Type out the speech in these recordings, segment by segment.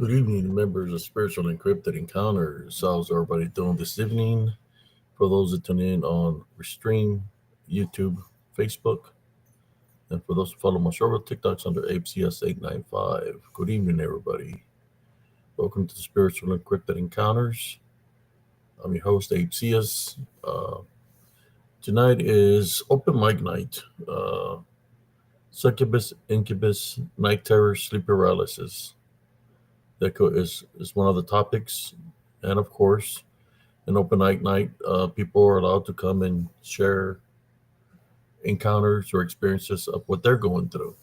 Good evening, members of Spiritual Encrypted Encounters. How's everybody doing this evening? For those that tune in on Restream, YouTube, Facebook, and for those who follow my show TikToks under APCS895. Good evening, everybody. Welcome to the Spiritual Encrypted Encounters. I'm your host, APCS. Tonight is open mic night. Succubus Incubus, night terror, sleep paralysis. That is one of the topics, and of course, an open night, people are allowed to come and share encounters or experiences of what they're going through.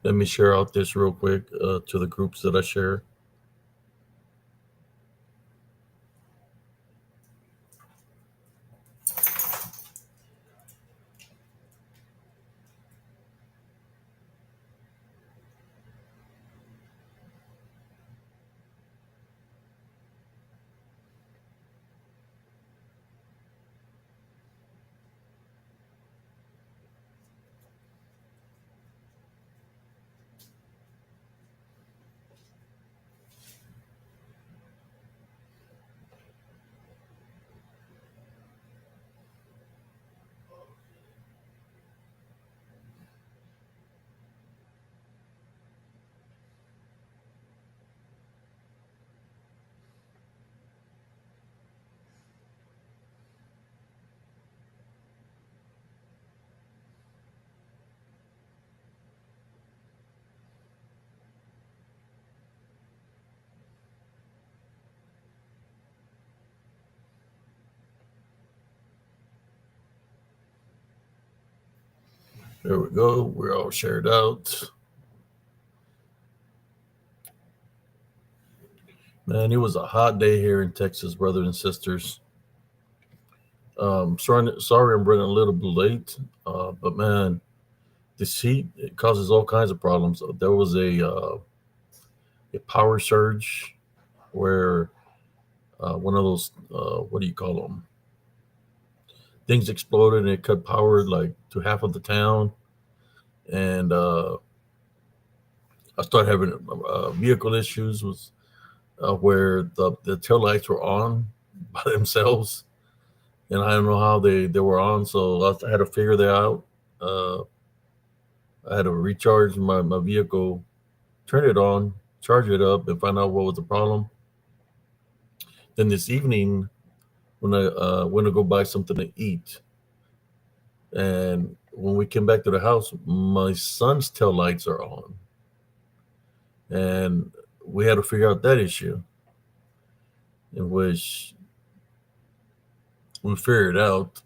Let me share out this real quick to the groups that I share. There we go. We're all shared out. Man, it was a hot day here in Texas, brothers and sisters. Sorry, I'm running a little bit late, but man, this heat it causes all kinds of problems. There was a power surge where one of those what do you call them? Things exploded and it cut power like to half of the town, and I started having vehicle issues with where the tail lights were on by themselves, and I don't know how they were on, so I had to figure that out. Uh, I had to recharge my vehicle, turn it on, charge it up, and find out what was the problem. Then this evening, when I went to go buy something to eat, and when we came back to the house, my son's tail lights are on, and we had to figure out that issue, in which we figured out.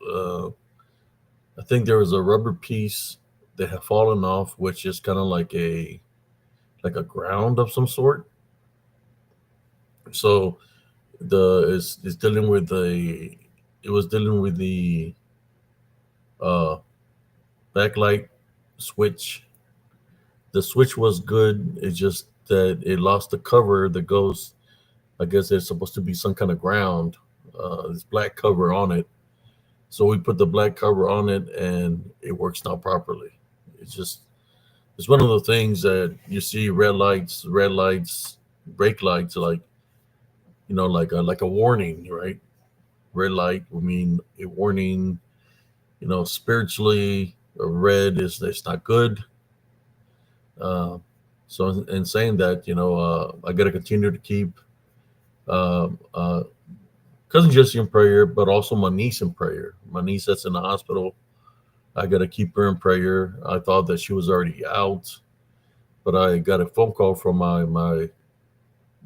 I think there was a rubber piece that had fallen off, which is kind of like a ground of some sort. So it's dealing with the it was dealing with the uh, backlight switch. The switch was good. It's just that it lost the cover that goes. I guess there's supposed to be some kind of ground. This black cover on it. So we put the black cover on it, and it works now properly. It's just it's one of the things that you see red lights, brake lights, like a warning, right? Red light would mean a warning. Spiritually, red is it's not good. Uh, so in saying that, I got to continue to keep uh, uh, cousin Jesse in prayer, but also my niece in prayer. My niece that's in the hospital. I got to keep her in prayer. I thought that she was already out, but I got a phone call from my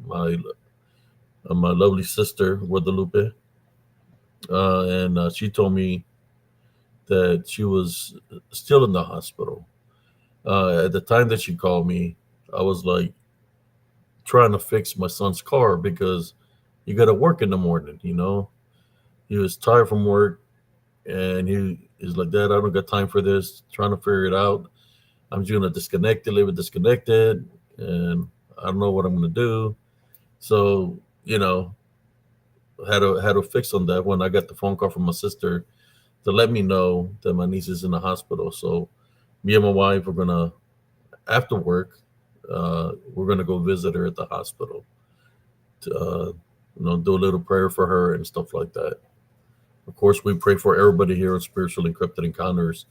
my lovely sister Guadalupe, and she told me that she was still in the hospital. At the time that she called me, I was like trying to fix my son's car because you got to work in the morning. He was tired from work, and he is like, "Dad, I don't got time for this." Trying to figure it out. I'm just gonna disconnect it, leave it disconnected, and I don't know what I'm gonna do. So, had a fix on that when I got the phone call from my sister to let me know that my niece is in the hospital. So me and my wife are gonna after work, we're gonna go visit her at the hospital to do a little prayer for her and stuff like that. Of course, we pray for everybody here on Spiritual Encrypted Encounters.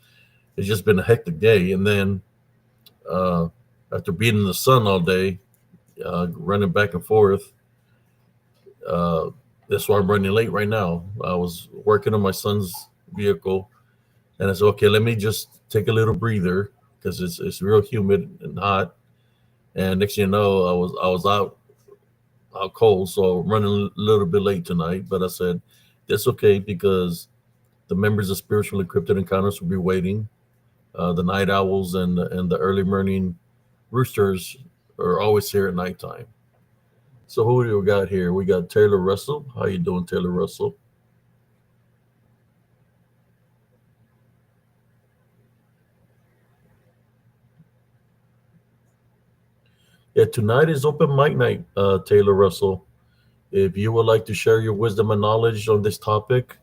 It's just been a hectic day, and then uh, after being in the sun all day, running back and forth, uh, that's why I'm running late right now. I was working on my son's vehicle, and I said, okay, let me just take a little breather because it's real humid and hot. And next thing you know, I was out cold, so running a little bit late tonight. But I said that's okay because the members of Spiritual Encrypted Encounters will be waiting. The night owls and the early morning roosters are always here at nighttime. So who do we got here? We got Taylor Russell. How you doing, Taylor Russell? Yeah, tonight is open mic night, Taylor Russell. If you would like to share your wisdom and knowledge on this topic,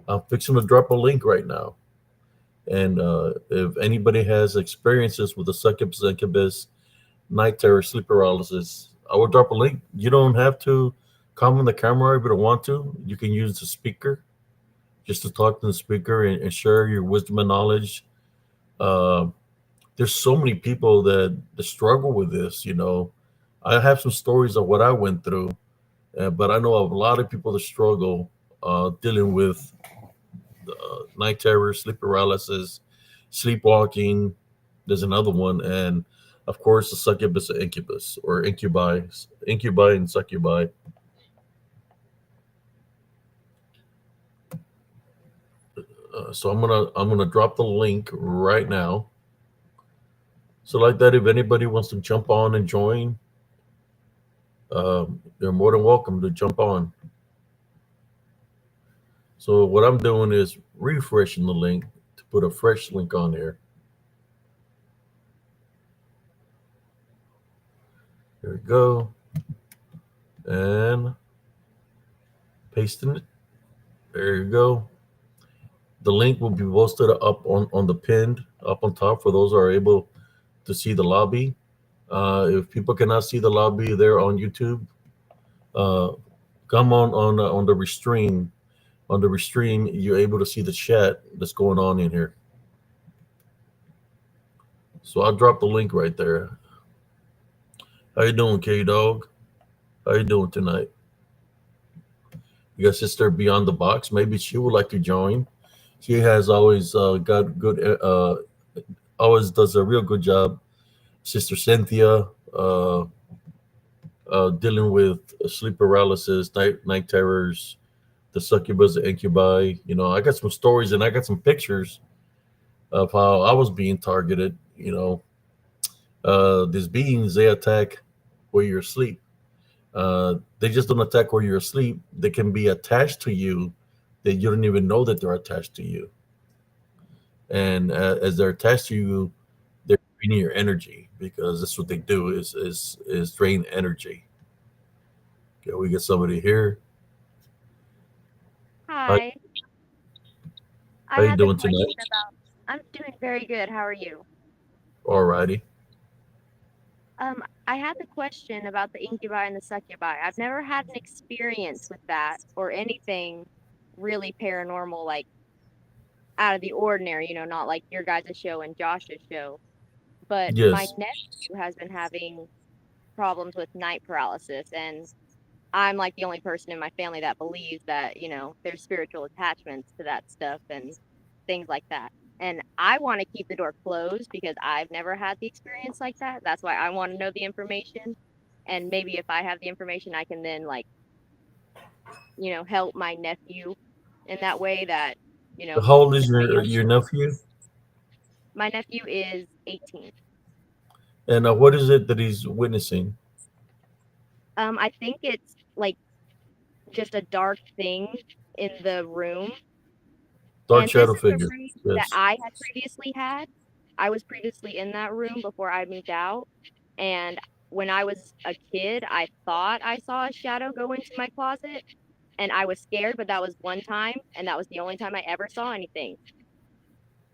I'm fixing to drop a link right now. And if anybody has experiences with the succubus incubus, night terror, sleep paralysis, I will drop a link. You don't have to come on the camera if you don't want to. You can use the speaker just to talk to the speaker and share your wisdom and knowledge. Uh, there's so many people that struggle with this. I have some stories of what I went through, but I know of a lot of people that struggle dealing with night terrors, sleep paralysis, sleepwalking. There's another one, and of course the succubus and incubus, or incubi and succubi. So I'm gonna drop the link right now. So like that, if anybody wants to jump on and join, they're more than welcome to jump on. So what I'm doing is refreshing the link to put a fresh link on here. There we go, and pasting it. There you go. The link will be posted up on the pinned up on top for those who are able to see the lobby. If people cannot see the lobby there on YouTube, uh, come on the restream. On the restream, you're able to see the chat that's going on in here. So I'll drop the link right there. How you doing, K Dog? How you doing tonight? You got Sister Beyond the Box. Maybe she would like to join. She has always got good, always does a real good job. Sister Cynthia, uh, dealing with sleep paralysis, night terrors, the succubus, the incubi. I got some stories and I got some pictures of how I was being targeted. These beings, they attack where you're asleep. They just don't attack where you're asleep. They can be attached to you that you don't even know that they're attached to you. And as they're attached to you, they're draining your energy because that's what they do is drain energy. Okay, we get somebody here. How, Hi. I how you had the doing question tonight? about I'm doing very good. How are you? Alrighty. I had the question about the incubi and the succubi. I've never had an experience with that or anything really paranormal, like out of the ordinary, not like your guys' show and Josh's show. But my Yes. nephew has been having problems with night paralysis, and I'm like the only person in my family that believes that, there's spiritual attachments to that stuff and things like that. And I want to keep the door closed because I've never had the experience like that. That's why I want to know the information. And maybe if I have the information, I can then, like, help my nephew in that way that, How old is the same. your nephew? My nephew is 18. And what is it that he's witnessing? I think it's like just a dark thing in the room. Dark And this shadow is a figure. room that Yes. I had previously had. I was previously in that room before I moved out. And when I was a kid, I thought I saw a shadow go into my closet. and I was scared, but that was one time, and that was the only time I ever saw anything.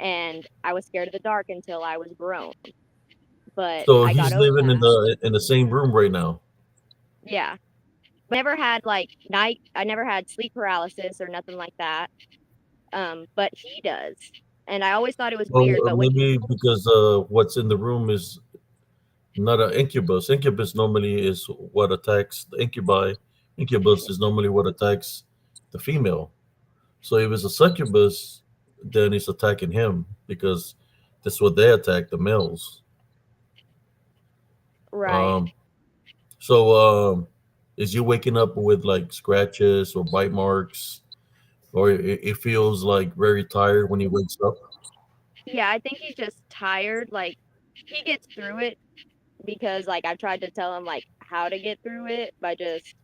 And I was scared of the dark until I was grown, but So I got he's over living that. in the same room right now. Yeah. But never had like night I never had sleep paralysis or nothing like that. But he does. And I always thought it was Well, weird, but when he maybe told because what's in the room is not an incubus. Incubus normally is what attacks the incubi. Incubus is normally what attacks the female. So if it's a succubus, then it's attacking him because that's what they attack the males. right. Um, so is you waking up with like scratches or bite marks, or it feels like very tired when he wakes up? Yeah, I think he's just tired. Like he gets through it because like I tried to tell him like how to get through it by just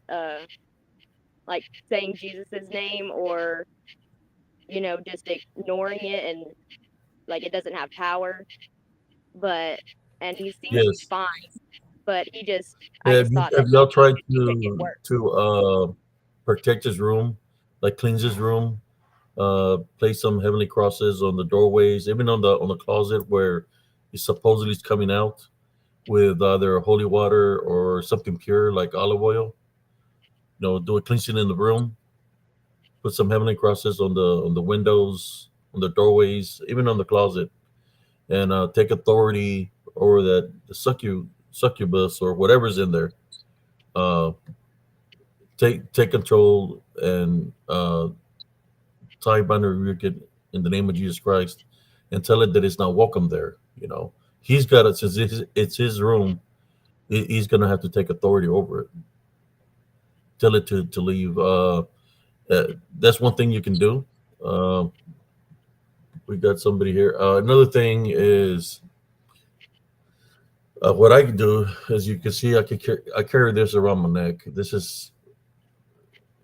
like saying Jesus's name or just ignoring it and like it doesn't have power. But and he seems Yes. fine, but I Yeah, just thought have that y'all tried it could get worse. to protect his room, like cleanse his room, place some heavenly crosses on the doorways, even on the closet where he supposedly is coming out with either holy water or something pure like olive oil. Do a cleansing in the room, put some heavenly crosses on the windows, on the doorways, even on the closet, and take authority over that the succubus or whatever's in there. Uh, take control and tie bind and rebuke it in the name of Jesus Christ, and tell it that it's not welcome there. He's got it since it's his room. He's gonna have to take authority over it. Tell it to leave. That's one thing you can do. Uh, we got somebody here. Another thing is what I can do. As you can see, I carry this around my neck. This is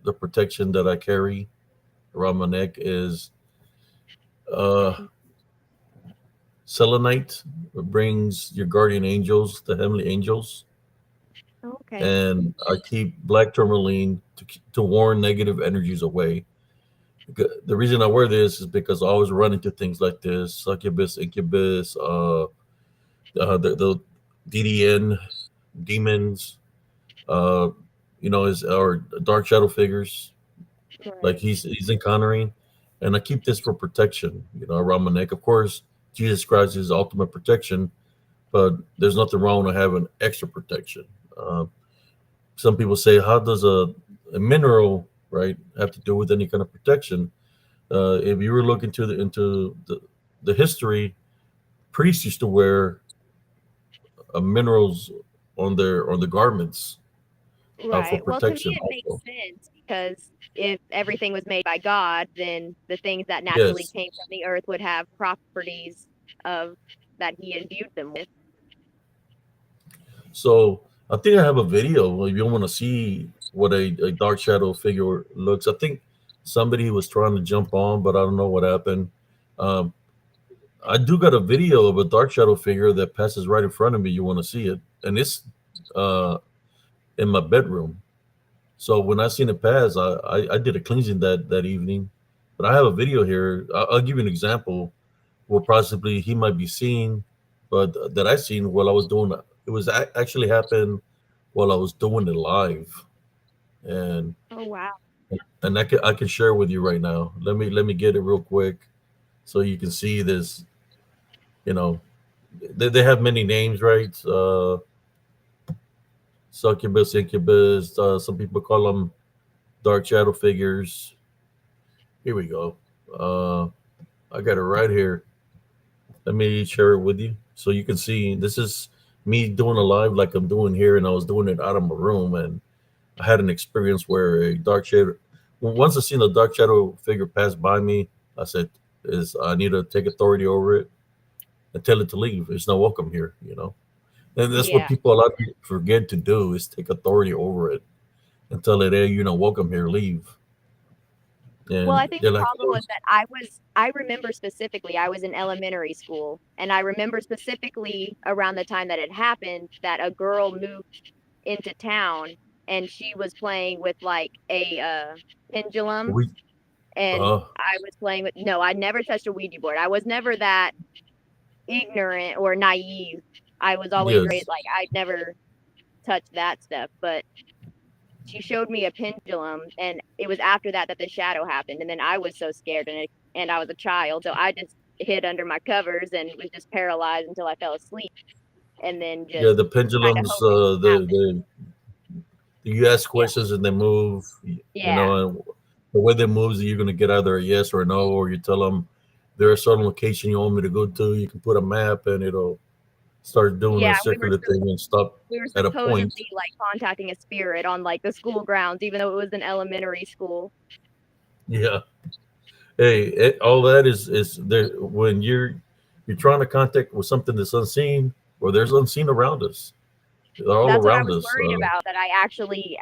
the protection that I carry around my neck is uh, selenite. It brings your guardian angels, the heavenly angels, Okay. and I keep black tourmaline to warn negative energies away. The reason I wear this is because I always run into things like this: succubus, incubus, the DDN demons, uh, is our dark shadow figures like Right. he's encountering, and I keep this for protection, around my neck. Of course, Jesus Christ is ultimate protection, but there's nothing wrong with having extra protection. Some people say, how does a mineral right have to do with any kind of protection? If you were looking the history, priests used to wear minerals on the garments for Right. Well, to me, protection it makes also. sense because if everything was made by God, then the things that naturally Yes. came from the earth would have properties of that He imbued them with. So I think I have a video. If you want to see what a dark shadow figure looks, I think somebody was trying to jump on, but I don't know what happened. Um, I do got a video of a dark shadow figure that passes right in front of me. You want to see it, and it's uh, in my bedroom. So when I seen it pass, I did a cleansing that evening. But I have a video here. I'll give you an example. Where possibly he might be seeing, but that I seen while I was doing it. It was actually happened while I was doing it live, and Oh wow. I can share with you right now. Let me get it real quick so you can see this. You know, they have many names, right? Succubus, incubus. Some people call them dark shadow figures. Here we go. Uh, I got it right here. Let me share it with you so you can see. This is me doing a live like I'm doing here, and I was doing it out of my room, and I had an experience where a dark shadow. Once I seen a dark shadow figure pass by me, I said, "Is I need to take authority over it and tell it to leave. It's not welcome here." And that's what Yeah. people a lot of people forget to do is take authority over it and tell it, "Hey, you're not welcome here. Leave." Well, I And think they're the like, problem "Oh, was that I remember specifically, I was in elementary school, and I remember specifically around the time that it happened that a girl moved into town and she was playing with like a pendulum, We and uh I was playing with. No, I never touched a Ouija board. I was never that ignorant or naive. I was always raised yes. like I'd never touched that stuff, but she showed me a pendulum, and it was after that that the shadow happened, and then I was so scared, and I was a child, so I just hid under my covers and was just paralyzed until I fell asleep, and then Yeah, just the kind of pendulums, hoping it happened. you ask Yeah, questions and they move, yeah, and the way they move, you're going to get either a yes or a no, or you tell them there are certain location you want me to go to. You can put a map and it'll start doing yeah. a circular thing and stop We were at a point. supposedly like contacting a spirit on like the school grounds, even though it was an elementary school. Yeah. Hey, all that is there when you're trying to contact with something that's unseen, or there's unseen around us. They're all That's what I around was us. worried about, that I actually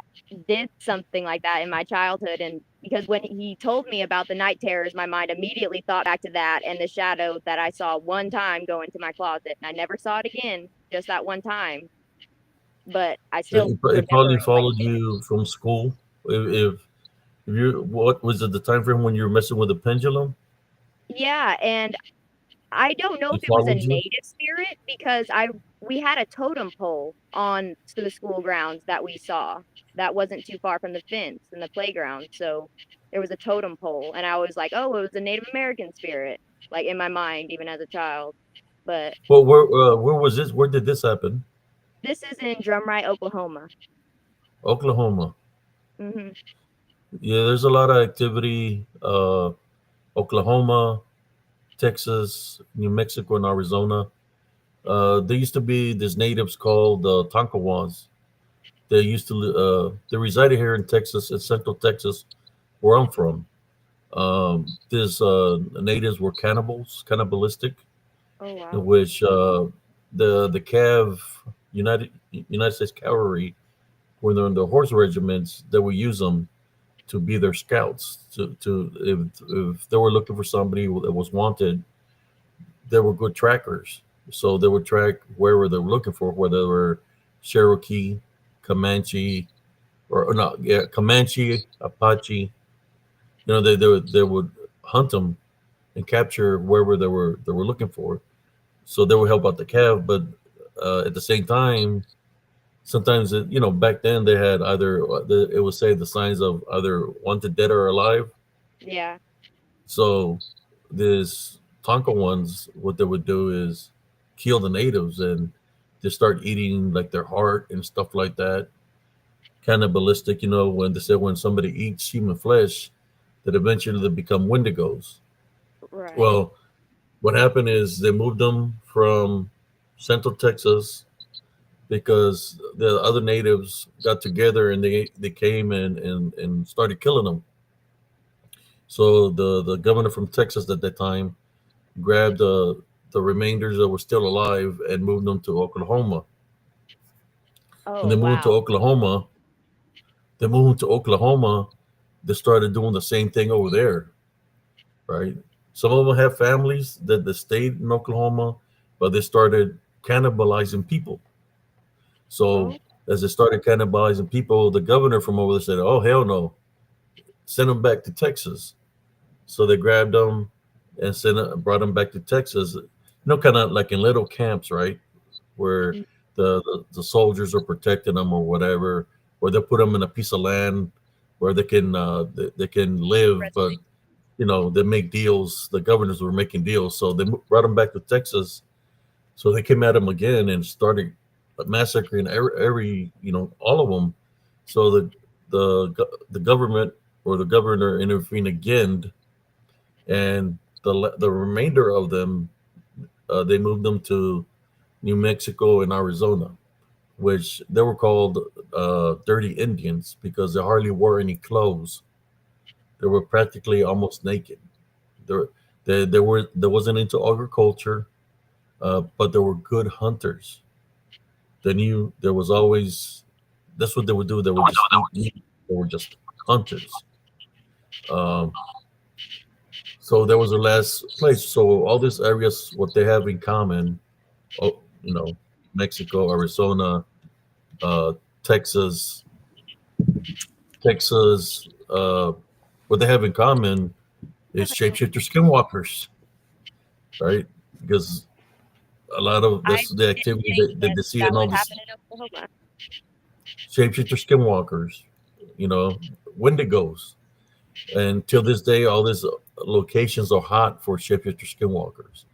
did something like that in my childhood. And because when he told me about the night terrors, my mind immediately thought back to that and the shadow that I saw one time go into my closet. And I never saw it again, just that one time. But I still It remember probably it like followed vividly. you from school. If you what was it the time frame when you were messing with the pendulum? Yeah, and I don't know if It it was a followed you. native spirit because I we had a totem pole on to the school grounds that we saw that wasn't too far from the fence and the playground. So there was a totem pole, and I was like, oh, it was a Native American spirit, like in my mind, even as a child. But Well, where was this? Where did this happen? this is in Drumright, Oklahoma. Oklahoma. Hmm. Yeah, there's a lot of activity. Oklahoma, Texas, New Mexico, and Arizona. There used to be these natives called Tonkawas. They used to they resided here in Texas, in Central Texas, where I'm from. These natives were cannibalistic, Oh in wow. which the Cav United States Cavalry, when they're in the horse regiments, they would use them to be their scouts. To if they were looking for somebody that was wanted, they were good trackers. So they would track wherever they were looking for, whether they were Cherokee, Comanche, or not, yeah, Comanche, Apache. They would hunt them and capture wherever they were looking for. So they would help out the Cav, but at the same time, sometimes back then they had either it would say the signs of either wanted dead or alive. Yeah. So this Tonka ones, what they would do is kill the natives and just start eating like their heart and stuff like that. Cannibalistic, when they said when somebody eats human flesh, that eventually they become wendigos. Right. Well, what happened is they moved them from Central Texas because the other natives got together and they came and started killing them. So the governor from Texas at that time grabbed the remainders that were still alive and moved them to Oklahoma. When Oh they moved to wow. Oklahoma, they moved to Oklahoma. They started doing the same thing over there, right? Some of them have families that stayed in Oklahoma, but they started cannibalizing people. So Oh. as they started cannibalizing people, the governor from over there said, "Oh hell no, send them back to Texas." So they grabbed them and brought them back to Texas. Kind of like in little camps, right? Where the soldiers are protecting them or whatever, or they put them in a piece of land where they can live, but Resting. they make deals. The governors were making deals, so they brought them back to Texas. So they came at them again and started massacring every all of them. So the government or the governor intervened again, and the remainder of them they moved them to New Mexico and Arizona, which they were called dirty Indians because they hardly wore any clothes. They were practically almost naked. There, there wasn't into agriculture, but they were good hunters. They knew there was always. That's what they would do. They would just eat meat. They were just hunters. Um, so there was a last place. So all these areas, what they have in common, oh, Mexico, Arizona, uh, Texas, Texas, what they have in common is shapeshifter skinwalkers, right? Because a lot of I this the didn't activity think that they see that in all would this happen in Oklahoma. shapeshifter skinwalkers, you know, Wendigos. And till this day, all these locations are hot for shapeshifter skinwalkers.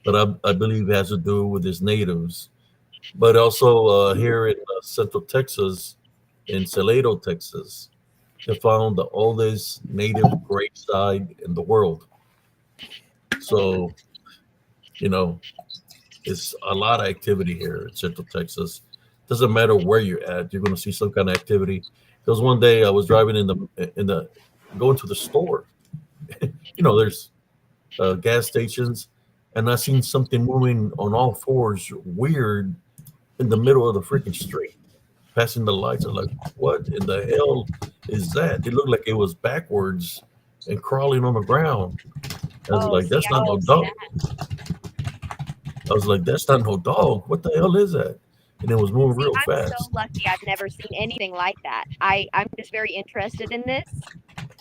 But I believe it has to do with its natives. But also here in Central Texas, in Salado, Texas, they found the oldest native gravesite in the world. So, you know, it's a lot of activity here in Central Texas. Doesn't matter where you're at, you're going to see some kind of activity. There was one day I was driving in the going to the store. There's gas stations, and I seen something moving on all fours, weird, in the middle of the freaking street, passing the lights. I'm like, what in the hell is that? It looked like it was backwards and crawling on the ground. I was Oh, like, see, that's I not no didn't see dog. that. I was like, that's not no dog. What the hell is that? And it was moving See, real I'm so fast. lucky I've never seen anything like that. I'm just very interested in this,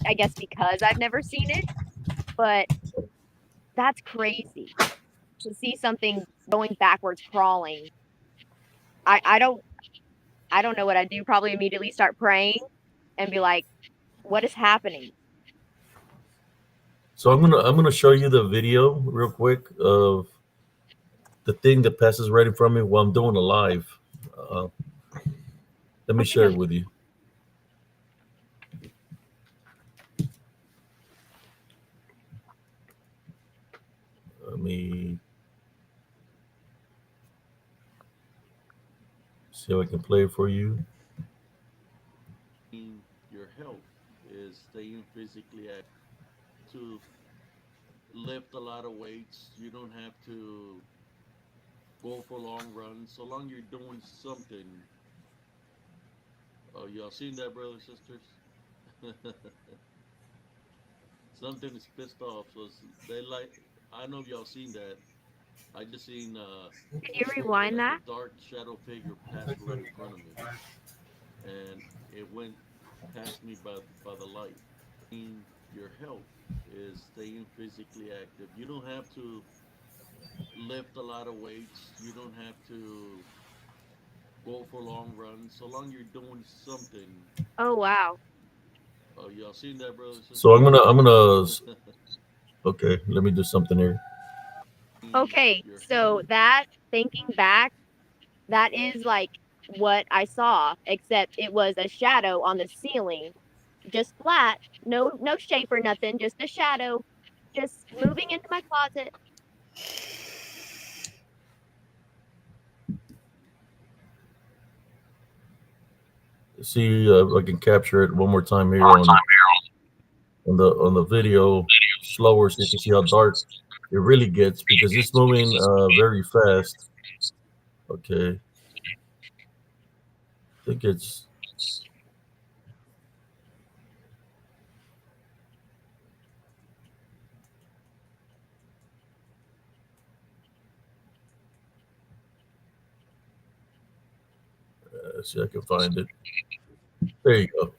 I guess because I've never seen it, but that's crazy to see something going backwards crawling. I, I don't I don't know what I'd do. Probably immediately start praying and be like, what is happening? So I'm gonna show you the video real quick of the thing that passes right in front of me while I'm doing a live. Uh, Let me Okay, share no. it with you. Let me see if I can play it for you. Your health is staying physically active. To lift a lot of weights, you don't have to go for long runs. So long you're doing something. Oh, y'all seen that, brothers and sisters? Something is pissed off. So they like. I know y'all seen that. I just seen Can you rewind like a that? dark shadow figure pass right in front of me, and it went past me by the light. Your health is staying physically active. You don't have to lift a lot of weights. You don't have to go for long runs. So long you're doing something. Oh wow. Oh, y'all seen that, brothers and so I'm gonna okay. Let me do something here. Okay, Your health. so that thinking back, that is like what I saw, except it was a shadow on the ceiling, just flat, no shape or nothing, just a shadow, just moving into my closet. See if I can capture it one more time here on the video slower so you can see how dark it really gets because it's moving very fast. Okay, I think it's let's see if I can find it. There you go.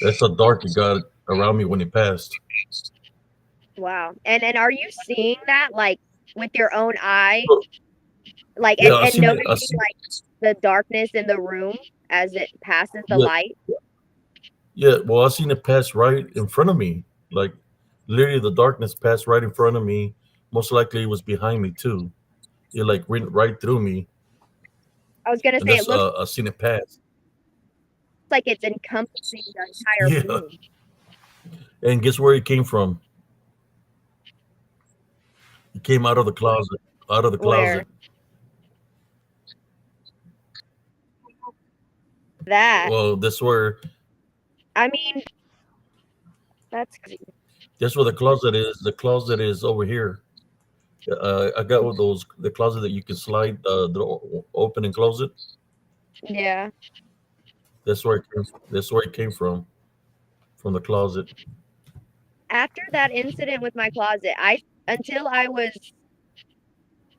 That's how dark it got around me when it passed. Wow. And are you seeing that like with your own eye? Well, Like yeah, I and seen it. I noticing seen. like the darkness in the room as it passes the Yeah, light? yeah. Well, I seen it pass right in front of me. Like literally, the darkness passed right in front of me. Most likely, it was behind me too. It like went right through me, I was gonna and say it that's looks I seen it pass. like it's encompassing the entire Yeah, room. and guess where it came from? It came out of the closet. Out of the Where closet. that, Well, I mean, that's crazy. that's where the closet is. The closet is over here. I got one of those the closet that you can slide the door open and close it. Yeah. That's where it came from the closet. After that incident with my closet, I until I was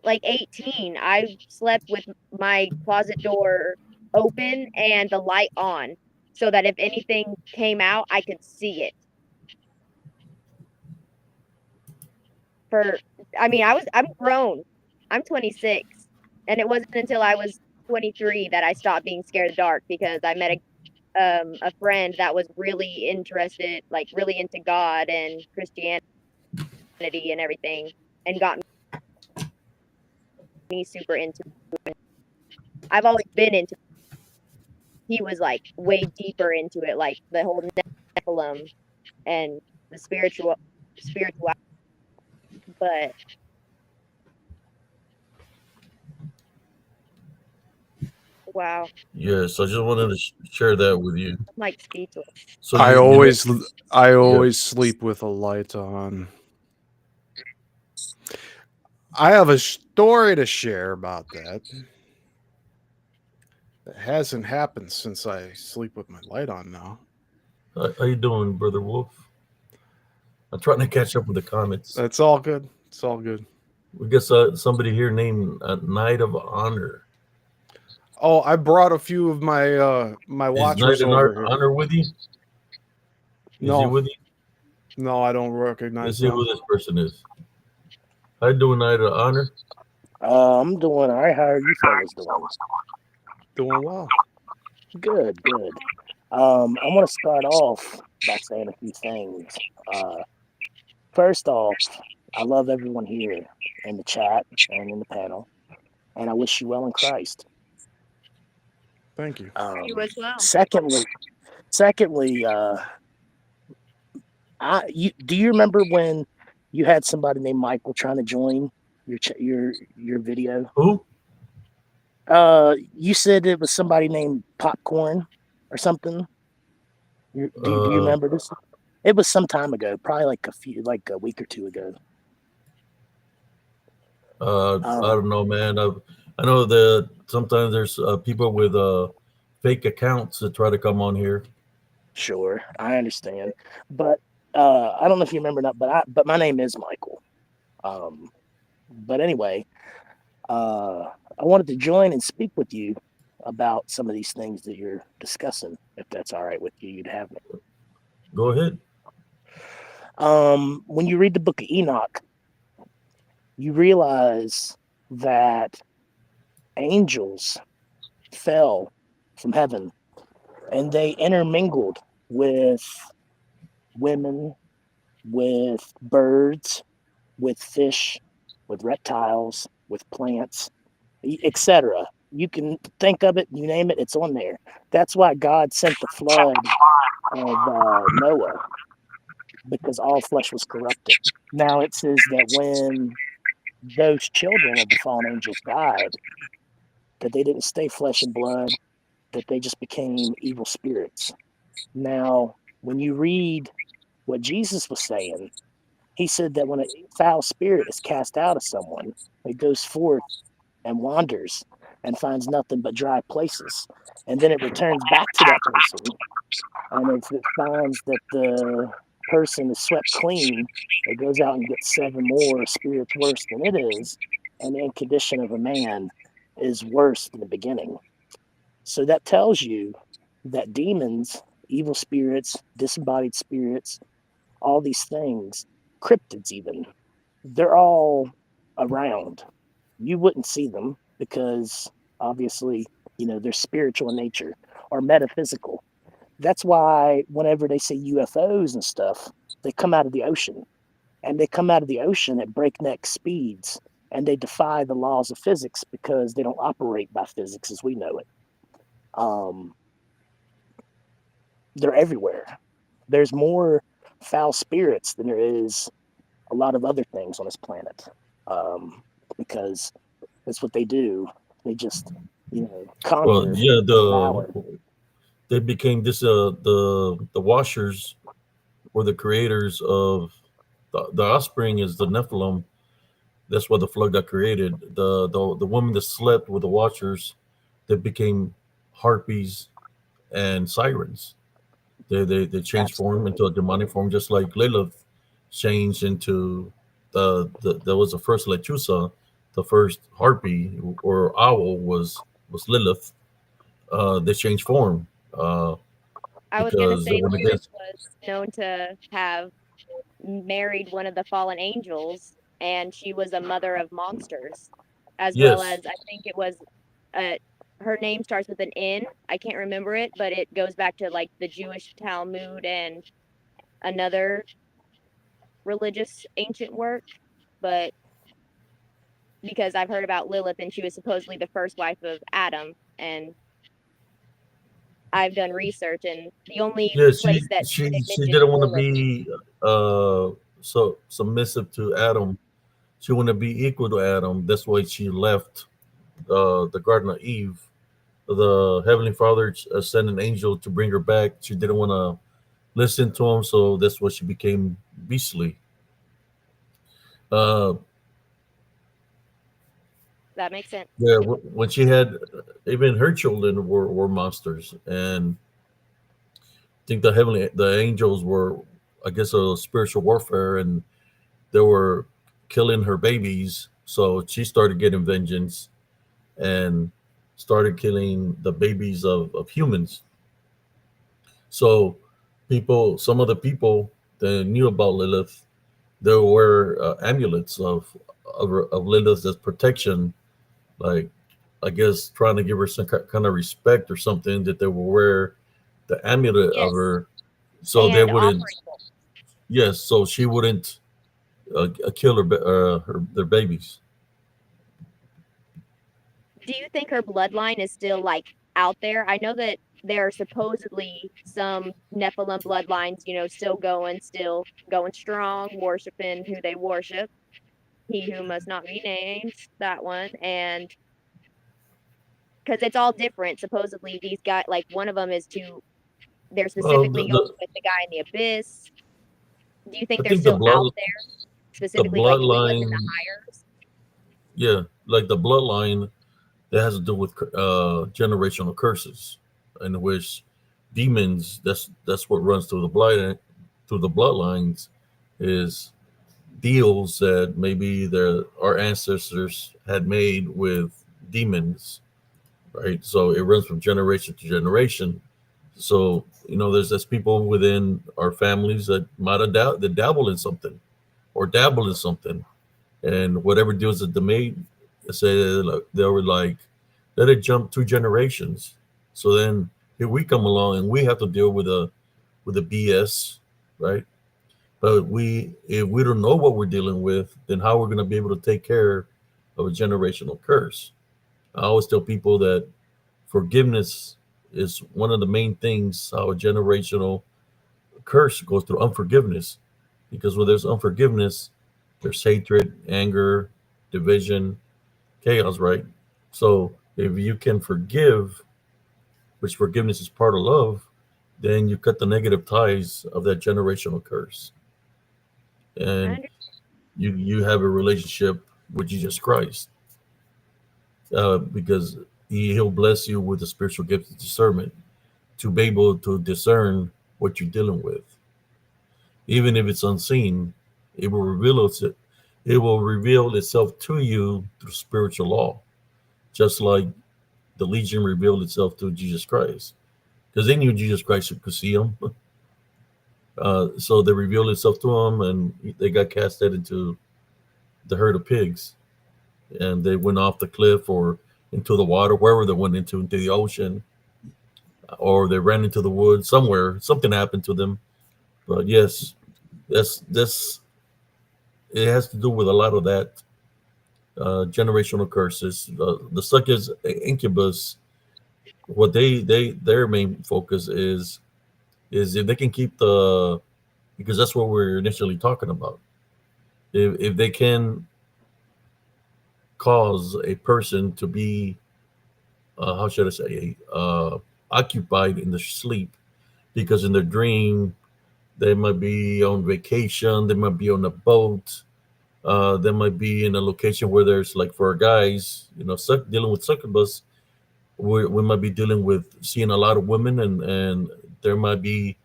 like 18, I slept with my closet door open and the light on. so that if anything came out, I could see it. I'm grown. I'm 26, and it wasn't until I was 23 that I stopped being scared of the dark, because I met a friend that was really interested, like really into God and Christianity and everything, and got me super into it. I've always been into it. He was like way deeper into it, like the whole Nephilim and the spiritual. But wow, Yes, I just wanted to share that with you. I'm like speechless. So I you know, always sleep with a light on. I have a story to share about that. It hasn't happened since I sleep with my light on now. how you doing, Brother Wolf? I'm trying to catch up with the comments. That's all good. It's all good. We got somebody here named Knight of Honor. Oh, I brought a few of my my Is watchers Knight over of here. Honor with you? Is No. he with you? No, I don't recognize Let's see them. who this person is. How you doing, Knight of Honor? I'm doing all right. How are you fellas doing? Doing well. Good, good. I want to start off by saying a few things. First off, I love everyone here in the chat and in the panel, and I wish you well in Christ. Thank you. You as well. Secondly, do you remember when you had somebody named Michael trying to join your video? Who? You said it was somebody named Popcorn or something. Do you remember this? It was some time ago, probably like a week or two ago. I don't know, man. I know that sometimes there's people with fake accounts that try to come on here. Sure, I understand, but I don't know if you remember that, but my name is Michael. But anyway, I wanted to join and speak with you about some of these things that you're discussing. If that's all right with you, you'd have me. Go ahead. When you read the book of Enoch, you realize that angels fell from heaven and they intermingled with women, with birds, with fish, with reptiles, with plants, etc. You can think of it, you name it, it's on there. That's why God sent the flood of Noah, because all flesh was corrupted. Now it says that when those children of the fallen angels died, that they didn't stay flesh and blood, that they just became evil spirits. Now, when you read what Jesus was saying, he said that when a foul spirit is cast out of someone, it goes forth and wanders and finds nothing but dry places. And then it returns back to that person. And if it finds that the person is swept clean, it goes out and gets 7 more spirits worse than it is. And the condition of a man is worse than the beginning. So that tells you that demons, evil spirits, disembodied spirits, all these things, cryptids even, they're all around. You wouldn't see them because obviously, they're spiritual in nature or metaphysical. That's why whenever they say UFOs and stuff, they come out of the ocean. And they come out of the ocean at breakneck speeds. And they defy the laws of physics because they don't operate by physics as we know it. They're everywhere. There's more foul spirits than there is a lot of other things on this planet, because that's what they do. They just, conquer. Well, yeah, devour. they became this the washers were the creators of the offspring is the Nephilim. That's why the flood got created. The women that slept with the watchers, they became harpies and sirens. They changed form into a demonic form, just like Lilith changed into that was the first Lechusa, the first harpy or owl was Lilith. They changed form. I was gonna because they say went Lilith against. was known to have married one of the fallen angels, and she was a mother of monsters, as well Yes, as I think it was her name starts with an N. I can't remember it, but it goes back to like the Jewish Talmud and another religious ancient work. But because I've heard about Lilith and she was supposedly the first wife of Adam, and I've done research, and the only yeah. place that they She mentioned didn't want to Lilith, be so submissive to Adam. She wanted to be equal to Adam. That's why she left the Garden of Eve. The Heavenly Father sent an angel to bring her back. She didn't want to listen to him, so that's why she became beastly. Uh, that makes sense. yeah, when she had, even her children were monsters, and I think the angels were, I guess, a spiritual warfare, and they were killing her babies. So she started getting vengeance and started killing the babies of humans. So some of the people that knew about Lilith, there were amulets of Lilith as protection, like I guess trying to give her some kind of respect or something, that they will wear the amulet of Yes, her, so they and wouldn't. offering bowls. Yes, so she wouldn't kill their babies. Do you think her bloodline is still like out there? I know that there are supposedly some Nephilim bloodlines, still going strong, worshiping who they worship. He who must not be named, that one. And because it's all different. Supposedly, these guys, like one of them they're Well, specifically going with the guy in the abyss. Do you I think they're think still out there, the specifically like Lilith and the bloodline, Hires? yeah, like the bloodline that has to do with generational curses, in which demons. That's what runs through the bloodlines, is deals that maybe our ancestors had made with demons, right? So it runs from generation to generation. So there's people within our families that might have that dabble in something or dabble in something, and whatever deals that they made, they were like, let it jump 2 generations. So then here we come along and we have to deal with a BS, right? But if we don't know what we're dealing with, then how we're going to be able to take care of a generational curse? I always tell people that forgiveness is one of the main things how a generational curse goes through unforgiveness. Because when there's unforgiveness, there's hatred, anger, division, chaos, right? So if you can forgive, which forgiveness is part of love, then you cut the negative ties of that generational curse. I And understand. you have a relationship with Jesus Christ, because he'll bless you with the spiritual gift of discernment to be able to discern what you're dealing with. Even if it's unseen, it will reveal itself to you through spiritual law, just like the Legion revealed itself to Jesus Christ, because they knew Jesus Christ could see them. So they revealed itself to him, and they got casted into the herd of pigs, and they went off the cliff or into the water, wherever they went into the ocean, or they ran into the woods somewhere. Something happened to them. But yes, that's it has to do with a lot of that generational curses. The Succubus Incubus, what their main focus is if they can keep because that's what we're initially talking about. If they can cause a person to be, how should I say, occupied in the sleep, because in their dream they might be on vacation, they might be on a boat, they might be in a location where there's, like, for guys, dealing with succubus, we might be dealing with seeing a lot of women, and there might be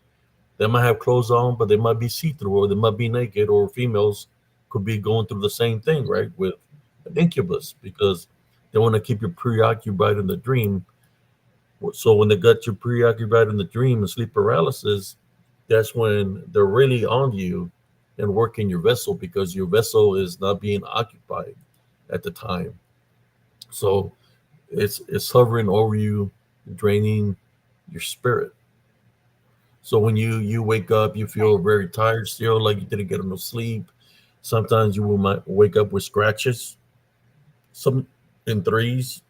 they might have clothes on, but they might be see-through, or they might be naked, or females could be going through the same thing, right, with an incubus, because they want to keep you preoccupied in the dream. So when they got you preoccupied in the dream and sleep paralysis, that's when they're really on you and working your vessel because your vessel is not being occupied at the time. So it's hovering over you, draining your spirit. So when you wake up, you feel very tired still, like you didn't get enough sleep. Sometimes you will might wake up with scratches, some in threes,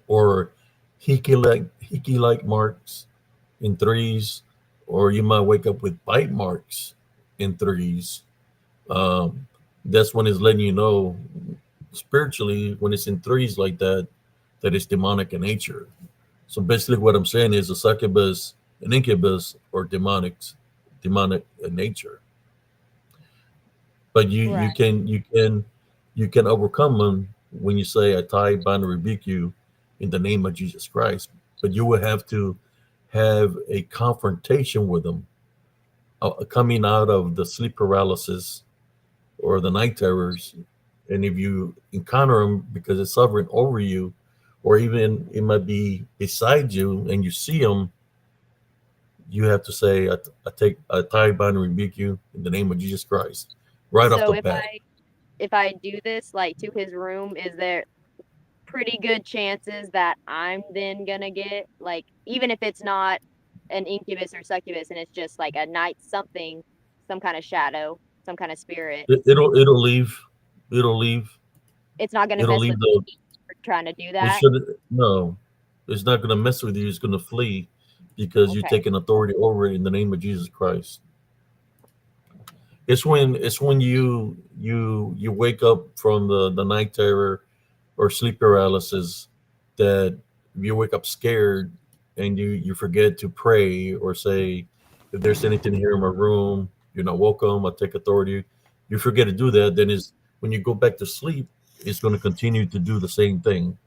or hickey like marks in threes, or you might wake up with bite marks in threes. Um, that's when it's letting you know spiritually when it's in threes like that that it's demonic in nature. So basically, what I'm saying is a succubus and incubus or demonic in nature. But you Right. can overcome them when you say, "I tie, bind, and rebuke you in the name of Jesus Christ." But you will have to have a confrontation with them coming out of the sleep paralysis or the night terrors. And if you encounter them because it's hovering over you, or even it might be beside you and you see them, you have to say, I tie, bind, and rebuke you in the name of Jesus Christ, right off So the if bat. I do this like to his room, is there pretty good chances that I'm then gonna get like even if it's not an incubus or succubus and it's just like a night something, some kind of shadow, some kind of spirit, It'll leave. It'll leave. it's not gonna It'll mess leave with the. me for trying to do It that. should no. It's not going to mess with you. It's going to flee because you're Okay. taking authority over it in the name of Jesus Christ. It's when you wake up from the night terror or sleep paralysis that you wake up scared and you forget to pray or say, if there's anything here in my room, you're not welcome. I take authority. You forget to do that, then is when you go back to sleep, it's going to continue to do the same thing.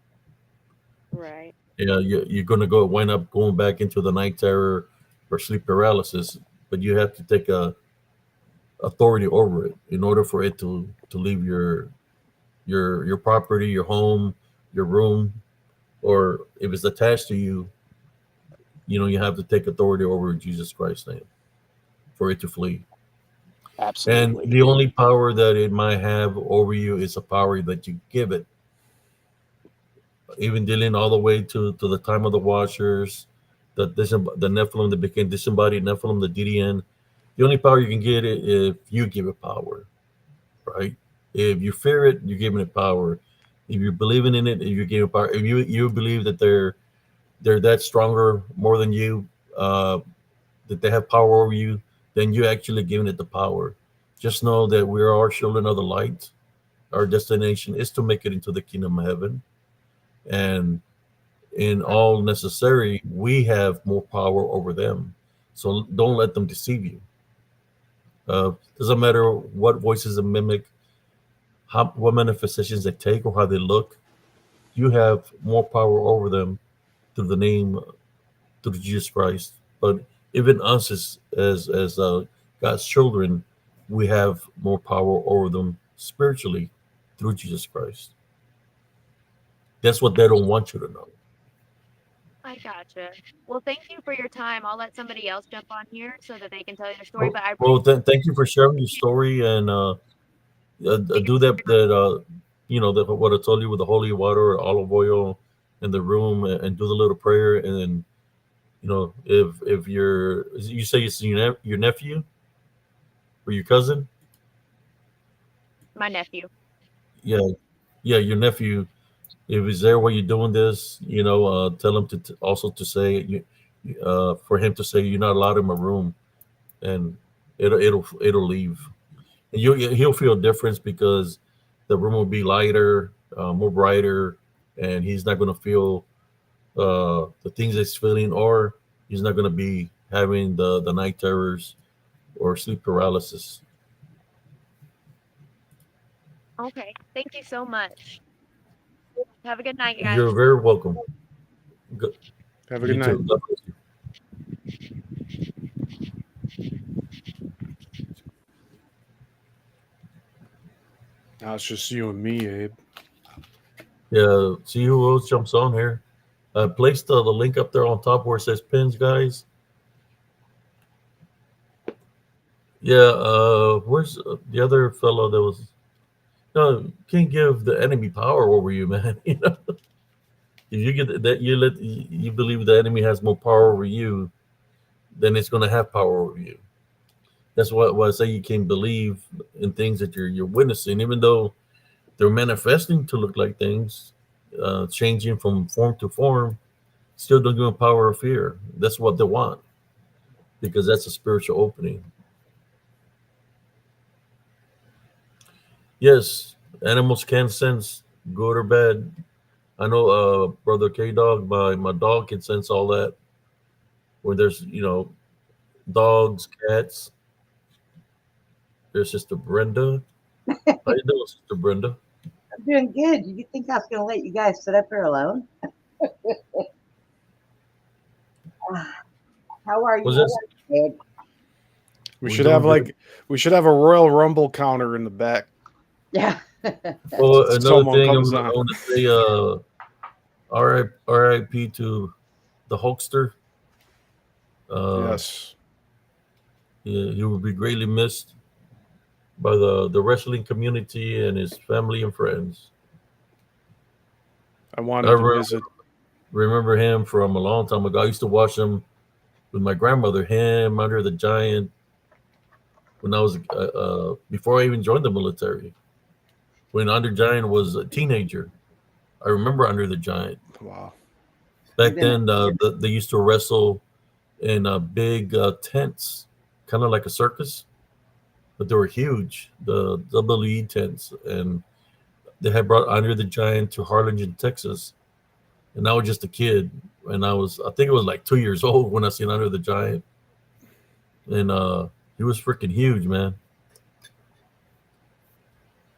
Right. Yeah, you're going to go wind up going back into the night terror or sleep paralysis, but you have to take a authority over it in order for it to leave your property, your home, your room, or if it's attached to you, you have to take authority over Jesus Christ's name for it to flee. And Absolutely. the only power that it might have over you is a power that you give it. Even dealing all the way to the time of the Watchers, the Nephilim that became disembodied Nephilim, the DDN. The only power you can get it if you give it power, right? If you fear it, you're giving it power. If you're believing in it, if you're giving power. If you believe that they're that stronger, more than you, that they have power over you, then you're actually giving it the power. Just know that we are children of the light. Our destination is to make it into the kingdom of heaven. And in all necessary, we have more power over them. So don't let them deceive you. Doesn't matter what voices they mimic, what manifestations they take, or how they look. You have more power over them through the name, through Jesus Christ. But even us as God's children, we have more power over them spiritually through Jesus Christ. That's what they don't want you to know. I gotcha. Well, thank you for your time. I'll let somebody else jump on here so that they can tell their story. Well, But I well thank you for sharing your story and do that what I told you with the holy water or olive oil in the room and do the little prayer and then if you say it's your nephew or your cousin. my nephew. Yeah, yeah, your nephew. If he's there while you're doing this, tell him also to say for him to say you're not allowed in my room, and it'll leave, and he'll feel a difference because the room will be lighter, more brighter, and he's not going to feel the things he's feeling, or he's not going to be having the night terrors or sleep paralysis. Okay. Thank you so much. Have a good night, You're guys. very welcome. Good. Have a good You night. too. God bless you. Now it's just you and me, Abe. Yeah. See who else jumps on here. I placed the link up there on top where it says pins, guys. Yeah, where's the other fellow that was? No, you can't give the enemy power over you, man. You know, if you get that, you believe the enemy has more power over you, then it's going to have power over you. That's why I say you can believe in things that you're witnessing, even though they're manifesting to look like things, changing from form to form. Still don't give them power of fear. That's what they want because that's a spiritual opening. Yes, animals can sense good or bad. I know, brother K Dog, my dog can sense all that. When there's dogs, cats. There's Sister Brenda. How you doing, Sister Brenda? I'm doing good. You think I was going to let you guys sit up here alone? How are Was you? this? Good. We We're should doing have good. we should have a Royal Rumble counter in the back. Yeah. Well, another Someone thing comes I on. want to say, R.I.P. to the Hulkster. Yes. He will be greatly missed by the wrestling community and his family and friends. I I wanted to visit. remember him from a long time ago. I used to watch him with my grandmother. Him, Under the Giant, when I was before I even joined the military. When Under Giant was a teenager, I remember Under the Giant. Wow. Back then, they used to wrestle in big tents, kind of like a circus, but they were huge. The WWE tents, and they had brought Under the Giant to Harlingen, Texas, and I was just a kid, and I think it was like 2 years old when I seen Under the Giant, and he was freaking huge, man.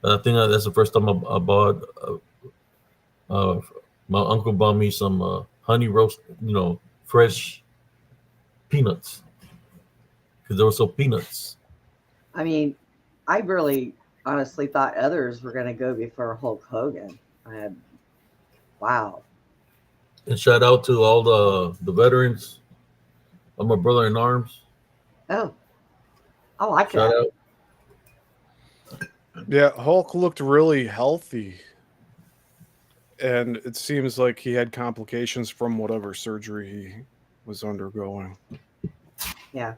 And I think that's the first time I bought. Uh, my uncle bought me some honey roast, fresh peanuts because there were so peanuts. I mean, I really honestly thought others were going to go before Hulk Hogan. Wow. And shout out to all the veterans. I'm a brother in arms. Oh, I like Shout that. out. Yeah, Hulk looked really healthy. And it seems like he had complications from whatever surgery he was undergoing. Yeah.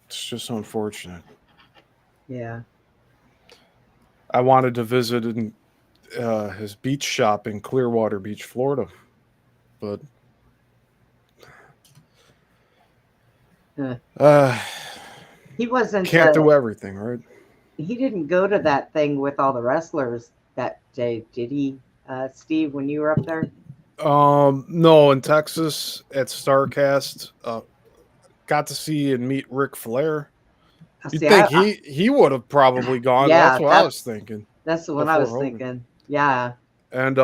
It's just unfortunate. Yeah. I wanted to visit his beach shop in Clearwater Beach, Florida, but He wasn't. can't do everything, right? He didn't go to that thing with all the wrestlers that day, did he, Steve? When you were up there? No, in Texas at StarCast, got to see and meet Ric Flair. You'd See, think he would have probably gone. Yeah, That's what I was thinking. That's the one I was before Hogan. thinking. Yeah. And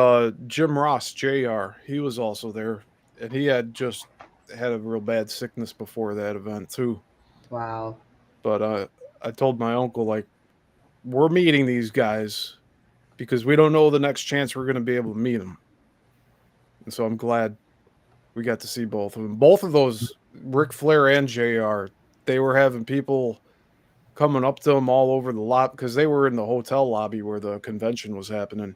Jim Ross, JR, he was also there, and he had just had a real bad sickness before that event too. Wow. But I told my uncle, like, we're meeting these guys because we don't know the next chance we're going to be able to meet them. And so I'm glad we got to see both of them. Both of those, Ric Flair and JR, they were having people coming up to them all over the lot because they were in the hotel lobby where the convention was happening.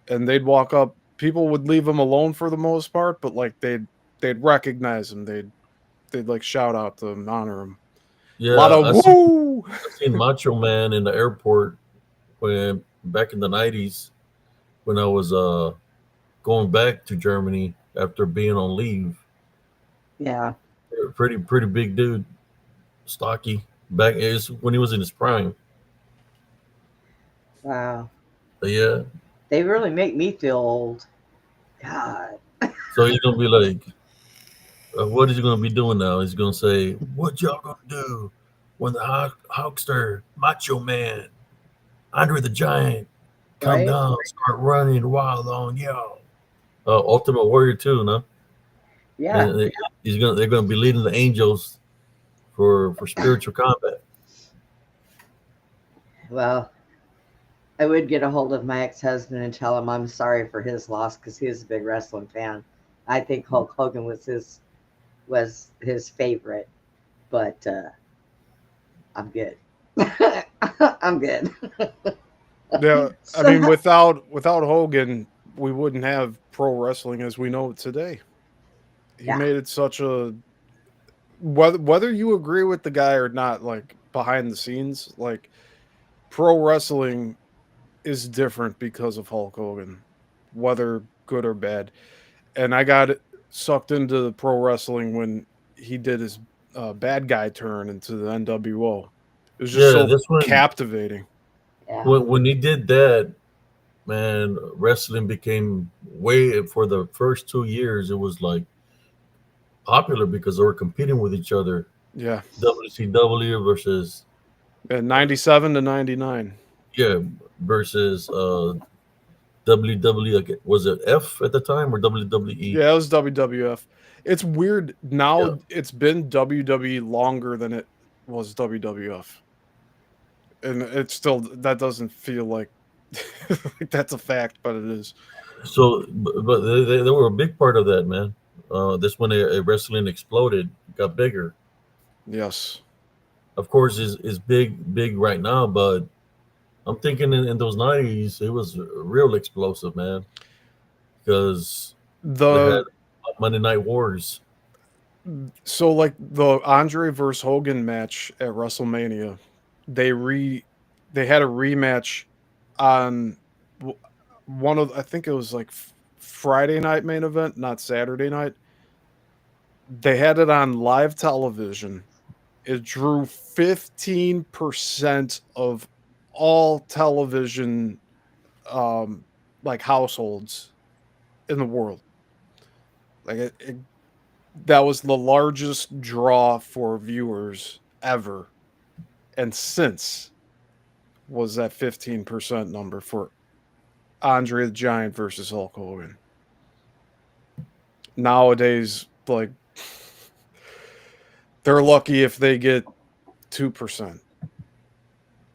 And they'd walk up. People would leave them alone for the most part, but like they'd recognize them. They'd like shout out to them, honor them. Yeah, A lot of woo. I seen Macho Man in the airport when back in the '90s when I was going back to Germany after being on leave. Yeah. Pretty big dude, stocky. Back is when he was in his prime. Wow. But yeah, They really make me feel old. God. so he's gonna be like, what is he gonna be doing now? He's gonna say, "What y'all gonna do when the Hawkster, Macho Man, Andre the Giant come Right? down, start running wild on y'all?" Ultimate Warrior too, no? Yeah. They're gonna be leading the angels for spiritual combat. Well, I would get a hold of my ex-husband and tell him I'm sorry for his loss because he was a big wrestling fan. I think Hulk Hogan was his favorite, but I'm good. I'm good. Yeah, I So, mean, without Hogan, we wouldn't have pro wrestling as we know it today. He yeah, made it such a whether you agree with the guy or not, like behind the scenes, like pro wrestling is different because of Hulk Hogan, whether good or bad. And I got sucked into pro wrestling when he did his bad guy turn into the NWO. It was just Yeah, so this one captivating. yeah. when he did that, man, wrestling became way for the first 2 years. It was like popular because they were competing with each other. Yeah. WCW versus And 97 to 99. yeah versus WWE. Like, was it F at the time or WWE? Yeah, it was WWF. It's weird Yeah. now. It's been WWE longer than it was WWF, and it's still that doesn't feel like like that's a fact, but it is. So, but they were a big part of that, man. This when wrestling exploded, got bigger. Yes, Of course, is big right now, but I'm thinking in those '90s, it was real explosive, man, because they had the Monday Night Wars. so like the Andre versus Hogan match at WrestleMania, they re they had a rematch on one of I think it was like Friday night main event, not Saturday night. They had it on live television. It drew 15% of all television um like households in the world. Like that was the largest draw for viewers ever. And since was that 15% number for Andre the Giant versus Hulk Hogan. Nowadays, like they're lucky if they get 2%.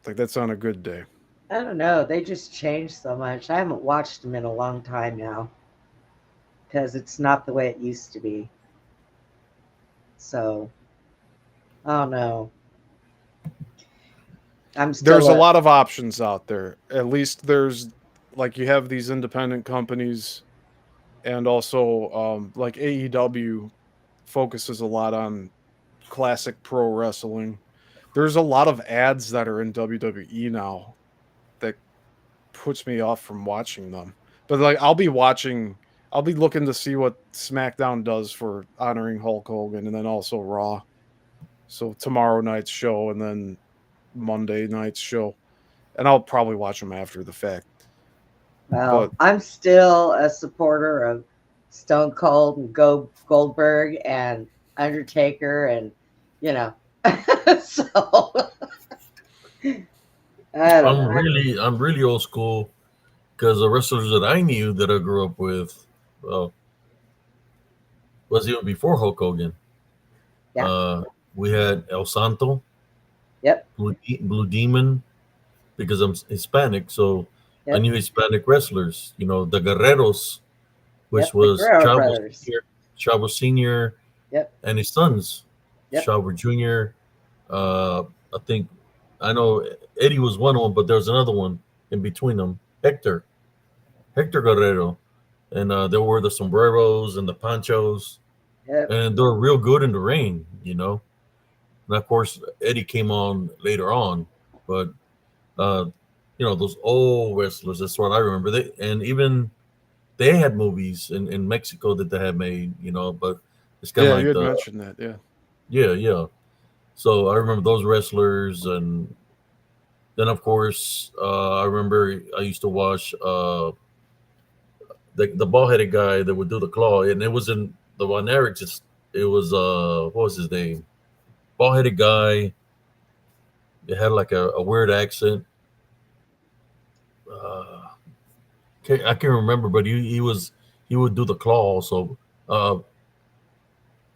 Like that's on a good day. I don't know. They just changed so much. I haven't watched them in a long time now because it's not the way it used to be. So, I don't know. I'm There's still a a lot of options out there. At least there's like you have these independent companies and also like AEW focuses a lot on classic pro wrestling. There's a lot of ads that are in WWE now that puts me off from watching them. But like I'll be looking to see what SmackDown does for honoring Hulk Hogan and then also Raw. So tomorrow night's show and then Monday night's show. And I'll probably watch them after the fact. well. But I'm still a supporter of Stone Cold and Goldberg and Undertaker, and you know. So I don't know. I'm really old school because the wrestlers that I knew that I grew up with, well, was even before Hulk Hogan. Yeah. We had El Santo, Yep. Blue Demon, because I'm Hispanic, so I Yep. knew Hispanic wrestlers. You know, the Guerreros, which Yep. The was Guerrero brothers. Chavo Senior, Yep. and his sons, Yep. Chavo Junior. I think I know Eddie was one of them, but there was another one in between them, Hector Guerrero, and they wore the sombreros and the ponchos, Yep. and they were real good in the ring. You know, and of course Eddie came on later on, but uh, you know those old wrestlers. That's what I remember. And even they had movies in Mexico that they had made. You know, but it's kind of yeah, you like had the mentioned that. Yeah. yeah. So I remember those wrestlers, and then of course I remember I used to watch the bald headed guy that would do the claw, and it was in the Von Erichs. It was what was his name? Bald headed guy. It had like a weird accent. Uh, I can't remember, but he would do the claw also. Uh,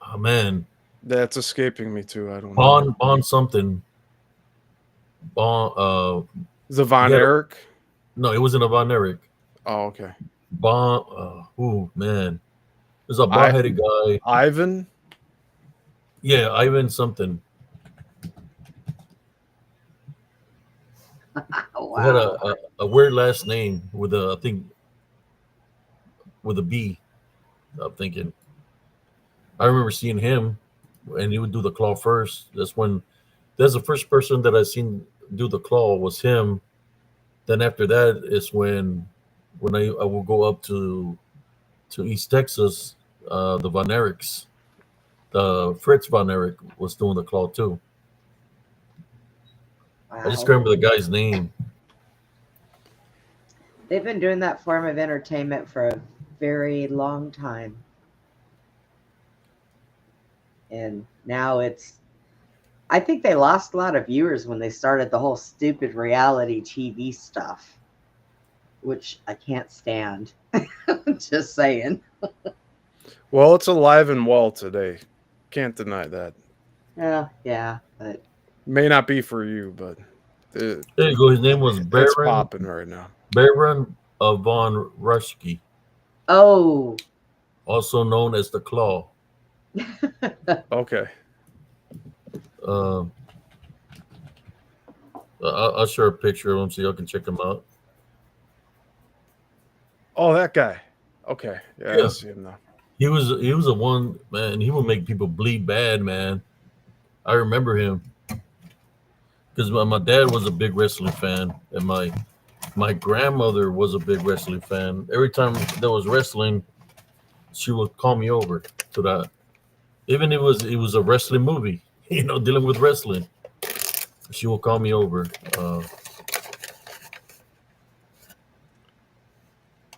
oh man, That's escaping me too. I don't know. Bond something. Bond. He Zavon had Eric. no. It wasn't a Von Erich. Oh, okay. Bond. Oh man, There's a bald-headed guy. Ivan. Yeah, Ivan something. He had Wow. a weird last name with a, I think, with a B. I'm thinking. I remember seeing him, and he would do the claw first. That's the first person that I seen do the claw was him. Then after that is when I will go up to East Texas, the Von Erichs. The Fritz Von Erich was doing the claw too. I just can't remember the guy's name. They've been doing that form of entertainment for a very long time. And now I think they lost a lot of viewers when they started the whole stupid reality TV stuff, which I can't stand. Just saying. Well, it's alive and well today. Can't deny that. Yeah, but May not be for you, but There you go. His name was it's Baron popping right now. von Ruschke, oh, also known as the Claw. Okay. I'll share a picture of him so y'all can check him out. Oh, that guy. Okay. Yeah, Yeah. I see him now. He was a one man. He would make people bleed bad, man. I remember him because my dad was a big wrestling fan, and my grandmother was a big wrestling fan. Every time there was wrestling, she would call me over to that. Even it was a wrestling movie, dealing with wrestling. She will call me over.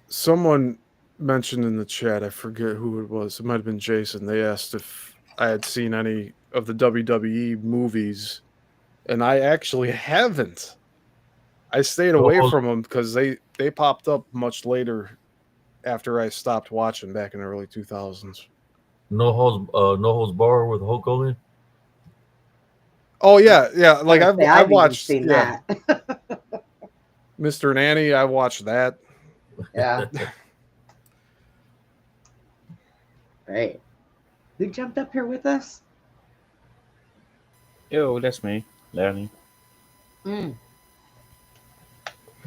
Someone mentioned in the chat, I forget who it was. It might have been Jason. They asked if I had seen any of the WWE movies, and I actually haven't. I stayed away from them because they popped up much later after I stopped watching back in the early 2000s. No Holds Bar with Hulk Hogan. Oh yeah. Like I watched seen that. Mr. and Annie. I watched that. Yeah. Right. Who jumped up here with us? Yo, that's me, Larry. Mm.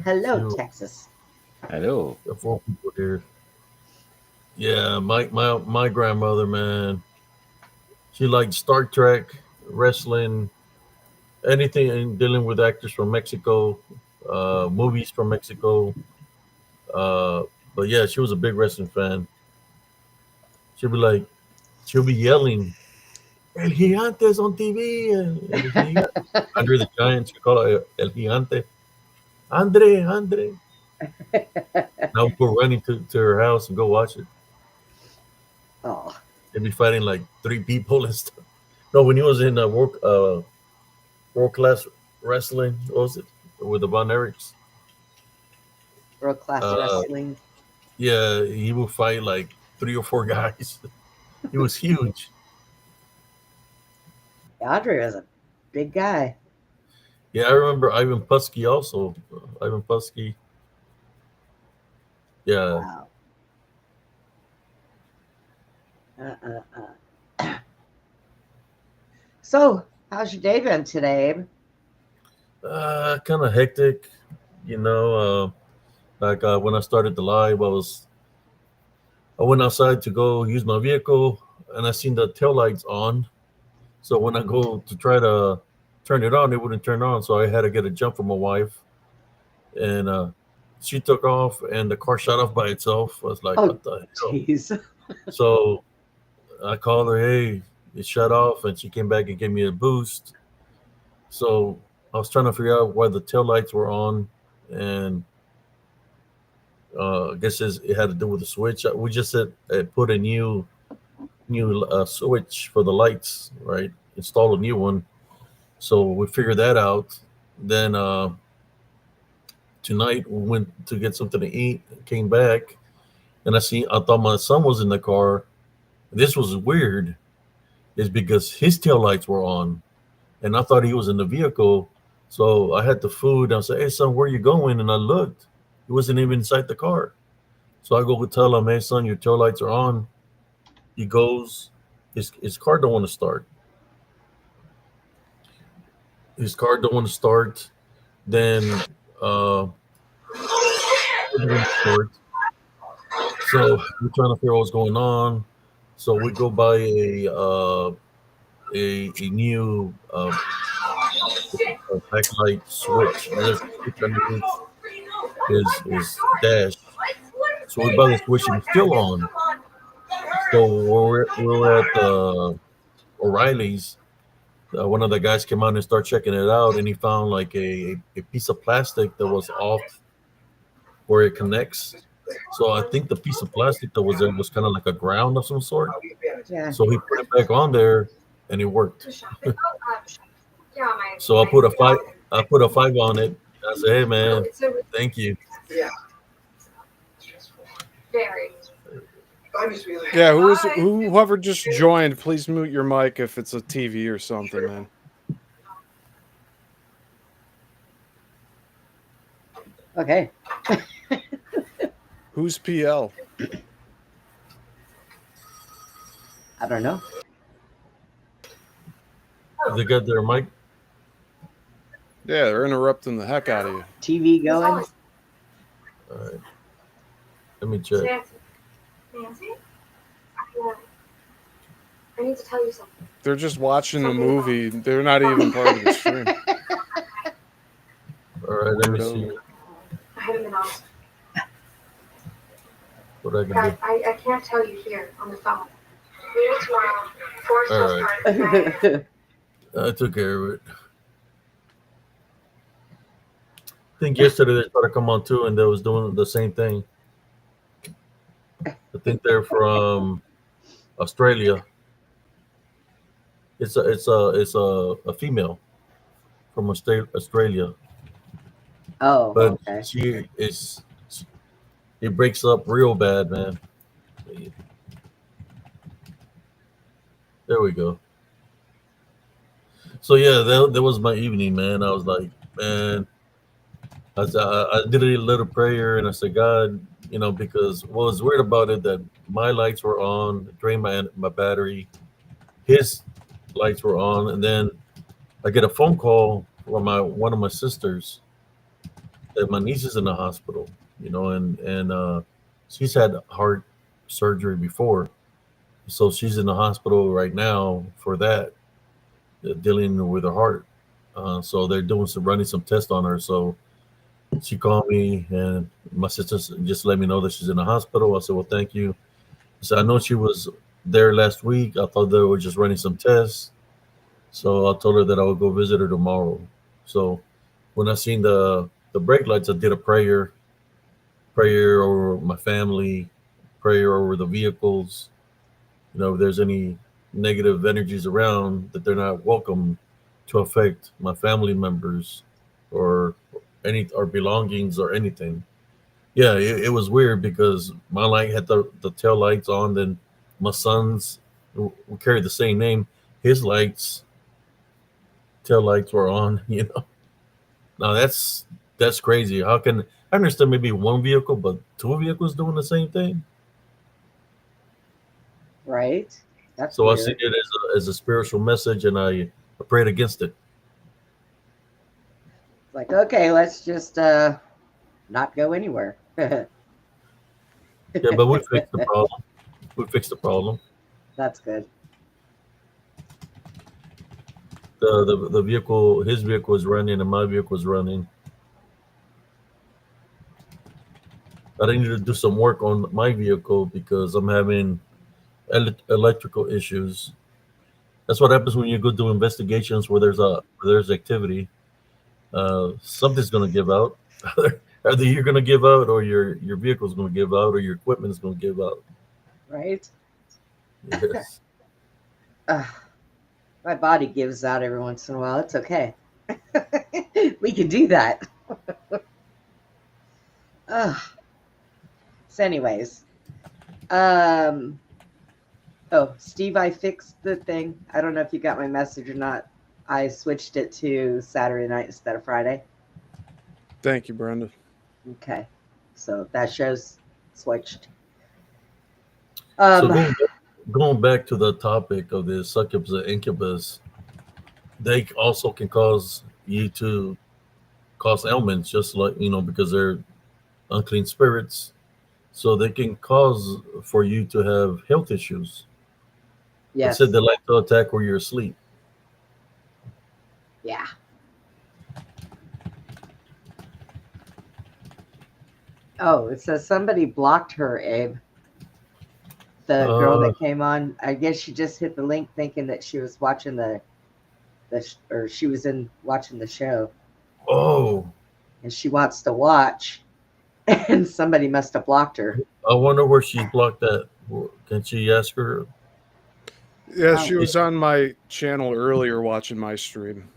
Hello, Yo. Texas. Hello. The 4 people here. Yeah, my grandmother, man. She liked Star Trek, wrestling, anything dealing with actors from Mexico, movies from Mexico. But yeah, she was a big wrestling fan. She'll be yelling, El Gigante's on TV. Andre the Giant, she call it El Gigante. Andre. Now we'll go running to her house and go watch it. Oh, They'd be fighting like 3 people and stuff. No, when he was in world class wrestling, what was it? With the Von Erichs. world class wrestling. Yeah, he would fight like 3 or 4 guys. He was huge. Andre was a big guy. Yeah, I remember Ivan Putski also. Ivan Putski. Yeah. Wow. So, how's your day been today, Abe? Kind of hectic, Like when I started the live, I went outside to go use my vehicle, and I seen the tail lights on. So when I go to try to turn it on, it wouldn't turn on. So I had to get a jump from my wife, and she took off, and the car shut off by itself. I was like, Oh, what the hell? jeez. So I called her, hey, it shut off, and she came back and gave me a boost. So I was trying to figure out why the tail lights were on, and I guess it had to do with the switch. We just said put a new switch for the lights, right? Install a new one. So we figured that out. Then tonight we went to get something to eat, came back, and I thought my son was in the car. This was weird, is because his tail lights were on, and I thought he was in the vehicle. So I had the food, and I said, hey son, where are you going? And I looked, he wasn't even inside the car. So I go tell him, hey son, your tail lights are on. he goes. His car don't want to start. His car don't want to start. Then it wouldn't start. So we're trying to figure out what's going on. So we go buy a new backlight switch. And there's a switch underneath his dash. So we buy the switch and it's still on. So we're at O'Reilly's. One of the guys came out and started checking it out, and he found like a piece of plastic that was off where it connects. So I think the piece of plastic that was there was kind of like a ground of some sort. Yeah. So he put it back on there, and it worked. So I put a 5 on it. I said, "Hey man, thank you." Yeah, whoever just joined, please mute your mic if it's a TV or something, man. Okay. Who's PL? I don't know. They got their mic. Yeah, they're interrupting the heck out of you. TV going. All right. Let me check. Nancy? I need to tell you something. They're just watching the movie. They're not even part of the stream. All right, let me see I haven't been on. what I can do. I can't tell you here on the phone. Meet me tomorrow. Forest All Hills right. Park. I took care of it. I think yesterday they tried to come on too, and they was doing the same thing. I think they're from Australia. It's a female from Australia, Oh, but okay. it breaks up real bad, man. There we go. So yeah, that was my evening, man. I was like, man, I did a little prayer and I said, God, because what was weird about it that my lights were on, drained my battery, his lights were on, and then I get a phone call from one of my sisters that my niece is in the hospital, and she's had heart surgery before, so she's in the hospital right now for that, dealing with her heart. So they're running some tests on her. So she called me, and my sister just let me know that she's in the hospital. I said, well, thank you. I said, I know she was there last week. I thought they were just running some tests. So I told her that I would go visit her tomorrow. So when I seen the brake lights, I did a prayer over my family, prayer over the vehicles. If there's any negative energies around, that they're not welcome to affect my family members or belongings or anything. Yeah, it was weird because my light had the tail lights on, then my son's we carried the same name. His tail lights were on, Now that's crazy. How can I understand maybe one vehicle, but two vehicles doing the same thing? Right. That's So weird. I see it as a spiritual message, and I prayed against it. Like, okay, let's just not go anywhere. Yeah, but we fixed the problem. That's good. The vehicle, his vehicle was running, and my vehicle was running. I need to do some work on my vehicle because I'm having electrical issues. That's what happens when you go do investigations where there's activity. Something's going to give out. Either you're going to give out, or your vehicle's going to give out, or your equipment is going to give out. Right. Yes. My body gives out every once in a while. It's okay. We can do that. So anyways, Steve, I fixed the thing. I don't know if you got my message or not. I switched it to Saturday night instead of Friday. Thank you, Brenda. Okay, so that show's switched. So going back to the topic of the succubus and incubus, they also can cause you to cause ailments, just like because they're unclean spirits, so they can cause for you to have health issues. They Yes. said they like to attack where you're asleep. Yeah. Oh, it says somebody blocked her, Abe. The girl that came on, I guess she just hit the link thinking that she was watching she was watching the show. Oh, and she wants to watch, and somebody must have blocked her. I wonder where she's blocked at. Can she ask her? Yeah, she was on my channel earlier watching my stream.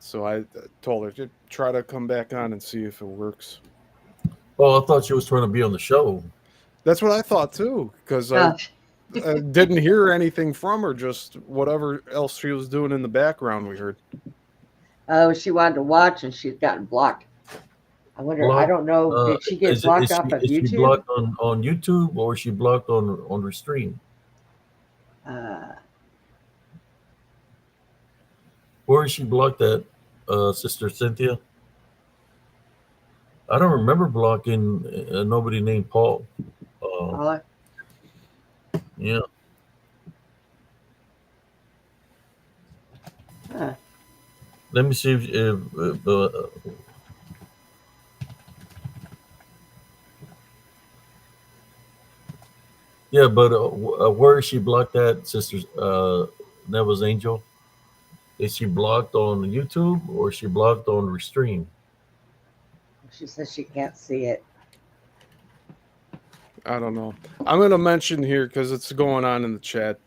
So I told her to try to come back on and see if it works. Oh, I thought she was trying to be on the show. That's what I thought too, because I didn't hear anything from her, just whatever else she was doing in the background we heard. Oh, she wanted to watch and she'd gotten blocked. I wonder, I don't know, did she get blocked off of YouTube? Is she blocked on YouTube, or is she blocked on her stream? Where is she blocked at, Sister Cynthia? I don't remember blocking nobody named Paul. Yeah. Huh. Let me see if yeah, but where is she blocked at, Sister Neville's Angel? Is she blocked on YouTube, or is she blocked on Restream? She says she can't see it. I don't know. I'm going to mention here, because it's going on in the chat,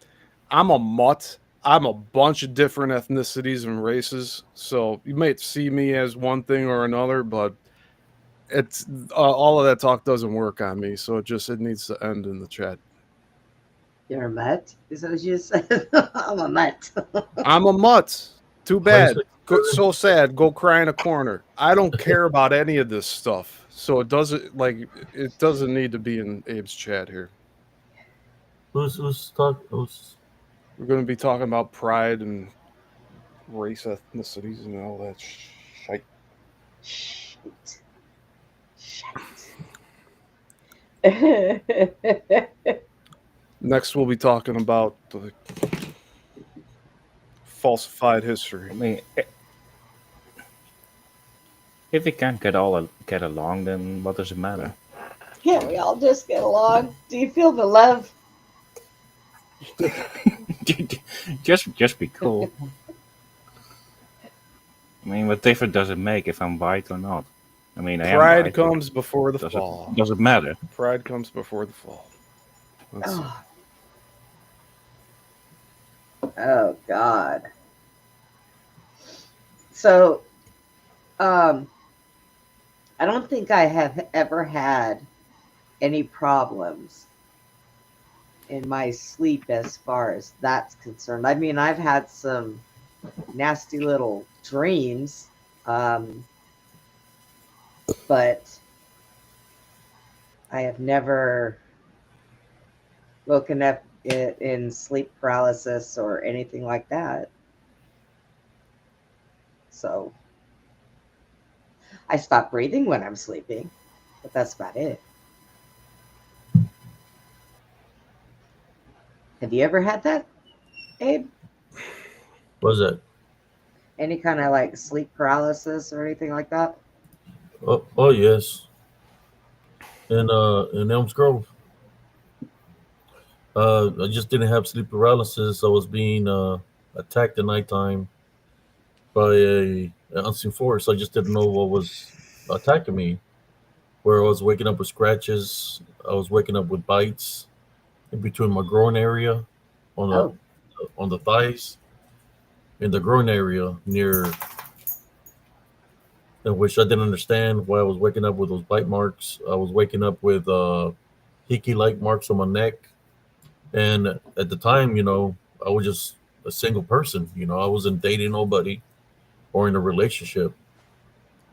I'm a mutt. I'm a bunch of different ethnicities and races, so you might see me as one thing or another, but it's all of that talk doesn't work on me, so it needs to end in the chat. You're a mutt? Is that what you said? I'm a mutt. I'm a mutt. Too bad. So sad. Go cry in a corner. I don't care about any of this stuff, so it doesn't need to be in Abe's chat here. Who's talking? We're going to be talking about pride and race, ethnicities, and all that shite. Next, we'll be talking about the falsified history. I mean, if we can't get along, then what does it matter? Can't we all just get along? Do you feel the love? just be cool. I mean, what difference does it make if I'm white or not? I mean, pride comes before the fall. Does it matter? Pride comes before the fall. Oh God. So, I don't think I have ever had any problems in my sleep as far as that's concerned. I mean, I've had some nasty little dreams, but I have never woken up in sleep paralysis or anything like that. So I stop breathing when I'm sleeping, but that's about it. Have you ever had that, Abe? What was that? Any kind of like sleep paralysis or anything like that? Oh yes. In Elms Grove. I just didn't have sleep paralysis. I was being attacked at nighttime by an unseen force. I just didn't know what was attacking me. Where I was waking up with scratches, I was waking up with bites in between my groin area, on the thighs, in the groin area near, in which I didn't understand why I was waking up with those bite marks. I was waking up with hickey-like marks on my neck. And at the time, I was just a single person. I wasn't dating nobody or in a relationship.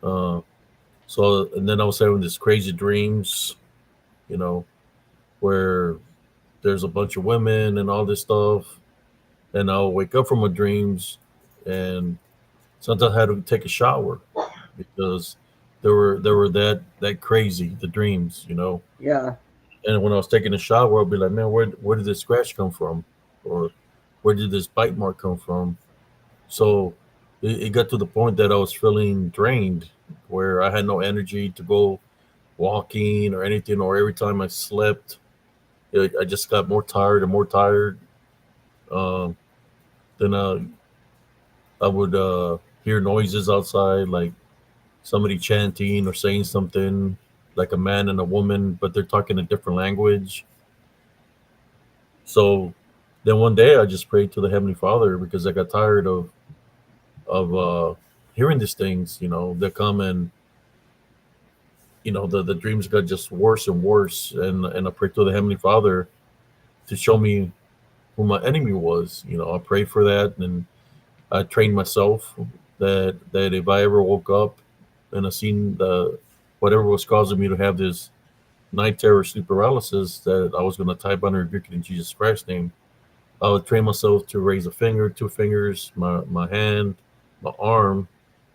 And then I was having these crazy dreams, where there's a bunch of women and all this stuff, and I'll wake up from my dreams, and sometimes I had to take a shower because they were that crazy, the dreams, you know. Yeah. And when I was taking a shower, I'll be like, man, where did this scratch come from, or where did this bite mark come from? So it got to the point that I was feeling drained, where I had no energy to go walking or anything, or every time I slept, I just got more tired and more tired. Um, then I would hear noises outside, like somebody chanting or saying something, like a man and a woman, but they're talking a different language. So then one day I just prayed to the Heavenly Father because I got tired of hearing these things. You know, they come and the dreams got just worse and worse, and I prayed to the Heavenly Father to show me who my enemy was. You know, I prayed for that, and I trained myself that if I ever woke up and I seen the whatever was causing me to have this night terror, sleep paralysis, that I was going to type on and rebuke it in Jesus Christ's name. I would train myself to raise a finger, two fingers, my hand, my arm,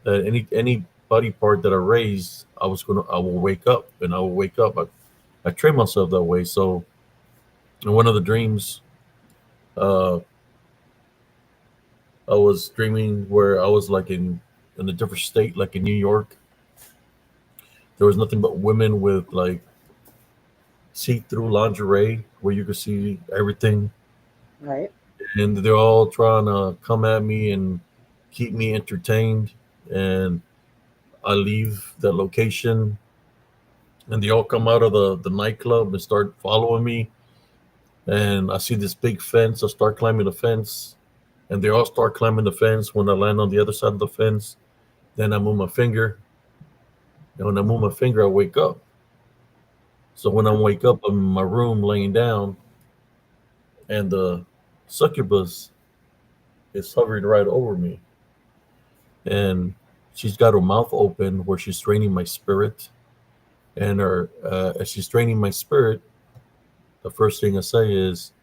any body part that I raised, I will wake up, and I will wake up. I train myself that way. So in one of the dreams, uh, I was dreaming where I was like in a different state, like in New York. There was nothing but women with like see-through lingerie where you could see everything, Right. and they're all trying to come at me and keep me entertained. And I leave the location, and they all come out of the nightclub and start following me. And I see this big fence. I start climbing the fence, and they all start climbing the fence. When I land on the other side of the fence, then I move my finger, and when I move my finger, I wake up. So when I wake up, I'm in my room laying down, and the succubus is hovering right over me, and she's got her mouth open where she's draining my spirit. And as she's draining my spirit, the first thing I say is,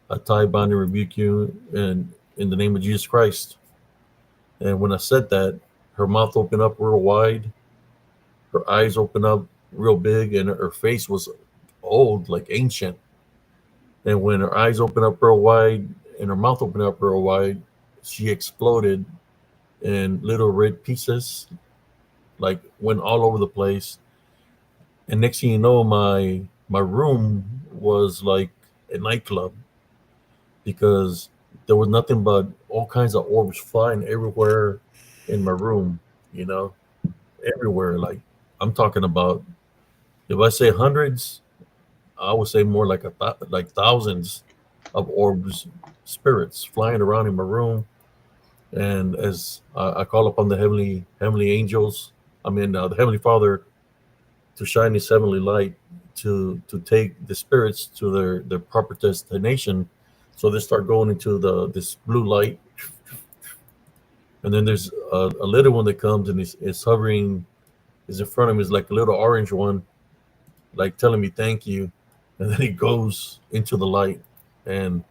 I tie, bind, and rebuke you in the name of Jesus Christ. And when I said that, her mouth opened up real wide, her eyes opened up real big, and her face was old, like ancient. And when her eyes opened up real wide and her mouth opened up real wide, she exploded in little red pieces, like went all over the place. And next thing you know, my room was like a nightclub, because there was nothing but all kinds of orbs flying everywhere in my room, you know, everywhere. Like, I'm talking about, if I say hundreds, I would say more like like thousands of orbs, spirits flying around in my room. And as I call upon the heavenly angels, the Heavenly Father, to shine His heavenly light to take the spirits to their proper destination. So they start going into this blue light, and then there's a little one that comes and is hovering, is in front of me, is like a little orange one, like telling me thank you, and then he goes into the light, and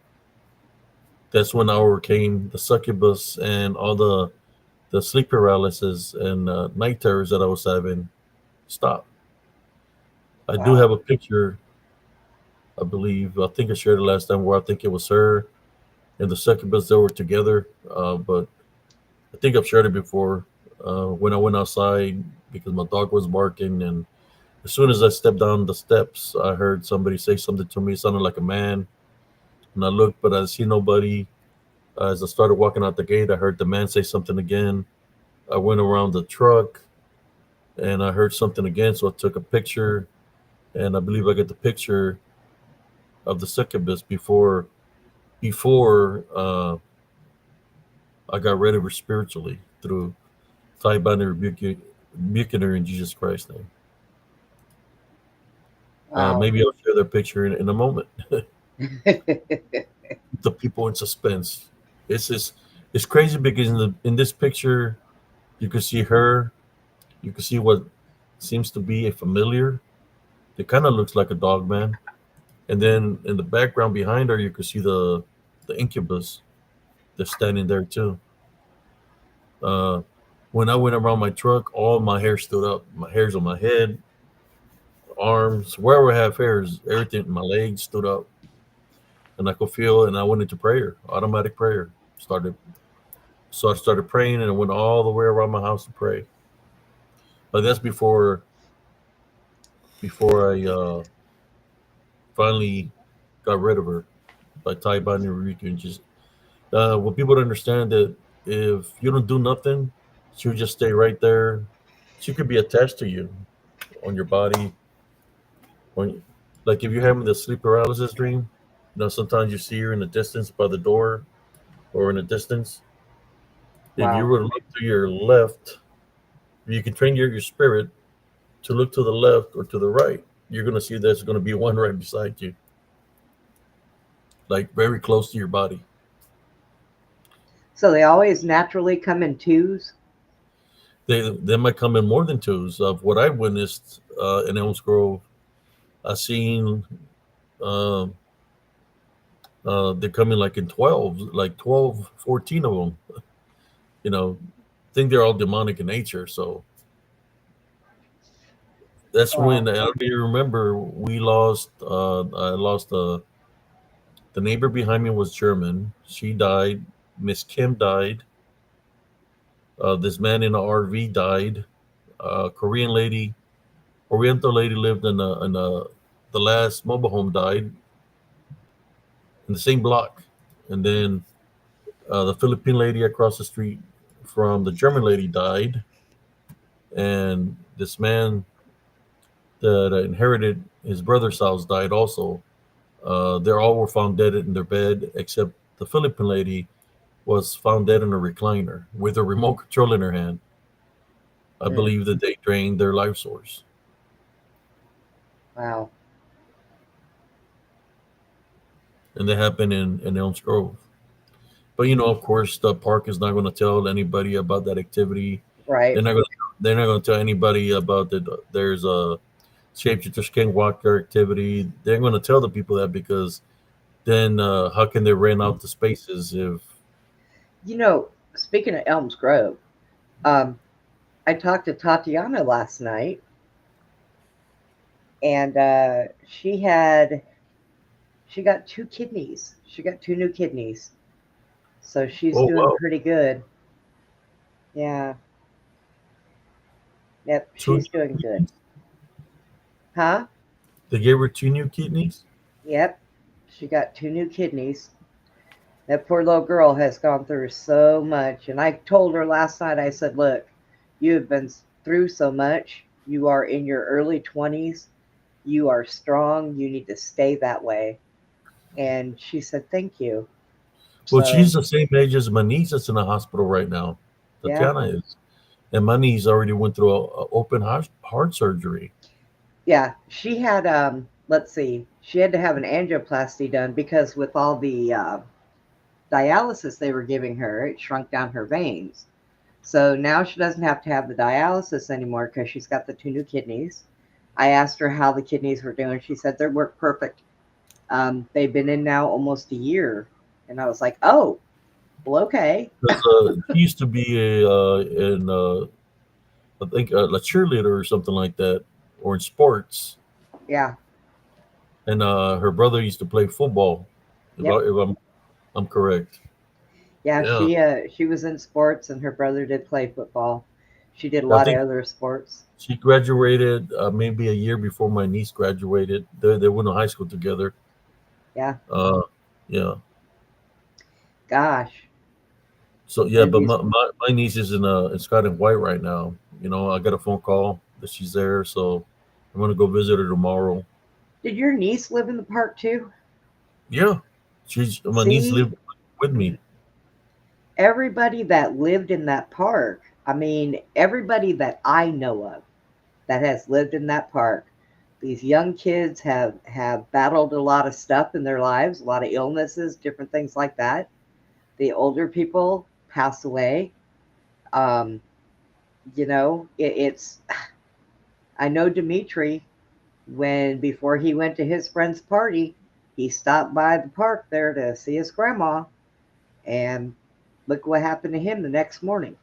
that's when I overcame the succubus and all the sleep paralysis and night terrors that I was having. Stop. I do have a picture, I believe. I think I shared it last time, where I think it was her and the succubus that were together. But I think I've shared it before. When I went outside because my dog was barking, and as soon as I stepped down the steps, I heard somebody say something to me. It sounded like a man, and I looked, but I see nobody. As I started walking out the gate, I heard the man say something again. I went around the truck, and I heard something again, so I took a picture, and I believe I got the picture of the succubus before I got rid of her spiritually through tie, bind, and rebuking her in Jesus Christ's name. Wow. Maybe I'll share that picture in a moment. The people in suspense. It's crazy because in this picture, you can see her, you can see what seems to be a familiar. It kind of looks like a dog man, And then in the background behind her, you could see the incubus. They're standing there too. Uh, when I went around my truck, all my hair stood up. My hairs on my head, arms, wherever I have hairs, everything, my legs stood up, and I could feel. And I went into prayer, automatic prayer. So I started praying, and I went all the way around my house to pray. But that's before I finally got rid of her by tie binding Eureka and just what people don't understand that if you don't do nothing, she'll just stay right there. She could be attached to you on your body. When, like if you're having the sleep paralysis dream, sometimes you see her in the distance by the door or in the distance. If you Wow. were to look to your left, you can train your spirit to look to the left or to the right. You're going to see there's going to be one right beside you, like very close to your body. So they always naturally come in twos? They might come in more than twos. Of what I witnessed in Elms Grove, I seen uh, they're coming like in 12, like 12, 14 of them. I think they're all demonic in nature. So that's Wow. when I don't even remember we lost. I lost the neighbor behind me was German. She died. Miss Kim died. This man in an RV died. Korean lady, Oriental lady lived in the last mobile home died in the same block, and then the Philippine lady across the street from the German lady died, and this man that inherited his brother's house died also. They all were found dead in their bed, except the Philippine lady was found dead in a recliner with a remote control in her hand. I Mm. believe that they drained their life source. Wow. And that happened in Elms Grove. But of course, the park is not going to tell anybody about that activity. Right. They're not going to tell anybody about that. There's a shapeshifter skinwalker activity. They're going to tell the people that because then how can they rent out the spaces if Speaking of Elms Grove, I talked to Tatiana last night, and she got two kidneys. She got two new kidneys, so she's oh doing wow, pretty good. Yeah. Yep, two she's doing good. kidneys? Huh? They gave her two new kidneys. Yep, she got two new kidneys. That poor little girl has gone through so much, and I told her last night. I said, "Look, you have been through so much. You are in your early 20s. You are strong. You need to stay that way." And she said, "Thank you." Well, So, she's the same age as my niece that's in the hospital right now. yeah. Tatiana is, and my niece already went through a open heart surgery. Yeah, she had let's see, she had to have an angioplasty done because with all the dialysis they were giving her, it shrunk down her veins. So now she doesn't have to have the dialysis anymore because she's got the two new kidneys. I asked her how the kidneys were doing. She said they work perfect. They've been in now almost a year, and I was like, "Oh, well, okay." She used to be I think a cheerleader or something like that, or in sports. Yeah, And her brother used to play football. yep, If I'm correct. yeah. Yeah, She was in sports, and her brother did play football. She did a I lot of think other sports. she graduated maybe a year before my niece graduated. They went to high school together. Yeah, Yeah. gosh. So yeah, Did but you my niece is in Scott and White right now. I got a phone call that she's there, so I'm gonna go visit her tomorrow. Did your niece live in the park too? Yeah, my niece See, lived with me. everybody that lived in that park, I mean, everybody that I know of that has lived in that park, these young kids have battled a lot of stuff in their lives, a lot of illnesses, different things like that. The older people pass away. Um, it's I know Dimitri, when before he went to his friend's party, he stopped by the park there to see his grandma, and look what happened to him the next morning.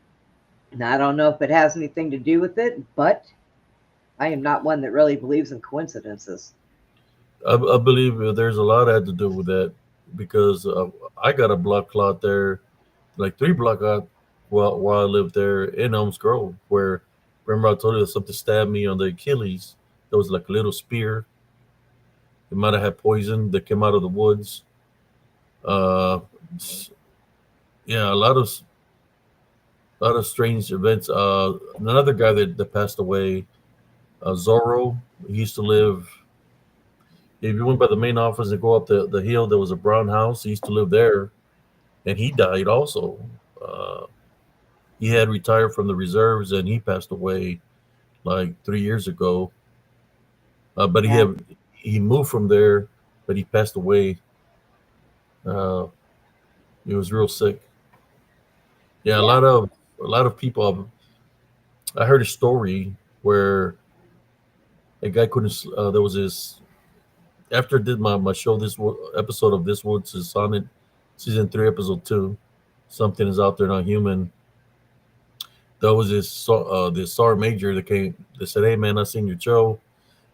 And I don't know if it has anything to do with it, but I am not one that really believes in coincidences. I believe there's a lot that had to do with that because I got a blood clot there, like 3 block out while I lived there in Elms Grove, where remember I told you that something stabbed me on the Achilles. There was like a little spear. It might have had poison that came out of the woods. Uh, yeah, a lot of strange events. Another guy that passed away, Zorro. He used to live. If you went by the main office and go up the hill, there was a brown house. He used to live there, and he died also. Uh, he had retired from the reserves, and he passed away like 3 years ago. But Yeah. he moved from there, but he passed away. Uh, he was real sick. Yeah, Yeah. a lot of people. I heard a story where a guy couldn't. There was this after I did my show. Episode of This Woods is on it, season 3, episode 2. Something is out there not human. There was this sergeant major that came. They said, "Hey man, I seen your show.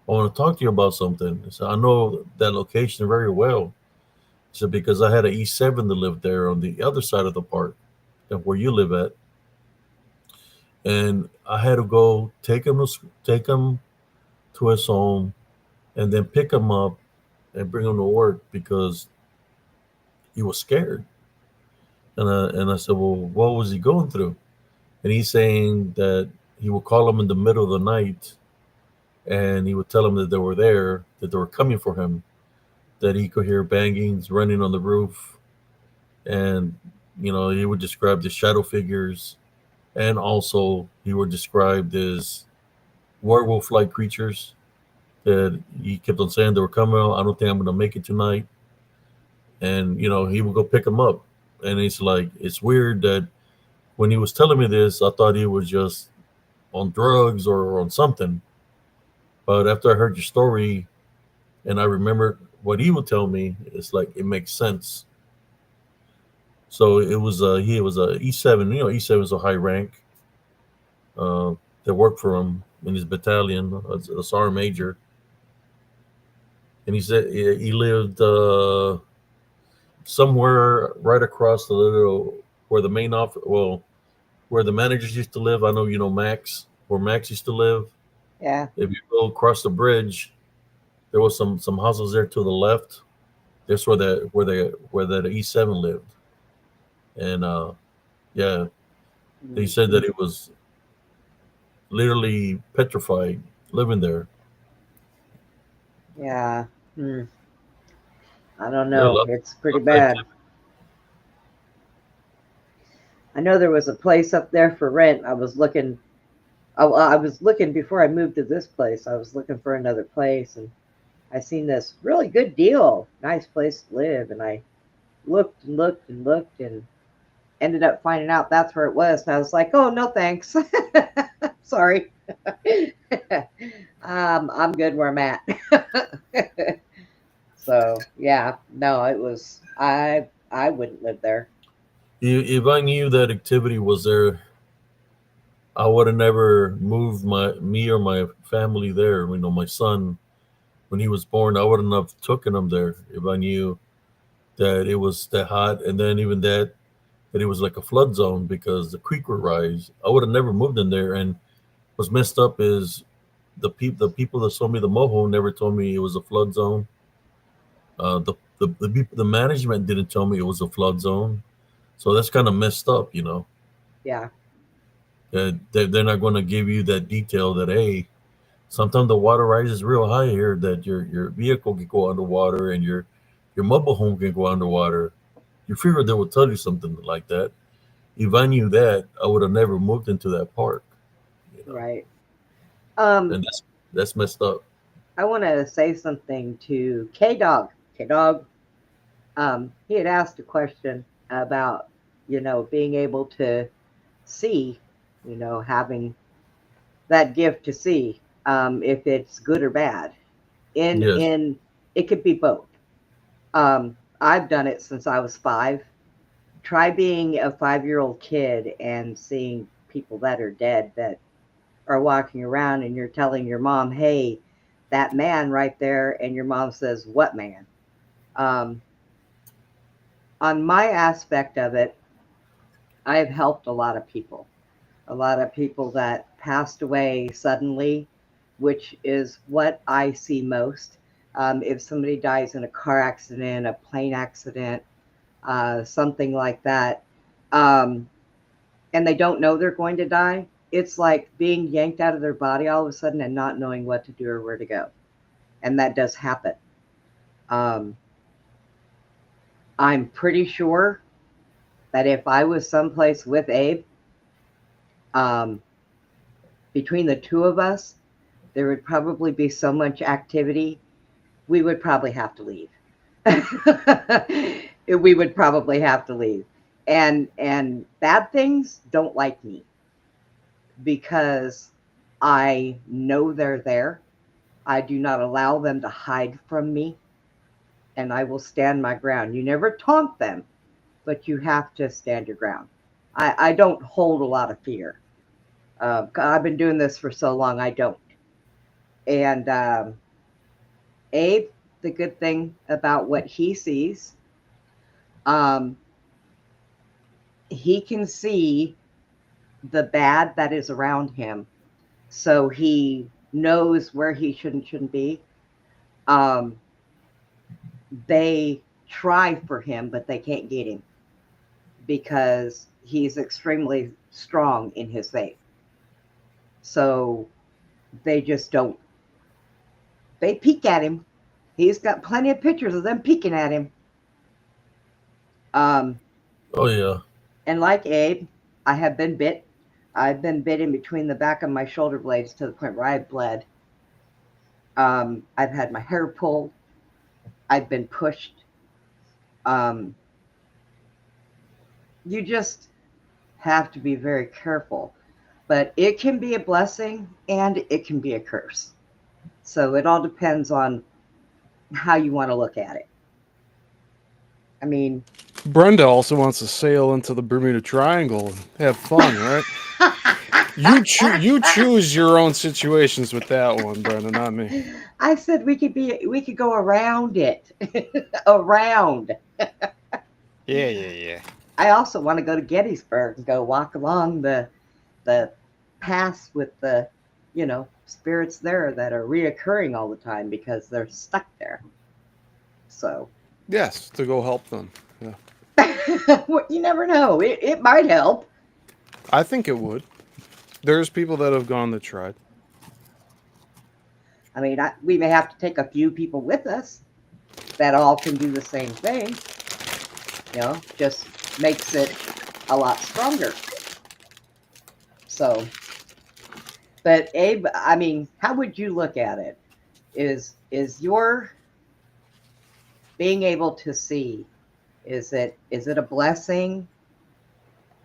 I want to talk to you about something." I said, "I know that location very well." He said, "Because I had an E7 that lived there on the other side of the park, where you live at, and I had to go take him to his home, and then pick him up and bring him to work because he was scared." And I said, "Well, what was he going through?" And he's saying that he would call him in the middle of the night, and he would tell him that they were there, that they were coming for him, that he could hear bangings running on the roof, and he would describe the shadow figures, and also he would describe this werewolf-like creatures that he kept on saying they were coming. I don't think I'm going to make it tonight. And he would go pick him up, and it's like it's weird that when he was telling me this, I thought he was just on drugs or on something. But after I heard your story and I remembered what he would tell me, it's like it makes sense. So he was a E7. E7 is a high rank. That worked for him in his battalion, a sergeant major. And he said he lived somewhere right across the little where the main office, well, where the managers used to live. I know Max, where Max used to live. Yeah. If you go across the bridge, there was some houses there to the left. That's where the E7 lived. And yeah, they said that it was literally petrified living there. Yeah. I don't Yeah, know. It's pretty bad. I know there was a place up there for rent. I was looking before I moved to this place. I was looking for another place, and I seen this really good deal, nice place to live, and I looked and looked and looked and ended up finding out that's where it was. And I was like, oh, no, thanks. Sorry. I'm good where I'm at. So yeah, no, it was, I wouldn't live there. If I knew that activity was there, I would have never moved me or my family there. My son, when he was born, I wouldn't have taken him there if I knew that it was that hot, and then even that it was like a flood zone because the creek would rise. I would have never moved in there. And what's messed up is the people that sold me the moho never told me it was a flood zone. The management didn't tell me it was a flood zone, so that's kind of messed up. Yeah. They're not going to give you that detail that, hey, sometimes the water rises real high here that your vehicle can go underwater and your mobile home can go underwater. You figure they would tell you something like that. If I knew that, I would have never moved into that park. Right. And that's messed up. I want to say something to K-Dog. K-Dog, he had asked a question about, being able to see, having that gift to see, if it's good or bad. Yes. In it could be both. I've done it since I was 5. Try being a 5-year-old kid and seeing people that are dead that are walking around, and you're telling your mom, hey, that man right there, and your mom says, what man? On my aspect of it, I have helped a lot of people that passed away suddenly, which is what I see most. If somebody dies in a car accident, a plane accident, something like that, and they don't know they're going to die, it's like being yanked out of their body all of a sudden and not knowing what to do or where to go. And that does happen. I'm pretty sure that if I was someplace with Abe, between the two of us, there would probably be so much activity, we would probably have to leave. We would probably have to leave. And bad things don't like me because I know they're there. I do not allow them to hide from me, and I will stand my ground. You never taunt them, but you have to stand your ground. I don't hold a lot of fear. I've been doing this for so long, I don't. And Abe, the good thing about what he sees, he can see the bad that is around him, so he knows where he shouldn't be. They try for him, but they can't get him because he's extremely strong in his faith. So they just don't. They peek at him. He's got plenty of pictures of them peeking at him. Oh yeah. And like Abe, I have been bit. I've been bit in between the back of my shoulder blades to the point where I've bled. I've had my hair pulled. I've been pushed. You just have to be very careful. But it can be a blessing and it can be a curse. So it all depends on how you want to look at it. I mean, Brenda also wants to sail into the Bermuda Triangle and have fun, right? You choose your own situations with that one, Brenda, not me. I said we could go around it. Around. Yeah. I also want to go to Gettysburg and go walk along the paths with the, spirits there that are reoccurring all the time because they're stuck there. So. Yes, to go help them. Yeah. Well, you never know. It might help. I think it would. There's people that have gone that tried. I mean, we may have to take a few people with us that all can do the same thing. Just makes it a lot stronger. So, but Abe, I mean, how would you look at it? Is your being able to see, is it a blessing?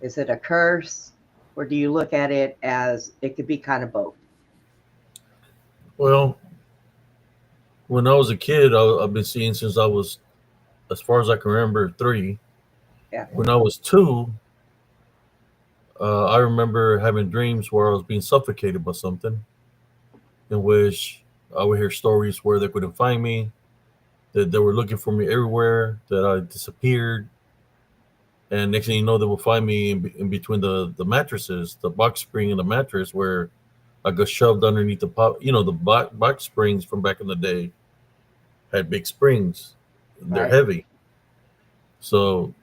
Is it a curse? Or do you look at it as it could be kind of both? Well, when I was a kid, I've been seeing since I was, as far as I can remember, 3. Yeah. When I was 2, I remember having dreams where I was being suffocated by something, in which I would hear stories where they couldn't find me, that they were looking for me everywhere, that I disappeared. And next thing you know, they will find me in between the mattresses, the box spring and the mattress, where I got shoved underneath the pop. The box springs from back in the day had big springs. They're Right. heavy. So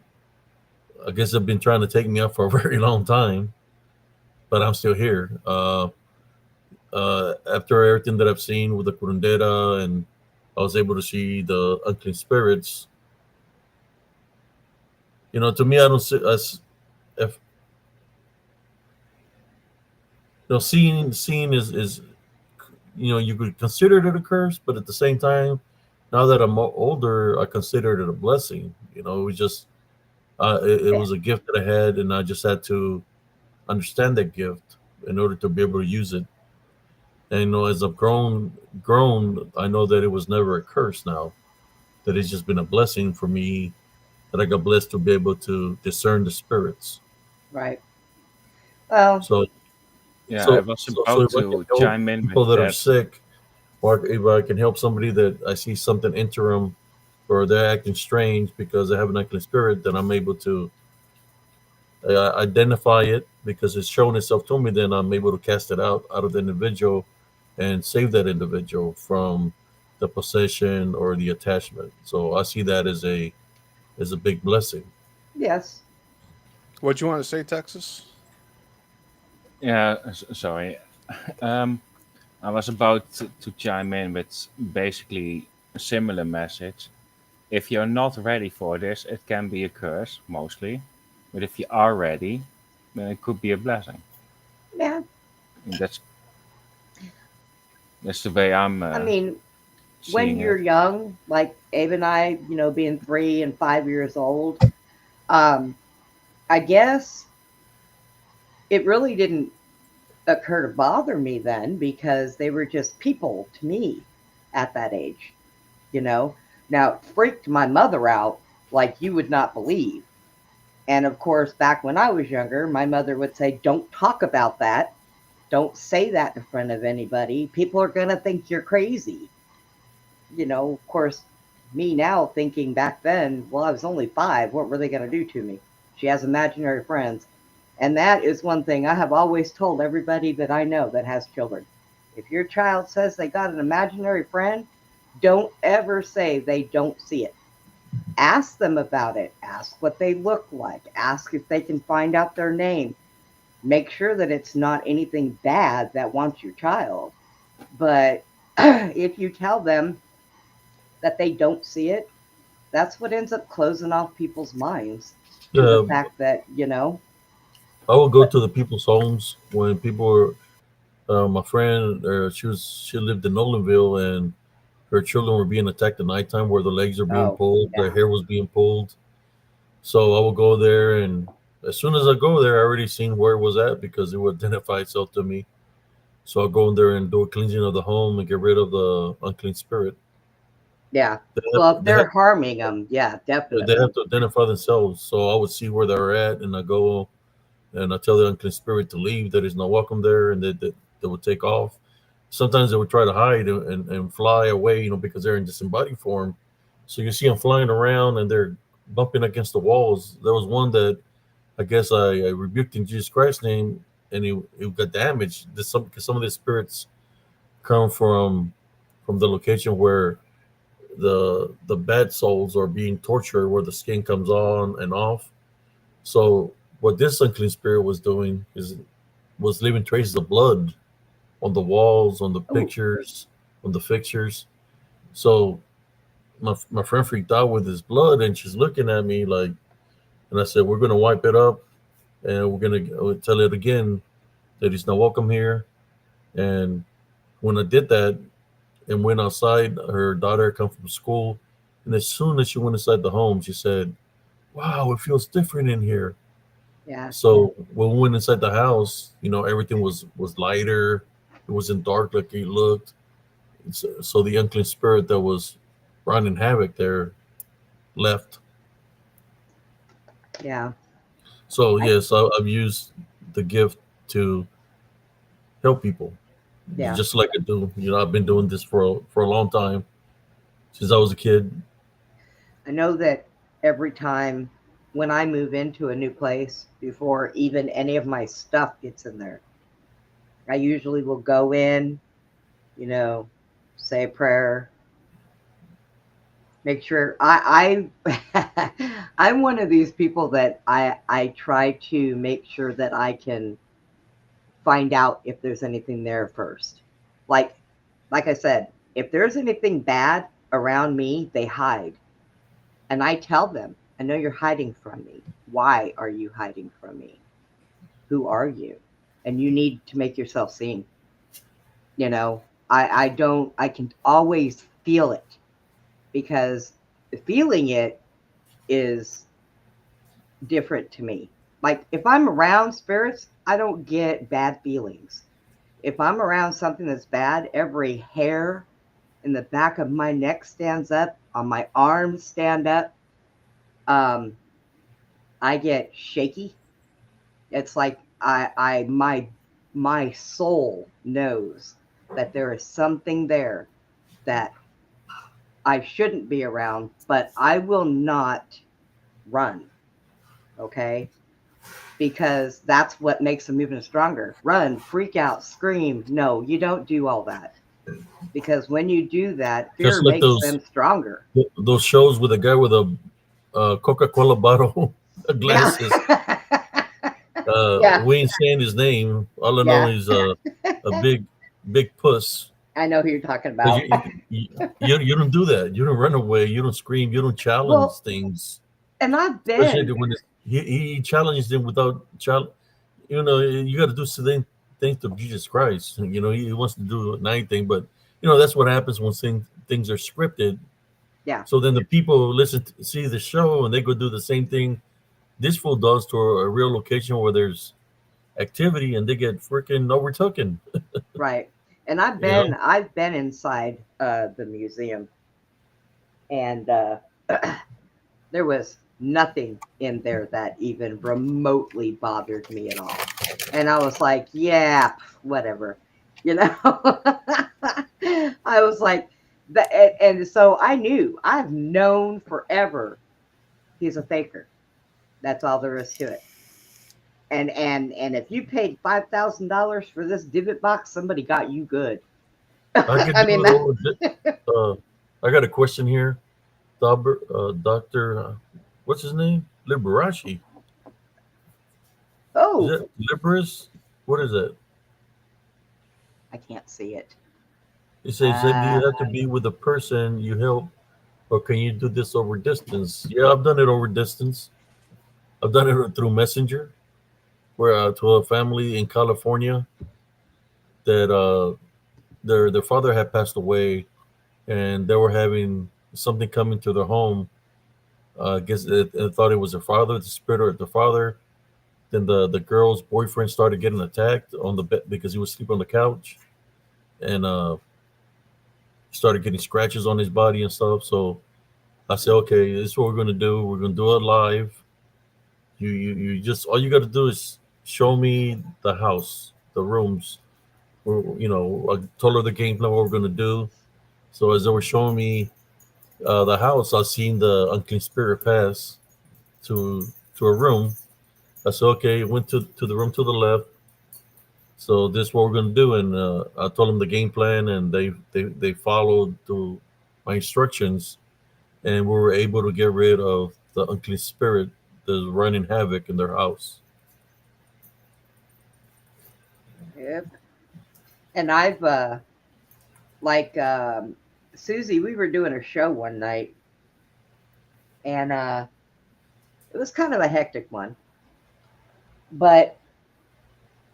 I guess they've been trying to take me out for a very long time, but I'm still here. After everything that I've seen with the curandera, and I was able to see the unclean spirits. To me, I don't see us. If seeing is you could consider it a curse, but at the same time, now that I'm older, I consider it a blessing. It was just it was a gift that I had, and I just had to understand that gift in order to be able to use it. And as I've grown, I know that it was never a curse now. that it's just been a blessing for me that I got blessed to be able to discern the spirits. Right. Well, So, Yeah, I so, was so about if I can to help chime in people with that are that. sick, or if I can help somebody that I see something interim, or they're acting strange because they have an unclean spirit, then I'm able to identify it because it's shown itself to me. Then I'm able to cast it out of the individual and save that individual from the possession or the attachment. So I see that as a big blessing. yes. What you want to say, Texas? Yeah, sorry. Um, I was about to chime in with basically a similar message. If you're not ready for this, it can be a curse, mostly. But if you are ready, then it could be a blessing. Yeah. And that's the way I'm I mean, when seeing you're it. young, like Abe and I, being 3 and 5 years old, I guess it really didn't occur to bother me then because they were just people to me at that age, you know. Now, it freaked my mother out like you would not believe. And of course, back when I was younger, my mother would say, "Don't talk about that. Don't say that in front of anybody. People are going to think you're crazy." Of course, me now thinking back then, well, I was only 5. What were they going to do to me? She has imaginary friends. And that is one thing I have always told everybody that I know that has children. If your child says they got an imaginary friend, don't ever say they don't see it. Ask them about it. Ask what they look like. Ask if they can find out their name. Make sure that it's not anything bad that wants your child. But if you tell them that they don't see it, that's what ends up closing off people's minds to the Yeah, fact that, I would go to the people's homes when people were. My friend, she lived in Nolanville, and her children were being attacked at nighttime, where the legs are being oh, pulled, their yeah, hair was being pulled. So I would go there, and as soon as I go there, I already seen where it was at because it would identify itself to me. So I'll go in there and do a cleansing of the home and get rid of the unclean spirit. yeah. They Well, if have, they have, they're harming them, yeah, they have definitely. to identify themselves. So I would see where they're at, and I go and I tell the unclean spirit to leave, that is not welcome there, and that they would take off. Sometimes they would try to hide and fly away, because they're in disembodied form. So you see them flying around and they're bumping against the walls. There was one that I guess I rebuked in Jesus Christ's name, and it got damaged. Some of the spirits come from the location where the bad souls are being tortured, where the skin comes on and off. So what this unclean spirit was doing was leaving traces of blood on the walls, on the Oh, pictures, on the fixtures. So my friend freaked out with his blood, and she's looking at me like, and I said, "We're gonna wipe it up, and we're gonna tell it again that he's not welcome here." And when I did that and went outside, her daughter come from school, and as soon as she went inside the home, she said, "Wow, it feels different in here." yeah, So when we went inside the house, everything was lighter. It wasn't dark like it looked. So the unclean spirit that was running havoc there left. yeah, So I, yes, I've used the gift to help people, yeah. just like I do. I've been doing this for a long time, since I was a kid. I know that every time when I move into a new place, before even any of my stuff gets in there, I usually will go in, you know, say a prayer, make sure I'm one of these people that I try to make sure that I can find out if there's anything there first. Like like I said, if there's anything bad around me, they hide. And I tell them, I know you're hiding from me. Why are you hiding from me? Who are you? And you need to make yourself seen. You know, I don't, I can always feel it because feeling it is different to me. Like if I'm around spirits, I don't get bad feelings. If I'm around something that's bad, every hair in the back of my neck stands up my arms stand up. I get shaky. It's like my soul knows that there is something there that I shouldn't be around, but I will not run. Okay? Because that's what makes them even stronger. Run, freak out, scream. No, you don't do all that. Because when you do that, fear Just like makes them stronger. those shows with a guy with a Coca-Cola bottle glasses. Yeah. We ain't saying his name. All I know is a big puss. I know who you're talking 'Cause about. you don't do that. You don't run away. You don't scream. You don't challenge things. And I've Especially been. when he challenges them without you know, you got to do something things to Jesus Christ. You know, he wants to do anything, but you know that's what happens when things are scripted. Yeah. So then the people see the show and they go do the same thing this fool does to a real location where there's activity and they get freaking overtaken. Right. And I've been inside the museum, and there was nothing in there that even remotely bothered me at all. And I was like, yeah, whatever, you know. I was like, and so I've known forever he's a faker. That's all there is to it. And if you paid $5,000 for this divot box, somebody got you good. I mean, I got a question here. Dr. What's his name? Liberace. Oh, is that Liberus? What is that? I can't see it. He says, do you have to be with a person you help, or can you do this over distance? Yeah, I've done it over distance. I've done it through Messenger, where to a family in California that their father had passed away, and they were having something coming to their home. I guess they thought it was their father, the spirit of the father. Then the girl's boyfriend started getting attacked on the bed because he was sleeping on the couch, and started getting scratches on his body and stuff. So I said, okay, this is what we're gonna do. We're gonna do it live. You just all you got to do is show me the house, the rooms. You know, I told her the game plan what we're gonna do. So as they were showing me the house, I seen the unclean spirit pass to a room. I said, okay, went to the room to the left. So this is what we're gonna do, and I told them the game plan, and they followed through my instructions, and we were able to get rid of the unclean spirit that's running havoc in their house. Yep. And I've Susie, we were doing a show one night, and it was kind of a hectic one. But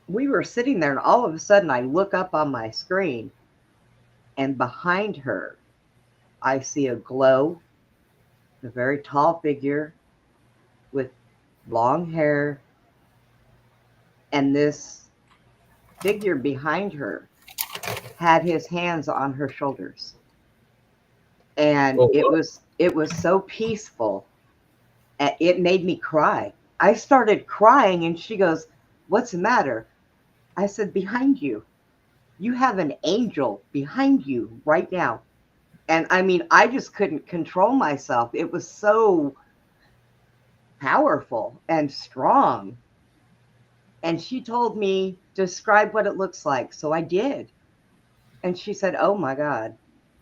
we were sitting there, and all of a sudden I look up on my screen, and behind her, I see a glow, a very tall figure with long hair, and this figure behind her had his hands on her shoulders. And it was so peaceful. It made me cry. I started crying, and she goes, "What's the matter?" I said, "Behind you. You have an angel behind you right now." And I mean, I just couldn't control myself. It was so powerful and strong. And she told me, describe what it looks like. So I did. And she said, "Oh my God."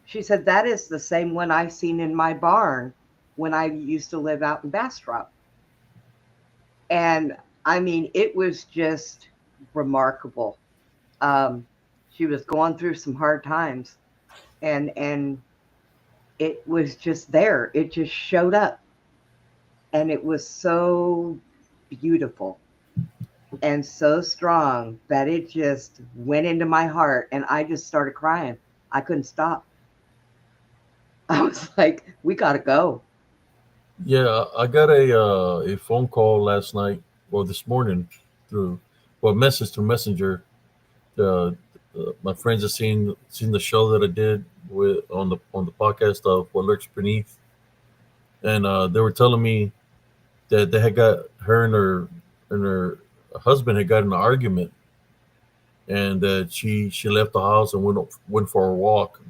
She said, "That is the same one I've seen in my barn when I used to live out in Bastrop." And I mean, it was just remarkable. She was going through some hard times, and it was just there. It just showed up, and it was so beautiful and so strong that it just went into my heart, and I just started crying. I couldn't stop. I was like, "We gotta go." Yeah, I got a phone call last night or this morning through message through Messenger. my friends have seen the show that I did with on the podcast of What Lurks Beneath, and they were telling me that they had got her and her husband had got in an argument, and that she left the house and went for a walk,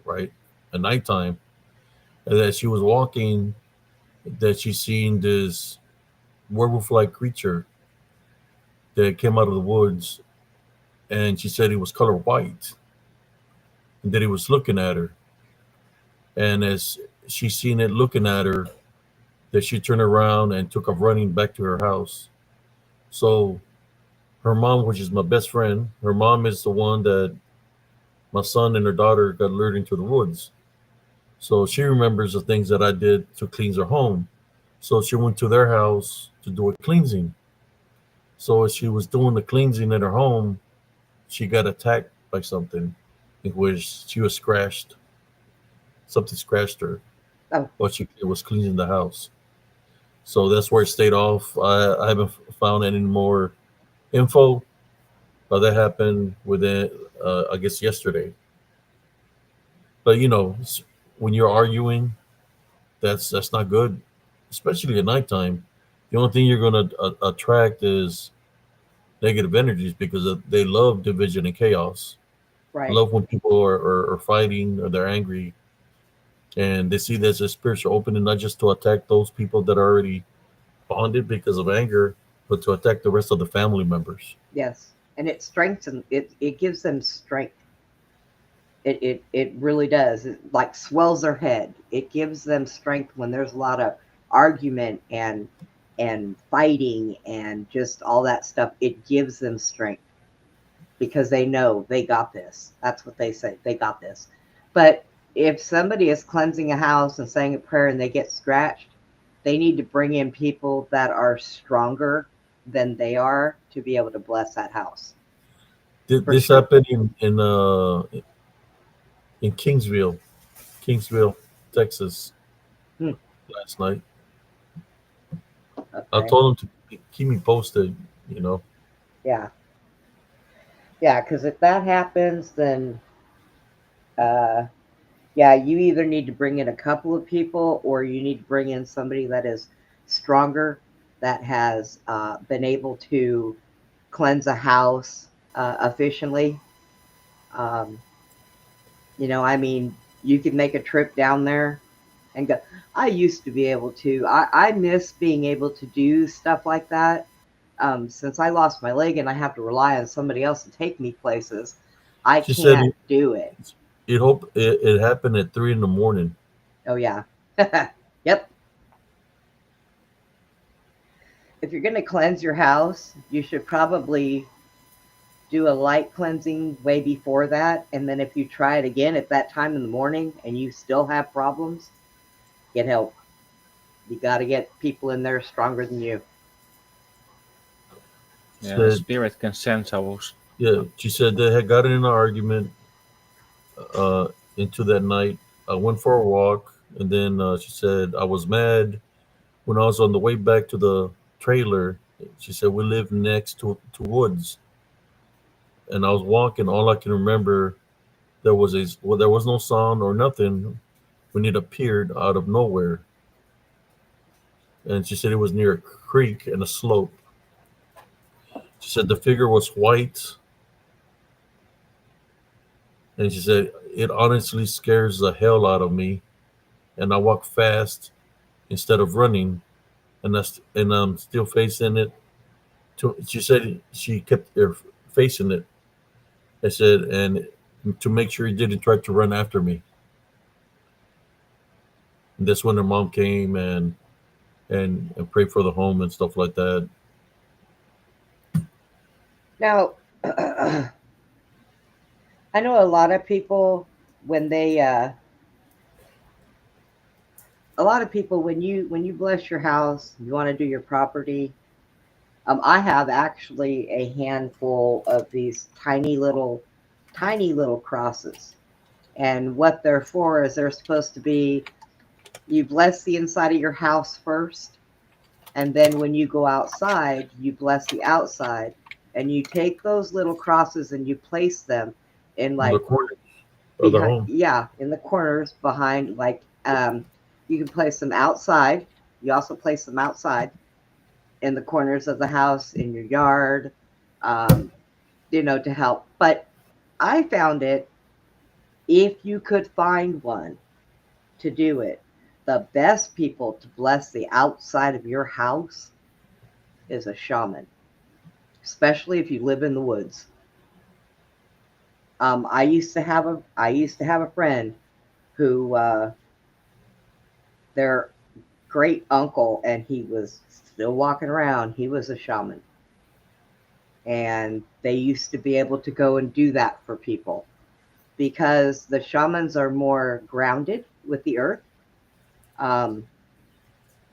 right, at nighttime, and that she was walking, that she seen this werewolf-like creature that came out of the woods, and she said he was color white, and that he was looking at her, and as she seen it looking at her, that she turned around and took off running back to her house. So her mom, which is my best friend, her mom is the one that my son and her daughter got lured into the woods. So she remembers the things that I did to cleanse her home. So she went to their house to do a cleansing. So as she was doing the cleansing in her home, she got attacked by something, in which she was scratched. Something scratched her Oh. while she was cleaning the house. So that's where it stayed off. I haven't found any more info, but that happened within, I guess, yesterday. But when you're arguing, that's not good, especially at nighttime. The only thing you're going to attract is negative energies, because they love division and chaos. Right. Love when people are fighting or they're angry, and they see there's a spiritual opening, not just to attack those people that are already bonded because of anger, but to attack the rest of the family members. Yes. And it strengthens it gives them strength. It really does. It like swells their head. It gives them strength when there's a lot of argument and fighting and just all that stuff. It gives them strength because they know they got this. That's what they say. They got this. But if somebody is cleansing a house and saying a prayer and they get scratched, they need to bring in people that are stronger than they are to be able to bless that house. This sure. happened in Kingsville, Texas, last night. I Okay. told him to keep me posted. Yeah. Yeah, because if that happens, then yeah, you either need to bring in a couple of people or you need to bring in somebody that is stronger, that has been able to cleanse a house efficiently. I mean, you could make a trip down there and go. I used to be able to. I miss being able to do stuff like that. Since I lost my leg and I have to rely on somebody else to take me places, I She said can't do it. it happened at 3 a.m. Oh, yeah. Yep. If you're going to cleanse your house, you should probably do a light cleansing way before that. And then if you try it again at that time in the morning and you still have problems, get help. You got to get people in there stronger than you. Yeah, the spirit can sense Yeah, she said they had gotten in an argument into that night. I went for a walk, and then she said I was mad when I was on the way back to the trailer. She said we live next to woods, and I was walking. All I can remember, there was no sound or nothing when it appeared out of nowhere. And she said it was near a creek and a slope. She said the figure was white, and she said it honestly scares the hell out of me, and I walk fast instead of running, and I'm still facing it. She said she kept facing it. I said, and to make sure he didn't try to run after me. And that's when her mom came and prayed for the home and stuff like that. Now, I know a lot of people when you bless your house, you want to do your property. I have actually a handful of these tiny little crosses, and what they're for is they're supposed to be, you bless the inside of your house first, and then when you go outside, you bless the outside, and you take those little crosses and you place them in In like the corner of the home. yeah, in the corners behind, like you can place them outside. You also place them outside in the corners of the house, in your yard, to help. But I found it, if you could find one to do it, the best people to bless the outside of your house is a shaman, especially if you live in the woods. I used to have a friend who their great uncle, and he was still walking around. He was a shaman, and they used to be able to go and do that for people because the shamans are more grounded with the earth.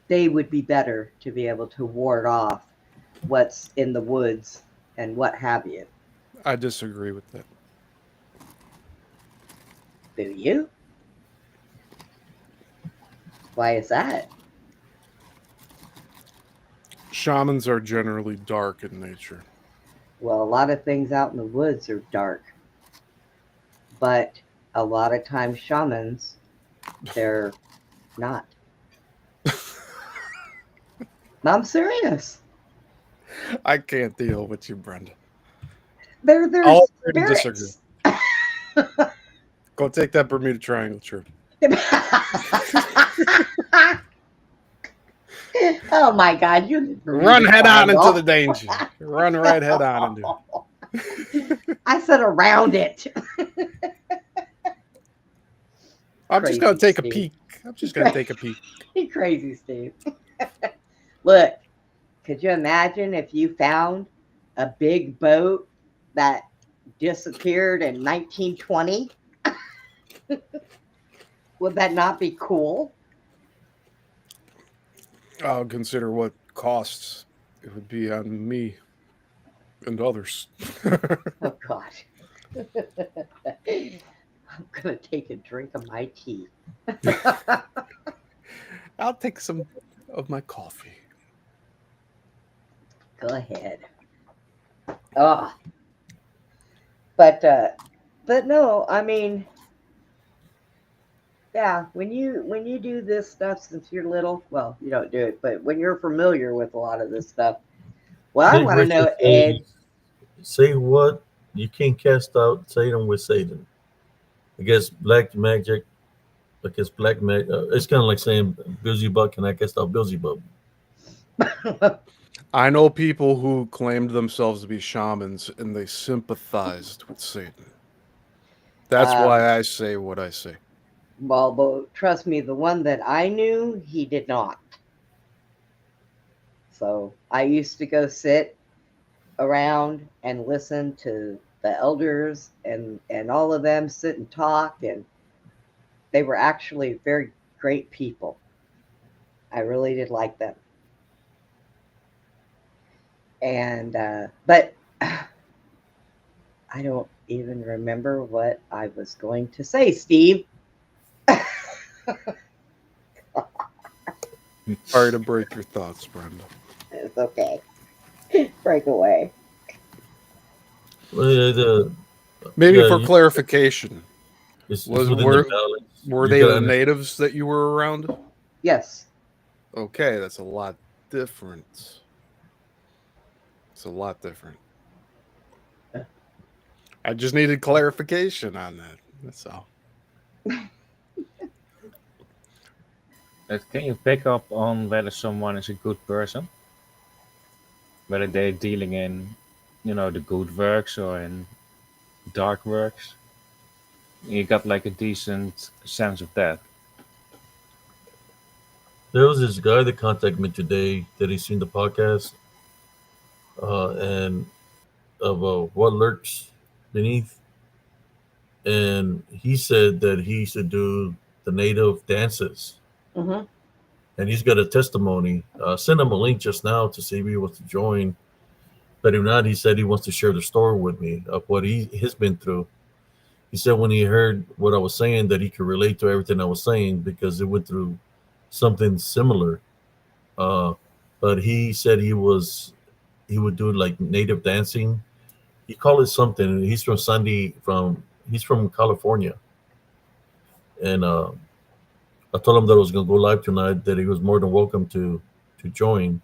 They would be better to be able to ward off what's in the woods and what have you. I disagree with that. Do you? Why is that? Shamans are generally dark in nature. Well, a lot of things out in the woods are dark, but a lot of times shamans, they're not. I'm serious. I can't deal with you, Brenda. They're I'll agree to spirits. disagree. Go take that Bermuda Triangle trip. Oh my God! You Run head on into the danger. Run right head on into it. I said around it. I'm just gonna Crazy take a Steve. peek. I'm just gonna take a peek. You crazy, Steve. Look, could you imagine if you found a big boat that disappeared in 1920? Would that not be cool? I'll consider what costs it would be on me and others. Oh God. I'm gonna take a drink of my tea. I'll take some of my coffee. Go ahead. Oh. But no, I mean, yeah, when you do this stuff since you're little, well, you don't do it, but when you're familiar with a lot of this stuff, well, I Big want to know, Richard Ed. say what? You can't cast out Satan with Satan. I guess black magic, against black magic. It's kind of like saying Beelzebub, can I cast out Beelzebub? I know people who claimed themselves to be shamans and they sympathized with Satan. That's why I say what I say. Well, but trust me, the one that I knew, he did not. So I used to go sit around and listen to the elders and all of them sit and talk, and they were actually very great people. I really did like them. And but I don't even remember what I was going to say, Steve. Sorry to break your thoughts, Brenda. It's okay. Break away. Well, Maybe yeah, for clarification, it's Was- within were- the balance. were You they gotta the understand- natives that you were around? Yes. Okay, that's a lot different. It's a lot different. I just needed clarification on that. That's all. Can you pick up on whether someone is a good person? Whether they're dealing in, the good works or in dark works? You got like a decent sense of that. There was this guy that contacted me today that he's seen the podcast and of what lurks beneath. And he said that he used to do the native dances. Mm-hmm. And he's got a testimony. Send him a link just now to see if he wants to join. But if not, he said he wants to share the story with me of what he's been through. He said when he heard what I was saying that he could relate to everything I was saying because it went through something similar. But he said he he would do like native dancing. He called it something. He's from California, and I told him that I was gonna go live tonight. That he was more than welcome to join,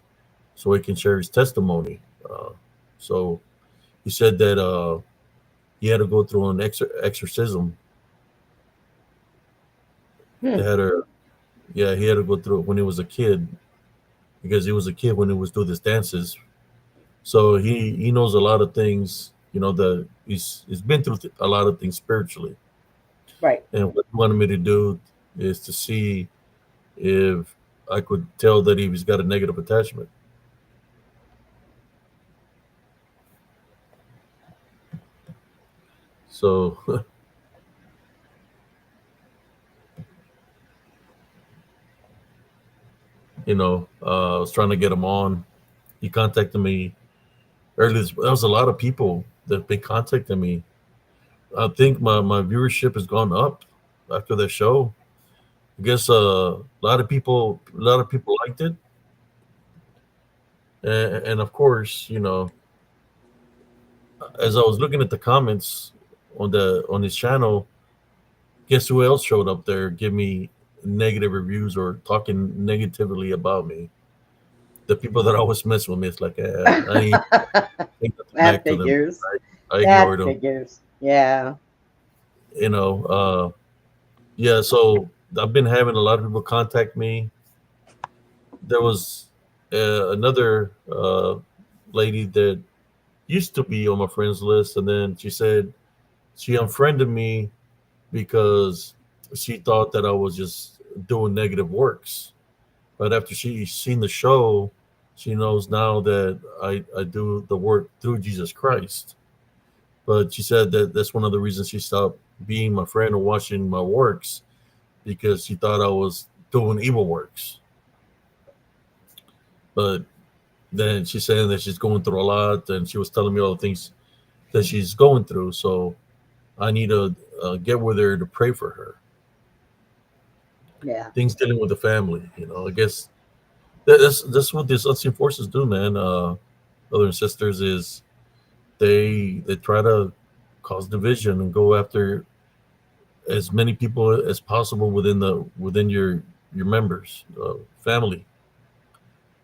so he can share his testimony. So he said that he had to go through an exorcism. They had a Yeah, he had to go through it when he was a kid because he was a kid when he was doing his dances. So he knows a lot of things. You know, that he's been through a lot of things spiritually. Right. And what he wanted me to do is to see if I could tell that he's got a negative attachment. So, I was trying to get him on. He contacted me earlier. There was a lot of people that have been contacting me. I think my viewership has gone up after the show. I guess a lot of people liked it, and of course, as I was looking at the comments on his channel, guess who else showed up there, give me negative reviews or talking negatively about me? The people that always mess with me. It's like I ain't nothing That back to them. figures. I That ignored them. figures. Yeah. Yeah. So I've been having a lot of people contact me. There was another lady that used to be on my friends list, and then she said she unfriended me because she thought that I was just doing negative works. But after she's seen the show, she knows now that I do the work through Jesus Christ. But she said that that's one of the reasons she stopped being my friend or watching my works, because she thought I was doing evil works. But then she's saying that she's going through a lot, and she was telling me all the things that she's going through. So I need to get with her to pray for her. Yeah. Things dealing with the family, I guess that's what these unseen forces do, man. Brothers and sisters, is they try to cause division and go after as many people as possible within your members, family,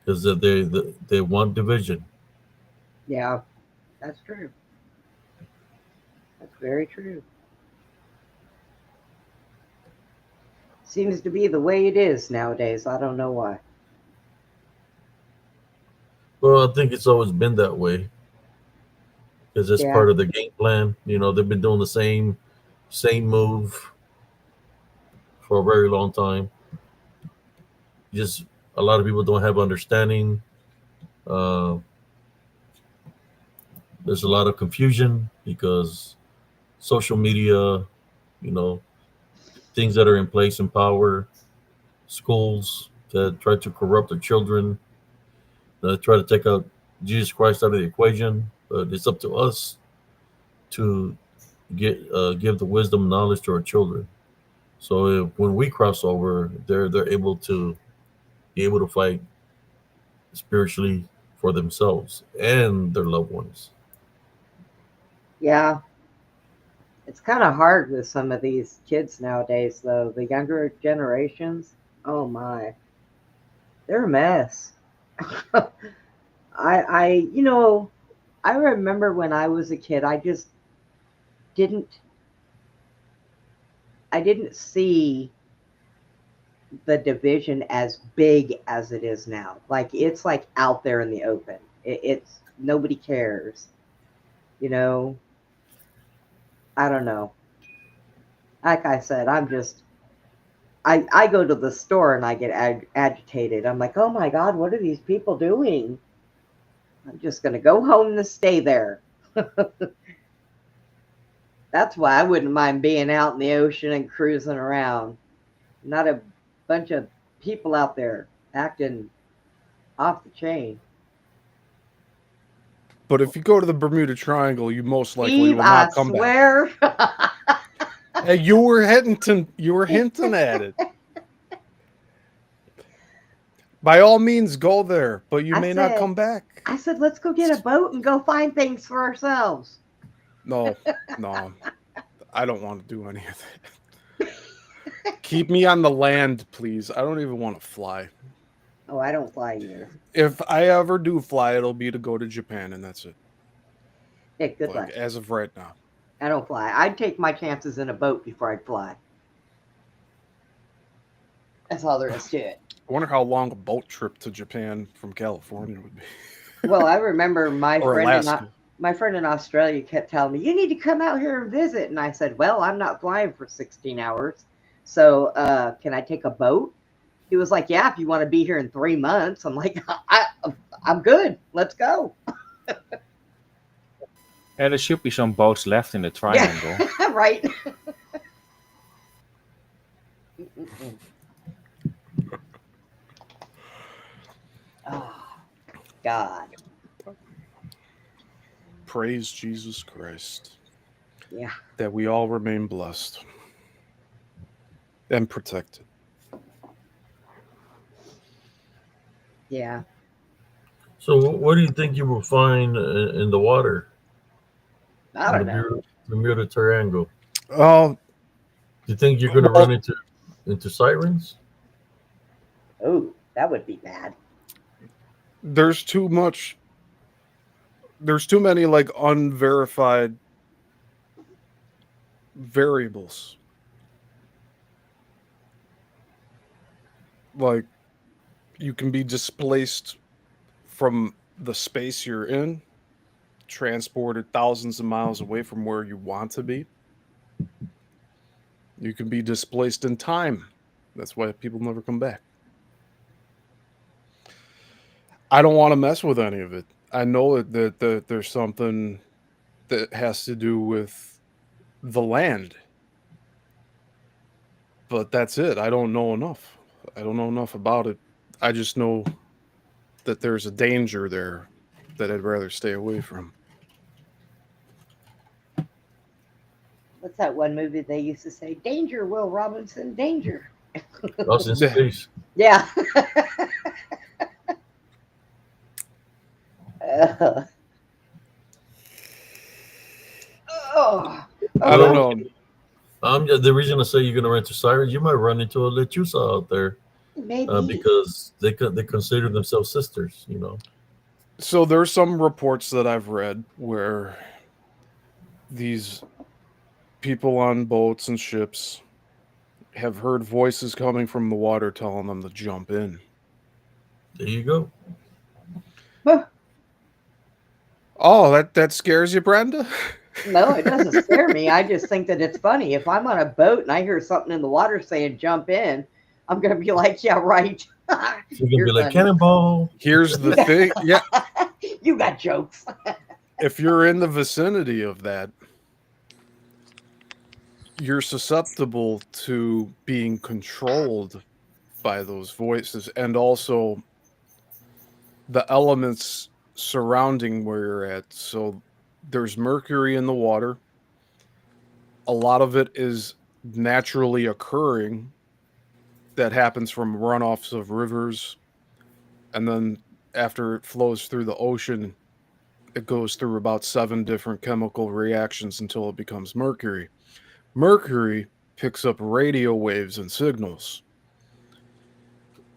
because they want division. Yeah. That's true. That's very true. Seems to be the way it is nowadays. I don't know why. Well, I think it's always been that way because it's Yeah. part of the game plan. They've been doing the same move for a very long time. Just a lot of people don't have understanding. Uh, there's a lot of confusion because social media, you know, things that are in place in power, schools that try to corrupt their children, that try to take out Jesus Christ out of the equation. But it's up to us to give the wisdom and knowledge to our children. So when we cross over, they're able to fight spiritually for themselves and their loved ones. Yeah. It's kind of hard with some of these kids nowadays, though. The younger generations, oh my, they're a mess. I remember when I was a kid, I didn't see the division as big as it is now. Like, it's like out there in the open. It's nobody cares. I don't know. Like I said, I go to the store and I get agitated. I'm like, oh my God, what are these people doing? I'm just going to go home and stay there. That's why I wouldn't mind being out in the ocean and cruising around. Not a bunch of people out there acting off the chain. But if you go to the Bermuda Triangle, you most likely Steve, will not I come swear. back. Hey, you were hinting at it. By all means, go there, but you I may not said- come back. I said, let's go get a boat and go find things for ourselves. No, I don't want to do any of that. Keep me on the land, please. I don't even want to fly. Oh, I don't fly either. If I ever do fly, it'll be to go to Japan, and that's it. Yeah, good Like, luck. as of right now. I don't fly. I'd take my chances in a boat before I'd fly. That's all there is to it. I wonder how long a boat trip to Japan from California would be. Well, I remember my Or friend in Australia kept telling me, you need to come out here and visit. And I said, well, I'm not flying for 16 hours. So can I take a boat? He was like, yeah, if you want to be here in 3 months. I'm like, I'm good. Let's go. Yeah, there should be some boats left in the triangle. Yeah, right. Oh, God. Praise Jesus Christ. Yeah. That we all remain blessed and protected. Yeah. So, what do you think you will find in the water? I don't know. Bermuda Triangle. Oh, Do you think you're going to run into sirens? Oh, that would be bad. there's too many like unverified variables. Like, you can be displaced from the space you're in, transported thousands of miles away from where you want to be. You can be displaced in time. That's why people never come back. I don't want to mess with any of it. I know that there's something that has to do with the land. But that's it. I don't know enough. I don't know enough about it. I just know that there's a danger there that I'd rather stay away from. What's that one movie they used to say? Danger, Will Robinson, danger. Lost in space. Yeah. Oh. I don't know. The reason I say you're going to run into sirens, you might run into a lechuza out there Maybe. because they consider themselves sisters. You know. So there's some reports that I've read where these people on boats and ships have heard voices coming from the water telling them to jump in. There you go. Oh, that scares you, Brenda? No, it doesn't scare me. I just think that it's funny. If I'm on a boat and I hear something in the water saying jump in, I'm going to be like, yeah, right. You're going to be like, cannonball. Here's the thing. Yeah. You got jokes. If you're in the vicinity of that, you're susceptible to being controlled by those voices, and also the elements surrounding where you're at. So there's mercury in the water. A lot of it is naturally occurring that happens from runoffs of rivers, and then after it flows through the ocean, it goes through about 7 different chemical reactions until it becomes mercury. Mercury picks up radio waves and signals.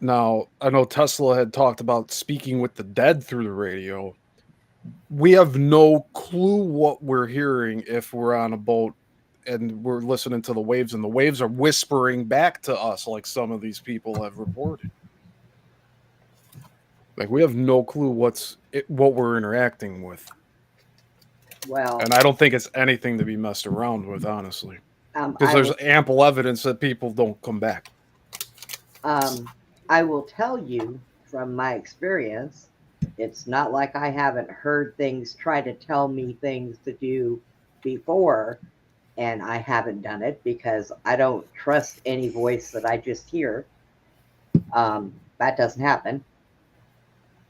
Now, I know Tesla had talked about speaking with the dead through the radio. We have no clue what we're hearing if we're on a boat and we're listening to the waves, and the waves are whispering back to us like some of these people have reported. Like, we have no clue what we're interacting with. Well, And I don't think it's anything to be messed around with, honestly. Because I there's will- ample evidence that people don't come back. I will tell you from my experience, it's not like I haven't heard things try to tell me things to do before, and I haven't done it because I don't trust any voice that I just hear. That doesn't happen.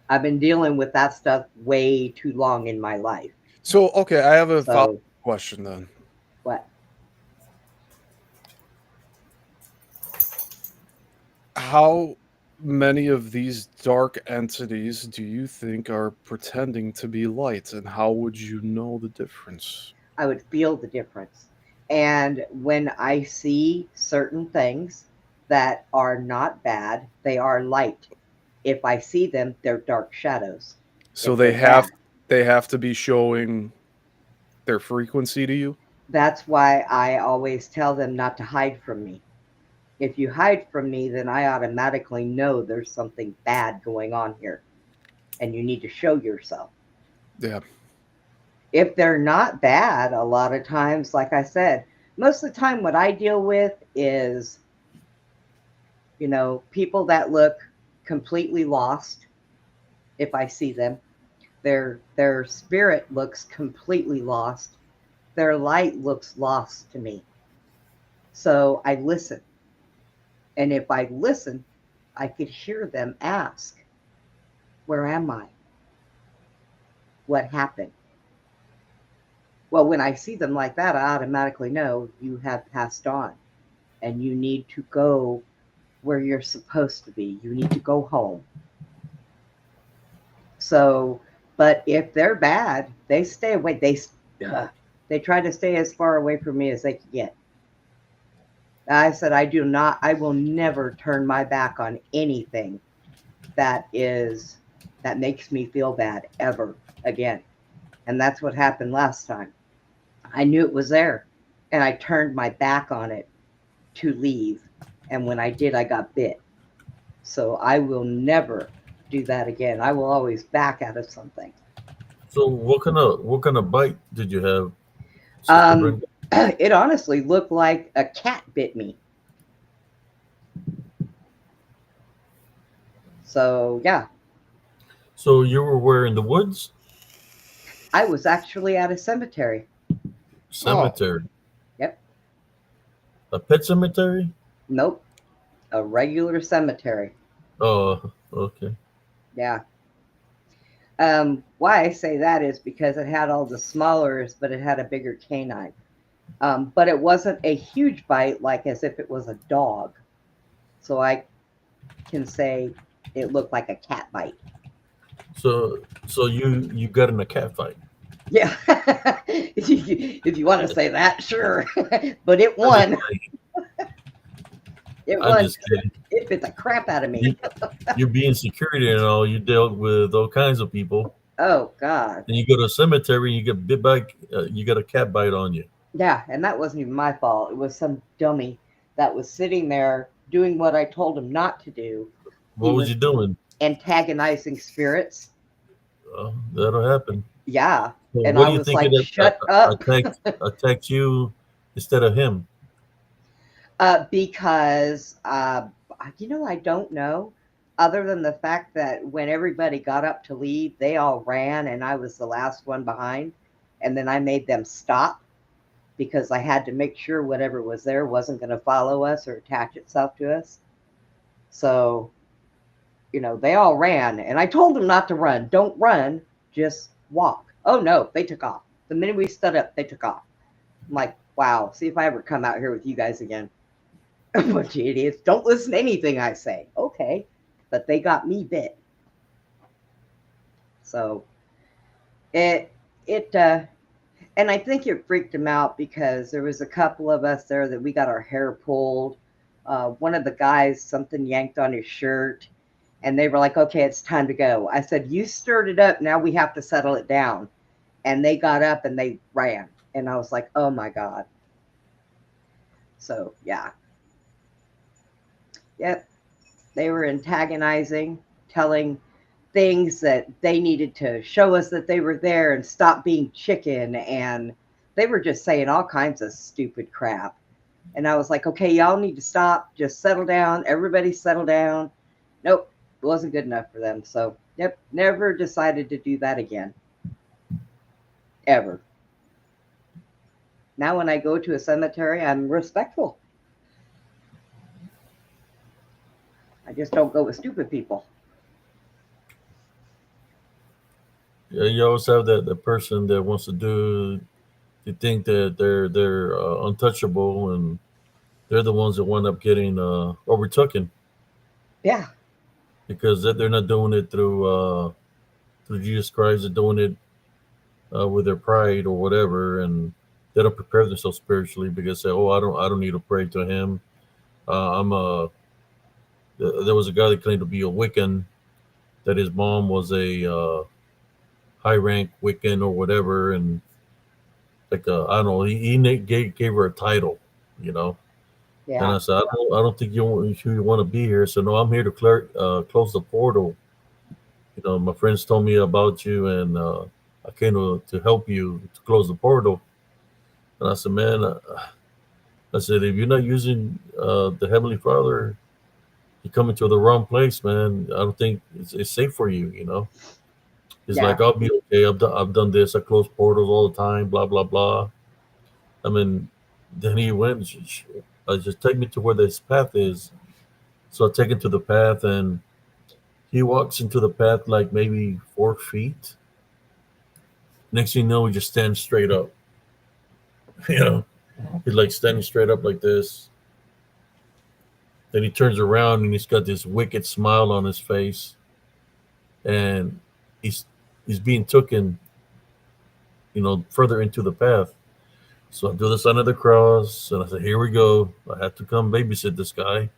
I've been dealing with that stuff way too long in my life. So, okay, I have a So, follow-up question then. what? How many of these dark entities do you think are pretending to be light, and how would you know the difference? I would feel the difference. And when I see certain things that are not bad, they are light. If I see them, they're dark shadows. So If they they're have bad. they have to be showing their frequency to you. That's why I always tell them not to hide from me. If you hide from me, then I automatically know there's something bad going on here, and you need to show yourself. Yeah. If they're not bad, a lot of times, like I said, most of the time what I deal with is, people that look completely lost. If I see them, their spirit looks completely lost. Their light looks lost to me. So I listen. And if I listen, I could hear them ask, "Where am I? What happened?" Well, when I see them like that, I automatically know you have passed on and you need to go where you're supposed to be. You need to go home. So, but if they're bad, they stay away. They try to stay as far away from me as they can get. I said, I will never turn my back on anything that makes me feel bad ever again. And that's what happened last time. I knew it was there and I turned my back on it to leave. And when I did, I got bit. So I will never do that again. I will always back out of something. So what kind of bite did you have, Sister Brenda? It honestly looked like a cat bit me. So yeah. So you were where, in the woods? I was actually at a cemetery. Cemetery. Yep. A pet cemetery? Nope. A regular cemetery. Oh, okay. Yeah. Why I say that is because it had all the smallers, but it had a bigger canine. But it wasn't a huge bite, like as if it was a dog. So I can say it looked like a cat bite. So you got in a cat fight? Yeah. If you want to say that, sure. But it won. It I'm won. just kidding. It bit the crap out of me. You being security and all, you dealt with all kinds of people. Oh God. And you go to a cemetery and you get bit by, you got a cat bite on you. Yeah, and that wasn't even my fault. It was some dummy that was sitting there doing what I told him not to do. What was you doing? Antagonizing spirits. That'll happen. Yeah. So And what I do you was think like, it shut up. attacked you instead of him? Because, I don't know. Other than the fact that when everybody got up to leave, they all ran and I was the last one behind. And then I made them stop because I had to make sure whatever was there wasn't going to follow us or attach itself to us. So, they all ran. And I told them not to run. Don't run, just walk. Oh, no, they took off. The minute we stood up, they took off. I'm like, wow, see if I ever come out here with you guys again. A bunch of idiots. Don't listen to anything I say. Okay. But they got me bit. So and I think it freaked them out because there was a couple of us there that we got our hair pulled. One of the guys, something yanked on his shirt and they were like, okay, it's time to go. I said, you stirred it up. Now we have to settle it down. And they got up and they ran. And I was like, oh my God. So yeah. Yep. They were antagonizing, telling things that they needed to show us that they were there and stop being chicken. And they were just saying all kinds of stupid crap. And I was like, okay, y'all need to stop. Just settle down. Everybody settle down. Nope. It wasn't good enough for them. So, yep. Never decided to do that again. Ever. Now when I go to a cemetery, I'm respectful. I just don't go with stupid people. Yeah, you always have that person that wants to think that they're untouchable, and they're the ones that wind up getting overtaken. Yeah. because they're not doing it through Jesus Christ. They're doing it with their pride or whatever, and they don't prepare themselves spiritually because they say, "Oh, I don't need to pray to him." I'm a There was a guy that claimed to be a Wiccan, that his mom was a high rank Wiccan or whatever, and like I don't know, gave her a title, you know. And Yeah. I said, I don't think you want to be here. So no, I'm here to close the portal. You know, my friends told me about you, and I came to help you to close the portal. And I said, man, I said, if you're not using the Heavenly Father, you're coming to the wrong place, man. I don't think it's safe for you. You know, he's Yeah. like, I'll be okay. I've done this. I close portals all the time. Blah blah blah. I mean, then he went. Just take me to where this path is. So I take him to the path, and he walks into the path like maybe 4 feet. Next thing you know, he just stands straight up. You know, he's like standing straight up like this. Then he turns around and he's got this wicked smile on his face, and he's he's being taken, further into the path. So I do the sign of the cross, and I said, "Here we go. I have to come babysit this guy."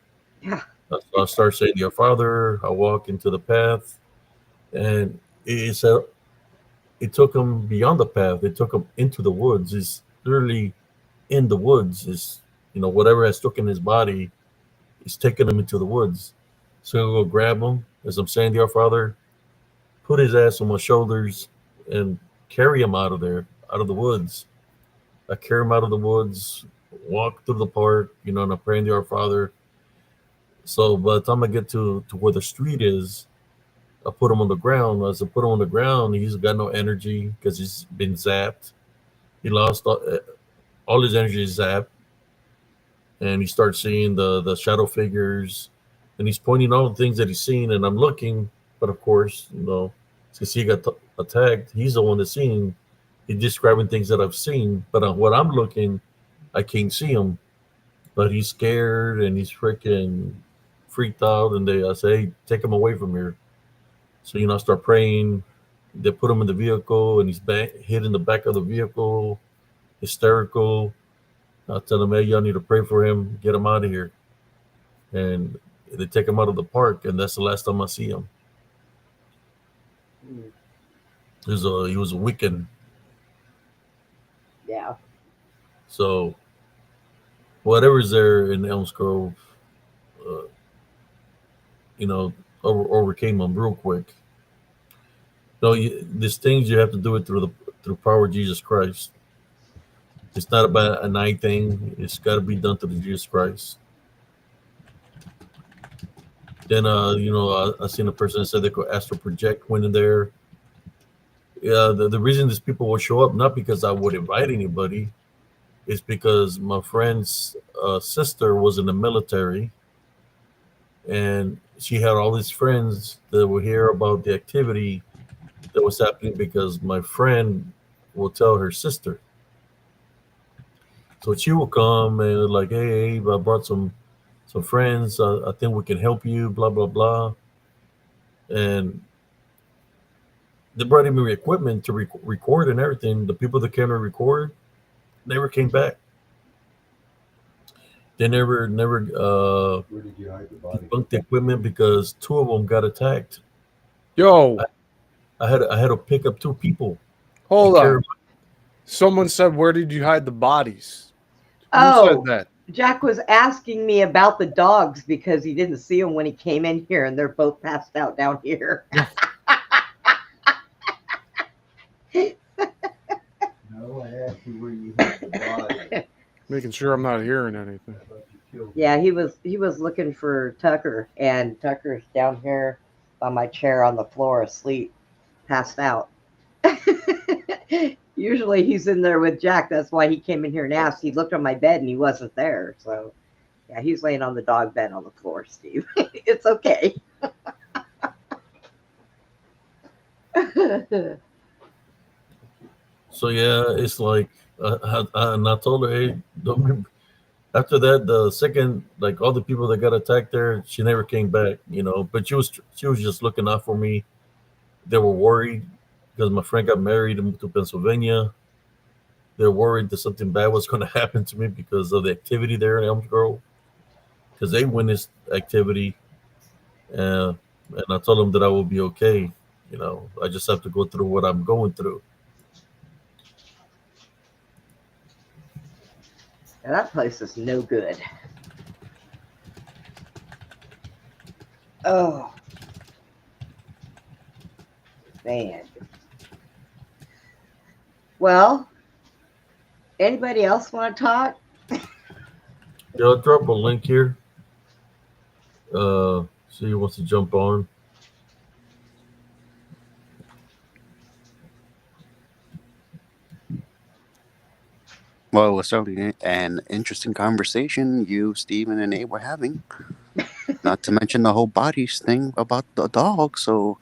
Yeah. So I start saying, "Dear Father." I walk into the path, and it took him beyond the path. It took him into the woods. He's literally in the woods. Is whatever has taken his body is taking him into the woods. So I go grab him as I'm saying, "Dear Father," put his ass on my shoulders, and carry him out of there, out of the woods. I carry him out of the woods, walk through the park, and I'm praying to our Father. So by the time I get to where the street is, I put him on the ground. As I put him on the ground, he's got no energy because he's been zapped. He lost all his energy is zapped, and he starts seeing the shadow figures, and he's pointing all the things that he's seen, and I'm looking, but of course, since he got attacked, he's the one that's seeing. He's describing things that I've seen, but on what I'm looking, I can't see him. But he's scared and he's freaking freaked out, and I say, "Hey, take him away from here." So I start praying. They put him in the vehicle, and he's hid in the back of the vehicle, hysterical. I tell him, "Hey, y'all need to pray for him, get him out of here." And they take him out of the park, and that's the last time I see him. Mm. He was a Wiccan. Yeah. So whatever's there in Elms Grove, uh, overcame them real quick. No, these things you have to do it through the power of Jesus Christ. It's not about a night thing. It's got to be done through Jesus Christ. Then, I seen a person that said they could astral project when in there. Yeah, the reason these people will show up, not because I would invite anybody, is because my friend's sister was in the military, and she had all these friends that would hear about the activity that was happening because my friend will tell her sister. So she will come and like, "Hey, Abe, I brought some friends. I think we can help you." Blah blah blah, and they brought even equipment to record and everything. The people that came to record never came back. They never Where did you hide the body? debunked the equipment because two of them got attacked. Yo, I had to pick up two people. hold and carry on. Someone said, "Where did you hide the bodies?" Who Oh, said that? Jack was asking me about the dogs because he didn't see them when he came in here, and they're both passed out down here. No, I asked you where you hid the body. Making sure I'm not hearing anything. I thought you killed him. Yeah, he was looking for Tucker, and Tucker's down here on my chair on the floor asleep, passed out. Usually he's in there with Jack. That's why he came in here and asked. He looked on my bed and he wasn't there. So yeah, he's laying on the dog bed on the floor, Steve. It's okay. So yeah, it's like, and I told her, "Hey, After that, the second, like all the people that got attacked there, she never came back. But she was just looking out for me. They were worried because my friend got married and moved to Pennsylvania. They're worried that something bad was going to happen to me because of the activity there in Elm Grove. Because they witnessed activity, and I told them that I will be okay. I just have to go through what I'm going through. Now, that place is no good. Oh, man. Well, anybody else want to talk? Yeah, I'll drop a link here. See who wants to jump on. Well, it was certainly an interesting conversation you, Stephen, and Abe were having. Not to mention the whole bodies thing about the dog. So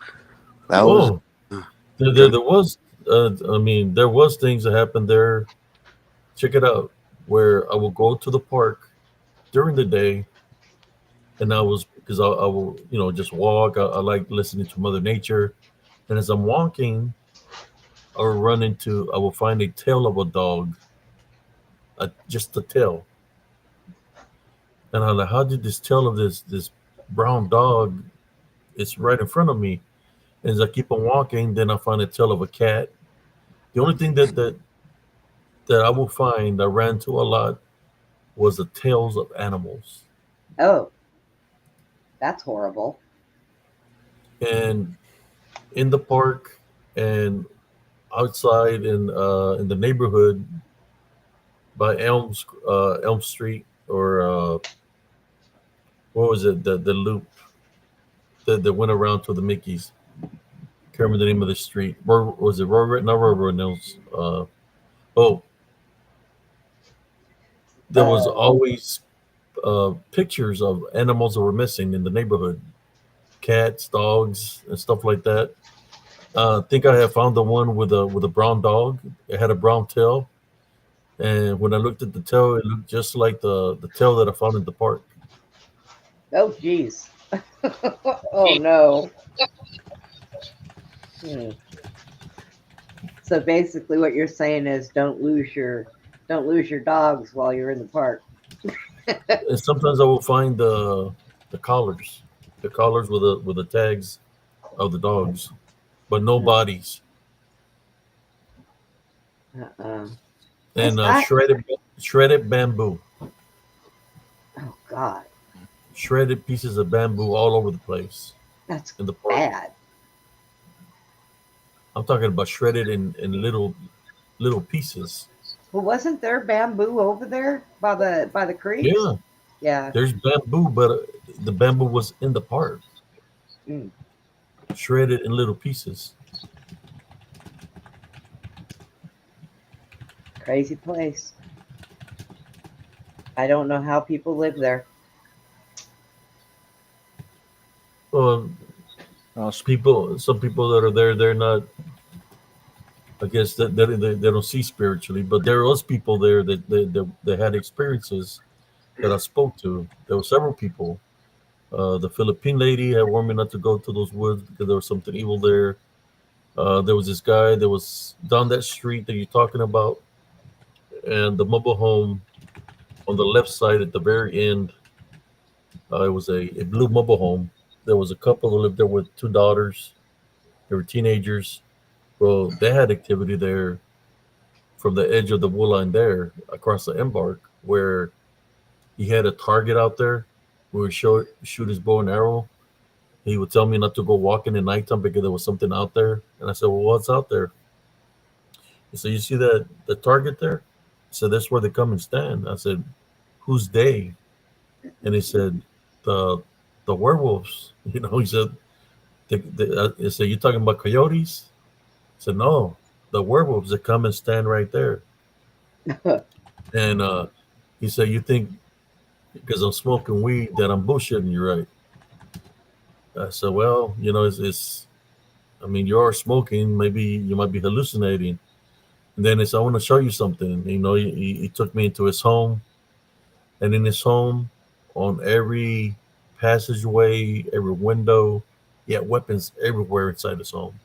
that was. Oh, there was. There was things that happened there. Check it out. Where I will go to the park during the day, and I was because I will just walk. I like listening to Mother Nature, and as I'm walking, I will find a tail of a dog, just the tail, and I'm like, how did this tail of this brown dog? It's right in front of me. And as I keep on walking, then I find a tail of a cat. The only thing that I will find I ran to a lot was the tails of animals. Oh, that's horrible. And in the park and outside in the neighborhood by Elm Street, or what was it, the loop that went around to the Mickeys. Can't remember the name of the street. Where was it? Not Rover Nils. Oh, there was always pictures of animals that were missing in the neighborhood, cats, dogs, and stuff like that. I think I have found the one with a brown dog. It had a brown tail, and when I looked at the tail, it looked just like the tail that I found in the park. Oh, geez. Oh, no. So basically, what you're saying is don't lose your dogs while you're in the park. And sometimes I will find the collars, with the tags of the dogs, but no bodies. And shredded bamboo. Oh, God. Shredded pieces of bamboo all over the place. That's in the park. bad. I'm talking about shredded in little pieces. Well, wasn't there bamboo over there by the creek? Yeah. Yeah. There's bamboo, but the bamboo was in the park. Shredded in little pieces. Crazy place. I don't know how people live there. Well, some people that are there, they're not. I guess that they don't see spiritually, but there was people there that had experiences that I spoke to. There were several people. The Philippine lady had warned me not to go to those woods because there was something evil there. There was this guy that was down that street that you're talking about, and the mobile home on the left side at the very end. It was a blue mobile home. There was a couple that lived there with two daughters. They were teenagers. Well, they had activity there from the edge of the wool line there across the embark, where he had a target out there. We would shoot his bow and arrow. He would tell me not to go walking at nighttime because there was something out there. And I said, well, what's out there? He said, you see the target there? So that's where they come and stand. I said, who's they? And he said, the werewolves. He said, he said, you talking about coyotes? I said, no, the werewolves that come and stand right there. And he said, you think because I'm smoking weed that I'm bullshitting you, right? I said, well, it's you are smoking. Maybe you might be hallucinating. And then he said, I want to show you something. He took me into his home. And in his home, on every passageway, every window, he had weapons everywhere inside his home.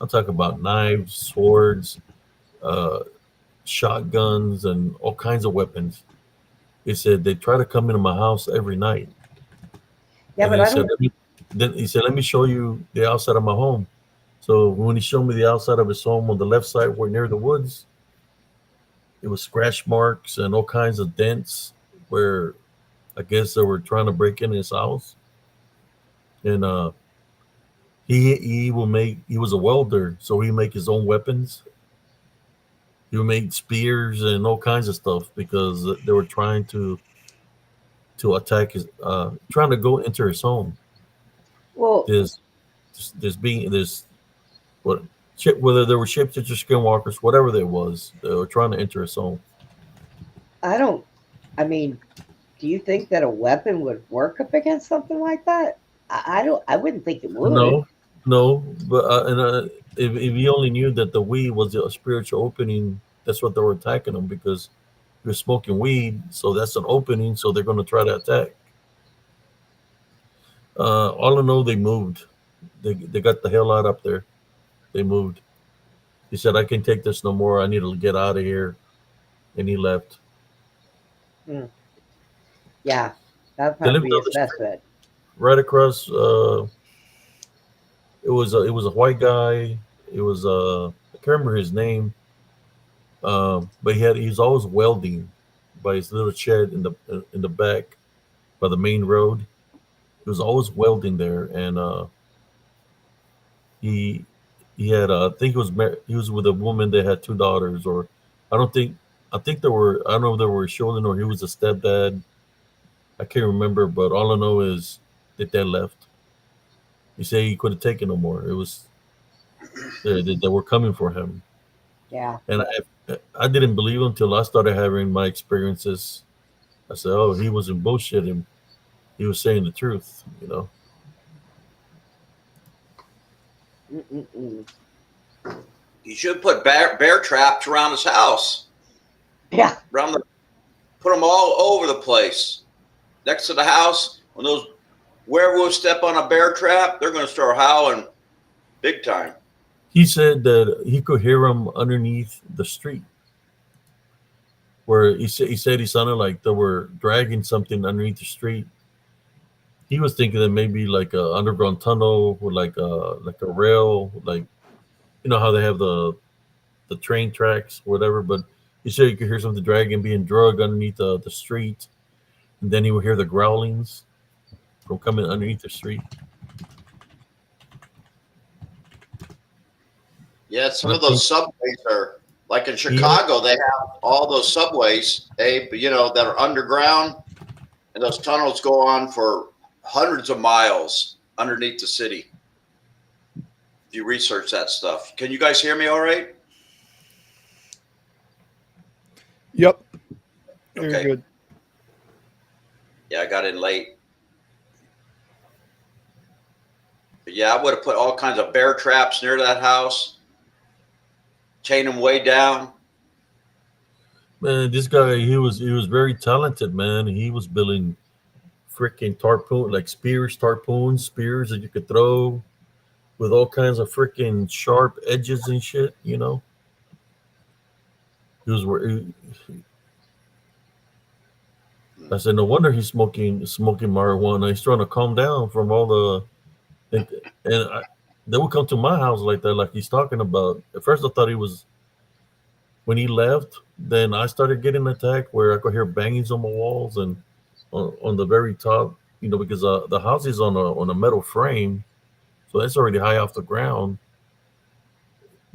I'm talking about knives, swords, uh, shotguns, and all kinds of weapons. He said they try to come into my house every night. Yeah, And but he I said, don't. then he said, let me show you the outside of my home. So when he showed me the outside of his home on the left side, where near the woods, it was scratch marks and all kinds of dents where I guess they were trying to break in his house. And he was a welder, so he make his own weapons. He would make spears and all kinds of stuff because they were trying to attack his trying to go into his home. Well, There's there's what whether there were shapeshifter skinwalkers, whatever there was, they were trying to enter his home. I don't. I mean, do you think that a weapon would work up against something like that? I don't. I wouldn't think it would. No, but if he only knew that the weed was a spiritual opening, that's what they were attacking him because he was smoking weed, so that's an opening, so they're going to try to attack. All I know, they moved. They got the hell out up there. They moved. He said, "I can't take this no more. I need to get out of here," and he left. Yeah, that'd They probably lived be on his the best street bet. right across. It was a white guy. It was I can't remember his name, but he's always welding by his little shed in the back by the main road. He was always welding there, and he he had I think he was with a woman that had two daughters, or I don't think I think there were I don't know if they were children or he was a stepdad. I can't remember, but all I know is that they left. He said he couldn't take it no more. It was they were coming for him, Yeah. and I didn't believe him until I started having my experiences. I said, "Oh, he wasn't bullshitting. He was saying the truth." You know. Mm-mm-mm. He should put bear traps around his house. Yeah. Put them all over the place. Next to the house, when those werewolves step on a bear trap, they're going to start howling big time. He said that he could hear them underneath the street, where he said he sounded like they were dragging something underneath the street. He was thinking that maybe like a underground tunnel or like a rail, like you know how they have the train tracks, whatever. But he said you could hear something dragging, being dragged underneath the street, and then he would hear the growlings from coming underneath the street. Yeah, some of those subways are like in Chicago. They have all those subways, that are underground, and those tunnels go on for hundreds of miles underneath the city. If you research that stuff, can you guys hear me all right? Yep. Okay. You're good. Yeah, I got in late. But yeah, I would have put all kinds of bear traps near that house, chain them way down. Man, this guy he was very talented, man. He was building freaking harpoons, spears that you could throw with all kinds of freaking sharp edges and shit. You know, I said, no wonder he's smoking marijuana. He's trying to calm down from all the they would come to my house like that, like he's talking about. At first, I thought he was when he left. Then I started getting attacked where I could hear bangings on the walls and on the very top. You know, because the house is on a metal frame, so it's already high off the ground.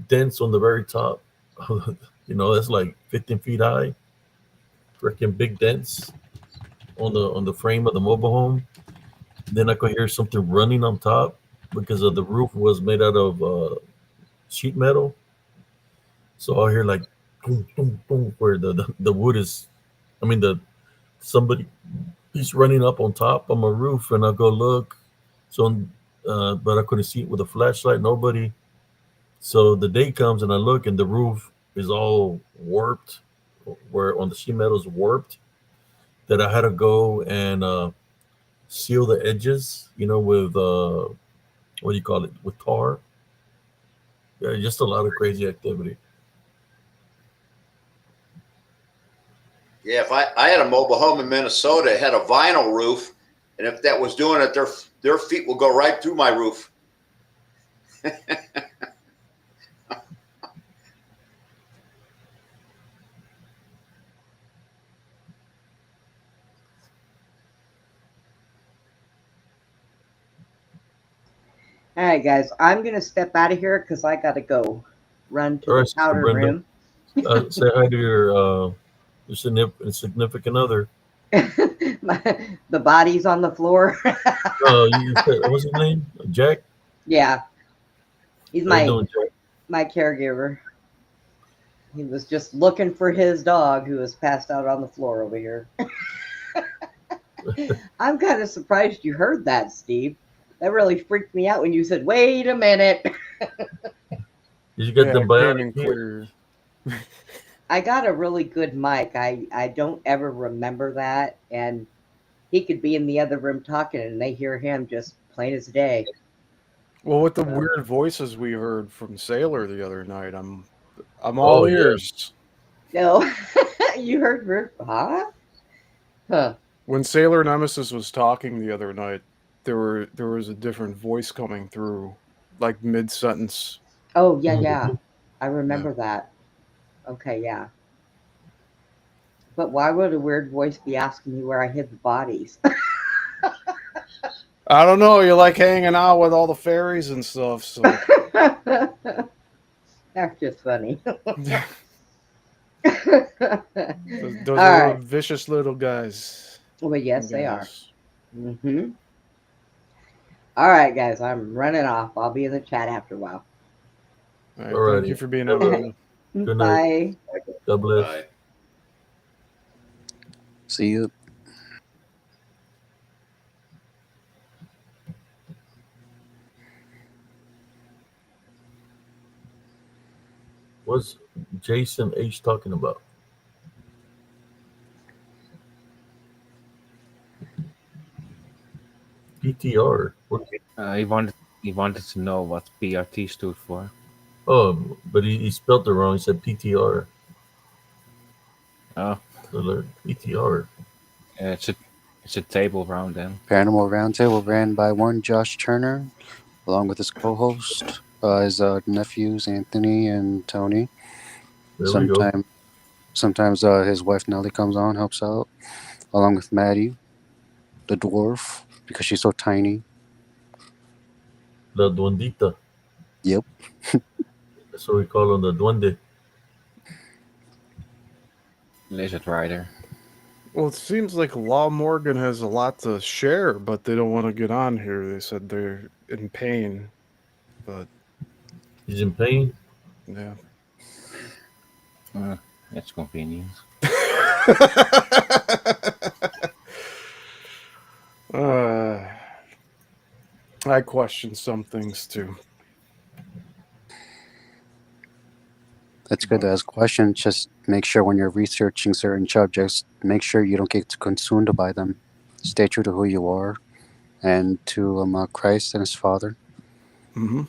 Dents on the very top. You know, that's like 15 feet high. Freaking big dents on the frame of the mobile home. Then I could hear something running on top because of the roof was made out of sheet metal. So I hear like boom, boom, boom, where the wood is. I mean somebody he's running up on top of my roof, and I go look. So, but I couldn't see it with a flashlight. Nobody. So the day comes and I look, and the roof is all warped, where on the sheet metal is warped. that I had to go and seal the edges, with what do you call it, with tar. Yeah, just a lot of crazy activity. Yeah, if I had a mobile home in Minnesota, it had a vinyl roof, and if that was doing it, their feet will go right through my roof. All right, guys, I'm going to step out of here because I got to go run to All right, the Sister powder Brenda. room. Say hi to your significant other. The body's on the floor. You said, what's his name? Jack? Yeah, he's How you doing, Jack? my caregiver. He was just looking for his dog who was passed out on the floor over here. I'm kind of surprised you heard that, Steve. That really freaked me out when you said, "Wait a minute." Did you get the bionic clear? I got a really good mic. I don't ever remember that, and he could be in the other room talking, and they hear him just plain as day. Well, with the weird voices we heard from Sailor the other night, I'm all ears. No, you heard her, huh? Huh. When Sailor Nemesis was talking the other night, there was a different voice coming through, like mid sentence. Oh yeah. I remember that. Okay, yeah. But why would a weird voice be asking me where I hid the bodies? I don't know. You like hanging out with all the fairies and stuff, so That's just funny. those are vicious little guys. Well, yes, they are. Mm-hmm. All right, guys, I'm running off. I'll be in the chat after a while. All right, thank you for being on. Good night. God bless. Bye. See you. What's Jason H talking about? PTR. He wanted to know what PRT stood for. Oh, but he spelled it wrong. He said PTR. Oh, alert. PTR. It's a table round then. Paranormal Roundtable ran by one Josh Turner, along with his co-host, his nephews Anthony and Tony. There we go. Sometimes his wife Nellie comes on, helps out, along with Maddie, the dwarf, because she's so tiny. La Duendita. Yep. That's what we call him, the Duende. Lizard Rider. Well, it seems like Law Morgan has a lot to share, but they don't want to get on here. They said they're in pain, but he's in pain. Yeah. That's convenient. I question some things too. It's good to ask questions. Just make sure when you're researching certain subjects, make sure you don't get consumed by them. Stay true to who you are and to Christ and his Father. Mm-hmm.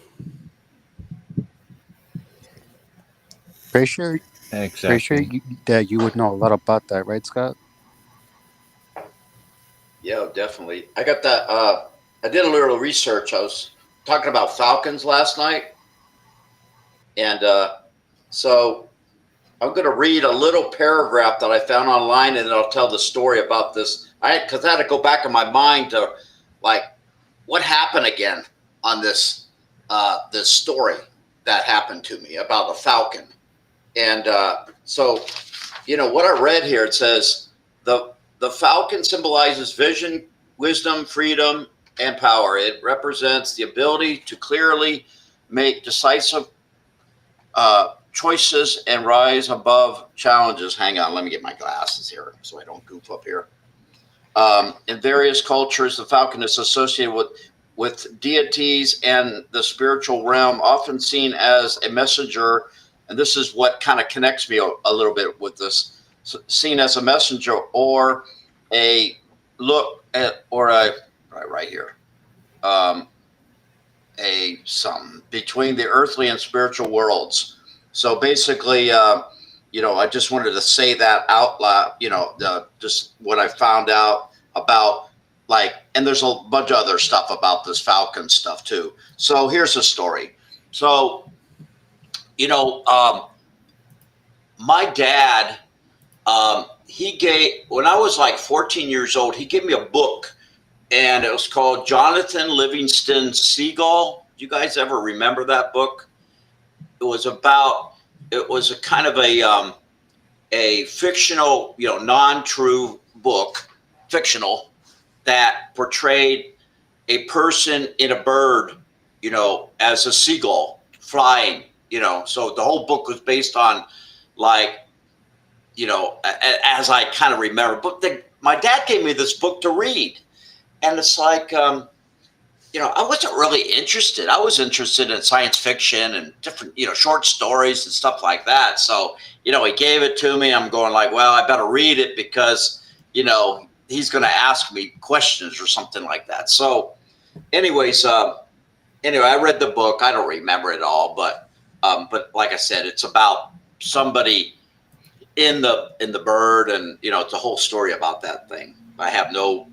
Pretty sure that you would know a lot about that, right, Scott? Yeah, definitely. I got that. I did a little research. I was talking about falcons last night. And so I'm going to read a little paragraph that I found online, and then I'll tell the story about this. Because I had to go back in my mind to, like, what happened again on this this story that happened to me about the falcon. And so, what I read here, it says the falcon symbolizes vision, wisdom, freedom, and power. It represents the ability to clearly make decisive choices and rise above challenges. Hang on, let me get my glasses here so I don't goof up here. In various cultures, the falcon is associated with deities and the spiritual realm, often seen as a messenger. And this is what kind of connects me a little bit with this. Seen as a messenger or a look at, or a right here, a something between the earthly and spiritual worlds. So basically, I just wanted to say that out loud. Just what I found out about, like, and there's a bunch of other stuff about this Falcon stuff too. So here's the story. So, my dad, when I was like 14 years old, he gave me a book, and it was called Jonathan Livingston Seagull. Do you guys ever remember that book? It was a kind of a fictional, non-true book, fictional, that portrayed a person in a bird, as a seagull flying, so the whole book was based on, like, as I kind of remember. But my dad gave me this book to read, and it's like, I wasn't really interested. I was interested in science fiction and different, short stories and stuff like that. So, he gave it to me. I'm going like, well, I better read it because, he's going to ask me questions or something like that. So anyways, I read the book. I don't remember it all, but like I said, it's about somebody in the bird, and it's a whole story about that thing. I have no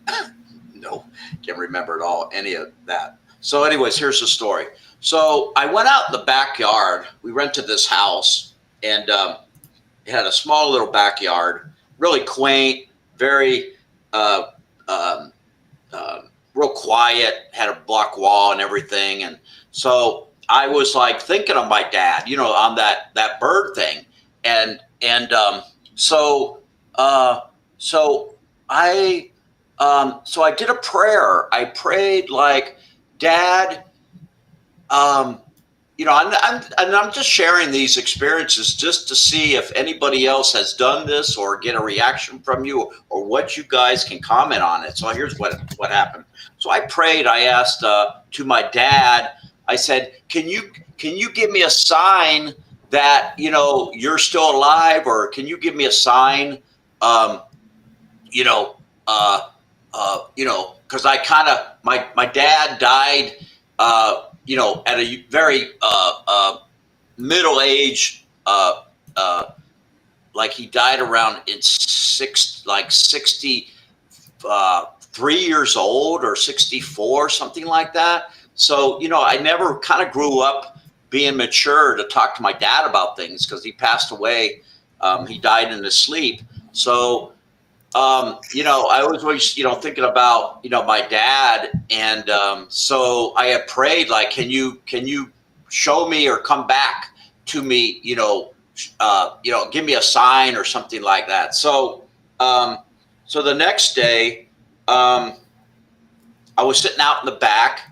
can't remember at all any of that. So anyways, here's the story. So I went out in the backyard. We rented this house, and it had a small little backyard, really quaint, very real quiet, had a block wall and everything. And so I was like thinking of my dad, on that bird thing. So I did a prayer. I prayed like, Dad, I'm just sharing these experiences just to see if anybody else has done this or get a reaction from you or what you guys can comment on it. So here's what happened. So I prayed. I asked to my dad. I said, "Can you give me a sign that you're still alive, or can you give me a sign, because I kind of my dad died, at a very middle age, like he died around 63 years old or 64, something like that. So I never kind of grew up being mature to talk to my dad about things because he passed away. He died in his sleep. So I was always, thinking about, my dad. And so I had prayed, like, can you show me or come back to me, give me a sign or something like that. So the next day, I was sitting out in the back,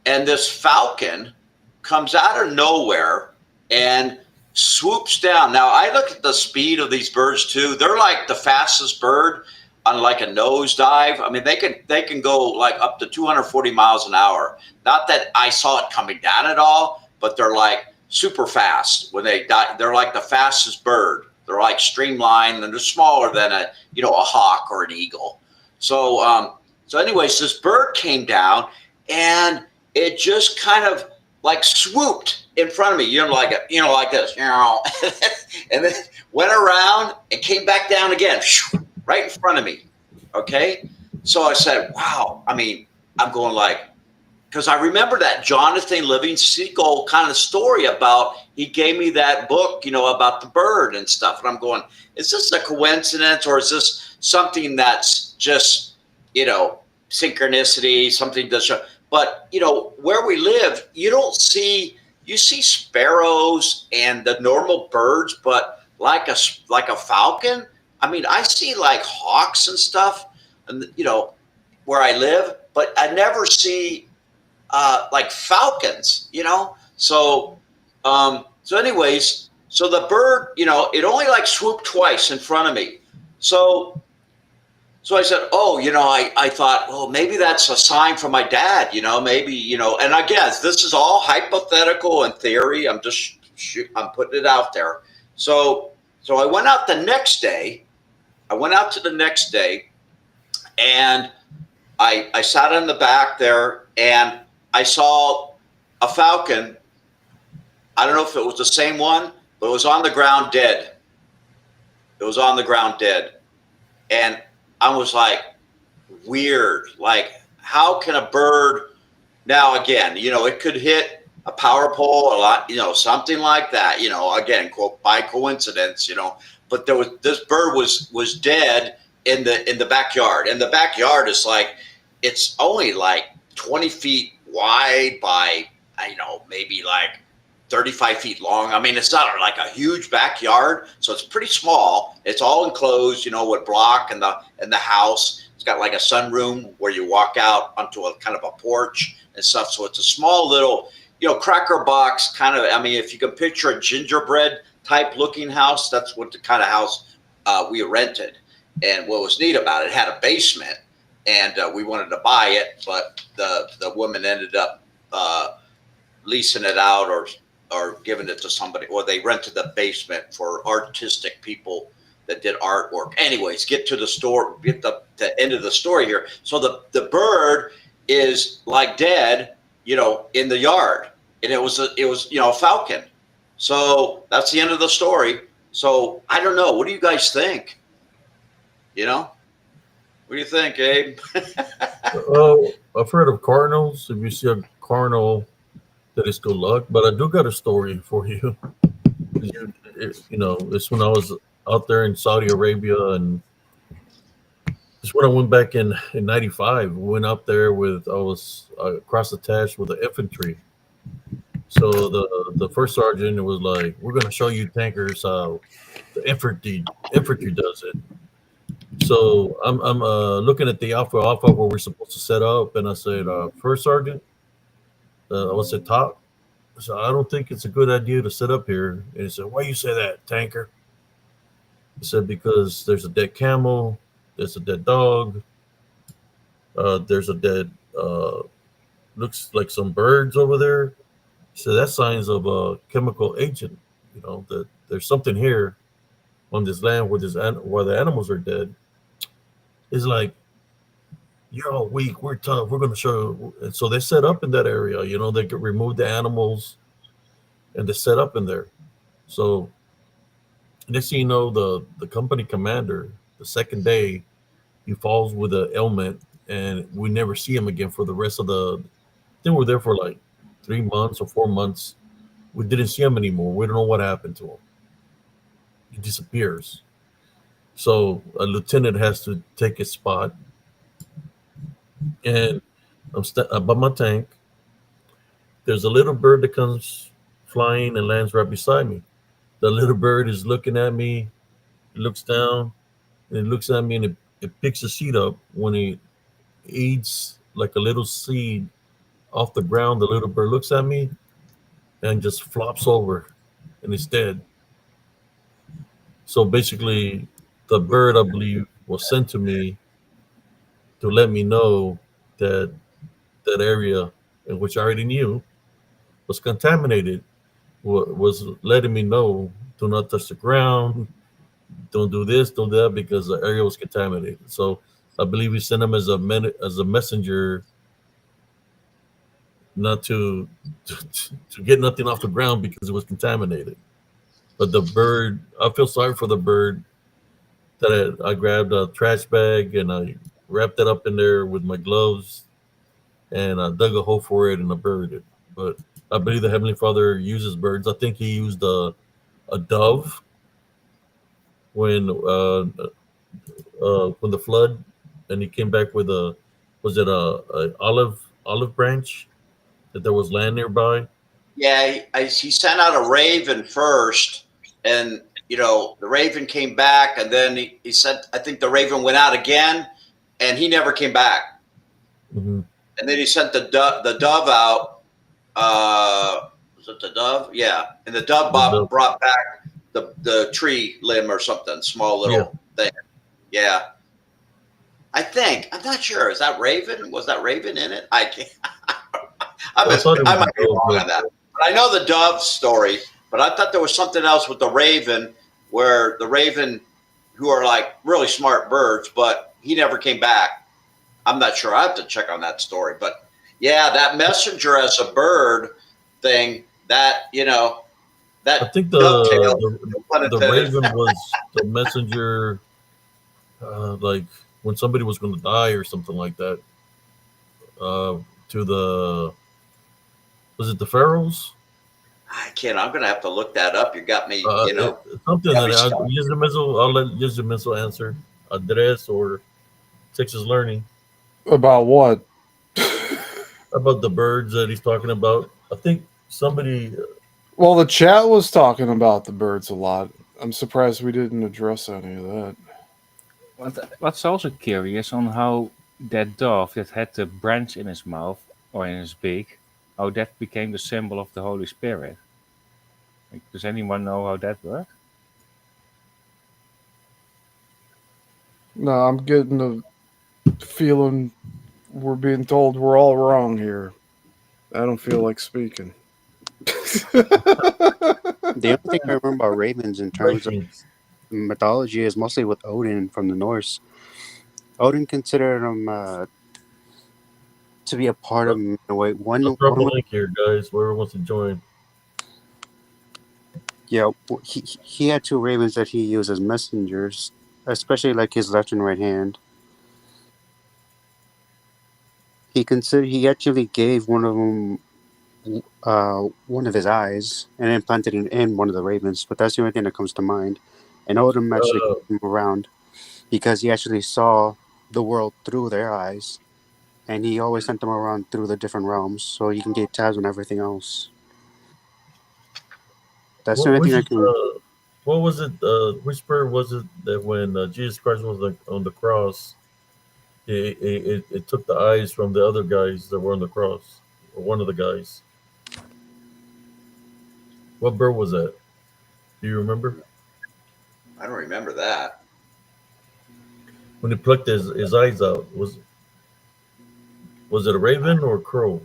and this falcon comes out of nowhere and swoops down. Now I look at the speed of these birds too. They're like the fastest bird on like a nosedive. I mean, they can go like up to 240 miles an hour. Not that I saw it coming down at all, but they're like super fast when they die. They're like the fastest bird. They're like streamlined, and they're smaller than a hawk or an eagle. So anyways, this bird came down, and it just kind of like swooped in front of me, like this, and then went around and came back down again, right in front of me. Okay. So I said, wow. I mean, I'm going like, because I remember that Jonathan Livingston Seagull kind of story about, he gave me that book, about the bird and stuff. And I'm going, is this a coincidence, or is this something that's just, synchronicity, something that's, but, where we live, you see sparrows and the normal birds, but like a falcon, I mean, I see like hawks and stuff, and where I live, but I never see like falcons, So anyways, so the bird, it only like swooped twice in front of me. So I said, oh, I thought, well, maybe that's a sign from my dad, maybe, and I guess this is all hypothetical and theory. I'm putting it out there. So I went out the next day. And I sat in the back there, and I saw a falcon. I don't know if it was the same one, but it was on the ground dead. It was on the ground dead. And I was like, weird. Like, how can a bird, now again, it could hit a power pole a lot, something like that, again, quote, by coincidence, but this bird was dead in the backyard. And the backyard is like, it's only like 20 feet wide by, maybe like 35 feet long. I mean, it's not like a huge backyard, so it's pretty small. It's all enclosed, with block and the house. It's got like a sunroom where you walk out onto a kind of a porch and stuff. So it's a small little, cracker box kind of. I mean, if you can picture a gingerbread type looking house, that's what the kind of house we rented. And what was neat about it had a basement, and we wanted to buy it, but the woman ended up leasing it out or giving it to somebody, or they rented the basement for artistic people that did artwork. Anyways, get to the end of the story here. So the bird is like dead, in the yard, and it was a falcon. So that's the end of the story. So I don't know. What do you guys think? What do you think, Abe? I've heard of cardinals. If you see a cardinal, that is good luck. But I do got a story for you. It's when I was out there in Saudi Arabia, and it's when I went back in 95. We went up there I was cross attached with the infantry. So the first sergeant was like, "We're going to show you tankers how the infantry does it." So I'm looking at the Alpha where we're supposed to set up, and I said, "First sergeant," I was at top. So I don't think it's a good idea to set up here. And he said, "Why you say that, tanker?" He said, "Because there's a dead camel, there's a dead dog, there's a dead looks like some birds over there." So that's signs of a chemical agent. That there's something here on this land where the animals are dead. It's like, you're all weak, we're tough, we're going to show. And so they set up in that area. They could remove the animals, and they set up in there. So next thing you know, the company commander, the second day, he falls with an ailment, and we never see him again for the rest of I think we're there for like 3 months or 4 months. We didn't see him anymore. We don't know what happened to him. He disappears. So a lieutenant has to take his spot, and I'm by my tank. There's a little bird that comes flying and lands right beside me. The little bird is looking at me, looks down, and it looks at me, and it picks a seed up. When it eats like a little seed off the ground, the little bird looks at me and just flops over, and it's dead. So basically, the bird, I believe, was sent to me to let me know that that area, in which I already knew, was contaminated. Was letting me know, do not touch the ground, don't do this, don't do that, because the area was contaminated. So I believe we sent him as a messenger, not to get nothing off the ground because it was contaminated. But the bird, I feel sorry for the bird. That I grabbed a trash bag and I wrapped it up in there with my gloves, and I dug a hole for it and I buried it. But I believe the Heavenly Father uses birds. I think He used a dove when the flood, and He came back with a olive branch that there was land nearby. Yeah, he sent out a raven first, and the raven came back, and then he said, I think the raven went out again, and he never came back. Mm-hmm. And then he sent the dove out. Was it the dove? Yeah, and the dove brought back the tree limb or something, small little thing. Yeah, I think, I'm not sure. Is that raven? Was that raven in it? I can't. I might be wrong on that. But I know the dove story, but I thought there was something else with the raven, where the raven, who are like really smart birds, but he never came back. I'm not sure. I have to check on that story, but yeah, that messenger as a bird thing, that, you know, that I think dovetail, the raven was the messenger, like when somebody was going to die or something like that. To the was it the pharaohs? I can't. I'm gonna have to look that up. You got me. You know, Something got that me stuck. use the missile. I'll let use the missile answer. Address or Texas Learning About what? about the birds that he's talking about. I think somebody. Well, the chat was talking about the birds a lot. I'm surprised we didn't address any of that. What's also curious on how that dove that had the branch in his mouth or in his beak, how that became the symbol of the Holy Spirit. Like, does anyone know how that worked? No, I'm getting the feeling we're being told we're all wrong here. I don't feel like speaking. The only thing I remember about ravens in terms of mythology is mostly with Odin from the Norse. Odin considered them to be a part of him in a way. I'll drop a link here, guys. Whoever wants to join. Yeah, he had two ravens that he used as messengers, especially like his left and right hand. He actually gave one of them one of his eyes and implanted it in one of the ravens. But that's the only thing that comes to mind. And Odin actually came around because he actually saw the world through their eyes, and he always sent them around through the different realms, so he can get tabs on everything else. That's the only thing I can. What was it? Which bird was it that when Jesus Christ was on the cross, it took the eyes from the other guys that were on the cross, or one of the guys? What bird was that? Do you remember? I don't remember that. When he plucked his eyes out, was it a raven or a crow?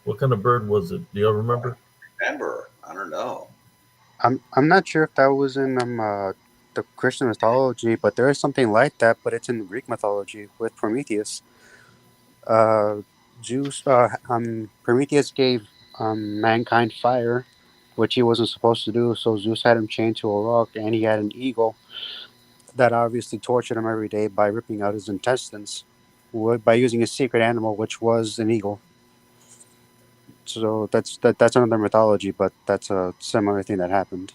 What kind of bird was it? Do y'all remember? I don't know. I'm not sure if that was in the Christian mythology, but there is something like that. But it's in the Greek mythology with Prometheus. Prometheus gave mankind fire, which he wasn't supposed to do. So Zeus had him chained to a rock, and he had an eagle that obviously tortured him every day by ripping out his intestines, by using a secret animal, which was an eagle. So that's another mythology, but that's a similar thing that happened.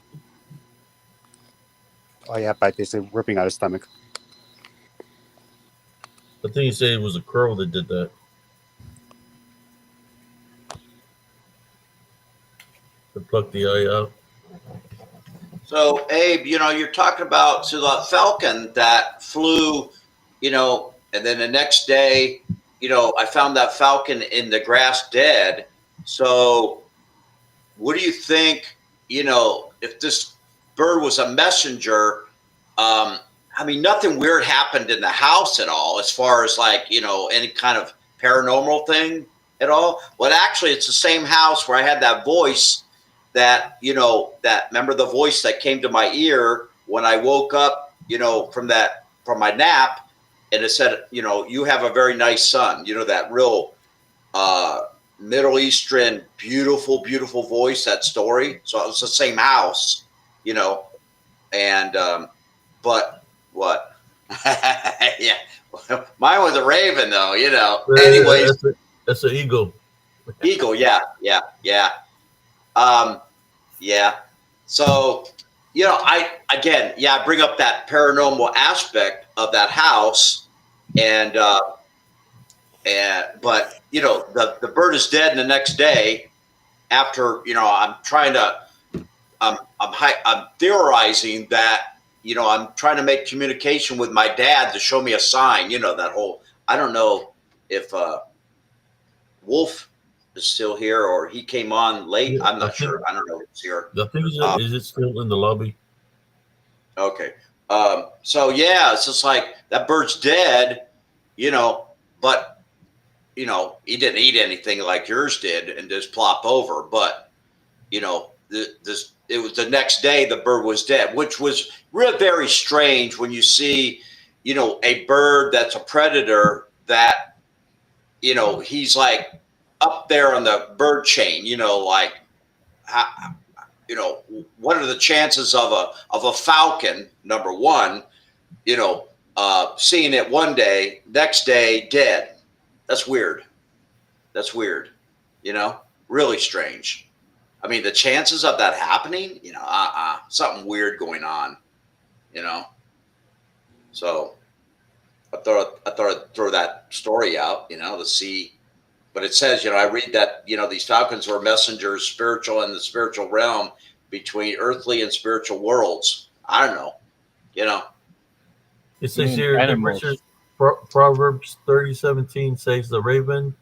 Oh yeah, by basically ripping out his stomach. I think you said it was a crow that did that. To pluck the eye out. So, Abe, you know, you're talking about the falcon that flew, you know, and then the next day, you know, I found that falcon in the grass dead. So, what do you think, you know, if this bird was a messenger? I mean, nothing weird happened in the house at all, as far as like, you know, any kind of paranormal thing at all. Well, actually, it's the same house where I had that voice that, you know, that, remember the voice that came to my ear when I woke up, you know, from my nap, and it said, you know, you have a very nice son, you know, that real Middle Eastern, beautiful, beautiful voice, that story. So it was the same house, you know, and, but what? Yeah. Mine was a raven though, you know. Anyways. That's an eagle. Eagle, yeah. Yeah. So, you know, I bring up that paranormal aspect of that house, but you know, the bird is dead, and the next day, after, you know, I'm theorizing that, you know, I'm trying to make communication with my dad to show me a sign. You know, that whole, I don't know if Wolf is still here or he came on late. Yeah, I'm not sure. I don't know if he's here. I think is it still in the lobby? Okay. So yeah, it's just like that bird's dead, you know, but you know, he didn't eat anything like yours did and just plop over. But you know, it was the next day the bird was dead, which was really very strange when you see, you know, a bird that's a predator that he's like up there on the bird chain, like how, what are the chances of a falcon, number one, seeing it one day, next day dead? That's weird. Really strange. I mean, the chances of that happening, something weird going on, So I thought I'd throw that story out, to see. But it says, I read that, these falcons were messengers, spiritual in the spiritual realm between earthly and spiritual worlds. I don't know, It says here, animals. Proverbs 30:17 says the raven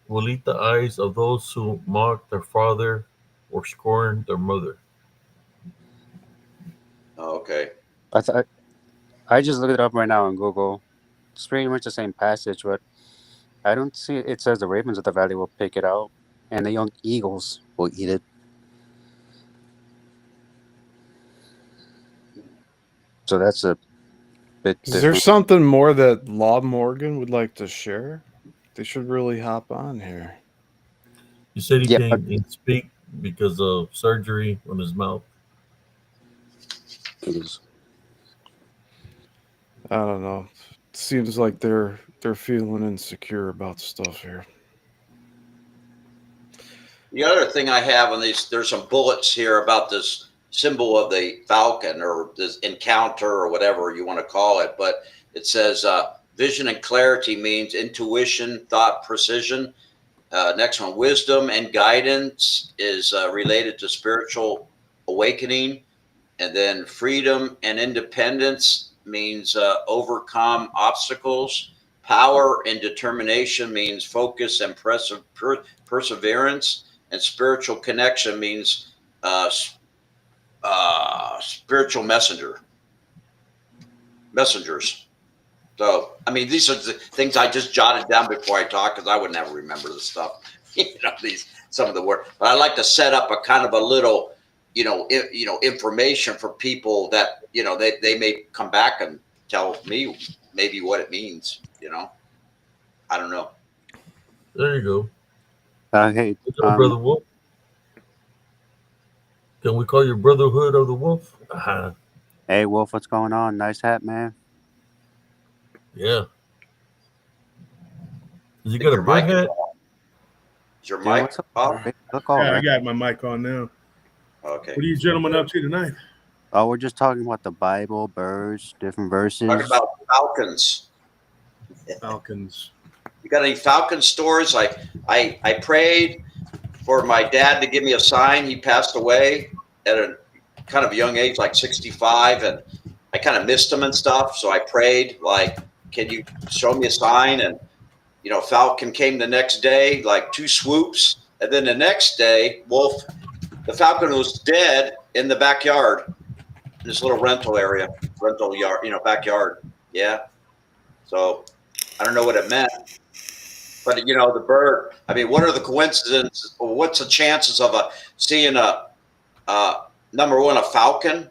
will eat the eyes of those who mock their father or scorn their mother. Oh, okay. I just looked it up right now on Google. It's pretty much the same passage, but I don't see it says the ravens of the valley will pick it out, and the young eagles will eat it. So that's a bit Is there different. something more that Law Morgan would like to share? They should really hop on here. You said he Yeah, can't speak because of surgery on his mouth. I don't know. It seems like they're feeling insecure about stuff here. The other thing I have on these, there's some bullets here about this symbol of the falcon or this encounter or whatever you want to call it. But it says vision and clarity means intuition, thought, precision. Next one, wisdom and guidance is related to spiritual awakening. And then freedom and independence means overcome obstacles. Power and determination means focus and perseverance. And spiritual connection means spiritual messengers. So, I mean, these are the things I just jotted down before I talk because I would never remember the stuff. Some of the work. But I like to set up a kind of a little, information for people that they may come back and tell me maybe what it means. I don't know. There you go. Hey, Brother Wolf. Can we call you Brotherhood of the Wolf? Uh-huh. Hey, Wolf, what's going on? Nice hat, man. Yeah. Did you get a big hat? Is your mic off? I got my mic on now. Okay. What are you gentlemen up to tonight? Oh, we're just talking about the Bible, birds, different verses. Talking about falcons. Falcons. You got any falcon stories? I prayed for my dad to give me a sign. He passed away at a kind of young age, like 65, and I kind of missed him and stuff. So I prayed, like, can you show me a sign? And, falcon came the next day, like 2 swoops. And then the next day, the falcon was dead in the backyard, this little rental yard, backyard. Yeah. So I don't know what it meant. But, the bird, I mean, what are the coincidences? What's the chances of seeing number one, a falcon?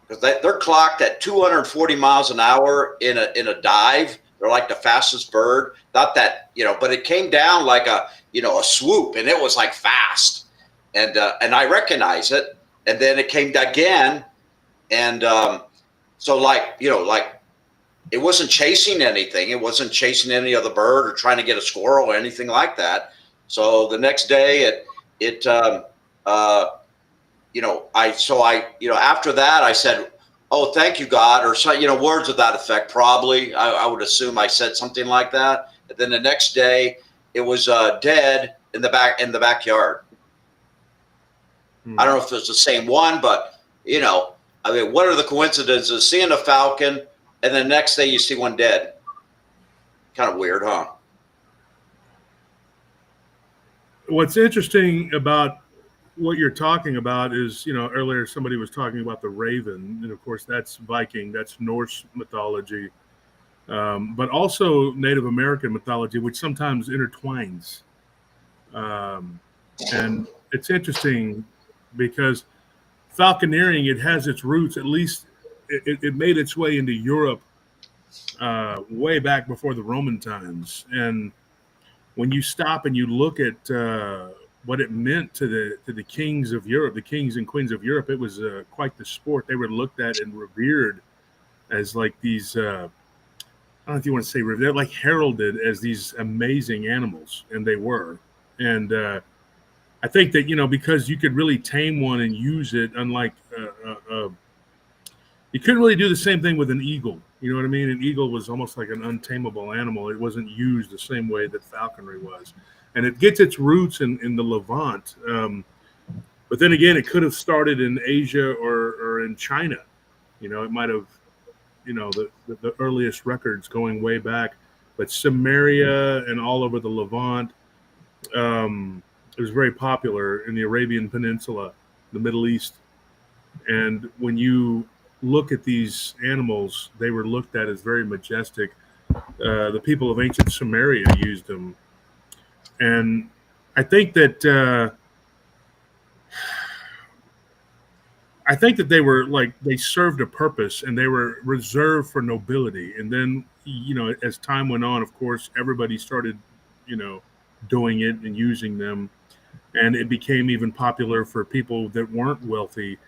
Because they're clocked at 240 miles an hour in a dive. They're like the fastest bird. Not that, but it came down like a swoop, and it was like fast. And I recognize it. And then it came again. And so like it wasn't chasing anything. It wasn't chasing any other bird or trying to get a squirrel or anything like that. So the next day after that I said, oh, thank you, God, or so, words of that effect. Probably I would assume I said something like that. And then the next day it was dead in the backyard. I don't know if it's the same one, but what are the coincidences? Seeing a falcon, and the next day you see one dead. Kind of weird, huh? What's interesting about what you're talking about is, earlier somebody was talking about the raven, and of course that's Viking, that's Norse mythology, but also Native American mythology, which sometimes intertwines. And it's interesting because falconeering, it has its roots, at least it made its way into Europe way back before the Roman times. And when you stop and you look at what it meant to the kings of Europe, the kings and queens of Europe, it was quite the sport. They were looked at and revered as like these. I don't know if you want to say revered. They're like heralded as these amazing animals, and they were. And I think that because you could really tame one and use it, unlike you couldn't really do the same thing with an eagle. You know what I mean? An eagle was almost like an untamable animal. It wasn't used the same way that falconry was. And it gets its roots in the Levant. But then again, it could have started in Asia or in China. It might have, the earliest records going way back. But Samaria and all over the Levant, it was very popular in the Arabian Peninsula, the Middle East. And when you look at these animals, they were looked at as very majestic. The people of ancient Samaria used them. And I think that they were like, they served a purpose and they were reserved for nobility. And then, as time went on, of course, everybody started, doing it and using them. And it became even popular for people that weren't wealthy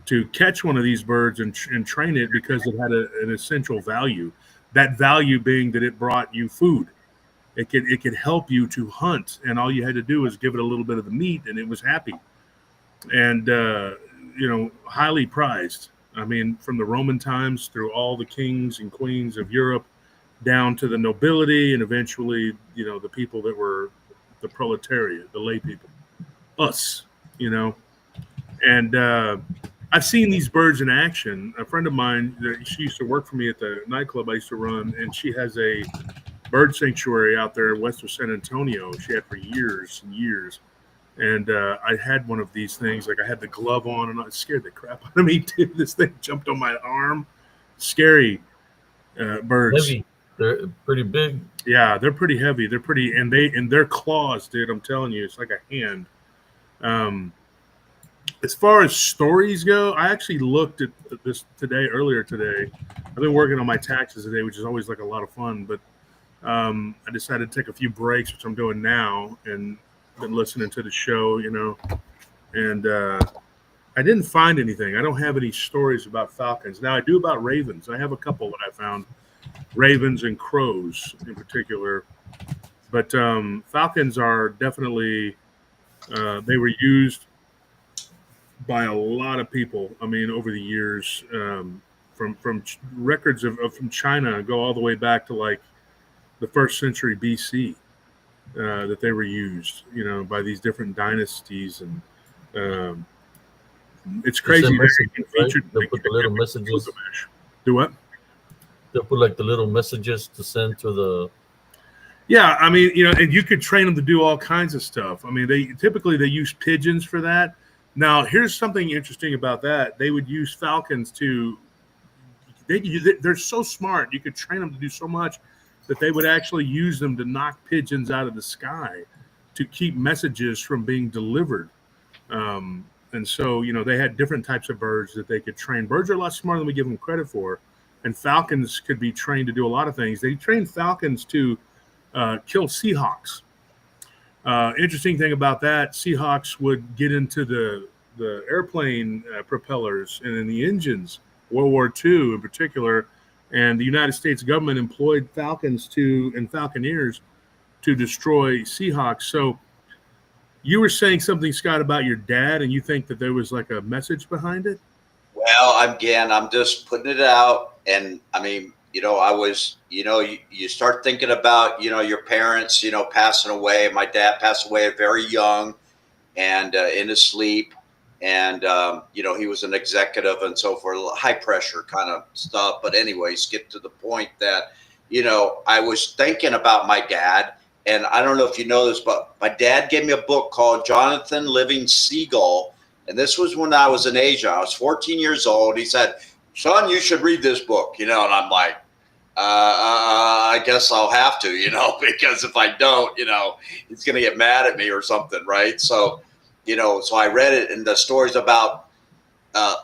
to catch one of these birds and train it because it had an essential value. That value being that it brought you food. It could help you to hunt, and all you had to do was give it a little bit of the meat, and it was happy. And highly prized. I mean, from the Roman times through all the kings and queens of Europe, down to the nobility, and eventually, the people that were the proletariat, the lay people, us. And I've seen these birds in action. A friend of mine, she used to work for me at the nightclub I used to run, and she has a bird sanctuary out there west of San Antonio. She had for years and years. And I had one of these things, like I had the glove on, and it scared the crap out of me too. This thing jumped on my arm. Scary birds. Heavy. They're pretty big. Yeah, they're pretty heavy. They're pretty, and their claws, dude. I'm telling you, it's like a hand. As far as stories go, I actually looked at this earlier today. I've been working on my taxes today, which is always like a lot of fun. But I decided to take a few breaks, which I'm doing now, and been listening to the show, and I didn't find anything. I don't have any stories about falcons. Now I do about ravens. I have a couple that I found, ravens and crows in particular. But falcons are definitely, they were used by a lot of people. I mean, over the years, from records from China go all the way back to like the 1st century BC, that they were used, by these different dynasties. And it's crazy. They put the little messages. Do what? They'll put like the little messages to send to the. Yeah, I mean, and you could train them to do all kinds of stuff. I mean, they use pigeons for that. Now, here's something interesting about that. They would use falcons they're so smart. You could train them to do so much that they would actually use them to knock pigeons out of the sky to keep messages from being delivered. And so, they had different types of birds that they could train. Birds are a lot smarter than we give them credit for. And falcons could be trained to do a lot of things. They trained falcons to kill Seahawks. Interesting thing about that, Seahawks would get into the airplane propellers and in the engines, World War II in particular, and the United States government employed falcons and falconeers to destroy Seahawks. So you were saying something, Scott, about your dad, and you think that there was like a message behind it? Well, I'm just putting it out. And I mean, I was, you start thinking about, your parents, passing away. My dad passed away very young and in his sleep. And, he was an executive and so forth, high pressure kind of stuff. But anyways, get to the point that, I was thinking about my dad. And I don't know if you know this, but my dad gave me a book called Jonathan Living Seagull. And this was when I was in Asia. I was 14 years old. He said, son, you should read this book, and I'm like, I guess I'll have to, because if I don't, he's going to get mad at me or something. Right. So, so I read it, and the stories about the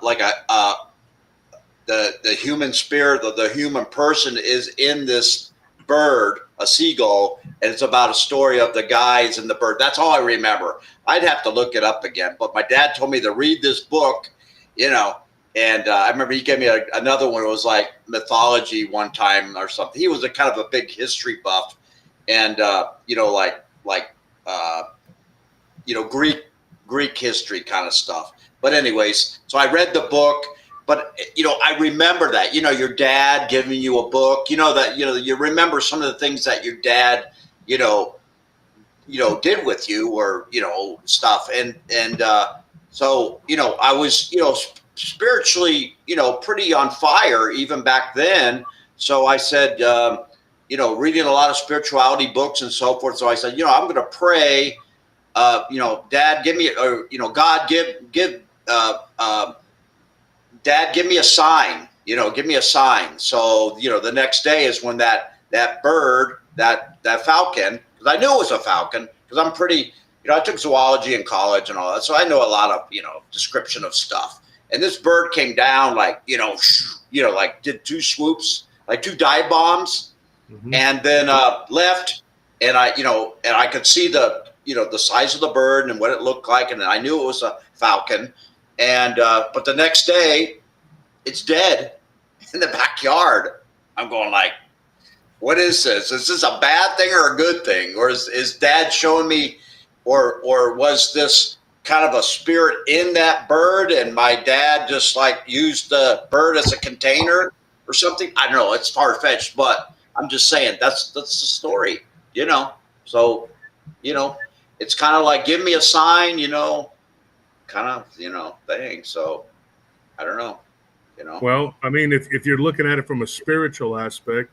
human spirit, the human person is in this bird, a seagull, and it's about a story of the guys and the bird. That's all I remember. I'd have to look it up again, but my dad told me to read this book, and I remember he gave me another one. It was like mythology one time or something. He was a kind of a big history buff, and Greek history kind of stuff. But anyways, so I read the book. But, I remember that, your dad giving you a book, you remember some of the things that your dad, did with you or, stuff. And so, I was, spiritually, pretty on fire even back then. So I said, reading a lot of spirituality books and so forth. So I said, I'm going to pray, Dad, give me, or, God, give Dad, give me a sign, give me a sign. So, the next day is when that bird, that falcon, because I knew it was a falcon, because I'm pretty, I took zoology in college and all that. So I know a lot of, description of stuff. And this bird came down like, like did 2 swoops, like 2 dive bombs, and then left. And I could see the, the size of the bird and what it looked like. And I knew it was a falcon. And but the next day, it's dead in the backyard. I'm going like, what is this? Is this a bad thing or a good thing? Or is Dad showing me, or was this kind of a spirit in that bird, and my dad just like used the bird as a container or something? I don't know. It's far fetched, but I'm just saying that's the story, So, it's kind of like, give me a sign, kind of, thing. So I don't know, Well, I mean, if you're looking at it from a spiritual aspect,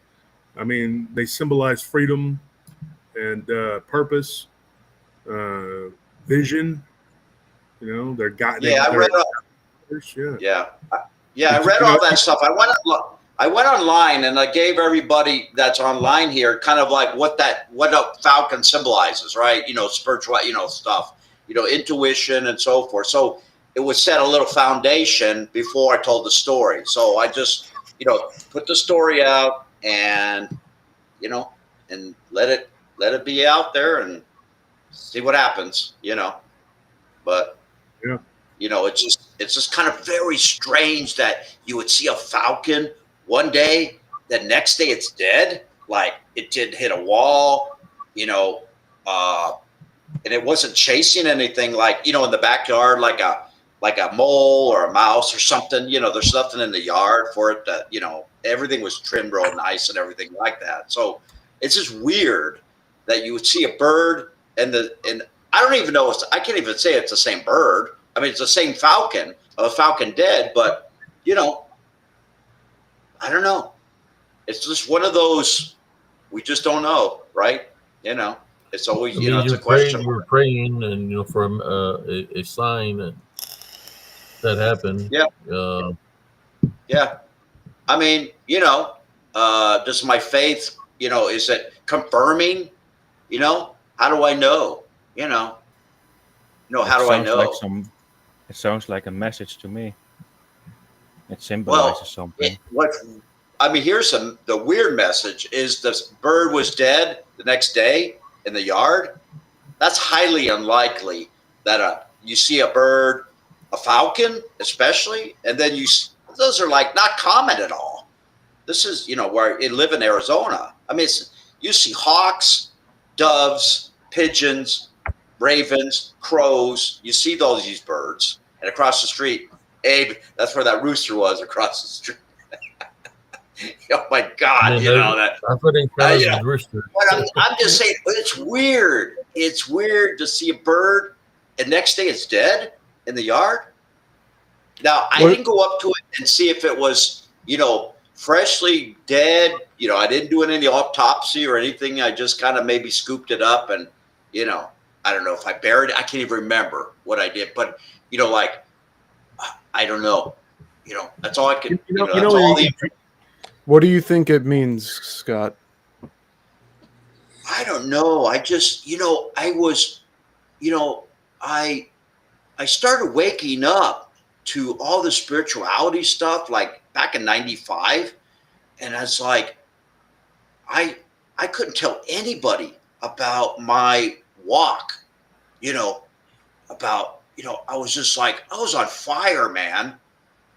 I mean, they symbolize freedom and purpose, vision. They're God. Yeah, I read all. I read all that stuff. I went online and I gave everybody that's online here kind of like what a falcon symbolizes, right? Spiritual, stuff. Intuition and so forth. So it was set a little foundation before I told the story. So I just, put the story out and, and let it be out there and see what happens, But, it's just kind of very strange that you would see a falcon one day, the next day it's dead. Like it did hit a wall, and it wasn't chasing anything like, in the backyard, like a mole or a mouse or something, there's nothing in the yard for it that, everything was trimmed real nice and everything like that. So it's just weird that you would see a bird and I don't even know, I can't even say it's the same bird. I mean, it's the same falcon, a falcon dead, but, I don't know. It's just one of those, we just don't know, right? It's always, it's a question. You were praying, and for a sign that happened. Yeah. Yeah. I mean, does my faith, is it confirming? How do I know? How do I know? It sounds like a message to me. It symbolizes something. Here's the weird message is this bird was dead the next day in the yard. That's highly unlikely that you see a bird, a falcon especially, and then those are like not common at all. This is, where I live in Arizona. I mean, you see hawks, doves, pigeons, ravens, crows. You see these birds. And across the street, Abe, that's where that rooster was across the street. Oh my God, That's what they call a rooster. But I'm just saying, it's weird. It's weird to see a bird, and next day it's dead in the yard. Now, I didn't go up to it and see if it was, freshly dead. I didn't do any autopsy or anything. I just kind of maybe scooped it up and, I don't know if I buried it. I can't even remember what I did, but I don't know. That's all I can. What do you think it means, Scott? I don't know. I just, I was, I started waking up to all the spirituality stuff like back in '95, and I was like, I I couldn't tell anybody about my walk, about, I was just like, I was on fire, man.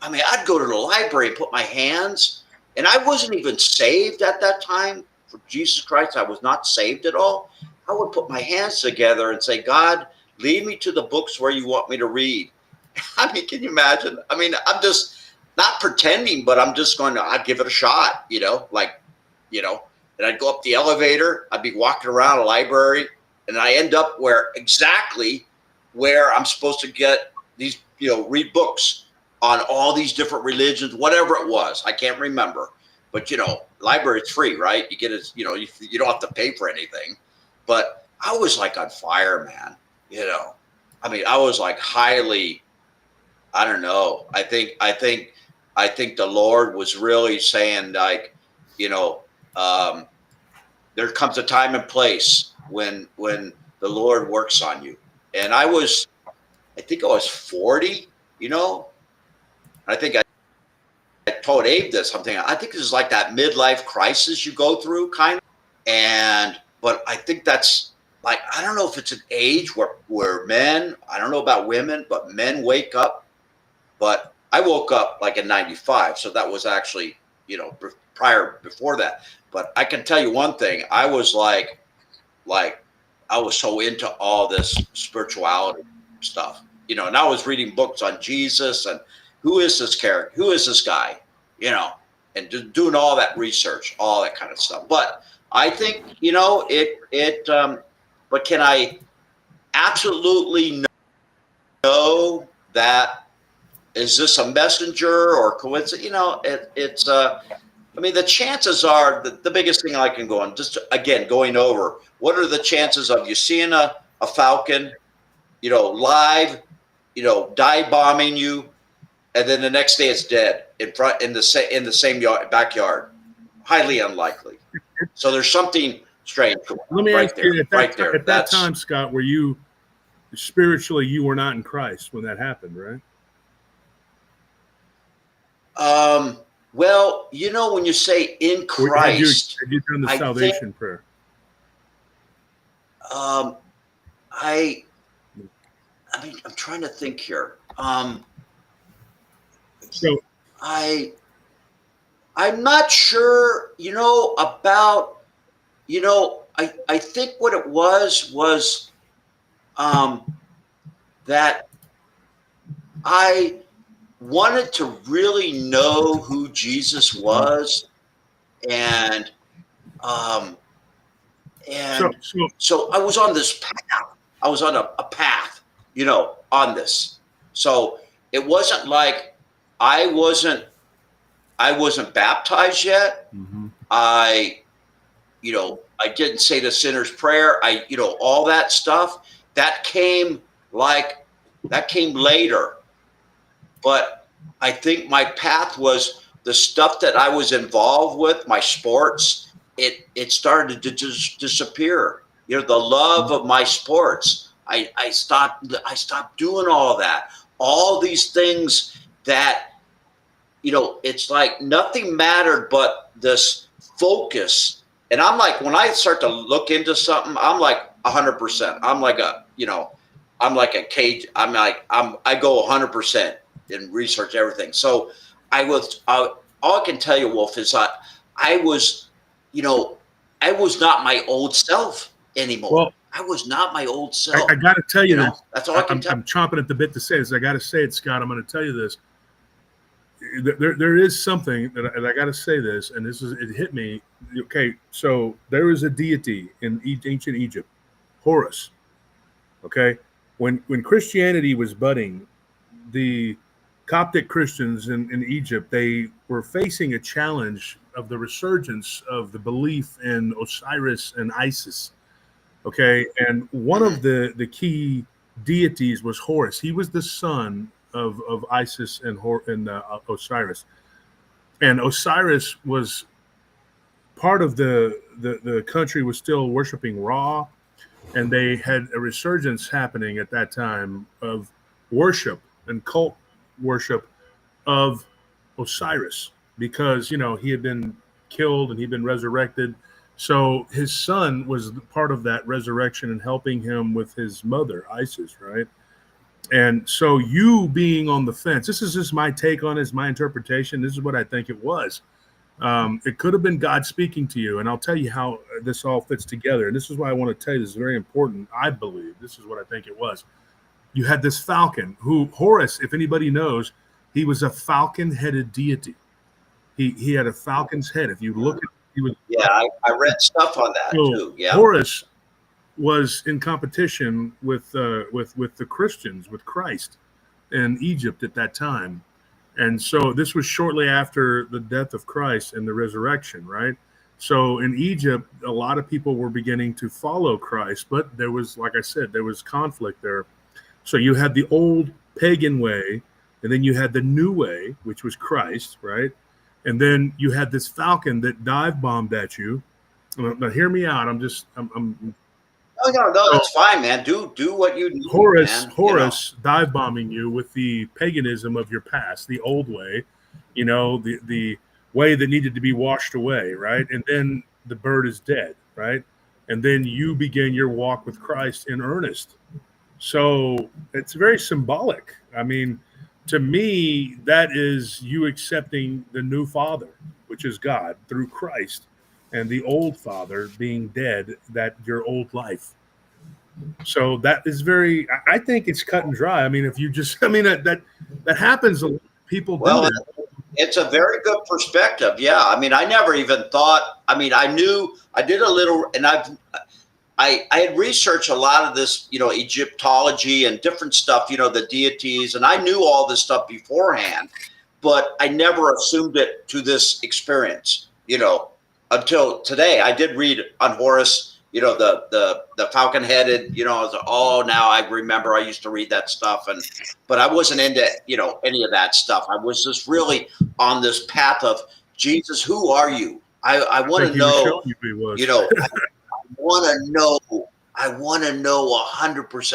I mean, I'd go to the library and put my hands, and I wasn't even saved at that time for Jesus Christ. I was not saved at all. I would put my hands together and say, God, lead me to the books where you want me to read. I mean, can you imagine? I mean, I'm just not pretending, but I'm just going to, I'd give it a shot, and I'd go up the elevator. I'd be walking around a library, and I end up exactly where I'm supposed to get these, read books on all these different religions, whatever it was. I can't remember. But, library is free, right? You get it, you don't have to pay for anything. But I was like on fire, man. I mean, I was like highly, I don't know. I think the Lord was really saying, like, there comes a time and place when the Lord works on you. And I think I was 40, I think I told Abe this something. I think this is like that midlife crisis you go through, kind of. But I think that's like, I don't know if it's an age where men, I don't know about women, but men wake up. But I woke up like in 95. So that was actually, before that. But I can tell you one thing. I was like I was so into all this spirituality stuff, and I was reading books on Jesus and who is this character? Who is this guy? And just doing all that research, all that kind of stuff. But I think, but can I absolutely know that, is this a messenger or coincidence? I mean, the chances are, the biggest thing I can go on, just again, going over, what are the chances of you seeing a falcon, live, dive bombing you, and then the next day it's dead in the same backyard? Highly unlikely. So there's something strange going on. Let me right ask there, you, right there. At that time, Scott, were you spiritually, you were not in Christ when that happened, right? Well, when you say in Christ, had you done the salvation prayer? I mean, I'm trying to think here. So I'm not sure, about, I think what it was that I wanted to really know who Jesus was, and so I was on this path. I was on a path, on this. So it wasn't like I wasn't baptized yet. Mm-hmm. I didn't say the sinner's prayer. All that stuff that came later. But I think my path was the stuff that I was involved with, my sports. It started to just disappear. The love of my sports. I stopped doing all that. All these things that, it's like nothing mattered but this focus. And I'm like, when I start to look into something, I'm like 100%. I'm like I'm like a cage. I go 100% in research everything. So all I can tell you, Wolf, is I was not my old self anymore. Well, I was not my old self. I got to tell you this. That's all I can tell. I'm chomping at the bit to say this. I got to say it, Scott. I'm going to tell you this. There is something that I got to say this, and it hit me. Okay, so there is a deity in ancient Egypt, Horus. Okay, when Christianity was budding, the Coptic Christians in Egypt, they were facing a challenge of the resurgence of the belief in Osiris and Isis. Okay, and one of the key deities was Horus. He was the son of Isis and Osiris, and Osiris was part of the country was still worshiping Ra, and they had a resurgence happening at that time of worship and cult worship of Osiris, because he had been killed and he'd been resurrected, So his son was part of that resurrection and helping him with his mother, Isis, right? And so you being on the fence, this is just my take on it, is my interpretation. This is what I think it was. It could have been God speaking to you. And I'll tell you how this all fits together. And this is why I want to tell you this is very important. I believe this is what I think it was. You had this falcon who Horus, if anybody knows, he was a falcon-headed deity. He had a falcon's head. If you look at he was I read stuff on that too. Yeah. Horus was in competition with the Christians, with Christ in Egypt at that time. And so this was shortly after the death of Christ and the resurrection, right? So in Egypt, a lot of people were beginning to follow Christ, but there was, like I said, there was conflict there. So you had the old pagan way, and then you had the new way, which was Christ, right? And then you had this falcon that dive bombed at you. Now hear me out. I'm No, that's fine, man. Do what you need, man. Horus dive bombing you with the paganism of your past, the old way, the way that needed to be washed away, right? And then the bird is dead, right? And then you begin your walk with Christ in earnest. So it's very symbolic. I mean, to me, that is you accepting the new Father, which is God, through Christ, and the old Father being dead, that your old life. So that is very, I think it's cut and dry. I mean, if you just, that happens. People do that. It's a very good perspective. Yeah. I mean, I never even thought, I did a little, and I had researched a lot of this, Egyptology and different stuff, the deities, and I knew all this stuff beforehand, but I never assumed it to this experience, until today. I did read on Horus, the falcon-headed, I was like, oh, now I remember I used to read that stuff, but I wasn't into, any of that stuff. I was just really on this path of, Jesus, who are you? I want to know, I want to know 100%,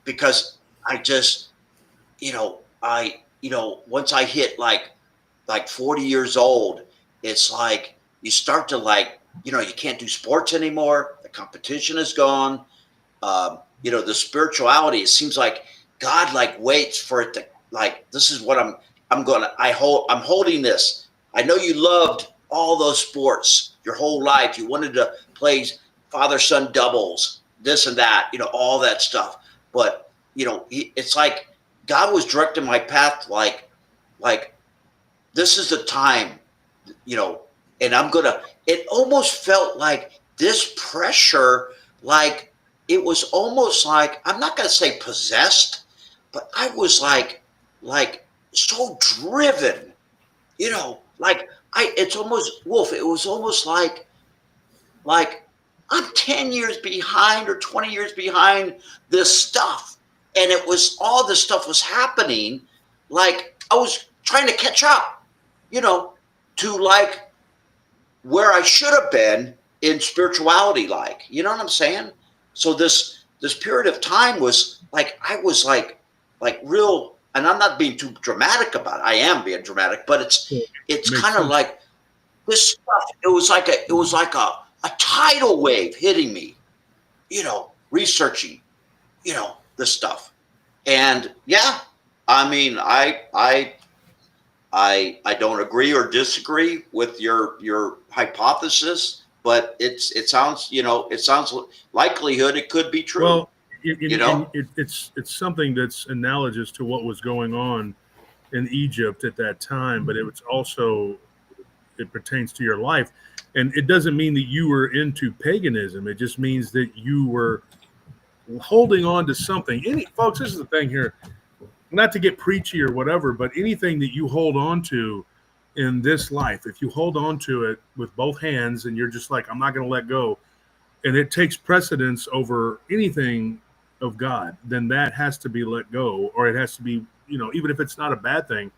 because I just, once I hit like 40 years old, it's like you start to you can't do sports anymore. The competition is gone. The spirituality, it seems like God waits for it to this is what I'm holding this. I know you loved all those sports your whole life. You wanted to play father-son doubles, this and that, all that stuff. But, it's like God was directing my path like this is the time, and it almost felt like this pressure, it was almost like, I'm not going to say possessed, but I was like so driven, it's almost, Wolf, it was almost like I'm 10 years behind or 20 years behind this stuff. And it was, all this stuff was happening. I was trying to catch up, to where I should have been in spirituality, you know what I'm saying? So this period of time was I was real, and I'm not being too dramatic about it. I am being dramatic, but it's kind of like this stuff. It was like a tidal wave hitting me, researching, this stuff. And yeah, I don't agree or disagree with your hypothesis, but it sounds likelihood it could be true. Well, it's something that's analogous to what was going on in Egypt at that time, but it pertains to your life. And it doesn't mean that you were into paganism. It just means that you were holding on to something. Folks, this is the thing here, not to get preachy or whatever, but anything that you hold on to in this life, if you hold on to it with both hands and you're just I'm not going to let go, and it takes precedence over anything of God, then that has to be let go, or it has to be, even if it's not a bad thing,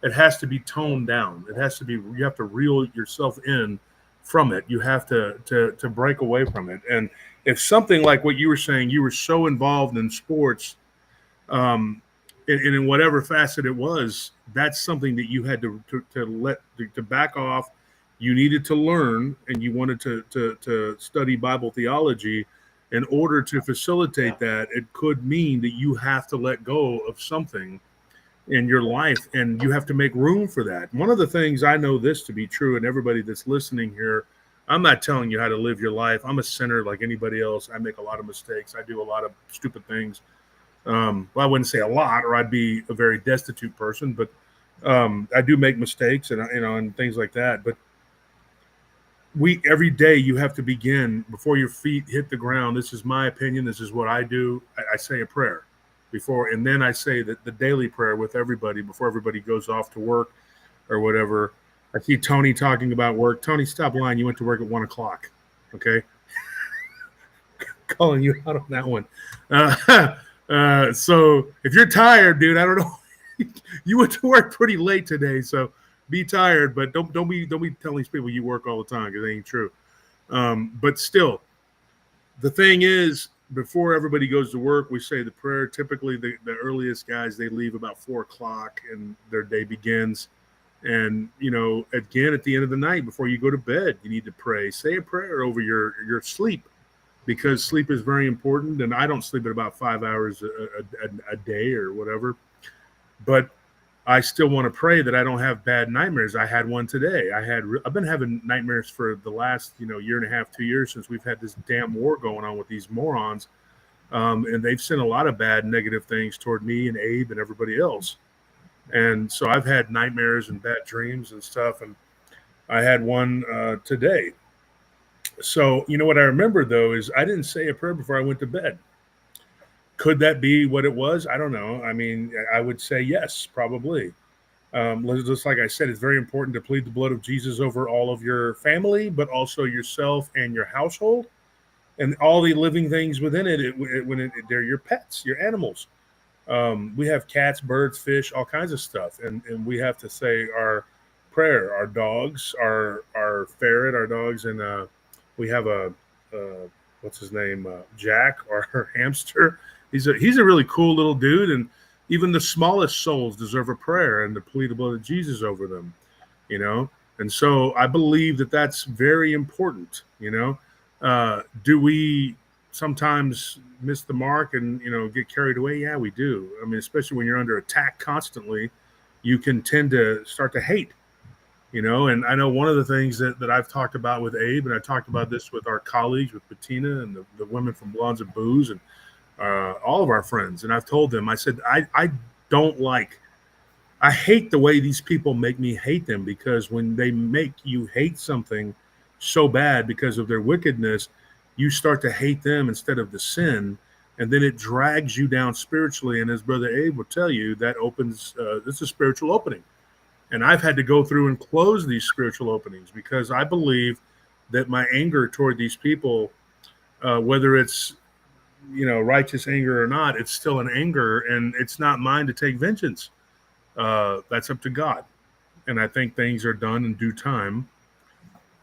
it has to be toned down. It has to be, you have to reel yourself in from it. You have to break away from it. And if something like what you were saying, you were so involved in sports, and in whatever facet it was, that's something that you had to back off you needed to learn and you wanted to study Bible theology, in order to facilitate that, it could mean that you have to let go of something in your life, and you have to make room for that. One of the things I know this to be true, and everybody that's listening here, I'm not telling you how to live your life. I'm a sinner like anybody else. I make a lot of mistakes. I do a lot of stupid things. Well, I wouldn't say a lot, or I'd be a very destitute person, but I do make mistakes and, and things like that. But every day you have to begin before your feet hit the ground. This is my opinion. This is what I do. I say a prayer before, and then I say that the daily prayer with everybody before everybody goes off to work or whatever. I see Tony talking about work. Tony, stop lying. You went to work at 1 o'clock. Okay. Calling you out on that one. So if you're tired, dude, I don't know. You went to work pretty late today, so be tired, but don't be telling these people you work all the time, because it ain't true. But still, the thing is, before everybody goes to work, we say the prayer. Typically, the earliest guys, they leave about 4 o'clock and their day begins. And, again, at the end of the night, before you go to bed, you need to pray. Say a prayer over your sleep, because sleep is very important. And I don't sleep at about 5 hours a day or whatever. But I still want to pray that I don't have bad nightmares. I had one today. I've been having nightmares for the last, year and a half, 2 years, since we've had this damn war going on with these morons. And they've sent a lot of bad, negative things toward me and Abe and everybody else. And so I've had nightmares and bad dreams and stuff. And I had one today. So, what I remember, though, is I didn't say a prayer before I went to bed. Could that be what it was? I don't know. I mean, I would say yes, probably. Just like I said, it's very important to plead the blood of Jesus over all of your family, but also yourself and your household and all the living things within it. They're your pets, your animals. We have cats, birds, fish, all kinds of stuff. And we have to say our prayer. Our dogs, our ferret, our dogs, and we have what's his name? Jack, our hamster. He's a really cool little dude, and even the smallest souls deserve a prayer and to plead the blood of Jesus over them, And so I believe that that's very important, Do we sometimes miss the mark and, get carried away? Yeah, we do. I mean, especially when you're under attack constantly, you can tend to start to hate, And I know one of the things that I've talked about with Abe, and I talked about this with our colleagues, with Bettina and the women from Blondes and Booze, and all of our friends. And I've told them, I said, I hate the way these people make me hate them, because when they make you hate something so bad because of their wickedness, you start to hate them instead of the sin. And then it drags you down spiritually. And as Brother Abe will tell you, that opens, it's a spiritual opening. And I've had to go through and close these spiritual openings, because I believe that my anger toward these people, whether it's, righteous anger or not, it's still an anger, and it's not mine to take vengeance. That's up to God. And I think things are done in due time.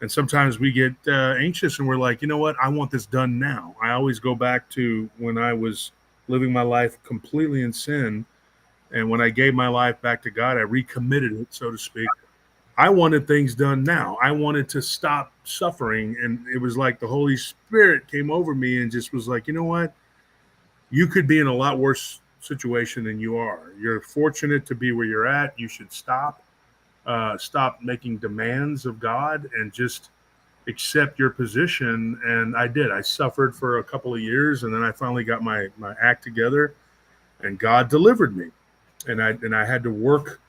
And sometimes we get anxious and we're like, you know what? I want this done now. I always go back to when I was living my life completely in sin. And when I gave my life back to God, I recommitted it, so to speak. I wanted things done now. I wanted to stop suffering. And it was like the Holy Spirit came over me and just was like, you know what? You could be in a lot worse situation than you are. You're fortunate to be where you're at. You should stop making demands of God and just accept your position. And I did. I suffered for a couple of years, and then I finally got my act together, and God delivered me. And I had to work.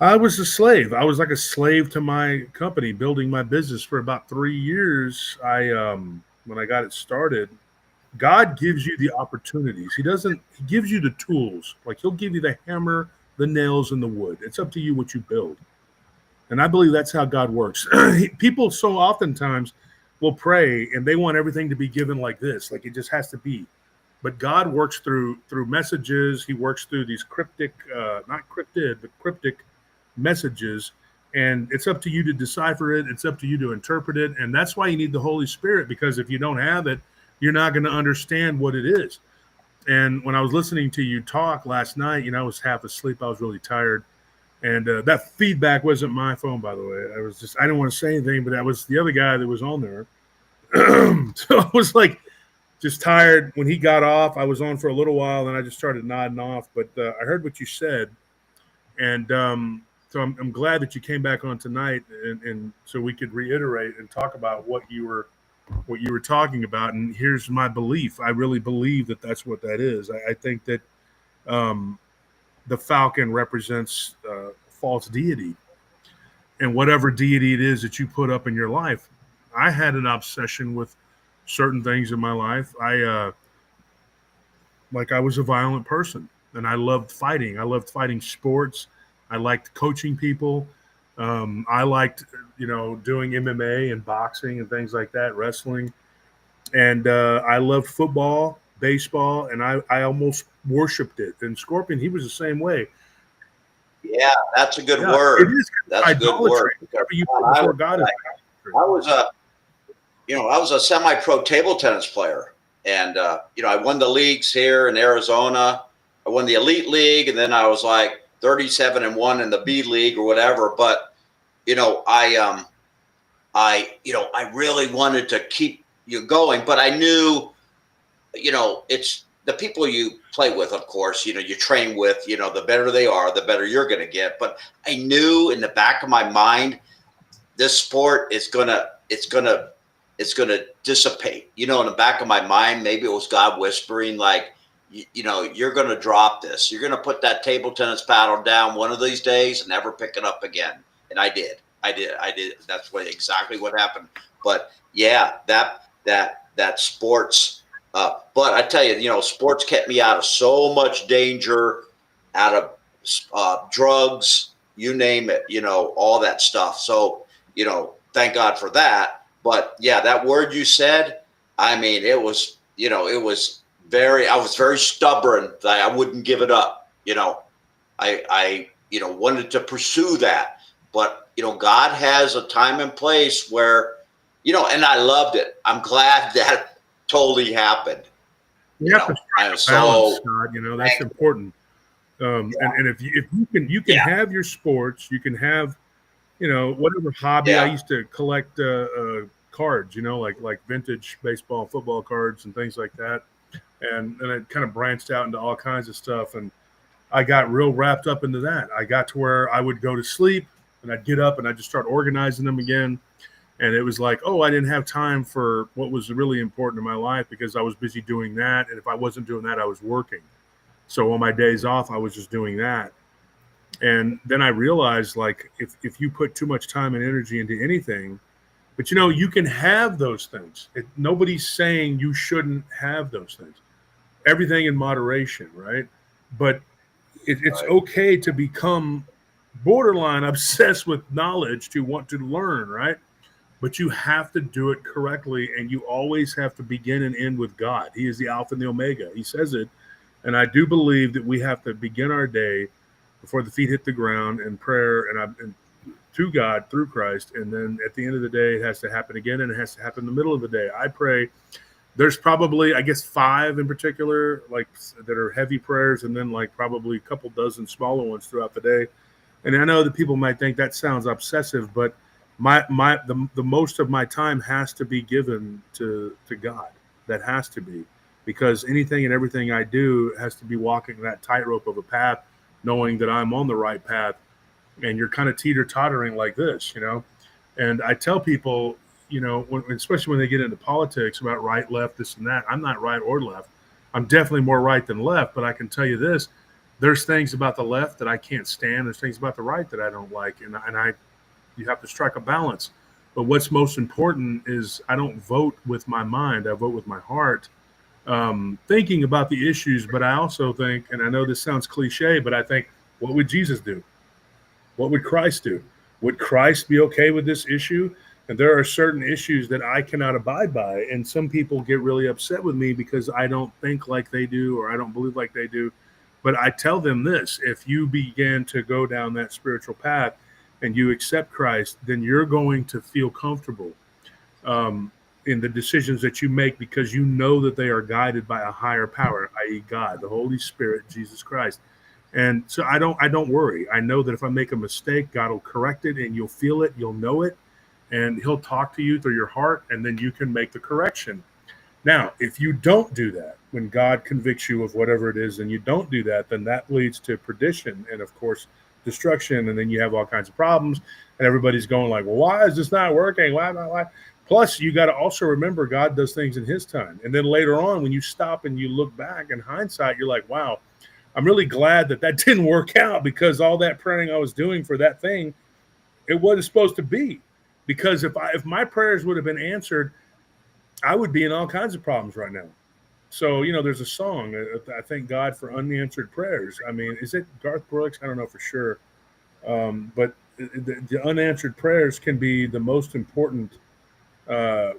I was a slave. I was like a slave to my company, building my business for about 3 years. When I got it started, God gives you the opportunities. He gives you the tools. Like, he'll give you the hammer, the nails, and the wood. It's up to you what you build. And I believe that's how God works. People so oftentimes will pray and they want everything to be given like this, like it just has to be. But God works through messages. He works through these cryptic, not cryptid, but cryptic messages. And it's up to you to decipher it. It's up to you to interpret it. And that's why you need the Holy Spirit, because if you don't have it, you're not going to understand what it is. And when I was listening to you talk last night, I was half asleep. I was really tired. And that feedback wasn't my phone, by the way. I didn't want to say anything, but that was the other guy that was on there. So I was like, just tired. When he got off, I was on for a little while, and I just started nodding off. But I heard what you said, and so I'm glad that you came back on tonight, and so we could reiterate and talk about what you were talking about. And here's my belief: I really believe that that's what that is. I think that the falcon represents false deity, and whatever deity it is that you put up in your life. I had an obsession with certain things in my life. I was a violent person, and I loved fighting. I loved fighting sports. I liked coaching people. I liked, doing MMA and boxing and things like that, wrestling. And I loved football, baseball, and I almost worshipped it. And Scorpion, he was the same way. Yeah, that's a good Yeah, word. it is That's a good word. Whatever you put before God is idolatry. I was a semi-pro table tennis player, and I won the leagues here in Arizona. I won the elite league, and then I was like 37-1 in the B league or whatever. But I really wanted to keep you going, but I knew, it's the people you play with, of course, you train with, the better they are, the better you're going to get. But I knew in the back of my mind, this sport is it's going to dissipate, in the back of my mind. Maybe it was God whispering, like, you're going to drop this. You're going to put that table tennis paddle down one of these days and never pick it up again. And I did. That's exactly what happened. But yeah, that sports, but I tell you, sports kept me out of so much danger, out of drugs, you name it, all that stuff. So, thank God for that. But yeah, that word you said, I mean, it was I was very stubborn that I wouldn't give it up. I wanted to pursue that, but God has a time and place where, and I loved it. I'm glad that totally happened. You have to strike a balance, Scott. That's important. And if you can have your sports, you can have, whatever hobby. I used to collect cards, like vintage baseball and football cards and things like that. And it kind of branched out into all kinds of stuff. And I got real wrapped up into that. I got to where I would go to sleep and I'd get up and I'd just start organizing them again. And it was like, I didn't have time for what was really important in my life because I was busy doing that. And if I wasn't doing that, I was working. So on my days off, I was just doing that. And then I realized, like, if you put too much time and energy into anything, but you can have those things. Nobody's saying you shouldn't have those things. Everything in moderation, right? But it's okay to become borderline obsessed with knowledge, to want to learn, right? But you have to do it correctly, and you always have to begin and end with God. He is the Alpha and the Omega. He says it, and I do believe that we have to begin our day before the feet hit the ground in prayer and to God through Christ, and then at the end of the day, it has to happen again, and it has to happen in the middle of the day. I pray. There's probably, I guess, 5 in particular, like, that are heavy prayers, and then like probably a couple dozen smaller ones throughout the day. And I know that people might think that sounds obsessive, but the most of my time has to be given to God. That has to be, because anything and everything I do has to be walking that tightrope of a path, knowing that I'm on the right path. And you're kind of teeter-tottering like this, And I tell people, especially when they get into politics about right, left, this and that, I'm not right or left. I'm definitely more right than left, but I can tell you this: there's things about the left that I can't stand. There's things about the right that I don't like, and you have to strike a balance. But what's most important is I don't vote with my mind; I vote with my heart, thinking about the issues. But I also think, and I know this sounds cliche, but I think, what would Jesus do? What would Christ do? Would Christ be okay with this issue? And there are certain issues that I cannot abide by. And some people get really upset with me because I don't think like they do, or I don't believe like they do. But I tell them this: if you begin to go down that spiritual path and you accept Christ, then you're going to feel comfortable in the decisions that you make, because you know that they are guided by a higher power, i.e. God, the Holy Spirit, Jesus Christ. And so I don't worry. I know that if I make a mistake, God will correct it, and you'll feel it, you'll know it, and he'll talk to you through your heart, and then you can make the correction. Now, if you don't do that, when God convicts you of whatever it is, and you don't do that, then that leads to perdition and, of course, destruction. And then you have all kinds of problems, and everybody's going like, well, why is this not working? Why? Plus, you got to also remember God does things in his time. And then later on, when you stop and you look back in hindsight, you're like, wow, I'm really glad that didn't work out, because all that praying I was doing for that thing, it wasn't supposed to be. Because if my prayers would have been answered, I would be in all kinds of problems right now. So, there's a song, I thank God for unanswered prayers. I mean, is it Garth Brooks? I don't know for sure. But the unanswered prayers can be the most important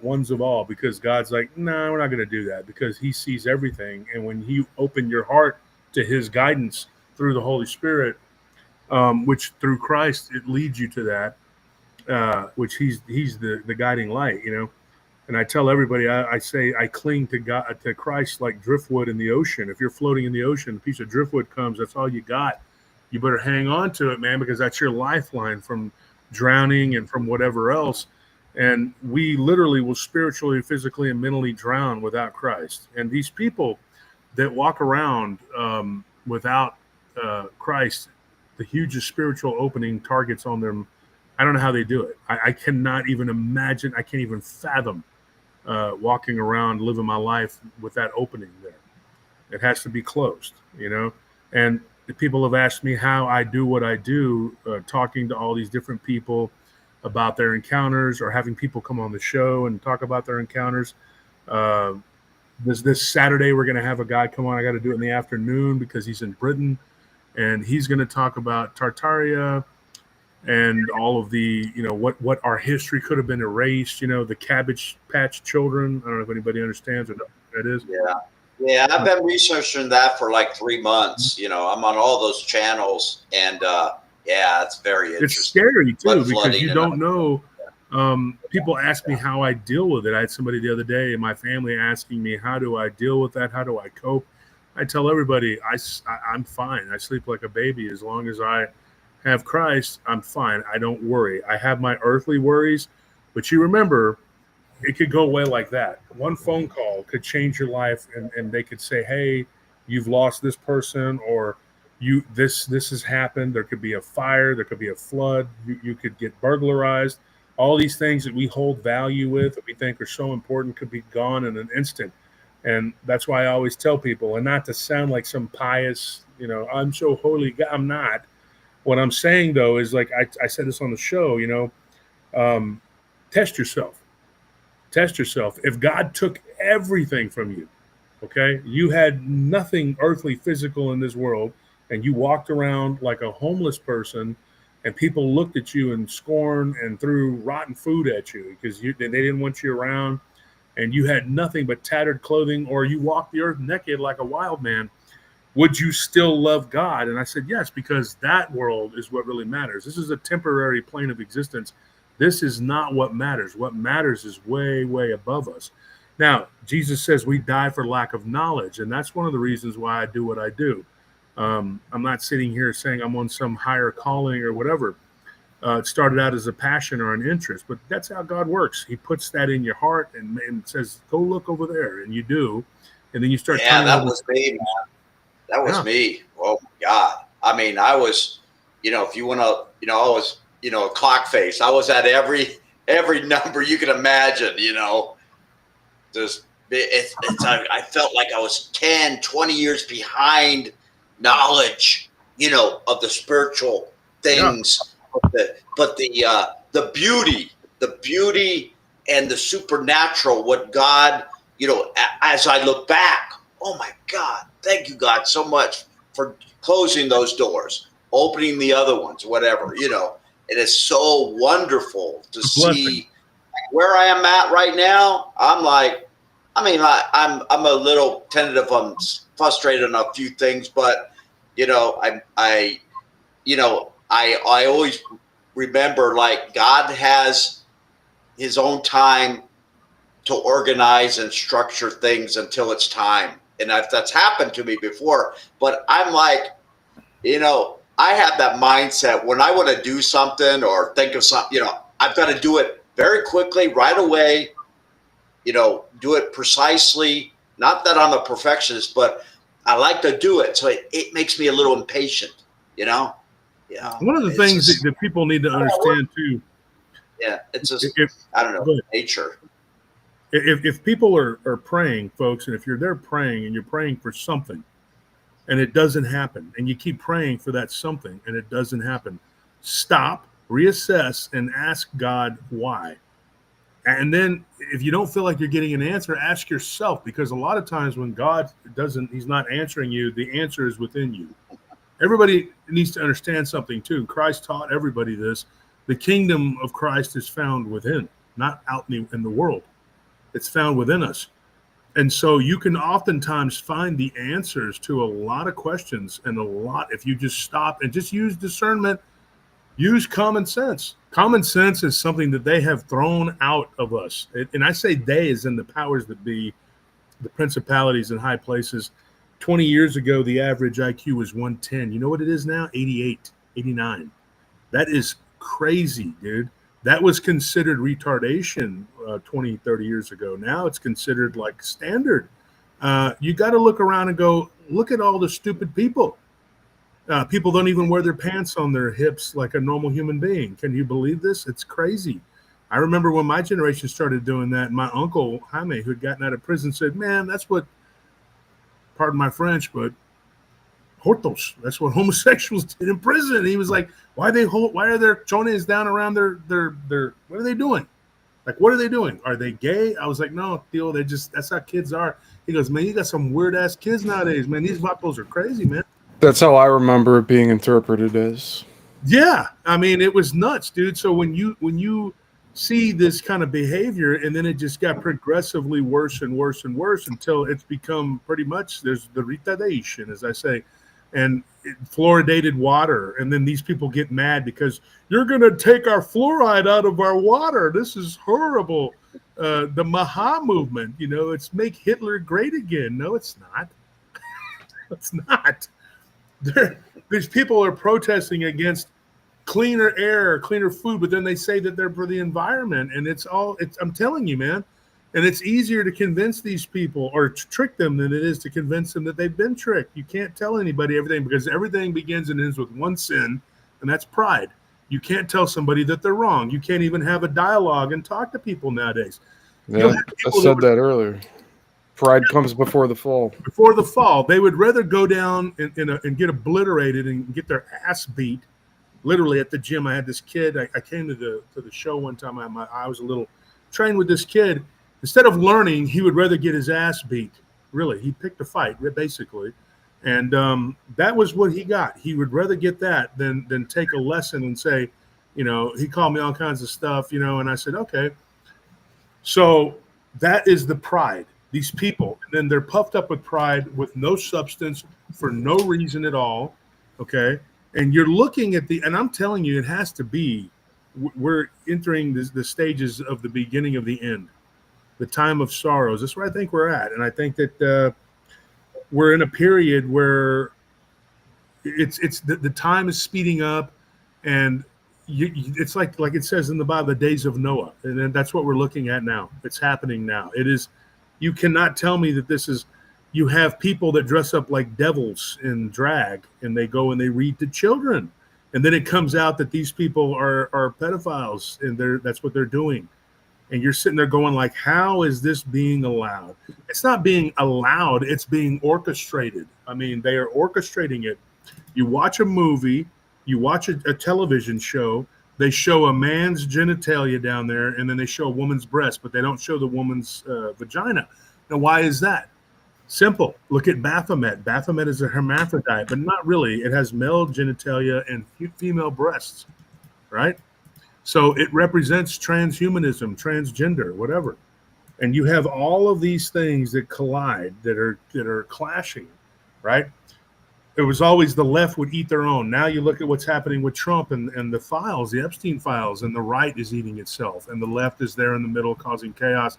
ones of all, because God's like, no, we're not going to do that, because he sees everything. And when you open your heart to his guidance through the Holy Spirit, which through Christ, it leads you to that, which he's the guiding light, And I tell everybody, I say, I cling to God, to Christ, like driftwood in the ocean. If you're floating in the ocean, a piece of driftwood comes, that's all you got. You better hang on to it, man, because that's your lifeline from drowning and from whatever else. And we literally will spiritually, physically, and mentally drown without Christ. And these people that walk around without Christ, the hugest spiritual opening targets on them. I don't know how they do it. I cannot even imagine. I can't even fathom walking around, living my life with that opening there. It has to be closed, And the people have asked me how I do what I do, talking to all these different people about their encounters, or having people come on the show and talk about their encounters. This Saturday, we're going to have a guy come on. I got to do it in the afternoon because he's in Britain, and he's going to talk about Tartaria and all of the, what our history could have been erased, the Cabbage Patch Children. I don't know if anybody understands or knows what that is. Yeah, I've been researching that for like 3 months. I'm on all those channels, and it's very interesting. It's scary too, because you don't know. People ask me how I deal with it. I had somebody the other day in my family asking me, how do I deal with that? How do I cope? I tell everybody, I'm fine. I sleep like a baby. As long as I have Christ, I'm fine. I don't worry. I have my earthly worries, but you remember, it could go away like that. One phone call could change your life, and they could say, hey, you've lost this person, or this has happened. There could be a fire. There could be a flood. You could get burglarized. All these things that we hold value with, that we think are so important, could be gone in an instant. And that's why I always tell people, and not to sound like some pious, I'm so holy. I'm not. What I'm saying, though, is like I said this on the show, test yourself. Test yourself. If God took everything from you, okay, you had nothing earthly, physical in this world, and you walked around like a homeless person, and people looked at you in scorn and threw rotten food at you because they didn't want you around, and you had nothing but tattered clothing, or you walked the earth naked like a wild man, would you still love God? And I said, yes, because that world is what really matters. This is a temporary plane of existence. This is not what matters. What matters is way, way above us. Now, Jesus says we die for lack of knowledge, and that's one of the reasons why I do what I do. I'm not sitting here saying I'm on some higher calling or whatever. It started out as a passion or an interest, but that's how God works. He puts that in your heart and says, go look over there, and you do. And then you start. Yeah, that was me, man. That was me. Oh, my God. I mean, I was, if you want to, I was, a clock face. I was at every number you can imagine, I felt like I was 10, 20 years behind knowledge, of the spiritual things, but the beauty and the supernatural, what God, as I look back, oh my God, thank you, God, so much for closing those doors, opening the other ones, whatever, It is so wonderful to see where I am at right now. I'm like, I'm a little tentative. I'm frustrated on a few things, but I always remember, like, God has his own time to organize and structure things until it's time. And that's happened to me before, but I'm like, I have that mindset when I want to do something or think of something, I've got to do it very quickly, right away, do it precisely. Not that I'm a perfectionist, but I like to do it. So it makes me a little impatient, Yeah. One of the things that people need to understand too. Yeah. It's just, If, I don't know, go ahead. nature. If people are praying, folks, and if you're there praying and you're praying for something and it doesn't happen, and you keep praying for that something and it doesn't happen, stop, reassess, and ask God why. And then if you don't feel like you're getting an answer, ask yourself, because a lot of times when God he's not answering you, the answer is within you. Everybody needs to understand something too. Christ taught everybody this. The kingdom of Christ is found within, not out in the world. It's found within us. And so you can oftentimes find the answers to a lot of questions and if you just stop and just use discernment, use common sense. Common sense is something that they have thrown out of us. And I say they as in the powers that be, the principalities in high places. 20 years ago, the average IQ was 110. You know what it is now? 88, 89. That is crazy, dude. That was considered retardation 20, 30 years ago. Now it's considered like standard. You got to look around and go, look at all the stupid people. People don't even wear their pants on their hips like a normal human being. Can you believe this? It's crazy. I remember when my generation started doing that, my uncle, Jaime, who had gotten out of prison, said, man, that's what, pardon my French, but hortos, that's what homosexuals did in prison. He was like, why are their chones down around their what are they doing? Like, what are they doing? Are they gay? I was like, no, Theo, that's how kids are. He goes, man, you got some weird ass kids nowadays, man. These vatos are crazy, man. That's how I remember it being interpreted as. Yeah, I mean, it was nuts, dude. So when you see this kind of behavior, and then it just got progressively worse and worse and worse until it's become pretty much there's the retardation, as I say, and fluoridated water. And then these people get mad because you're going to take our fluoride out of our water. This is horrible. The Maha movement, it's make Hitler great again. No, it's not. It's not. These people are protesting against cleaner air, cleaner food, but then they say that they're for the environment, and I'm telling you, man, and it's easier to convince these people or to trick them than it is to convince them that they've been tricked. You can't tell anybody everything because everything begins and ends with one sin, and that's pride. You can't tell somebody that they're wrong. You can't even have a dialogue and talk to people nowadays. Yeah, I said that earlier. Pride comes before the fall. Before the fall, they would rather go down and get obliterated and get their ass beat. Literally at the gym, I had this kid. I came to the show one time. I was a little trained with this kid. Instead of learning, he would rather get his ass beat. Really, he picked a fight basically, and that was what he got. He would rather get that than take a lesson and say, he called me all kinds of stuff, and I said, okay. So that is the pride. These people, and then they're puffed up with pride with no substance for no reason at all. Okay. And you're looking at and I'm telling you, it has to be, we're entering the stages of the beginning of the end, the time of sorrows. That's where I think we're at. And I think that we're in a period where it's the time is speeding up, and it's like it says in the Bible, the days of Noah. And then that's what we're looking at now. It's happening now. It is. You cannot tell me that this is, you have people that dress up like devils in drag and they go and they read to children. And then it comes out that these people are pedophiles and that's what they're doing. And you're sitting there going like, how is this being allowed? It's not being allowed. It's being orchestrated. I mean, they are orchestrating it. You watch a movie, you watch a television show, they show a man's genitalia down there, and then they show a woman's breast, but they don't show the woman's vagina. Now, why is that? Simple. Look at Baphomet. Baphomet is a hermaphrodite, but not really. It has male genitalia and female breasts, right? So it represents transhumanism, transgender, whatever. And you have all of these things that collide, that are clashing, right? It was always the left would eat their own. Now you look at what's happening with Trump and the files, the Epstein files, and the right is eating itself, and the left is there in the middle causing chaos.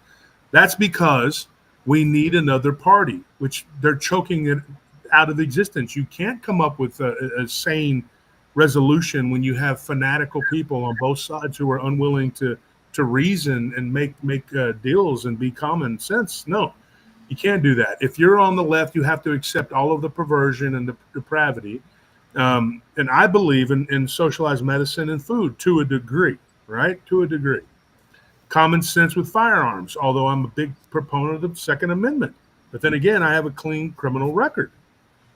That's because we need another party, which they're choking it out of existence. You can't come up with a sane resolution when you have fanatical people on both sides who are unwilling to reason and make deals and be common sense. No, you can't do that. If you're on the left, you have to accept all of the perversion and the depravity. And I believe in socialized medicine and food to a degree, right? To a degree. Common sense with firearms, although I'm a big proponent of the Second Amendment. But then again, I have a clean criminal record.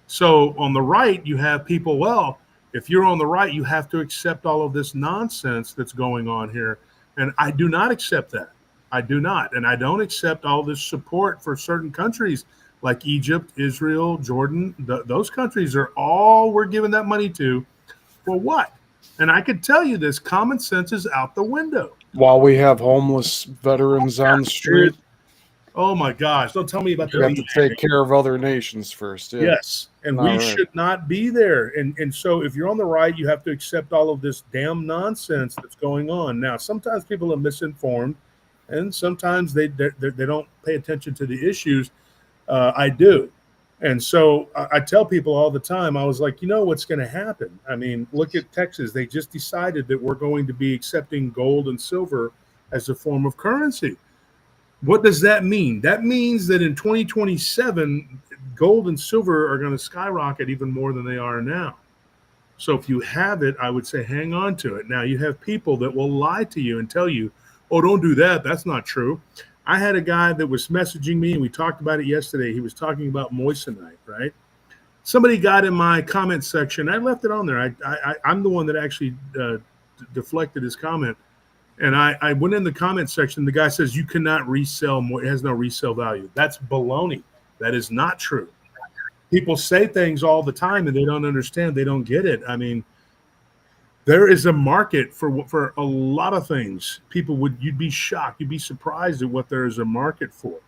So on the right, you have people, well, if you're on the right, you have to accept all of this nonsense that's going on here. And I do not accept that. I do not. And I don't accept all this support for certain countries like Egypt, Israel, Jordan. Those countries are all we're giving that money to. For what? And I could tell you this, common sense is out the window. While we have homeless veterans on the street. Oh my gosh! Don't tell me about You have to take care of other nations first. Yeah. Yes, and we should not be there. And so if you're on the right, you have to accept all of this damn nonsense that's going on. Now, sometimes people are misinformed, and sometimes they don't pay attention to the issues. I do. And so I tell people all the time, I was like, you know what's going to happen? I mean, look at Texas. They just decided that we're going to be accepting gold and silver as a form of currency. What does that mean? That means that in 2027, gold and silver are going to skyrocket even more than they are now. So if you have it, I would say hang on to it. Now, you have people that will lie to you and tell you, oh, don't do that. That's not true. I had a guy that was messaging me, and we talked about it yesterday. He was talking about moissanite, right? Somebody got in my comment section. I left it on there. I'm the one that actually deflected his comment. And I went in the comment section. The guy says, you cannot resell more. It has no resale value. That's baloney. That is not true. People say things all the time, and they don't understand. They don't get it. I mean, there is a market for a lot of things. You'd be shocked. You'd be surprised at what there is a market for.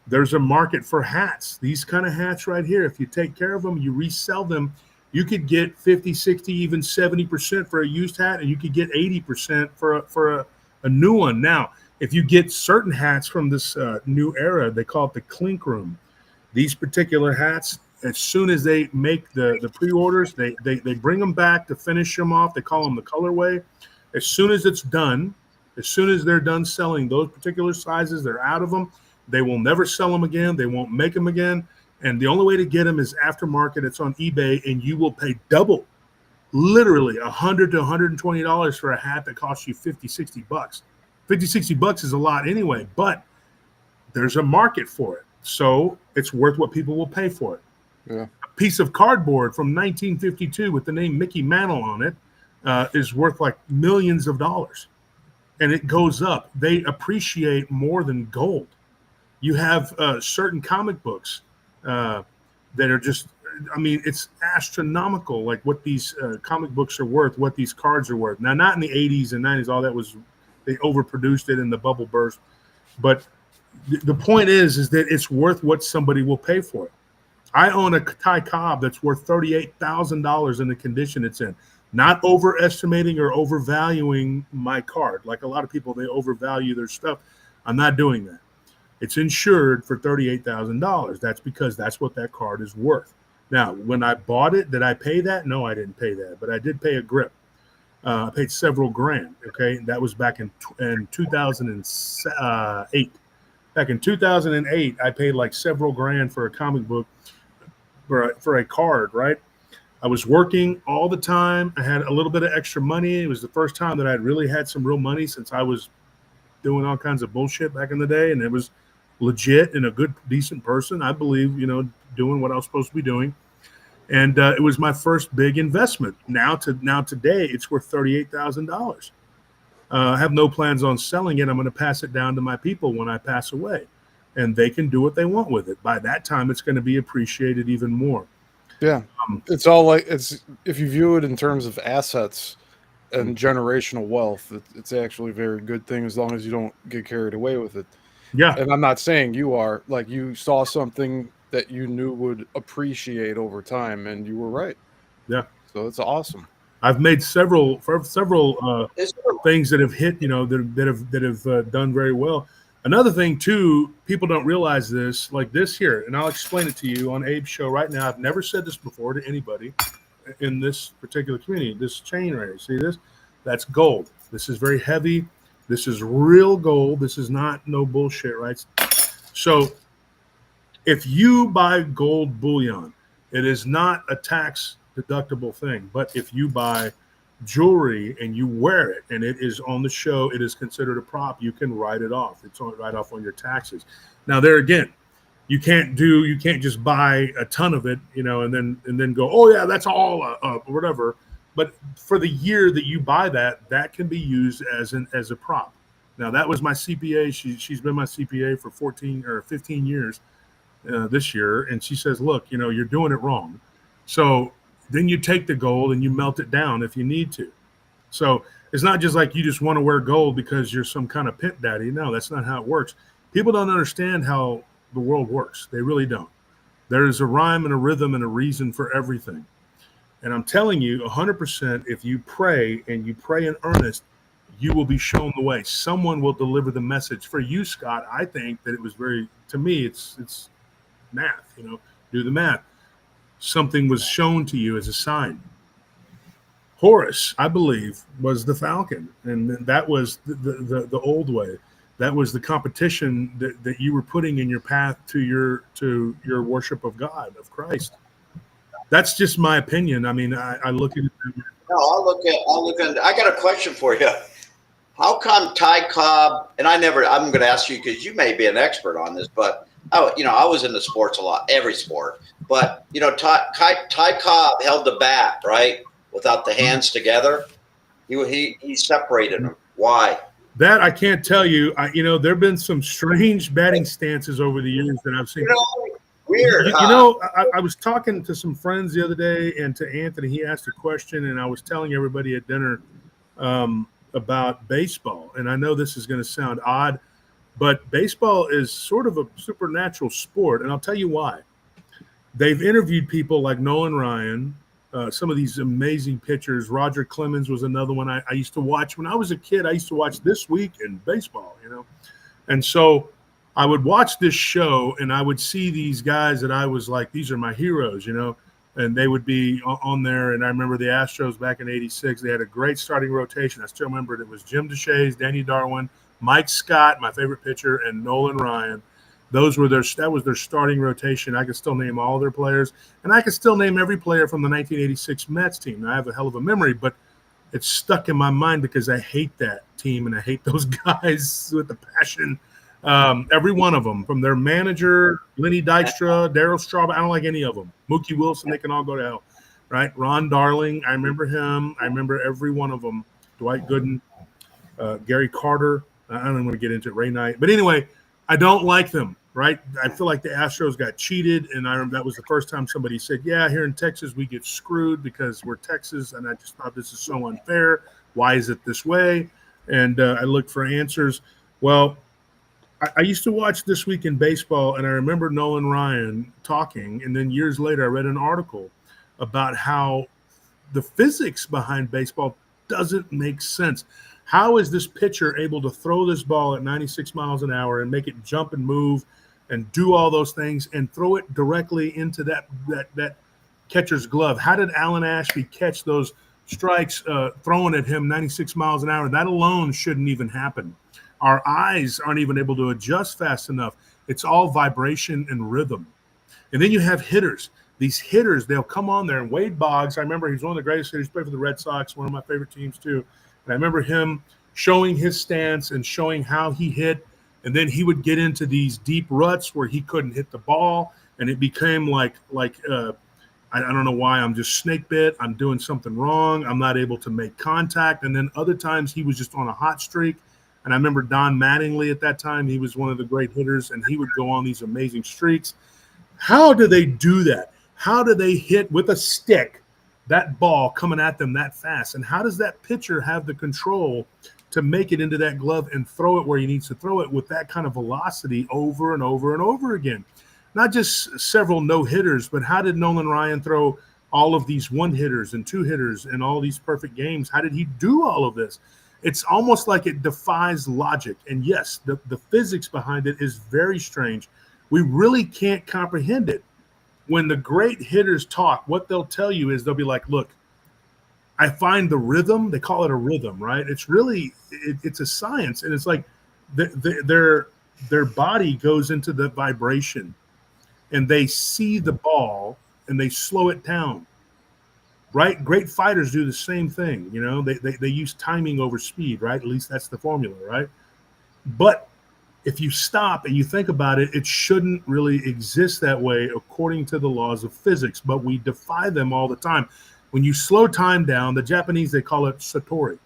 There's a market for hats. These kind of hats right here, if you take care of them, you resell them, you could get 50, 60, even 70% for a used hat, and you could get 80% for a new one. Now, if you get certain hats from this new era, they call it the clink room. These particular hats, as soon as they make the pre-orders, they bring them back to finish them off. They call them the colorway. As soon as it's done, as soon as they're done selling those particular sizes, they're out of them. They will never sell them again. They won't make them again. And the only way to get them is aftermarket. It's on eBay, and you will pay double, literally $100 to $120 for a hat that costs you 50, 60 bucks. 50, 60 bucks is a lot anyway, but there's a market for it. So it's worth what people will pay for it. Yeah. A piece of cardboard from 1952 with the name Mickey Mantle on it is worth like millions of dollars. And it goes up. They appreciate more than gold. You have certain comic books that are just, I mean, it's astronomical, like what these comic books are worth, what these cards are worth. Now, not in the 80s and 90s, all that was, they overproduced it in the bubble burst. But the point is that it's worth what somebody will pay for it. I own a Thai Cobb that's worth $38,000 in the condition it's in. Not overestimating or overvaluing my card. Like a lot of people, they overvalue their stuff. I'm not doing that. It's insured for $38,000. That's because that's what that card is worth. Now, when I bought it, did I pay that? No, I didn't pay that, but I did pay a grip. I paid several grand. Okay, that was back in 2008. Back in 2008, I paid like several grand for a comic book for a card. Right. I was working all the time. I had a little bit of extra money. It was the first time that I'd really had some real money since I was doing all kinds of bullshit back in the day, and it was legit and a good, decent person. I believe, doing what I was supposed to be doing. And it was my first big investment. Now today, it's worth $38,000. I have no plans on selling it. I'm going to pass it down to my people when I pass away, and they can do what they want with it. By that time, it's going to be appreciated even more. Yeah, it's all like if you view it in terms of assets and generational wealth, it's actually a very good thing as long as you don't get carried away with it. Yeah, and I'm not saying you are. Like, you saw something that you knew would appreciate over time, and you were right. Yeah, so it's awesome. I've made several things that have hit, that have done very well. Another thing too, people don't realize this, like this here, and I'll explain it to you on Abe's show right now. I've never said this before to anybody in this particular community. This chain right here, see this? That's gold. This is very heavy. This is real gold. This is not no bullshit, right? So if you buy gold bullion, it is not a tax deductible thing. But if you buy jewelry and you wear it and it is on the show, it is considered a prop. You can write it off. It's on write off on your taxes. Now there again, you can't just buy a ton of it, you know, and then go, oh yeah, that's all whatever. But for the year that you buy that can be used as a prop. Now that was my CPA. She's been my CPA for 14 or 15 years this year, and she says, look, you know, you're doing it wrong. So then you take the gold and you melt it down if you need to. So it's not just like you just want to wear gold because you're some kind of pimp daddy. No, that's not how it works. People don't understand how the world works. They really don't. There's a rhyme and a rhythm and a reason for everything. And I'm telling you 100%, if you pray and you pray in earnest, you will be shown the way. Someone will deliver the message. For you, Scott, I think that it was to me, it's math, you know, do the math. Something was shown to you as a sign. Horus, I believe, was the falcon, and that was the old way. That was the competition that you were putting in your path to your worship of God, of Christ. That's just my opinion. I mean, I look at it. No, I'll look at. I got a question for you. How come Ty Cobb? And I'm going to ask you because you may be an expert on this, but I was into sports a lot, every sport. But Ty Cobb held the bat right without the hands together. He separated them. Why? That I can't tell you. There have been some strange batting stances over the years that I've seen. Weird. I was talking to some friends the other day, and to Anthony, he asked a question, and I was telling everybody at dinner about baseball. And I know this is going to sound odd, but baseball is sort of a supernatural sport, and I'll tell you why. They've interviewed people like Nolan Ryan, some of these amazing pitchers. Roger Clemens was another one I used to watch. When I was a kid, I used to watch This Week in Baseball, And so I would watch this show, and I would see these guys that I was like, these are my heroes, and they would be on there. And I remember the Astros back in '86. They had a great starting rotation. I still remember it. It was Jim Deshaies, Danny Darwin, Mike Scott, my favorite pitcher, and Nolan Ryan. That was their starting rotation. I could still name all their players, and I could still name every player from the 1986 Mets team. Now, I have a hell of a memory, but it's stuck in my mind because I hate that team and I hate those guys with the passion. Every one of them, from their manager, Lenny Dykstra, Darryl Straub, I don't like any of them. Mookie Wilson, they can all go to hell, right? Ron Darling, I remember him. I remember every one of them. Dwight Gooden, Gary Carter. I don't want to get into it. Ray Knight. But anyway, I don't like them, right? I feel like the Astros got cheated, and that was the first time somebody said, yeah, here in Texas we get screwed because we're Texas, and I just thought this is so unfair. Why is it this way? And I looked for answers. Well, I used to watch This Week in Baseball, and I remember Nolan Ryan talking, and then years later I read an article about how the physics behind baseball doesn't make sense. How is this pitcher able to throw this ball at 96 miles an hour and make it jump and move and do all those things and throw it directly into that catcher's glove? How did Alan Ashby catch those strikes thrown at him 96 miles an hour? That alone shouldn't even happen. Our eyes aren't even able to adjust fast enough. It's all vibration and rhythm. And then you have hitters. These hitters, they'll come on there. And Wade Boggs, I remember he's one of the greatest hitters. He played for the Red Sox, one of my favorite teams too. And I remember him showing his stance and showing how he hit. And then he would get into these deep ruts where he couldn't hit the ball. And it became like I don't know why, I'm just snake bit. I'm doing something wrong. I'm not able to make contact. And then other times he was just on a hot streak. And I remember Don Mattingly at that time. He was one of the great hitters, and he would go on these amazing streaks. How do they do that? How do they hit with a stick that ball coming at them that fast? And how does that pitcher have the control to make it into that glove and throw it where he needs to throw it with that kind of velocity over and over and over again? Not just several no-hitters, but how did Nolan Ryan throw all of these one-hitters and two-hitters and all these perfect games? How did he do all of this? It's almost like it defies logic. And yes, the physics behind it is very strange. We really can't comprehend it. When the great hitters talk, what they'll tell you is they'll be like, look, I find the rhythm. They call it a rhythm, right? It's really it's a science, and it's like their body goes into the vibration, and they see the ball and they slow it down. Right? Great fighters do the same thing. You know, they use timing over speed, right? At least that's the formula, right? But if you stop and you think about it, it shouldn't really exist that way according to the laws of physics, but we defy them all the time. When you slow time down, the Japanese, they call it satori.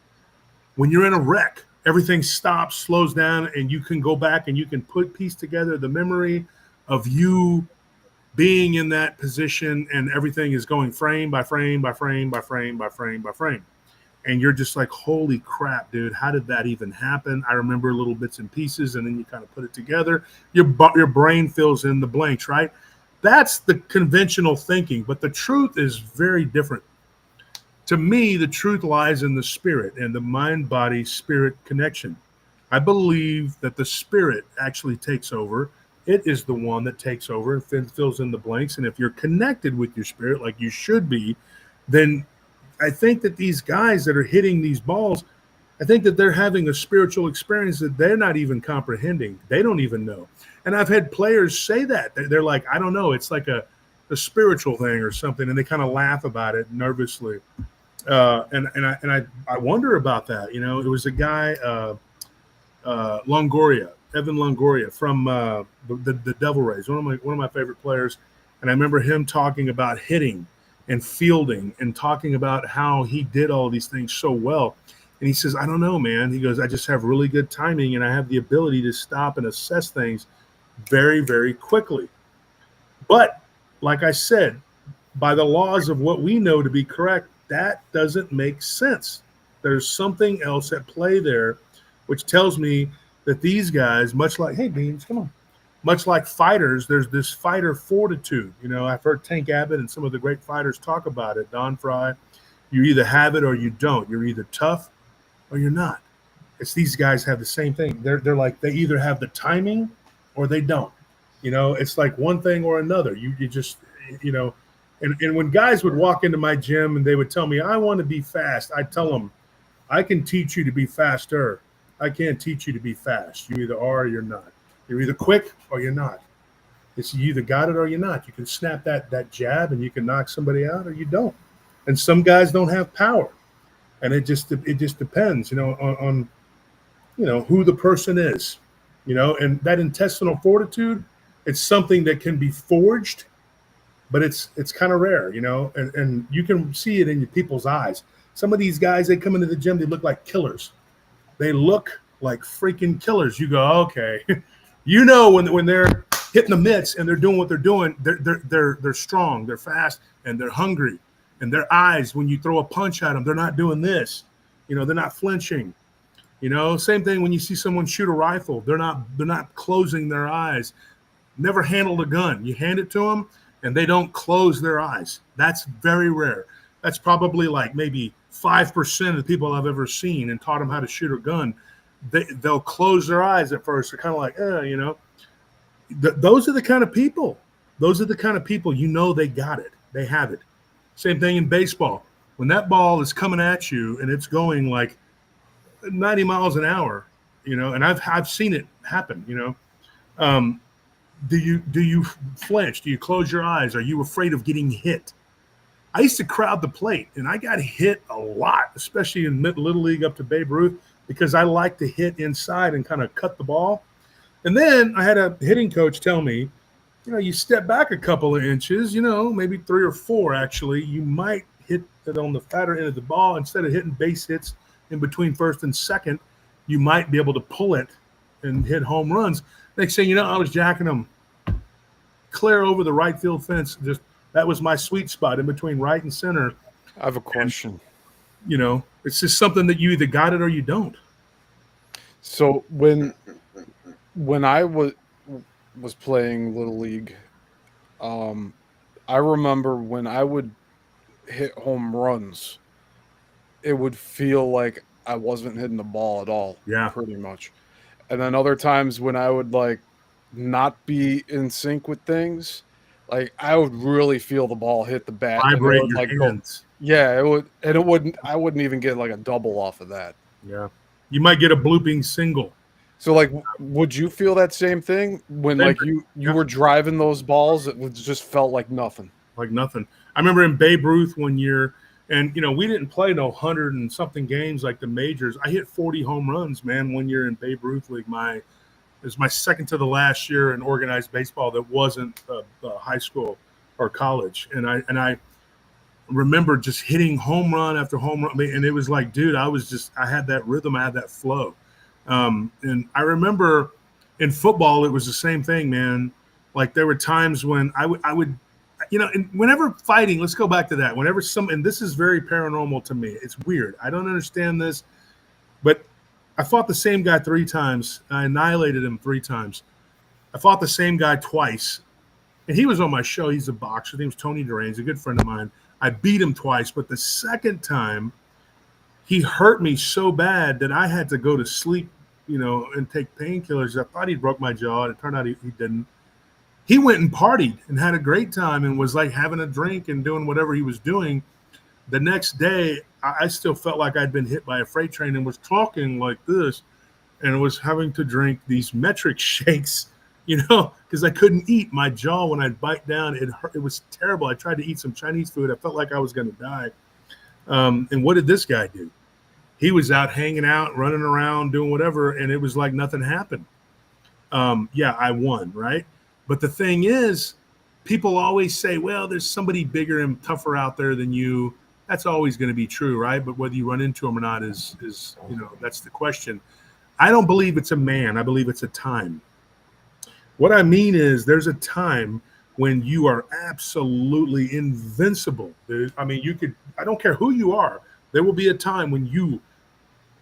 When you're in a wreck, everything stops, slows down, and you can go back and you can piece together the memory of you being in that position, and everything is going frame by frame by frame by frame by frame by frame. And you're just like, holy crap, dude, how did that even happen? I remember little bits and pieces, and then you kind of put it together. Your brain fills in the blanks, right? That's the conventional thinking, but the truth is very different. To me, the truth lies in the spirit and the mind-body-spirit connection. I believe that the spirit actually takes over. It is the one that takes over and fills in the blanks. And if you're connected with your spirit like you should be, then I think that these guys that are hitting these balls, I think that they're having a spiritual experience that they're not even comprehending. They don't even know. And I've had players say that. They're like, I don't know, it's like a spiritual thing or something. And they kind of laugh about it nervously. And I wonder about that. You know, it was a guy, Longoria, Evan Longoria from the Devil Rays, one of my favorite players. And I remember him talking about hitting and fielding and talking about how he did all these things so well. And he says, I don't know, man. He goes, I just have really good timing, and I have the ability to stop and assess things very, very quickly. But like I said, by the laws of what we know to be correct, that doesn't make sense. There's something else at play there, which tells me that these guys, much like, hey, Beans, come on, much like fighters, there's this fighter fortitude. You know, I've heard Tank Abbott and some of the great fighters talk about it. Don Fry, you either have it or you don't. You're either tough or you're not. It's these guys have the same thing. They're like, they either have the timing or they don't. You know, it's like one thing or another. You just, you know, and when guys would walk into my gym and they would tell me, I want to be fast, I'd tell them, I can teach you to be faster. I can't teach you to be fast. You either are or you're not. You're either quick or you're not. It's you either got it or you're not. You can snap that jab and you can knock somebody out, or you don't. And some guys don't have power. And it just depends, you know, on you know, who the person is, you know. And that intestinal fortitude, it's something that can be forged, but it's kind of rare, you know, and you can see it in people's eyes. Some of these guys, they come into the gym, they look like killers. They look like freaking killers. You go, okay, you know, when they're hitting the mitts and they're doing what they're doing, they're strong, they're fast, and they're hungry. And their eyes, when you throw a punch at them, they're not doing this, you know, they're not flinching. You know, same thing when you see someone shoot a rifle, they're not closing their eyes. Never handled a gun. You hand it to them and they don't close their eyes. That's very rare. That's probably like maybe 5% of the people I've ever seen and taught them how to shoot a gun. They'll close their eyes at first. They're kind of like, you know. Those are the kind of people. Those are the kind of people, you know, they got it. They have it. Same thing in baseball. When that ball is coming at you and it's going like 90 miles an hour, you know, and I've seen it happen, you know. Do you flinch? Do you close your eyes? Are you afraid of getting hit? I used to crowd the plate, and I got hit a lot, especially in Little League up to Babe Ruth, because I like to hit inside and kind of cut the ball. And then I had a hitting coach tell me, you know, you step back a couple of inches, you know, maybe 3 or 4 actually, you might hit it on the fatter end of the ball. Instead of hitting base hits in between first and second, you might be able to pull it and hit home runs. Next thing you know, I was jacking them clear over the right field fence. Just that was my sweet spot in between right and center. I have a question. And, you know, it's just something that you either got it or you don't. So when I was playing Little League, I remember when I would hit home runs, it would feel like I wasn't hitting the ball at all. Yeah. Pretty much. And then other times when I would like not be in sync with things, like I would really feel the ball hit the bat and it Vibrate would your like go. hands. Yeah, it would, and it wouldn't. I wouldn't even get like a double off of that. Yeah. You might get a blooping single. So, like, would you feel that same thing when, Same like, thing. you were driving those balls? It was just felt like nothing. Like nothing. I remember in Babe Ruth one year, and we didn't play no 100 and something games like the majors. I hit 40 home runs, man, one year in Babe Ruth League. It was my second to the last year in organized baseball that wasn't high school or college, and I remember just hitting home run after home run, and it was like, dude, I had that rhythm, I had that flow. And I remember in football, it was the same thing, man. Like there were times when I would, and whenever fighting, let's go back to that. Whenever and this is very paranormal to me. It's weird. I don't understand this, but I fought the same guy 3 times. I annihilated him 3 times. I fought the same guy twice, and he was on my show. He's a boxer. His name's Tony Duran. He's a good friend of mine. I beat him twice, but the second time, he hurt me so bad that I had to go to sleep, and take painkillers. I thought he broke my jaw, and it turned out he didn't. He went and partied and had a great time and was like having a drink and doing whatever he was doing. The next day, I still felt like I'd been hit by a freight train and was talking like this and was having to drink these metric shakes, because I couldn't eat. My jaw, when I'd bite down, it hurt. It was terrible. I tried to eat some Chinese food. I felt like I was going to die. And what did this guy do? He was out hanging out, running around, doing whatever, and it was like nothing happened. Yeah, I won, right? But the thing is, people always say, well, there's somebody bigger and tougher out there than you. That's always going to be true, right? But whether you run into them or not is that's the question. I don't believe it's a man. I believe it's a time. What I mean is there's a time when you are absolutely invincible. I don't care who you are. There will be a time when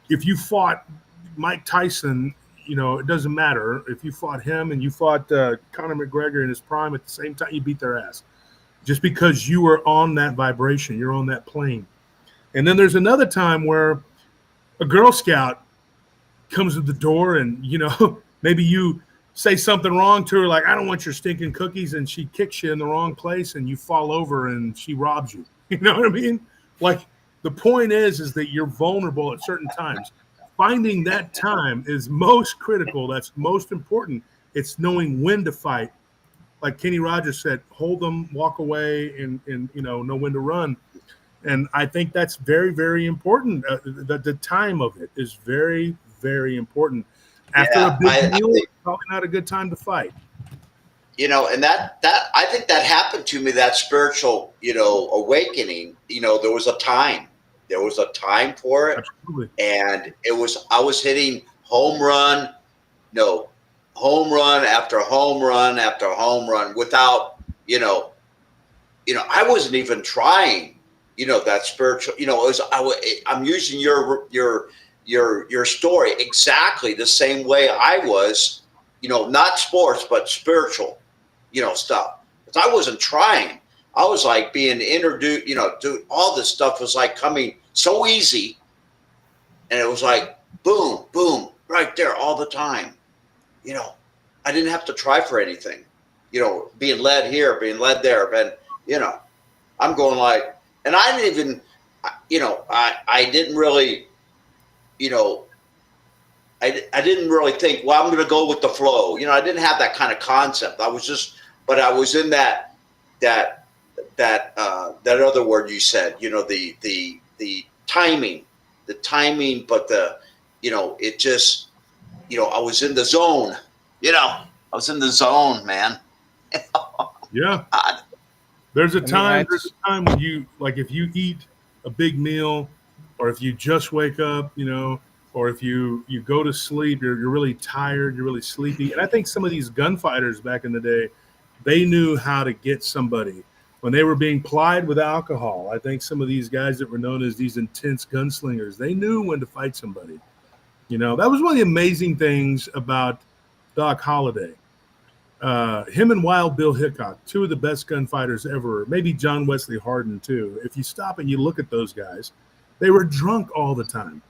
if you fought Mike Tyson, it doesn't matter. If you fought him and you fought Conor McGregor in his prime at the same time, you beat their ass. Just because you are on that vibration, you're on that plane. And then there's another time where a Girl Scout comes to the door and, maybe you say something wrong to her, like, I don't want your stinking cookies, and she kicks you in the wrong place and you fall over and she robs you. You know what I mean? Like, the point is that you're vulnerable at certain times. Finding that time is most critical. That's most important. It's knowing when to fight. Like Kenny Rogers said, hold them, walk away, and know when to run. And I think that's very, very important. The time of it is very, very important. After a big meal, it's probably not a good time to fight. And that I think that happened to me, that spiritual, awakening. There was a time. There was a time for it. Absolutely. And I was hitting home run after home run after home run without, I wasn't even trying, that spiritual, I'm using your story exactly the same way I was, not sports, but spiritual, stuff. Because I wasn't trying. I was like being introduced, dude, all this stuff was like coming so easy. And it was like, boom, boom, right there all the time. I didn't have to try for anything, being led here, being led there. And, I'm going like, and I didn't even, I didn't really, I didn't really think, well, I'm going to go with the flow. I didn't have that kind of concept. I was in that other word you said, the timing, but it just, I was in the zone, I was in the zone, man. Yeah. There's a time when you, like, if you eat a big meal, or if you just wake up, or if you go to sleep, you're really tired, you're really sleepy. And I think some of these gunfighters back in the day, they knew how to get somebody when they were being plied with alcohol. I think some of these guys that were known as these intense gunslingers, they knew when to fight somebody. That was one of the amazing things about Doc Holliday. Him and Wild Bill Hickok, 2 of the best gunfighters ever, maybe John Wesley Hardin too. If you stop and you look at those guys, they were drunk all the time.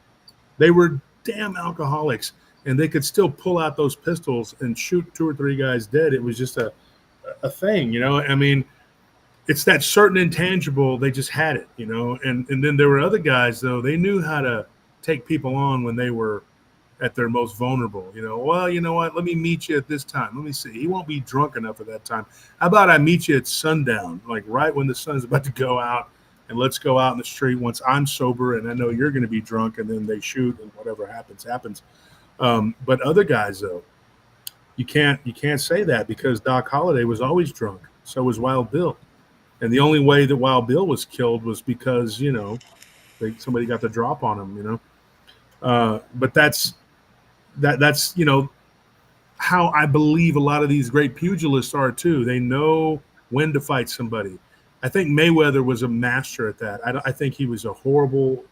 They were damn alcoholics, and they could still pull out those pistols and shoot 2 or 3 guys dead. It was just a thing, you know. I mean, it's that certain intangible. They just had it, you know. And then there were other guys, though. They knew how to take people on when they were at their most vulnerable. You know, well, you know what? Let me meet you at this time. Let me see. He won't be drunk enough at that time. How about I meet you at sundown, like right when the sun's about to go out, and let's go out in the street once I'm sober and I know you're going to be drunk, and then they shoot and whatever happens. But other guys, though, you can't say that, because Doc Holliday was always drunk. So was Wild Bill. And the only way that Wild Bill was killed was because, you know, somebody got the drop on him, you know. But that's you know, how I believe a lot of these great pugilists are too. They know when to fight somebody. I think Mayweather was a master at that. I think he was a horrible,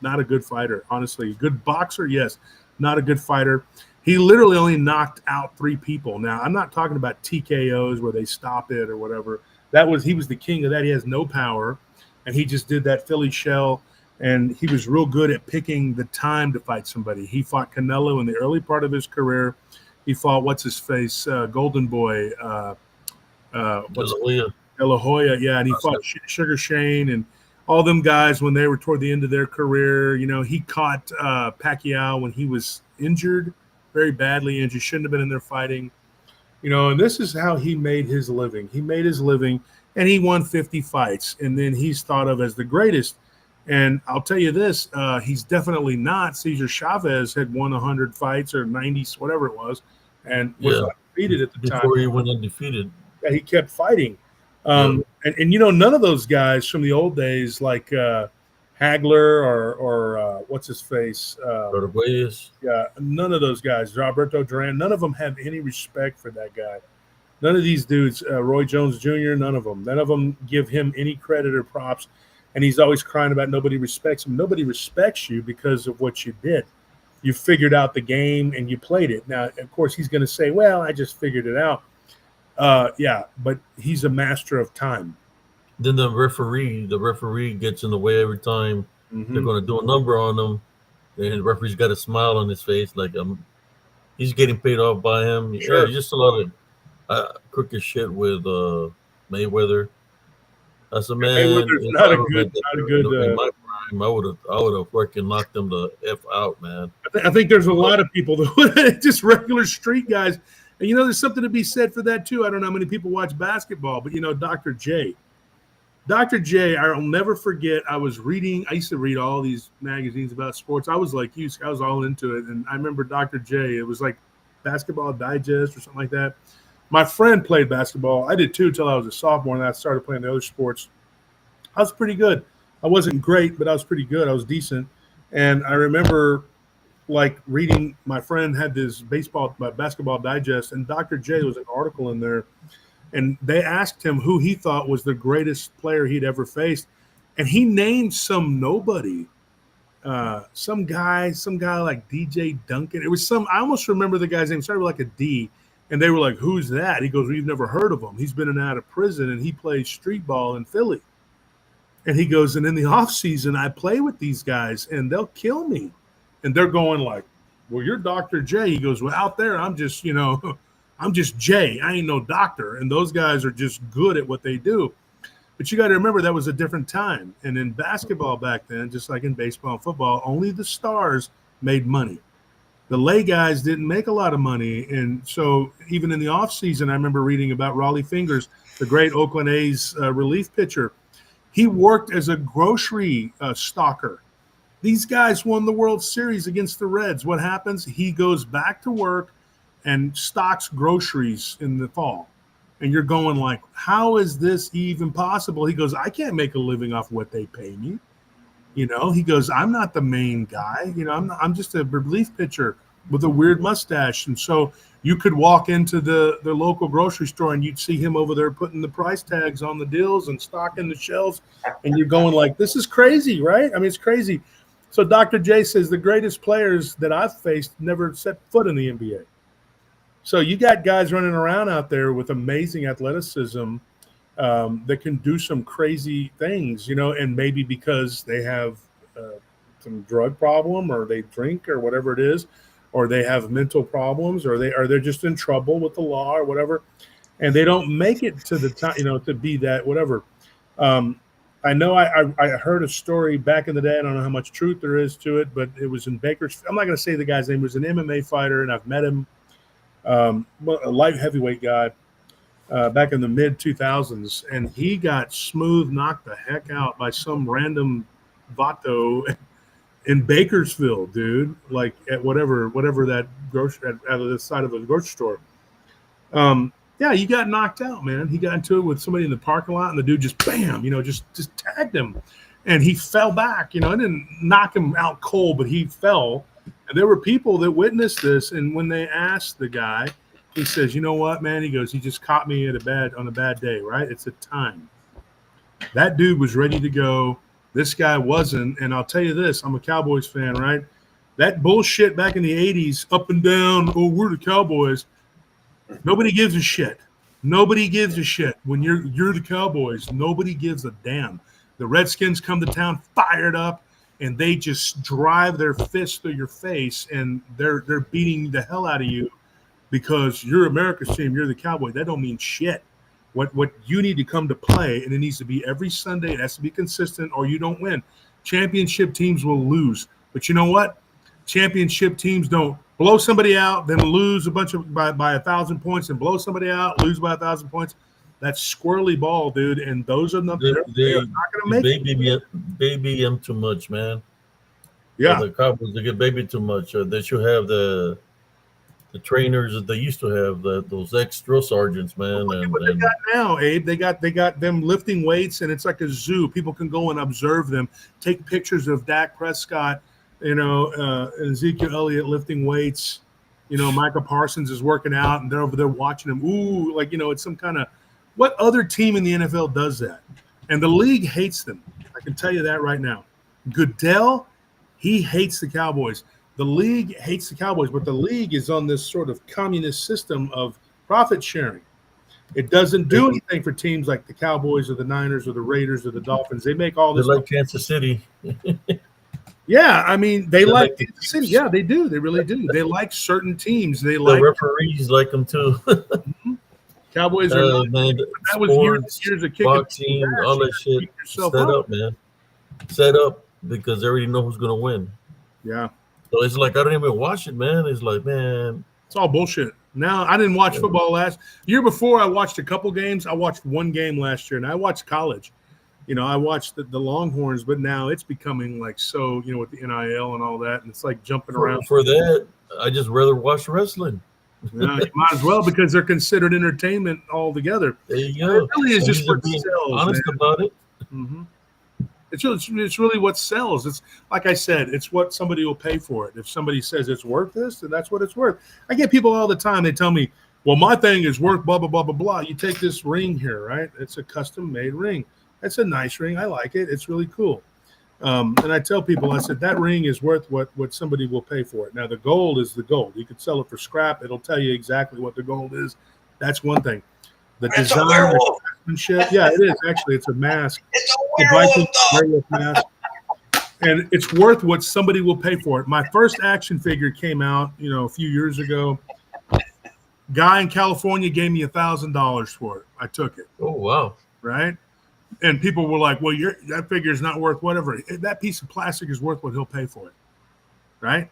not a good fighter, honestly. Good boxer, yes, not a good fighter. He literally only knocked out 3 people. Now, I'm not talking about TKOs where they stop it or whatever. He was the king of that. He has no power, and he just did that Philly shell, and he was real good at picking the time to fight somebody. He fought Canelo in the early part of his career. He fought Golden Boy, De La Hoya, yeah, and he fought Sugar Shane and all them guys when they were toward the end of their career. You know, he caught Pacquiao when he was injured, very badly injured, shouldn't have been in there fighting. You know, and this is how he made his living. He made his living, and he won 50 fights, and then he's thought of as the greatest. And I'll tell you this, he's definitely not. Cesar Chavez had won 100 fights or 90, whatever it was, and was undefeated at the time. Before he went undefeated. Yeah, he kept fighting. And you know, none of those guys from the old days, like Hagler or what's his face? Yeah, none of those guys, Roberto Duran, none of them have any respect for that guy. None of these dudes, Roy Jones Jr., none of them give him any credit or props. And he's always crying about nobody respects him. Nobody respects you because of what you did. You figured out the game and you played it. Now, of course, he's going to say, well, I just figured it out. Yeah, but he's a master of time. Then the referee gets in the way every time. They're going to do a number on him, and the referee's got a smile on his face like he's getting paid off by him. Sure. Yeah, just a lot of crooked shit with Mayweather. I said, man, Mayweather's not a good. In my prime, I would have fucking knocked them the F out, man. I think there's a lot of people that just regular street guys. And, you know, there's something to be said for that, too. I don't know how many people watch basketball, but, you know, Dr. J, I'll never forget. I used to read all these magazines about sports. I was like you, I was all into it. And I remember Dr. J, it was like Basketball Digest or something like that. My friend played basketball. I did, too, until I was a sophomore, and I started playing the other sports. I was pretty good. I wasn't great, but I was pretty good. I was decent. And I remember like reading, my friend had this Basketball Digest, and Dr. J was an article in there, and they asked him who he thought was the greatest player he'd ever faced, and he named some nobody, some guy like DJ Duncan. It was I almost remember the guy's name, started with like a D, and they were like, "Who's that?" He goes, "We've never heard of him. He's been in and out of prison, and he plays street ball in Philly." And he goes, "And in the off season, I play with these guys, and they'll kill me." And they're going like, "Well, you're Dr. J." He goes, "Well, out there, I'm just, you know, I'm just J. I ain't no doctor." And those guys are just good at what they do. But you got to remember that was a different time. And in basketball back then, just like in baseball and football, only the stars made money. The lay guys didn't make a lot of money. And so even in the offseason, I remember reading about Raleigh Fingers, the great Oakland A's relief pitcher. He worked as a grocery stalker. These guys won the World Series against the Reds. What happens? He goes back to work and stocks groceries in the fall. And you're going like, how is this even possible? He goes, I can't make a living off what they pay me. You know, he goes, I'm not the main guy. You know, I'm just a relief pitcher with a weird mustache. And so you could walk into the local grocery store and you'd see him over there putting the price tags on the deals and stocking the shelves. And you're going like, this is crazy, right? I mean, it's crazy. So Dr. J says the greatest players that I've faced never set foot in the NBA. So you got guys running around out there with amazing athleticism that can do some crazy things, you know, and maybe because they have some drug problem, or they drink, or whatever it is, or they have mental problems, or they're just in trouble with the law or whatever, and they don't make it to the time, to be that whatever. I know I heard a story back in the day. I don't know how much truth there is to it, but it was in Bakersfield. I'm not going to say the guy's name. He was an MMA fighter, and I've met him, a light heavyweight guy, back in the mid 2000s, and he got smooth knocked the heck out by some random vato in Bakersfield, dude. Like at whatever that grocery out of the side of a grocery store. Yeah, he got knocked out, man. He got into it with somebody in the parking lot, and the dude just bam, just tagged him, and he fell back. I didn't knock him out cold, but he fell. And there were people that witnessed this, and when they asked the guy, he says, "You know what, man?" He goes, "He just caught me on a bad day, right? It's a time." That dude was ready to go. This guy wasn't, and I'll tell you this: I'm a Cowboys fan, right? That bullshit back in the '80s, up and down. Oh, we're the Cowboys. Nobody gives a shit. Nobody gives a shit. When you're the Cowboys, nobody gives a damn. The Redskins come to town fired up, and they just drive their fist through your face, and they're beating the hell out of you because you're America's team. You're the Cowboys. That don't mean shit. What you need to come to play, and it needs to be every Sunday. It has to be consistent, or you don't win. Championship teams will lose, but you know what? Championship teams don't blow somebody out, then lose a bunch of by 1,000 points, and blow somebody out, lose by 1,000 points. That's squirrely ball, dude. And those are not. They're not going to make it. Baby him too much, man. Yeah, the Cowboys, they get baby too much. They should have the trainers that they used to have, those ex-drill sergeants, man. Look at what they got now, Abe. They got them lifting weights, and it's like a zoo. People can go and observe them, take pictures of Dak Prescott, Ezekiel Elliott lifting weights. Micah Parsons is working out, and they're over there watching him. Ooh, it's some kind of. What other team in the NFL does that? And the league hates them. I can tell you that right now. Goodell, he hates the Cowboys. The league hates the Cowboys, but the league is on this sort of communist system of profit sharing. It doesn't do anything for teams like the Cowboys or the Niners or the Raiders or the Dolphins. They make all this. They're like Kansas City. Yeah, I mean, they like Kansas City. Yeah, they do. They really do. They like certain teams. They like the referees like them too. Cowboys are man, that was years of kicking boxing, all that shit. Set up, man. Set up because they already know who's gonna win. Yeah. So it's like I don't even watch it, man. It's like, man, it's all bullshit. Now I didn't watch football last year. Before I watched a couple games. I watched one game last year, and I watched college. I watched the Longhorns, but now it's becoming like so, with the NIL and all that, and it's like jumping around. For that, I just rather watch wrestling. Yeah, you might as well because they're considered entertainment altogether. There you go. It really is just what sells. Honest about it. Mm-hmm. It's really what sells. It's like I said, it's what somebody will pay for it. If somebody says it's worth this, then that's what it's worth. I get people all the time. They tell me, "Well, my thing is worth blah blah blah blah blah." You take this ring here, right? It's a custom made ring. It's a nice ring. I like it. It's really cool. And I tell people, I said, that ring is worth what somebody will pay for it. Now, the gold is the gold. You could sell it for scrap. It'll tell you exactly what the gold is. That's one thing. The design, the craftsmanship. Yeah, it is. Actually, it's a mask. It's a werewolf mask. And it's worth what somebody will pay for it. My first action figure came out, a few years ago. Guy in California gave me $1,000 for it. I took it. Oh, wow. Right? And people were like, well, that figure is not worth whatever. That piece of plastic is worth what he'll pay for it. Right?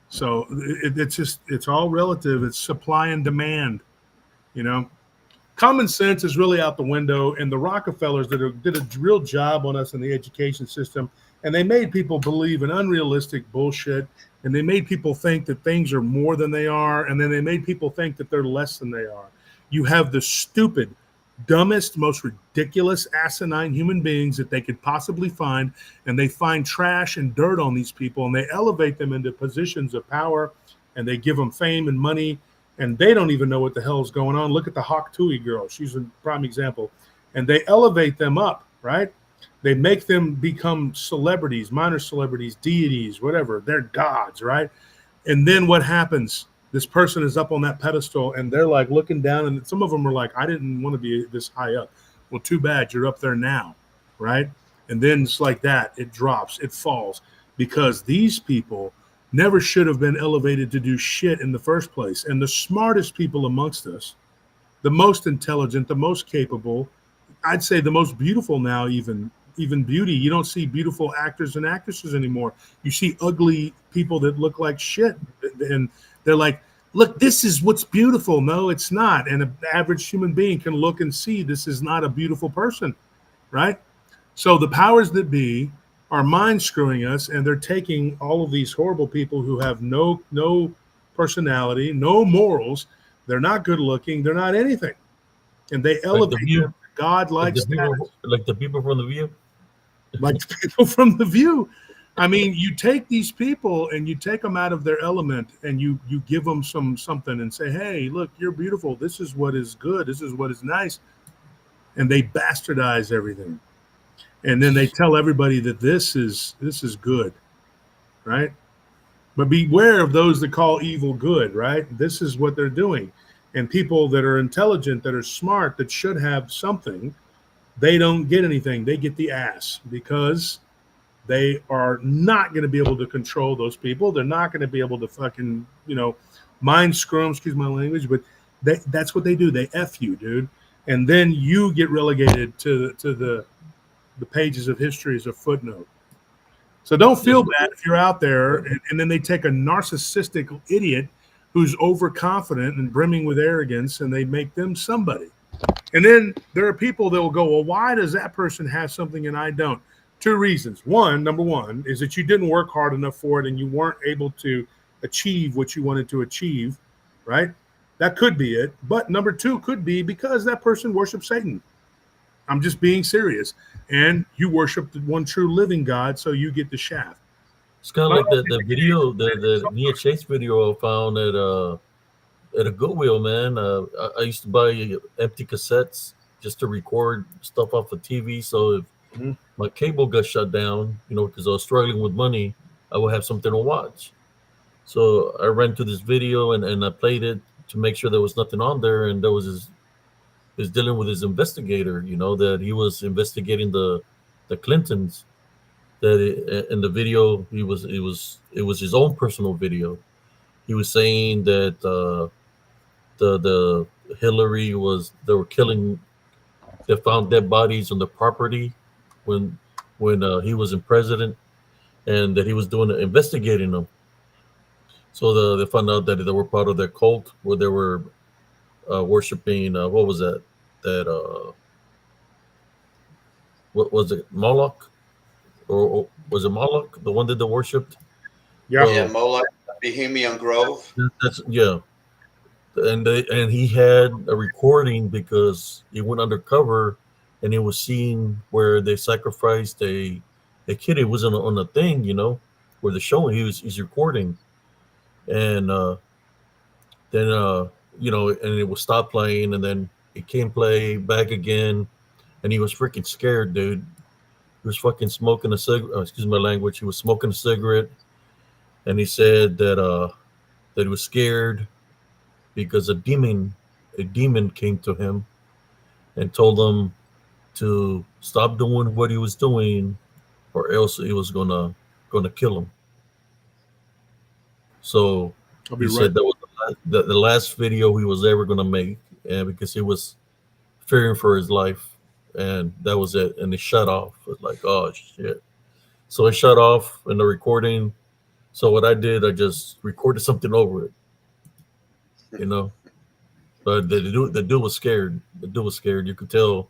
So it's all relative. It's supply and demand. Common sense is really out the window. And the Rockefellers did a real job on us in the education system. And they made people believe in unrealistic bullshit. And they made people think that things are more than they are. And then they made people think that they're less than they are. You have the stupid, dumbest, most ridiculous, asinine human beings that they could possibly find, and they find trash and dirt on these people, and they elevate them into positions of power, and they give them fame and money, and they don't even know what the hell is going on. Look at the Hawk Tui girl. She's a prime example. And they elevate them up, right? They make them become celebrities, minor celebrities, deities, whatever. They're gods, right? And then what happens? This person is up on that pedestal, and they're like looking down, and some of them are like, I didn't want to be this high up. Well, too bad, you're up there now, right? And then it's like that. It drops. It falls. because these people never should have been elevated to do shit in the first place. And the smartest people amongst us, the most intelligent, the most capable, I'd say the most beautiful now, even beauty. You don't see beautiful actors and actresses anymore. You see ugly people that look like shit. And they're like, look, this is what's beautiful. No, it's not. And an average human being can look and see this is not a beautiful person, right? So the powers that be are mind screwing us, and they're taking all of these horrible people who have no personality, no morals. They're not good looking. They're not anything. And they elevate them to God-like status. Like the people from The View? Like the people from The View. I mean, you take these people and you take them out of their element, and you give them something and say, hey, look, you're beautiful. This is what is good. This is what is nice. And they bastardize everything. And then they tell everybody that this is good, right? But beware of those that call evil good, right? This is what they're doing. And people that are intelligent, that are smart, that should have something, they don't get anything. They get the ass, because they are not going to be able to control those people. They're not going to be able to fucking, mind screw them, excuse my language, but that's what they do. They F you, dude. And then you get relegated to the pages of history as a footnote. So don't feel bad if you're out there, and then they take a narcissistic idiot who's overconfident and brimming with arrogance, and they make them somebody. And then there are people that will go, well, why does that person have something and I don't? Two reasons. Number one, is that you didn't work hard enough for it and you weren't able to achieve what you wanted to achieve, right? That could be it. But number two could be because that person worships Satan. I'm just being serious. And you worship the one true living God, so you get the shaft. It's kind of like the video, the Nia Chase video I found at a Goodwill, man. I used to buy empty cassettes just to record stuff off of TV. So if my cable got shut down, because I was struggling with money, I would have something to watch. So I ran to this video and I played it to make sure there was nothing on there. And there was is dealing with his investigator, that he was investigating the Clintons. That in the video, it was his own personal video. He was saying that the Hillary they were killing. They found dead bodies on the property when he was in president, and that he was investigating them. So they found out that they were part of their cult where they were worshiping. What was that? What was it? Moloch, or was it Moloch, the one that they worshipped? Yeah, Moloch, Bohemian Grove. That's and he had a recording because he went undercover, and he was seeing where they sacrificed a kid. It was on a thing, where the show he's recording, and then and it would stop playing, and then it came play back again, and he was freaking scared, dude. He was fucking smoking a cigarette. Excuse my language. He was smoking a cigarette, and he said that he was scared because a demon came to him and told him to stop doing what he was doing, or else he was gonna kill him. So he said that was the last video he was ever gonna make, and because he was fearing for his life, and that was it. And it shut off. It was like, oh shit. So it shut off in the recording. So what I did, I just recorded something over it, But the dude was scared. The dude was scared. You could tell.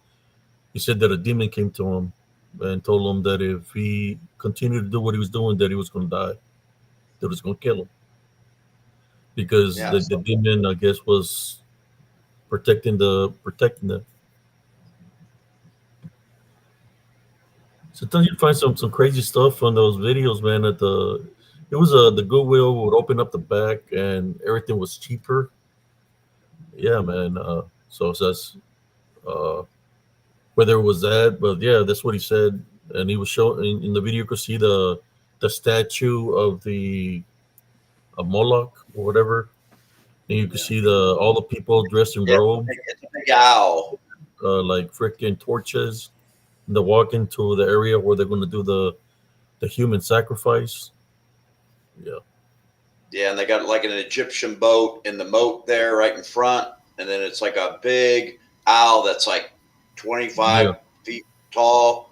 He said that a demon came to him and told him that if he continued to do what he was doing, that he was going to die. That it was going to kill him. Because the demon, I guess, was protecting them. Sometimes you find some crazy stuff on those videos, man. The Goodwill would open up the back and everything was cheaper. Yeah, man. So that's whether it was that, but yeah, that's what he said. And he was showing in the video. You could see the statue of Moloch or whatever, and you could see all the people dressed in robes. It's a big owl. Like freaking torches. And they walk into the area where they're going to do the human sacrifice. Yeah. Yeah, and they got like an Egyptian boat in the moat there right in front, and then it's like a big owl that's like 25 Yeah. feet tall,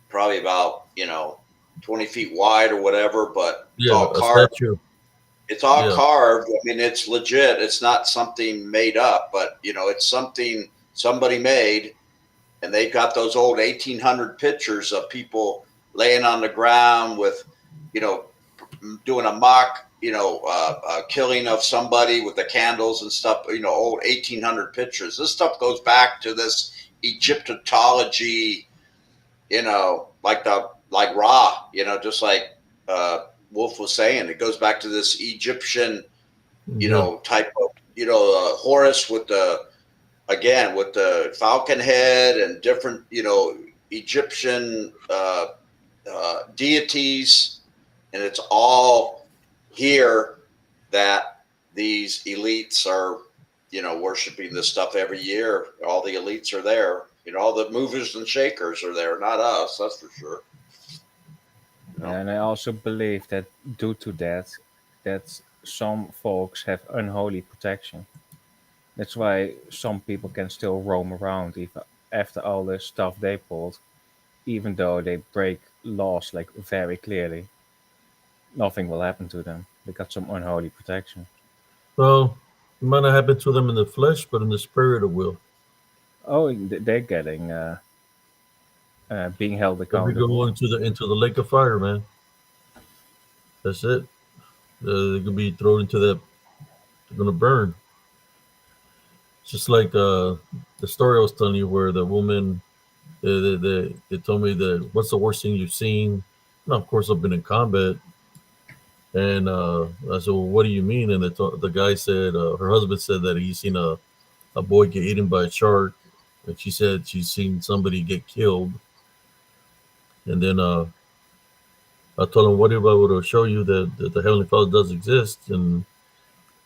probably about 20 feet wide or whatever, but it's Yeah. all A carved. statue. It's all Yeah. carved. I mean, it's legit. It's not something made up, but it's something somebody made, and they got those old 1800 pictures of people laying on the ground with, doing a mock, killing of somebody with the candles and stuff. Old 1800 pictures. This stuff goes back to this Egyptology, like Ra, just like Wolf was saying. It goes back to this Egyptian, Yeah. type of, Horus with the falcon head and different, Egyptian deities, and it's all here that these elites are, worshiping this stuff every year. All the elites are there. All the movers and shakers are there, not us, that's for sure. And I also believe that due to that some folks have unholy protection. That's why some people can still roam around even after all the stuff they pulled, even though they break laws like very clearly. Nothing will happen to them. They got some unholy protection. Well, it might not happen to them in the flesh, but in the spirit it will. Oh, they're getting being held They'll be accountable. going into the lake of fire, man. That's it. They could be thrown into that. They're gonna burn. Just like the story I was telling you, where the woman, they told me that what's the worst thing you've seen. Now, of course, I've been in combat, and I said, "Well, what do you mean?" And the guy said, her husband said that he's seen a boy get eaten by a shark, and she said she's seen somebody get killed. And then I told him, "What if I were to show you that the Heavenly Father does exist?" And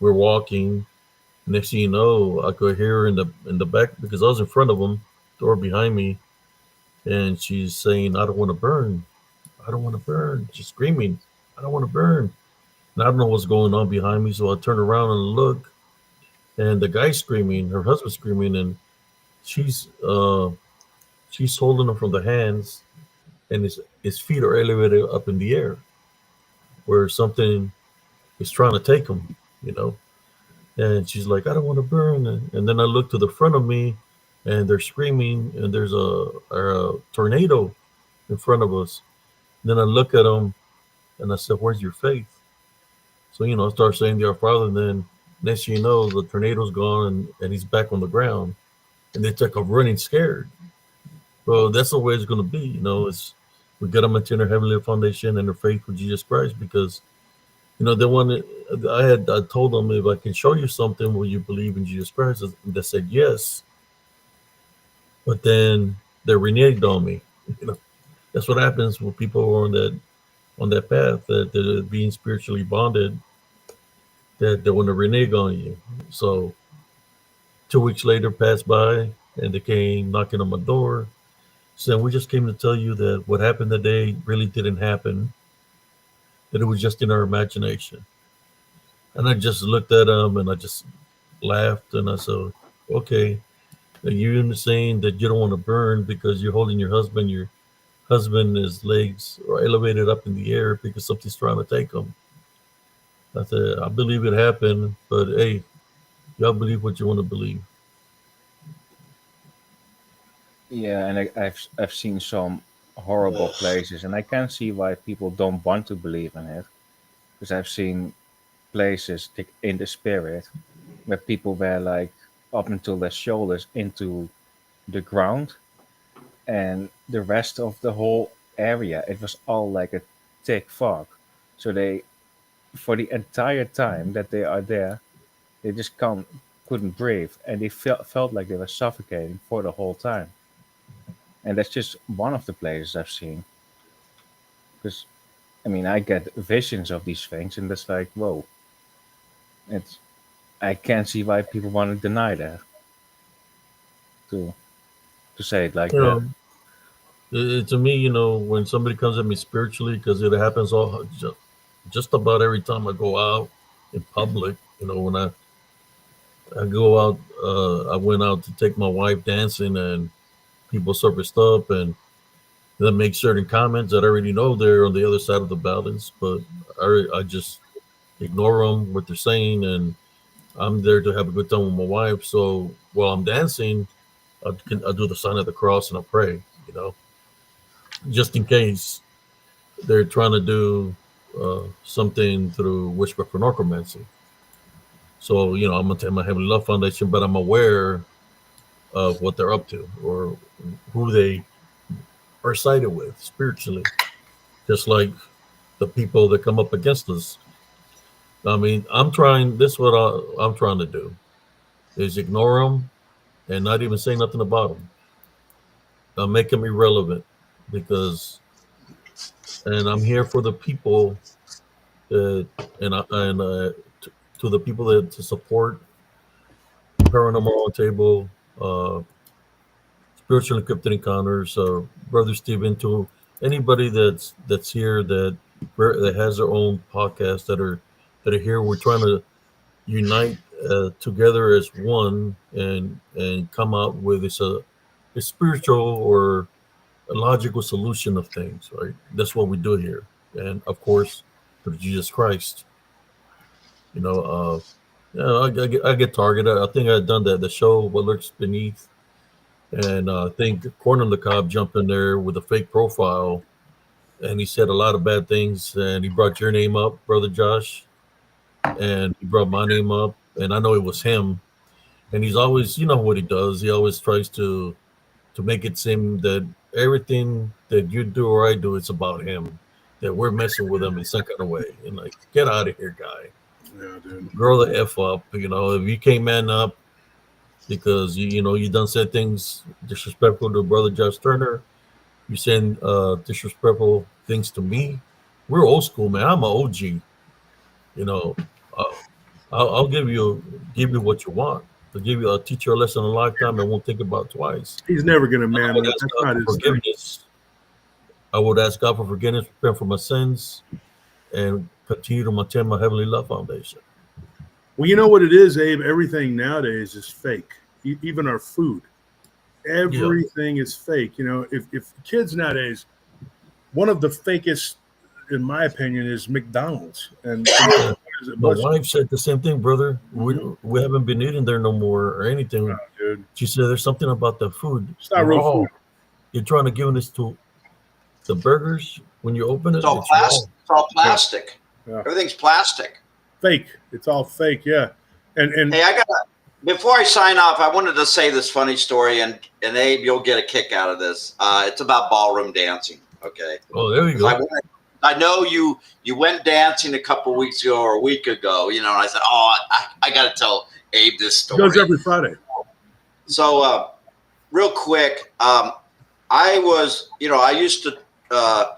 we're walking. Next thing you know, I could hear her in the back, because I was in front of him, door behind me, and she's saying, "I don't want to burn. I don't want to burn." She's screaming, "I don't want to burn." And I don't know what's going on behind me, so I turn around and look, and the guy's screaming, her husband's screaming, and she's she's holding him from the hands, and his feet are elevated up in the air, where something is trying to take him, you know. And she's like, "I don't want to burn." And then I look to the front of me, and they're screaming, and there's a tornado in front of us. And then I look at them, and I said, "Where's your faith?" So, I start saying the Our Father, and then next thing you know, the tornado's gone, and he's back on the ground. And they took off running scared. Well, that's the way it's going to be. It's we got to maintain their heavenly foundation and their faith with Jesus Christ, because they wanted. I told them, if I can show you something, will you believe in Jesus Christ? And they said yes, but then they reneged on me. That's what happens when people are on that path, that they're being spiritually bonded, that they want to renege on you. So 2 weeks later passed by, and they came knocking on my door, saying, "We just came to tell you that what happened today really didn't happen, that it was just in our imagination." And I just looked at them, and I just laughed, and I said, "Okay, you're saying that you don't want to burn because you're holding your husband. Your husband, his legs are elevated up in the air because something's trying to take him." I said, "I believe it happened, but hey, y'all believe what you want to believe." Yeah, and I've seen some horrible places, and I can see why people don't want to believe in it, because I've seen places in the spirit where people were like up until their shoulders into the ground, and the rest of the whole area, it was all like a thick fog. So they, for the entire time that they are there, they just couldn't breathe, and they felt like they were suffocating for the whole time. And that's just one of the places I've seen. Because I mean, I get visions of these things, and it's like, whoa, it's I can't see why people want to deny that, to to say it like You that. know, To me, when somebody comes at me spiritually, because it happens all just about every time I go out in public. When I go out, I went out to take my wife dancing, and people surfaced up and then make certain comments that I already know they're on the other side of the balance, but I just ignore them, what they're saying, and I'm there to have a good time with my wife. So while I'm dancing, I do the sign of the cross and I pray, just in case they're trying to do something through witchcraft or necromancy. So, I'm going to take my Heavenly Love Foundation, but I'm aware of what they're up to or who they are sided with spiritually, just like the people that come up against us. I mean, this is what I'm trying to do is ignore them and not even say nothing about them. Make them irrelevant and I'm here for the people to the people that to support Paranormal Table, uh, Spiritual Encrypted Encounters, Brother Steven, to anybody that's here that has their own podcast that are here. We're trying to unite together as one and come out with a spiritual or a logical solution of things. Right? That's what we do here, and of course, through Jesus Christ. You know, I get targeted. I think I've done that. The show What Lurks Beneath, and I think Corn on the Cob jumped in there with a fake profile, and he said a lot of bad things. And he brought your name up, Brother Josh, and he brought my name up, and I know it was him. And he's always, what he does. He always tries to make it seem that everything that you do or I do, it's about him. That we're messing with him in some kind of way. And like, get out of here, guy. Yeah, dude. Grow the F up. If you can't man up because you done said things disrespectful to Brother Josh Turner, you saying disrespectful things to me. We're old school, man. I'm an OG. Uh, I'll give you what you want. I'll teach you a lesson in a lifetime and won't think about it twice. He's never going to man would up. ask That's God not for his thing. forgiveness. I would ask God for forgiveness, repent for my sins, and continue to maintain my Heavenly Love Foundation. Well, you know what it is, Abe? Everything nowadays is fake. Even our food. Everything is fake. If kids nowadays, one of the fakest, in my opinion, is McDonald's. And my wife said the same thing, brother. We haven't been eating there no more or anything. Oh, dude. She said there's something about the food. It's not real food. You're trying to give this to the burgers when you open it. It's all plastic. Yeah. Everything's plastic. Fake. It's all fake. Yeah. And hey, before I sign off, I wanted to say this funny story, and Abe, you'll get a kick out of this. It's about ballroom dancing. Okay. Oh, there you go. I know you went dancing a couple weeks ago or a week ago, and I said, I got to tell Abe this story. It goes every Friday. So, real quick, I used to, I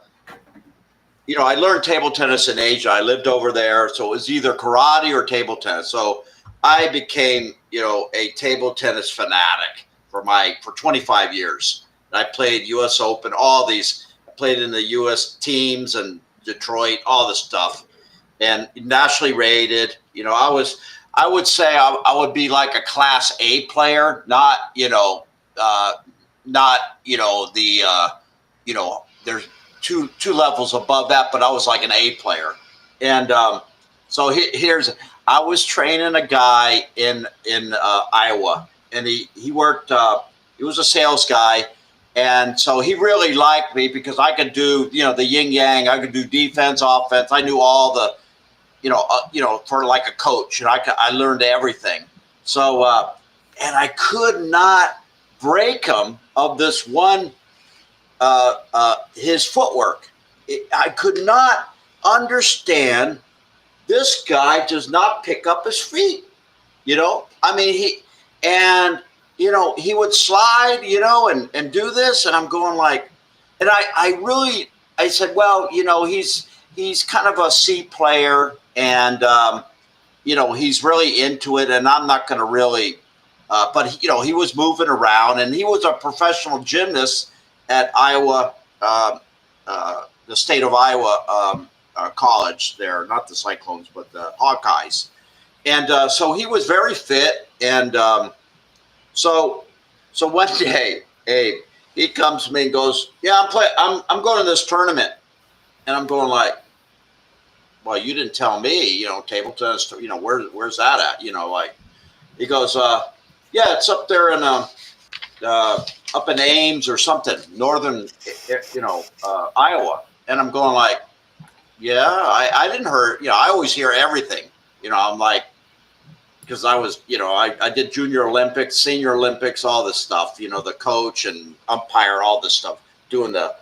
learned table tennis in Asia. I lived over there, so it was either karate or table tennis. So I became, a table tennis fanatic for 25 years. I played U.S. Open, all these. I played in the U.S. teams and Detroit, all this stuff, and nationally rated. I would say I would be like a Class A player, not there's two levels above that, but I was like an A player. And so I was training a guy in Iowa, and he worked. He was a sales guy, and so he really liked me because I could do the yin yang. I could do defense, offense. I knew all the for like a coach, and I learned everything. So and I could not break him of this one. His footwork. I could not understand. This guy does not pick up his feet. I mean, he would slide, and do this. And I'm going like, and I said, well, he's kind of a C player, and, he's really into it, and I'm not going to really, but he was moving around, and he was a professional gymnast at Iowa, the state of Iowa college there, not the Cyclones, but the Hawkeyes. And so he was very fit. And so one day, Abe, he comes to me and goes, "Yeah, I'm going to this tournament." And I'm going like, "Well, you didn't tell me, table tennis, where's that at?" Like, he goes, "Yeah, it's up there in up in Ames or something, northern, Iowa." And I'm going like, "Yeah, I didn't hear, I always hear everything, I'm like, because I was, I did Junior Olympics, Senior Olympics, all this stuff, the coach and umpire, all this stuff, doing the,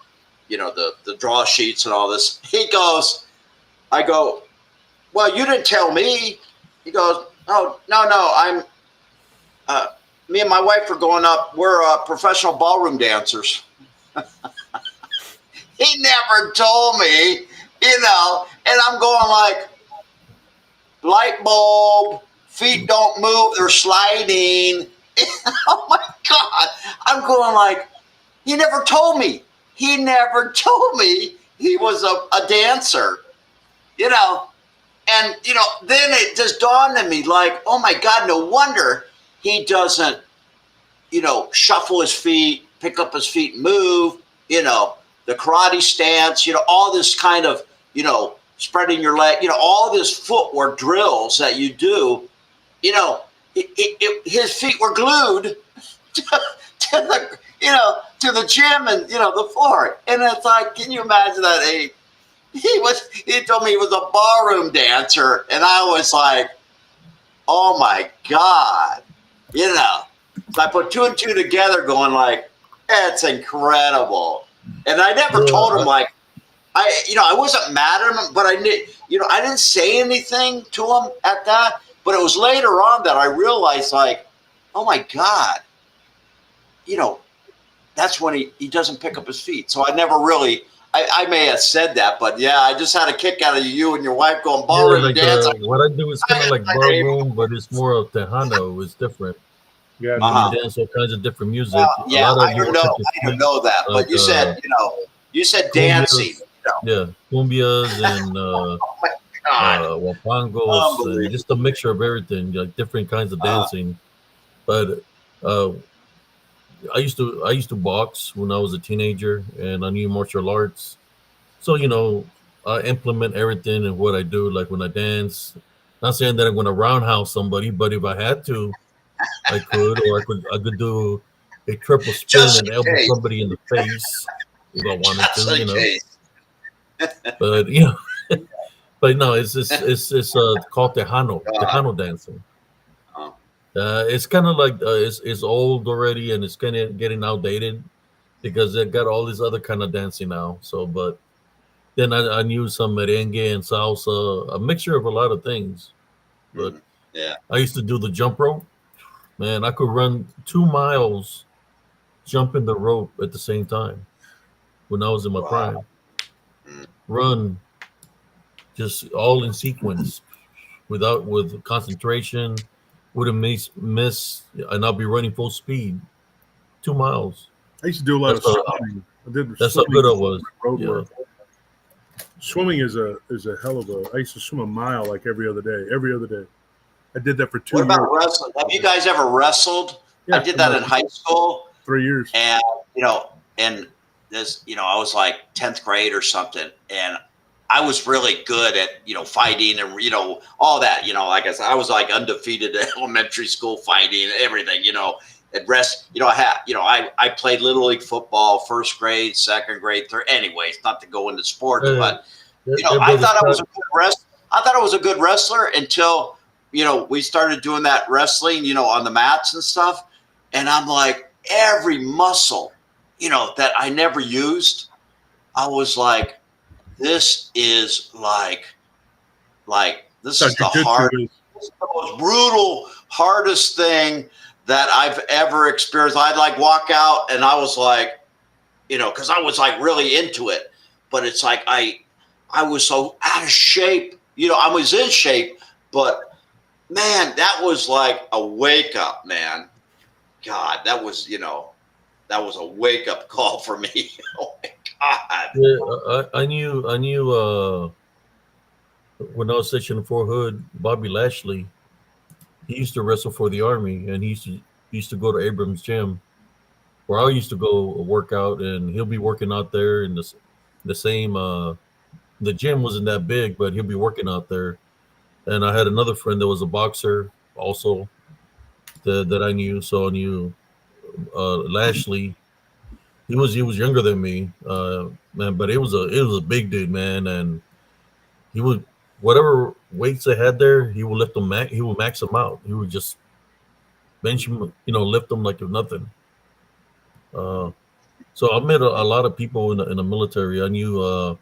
the draw sheets and all this." He goes, I go, "Well, you didn't tell me." He goes, "Oh, no, I'm, me and my wife are going up. We're professional ballroom dancers." He never told me, and I'm going like, light bulb, feet don't move, they're sliding. Oh my God. I'm going like, he never told me. He never told me he was a dancer, And, then it just dawned on me like, oh my God, no wonder he doesn't, shuffle his feet, pick up his feet and move, the karate stance, all this kind of, spreading your leg, all this footwork drills that you do, his feet were glued to the, to the gym and, the floor. And it's like, can you imagine that? He told me he was a ballroom dancer. And I was like, oh my God, So I put two and two together going like, that's incredible. And I never told him like, I wasn't mad at him, but I didn't say anything to him at that. But it was later on that I realized like, oh my God, that's when he doesn't pick up his feet. So I never really, I may have said that, but yeah, I just had a kick out of you and your wife going ballroom dance. What I do is kind of like ballroom, but it's more of Tejano. It's different. Yeah, you dance all kinds of different music. Yeah, I don't know that, like, but you said dancing. Yeah, cumbias and wapangos, and just a mixture of everything, like different kinds of dancing. But I used to box when I was a teenager, and I knew martial arts. So I implement everything in what I do. Like when I dance, not saying that I'm going to roundhouse somebody, but if I had to, I could, or I could do a triple spin and elbow somebody in the face if I wanted to. But but no, it's called Tejano dancing. It's kind of like it's old already, and it's kind of getting outdated because they got all this other kind of dancing now. So, but then I knew some merengue and salsa, a mixture of a lot of things. But I used to do the jump rope. Man, I could run 2 miles jumping the rope at the same time when I was in my prime. Run just all in sequence with concentration, wouldn't miss, and I'll be running full speed. 2 miles. I used to do a lot of swimming. That's how good I was. Road work. Swimming is a hell of a. I used to swim a mile like every other day. I did that for 2 years. What about wrestling? Have you guys ever wrestled? Yeah, I did that in high school. 3 years. And and this, I was like 10th grade or something, and I was really good at fighting and all that. Like I said, I was like undefeated at elementary school fighting, everything. At rest, I played little league football, first grade, second grade, third. Anyways, not to go into sports, but I thought I was a good wrestler. I thought I was a good wrestler until we started doing that wrestling, on the mats and stuff. And I'm like, every muscle, that I never used, I was like, this is this is the most brutal, hardest thing that I've ever experienced. I'd like walk out and I was like, because I was like really into it, but it's like I was so out of shape. I was in shape, but man, that was like a wake up, man. God, that was that was a wake up call for me. Oh my God. Yeah, I knew when I was stationed in Fort Hood, Bobby Lashley, he used to wrestle for the Army, and he used to go to Abrams Gym, where I used to go work out, and he'll be working out there in the same. The gym wasn't that big, but he'll be working out there. And I had another friend that was a boxer also that I knew. So I knew Lashley. He was younger than me, man, but it was a big dude, man, and he would whatever weights they had there, he would lift them. He would max them out. He would just bench him, lift them like if nothing. So I met a lot of people in the military. I knew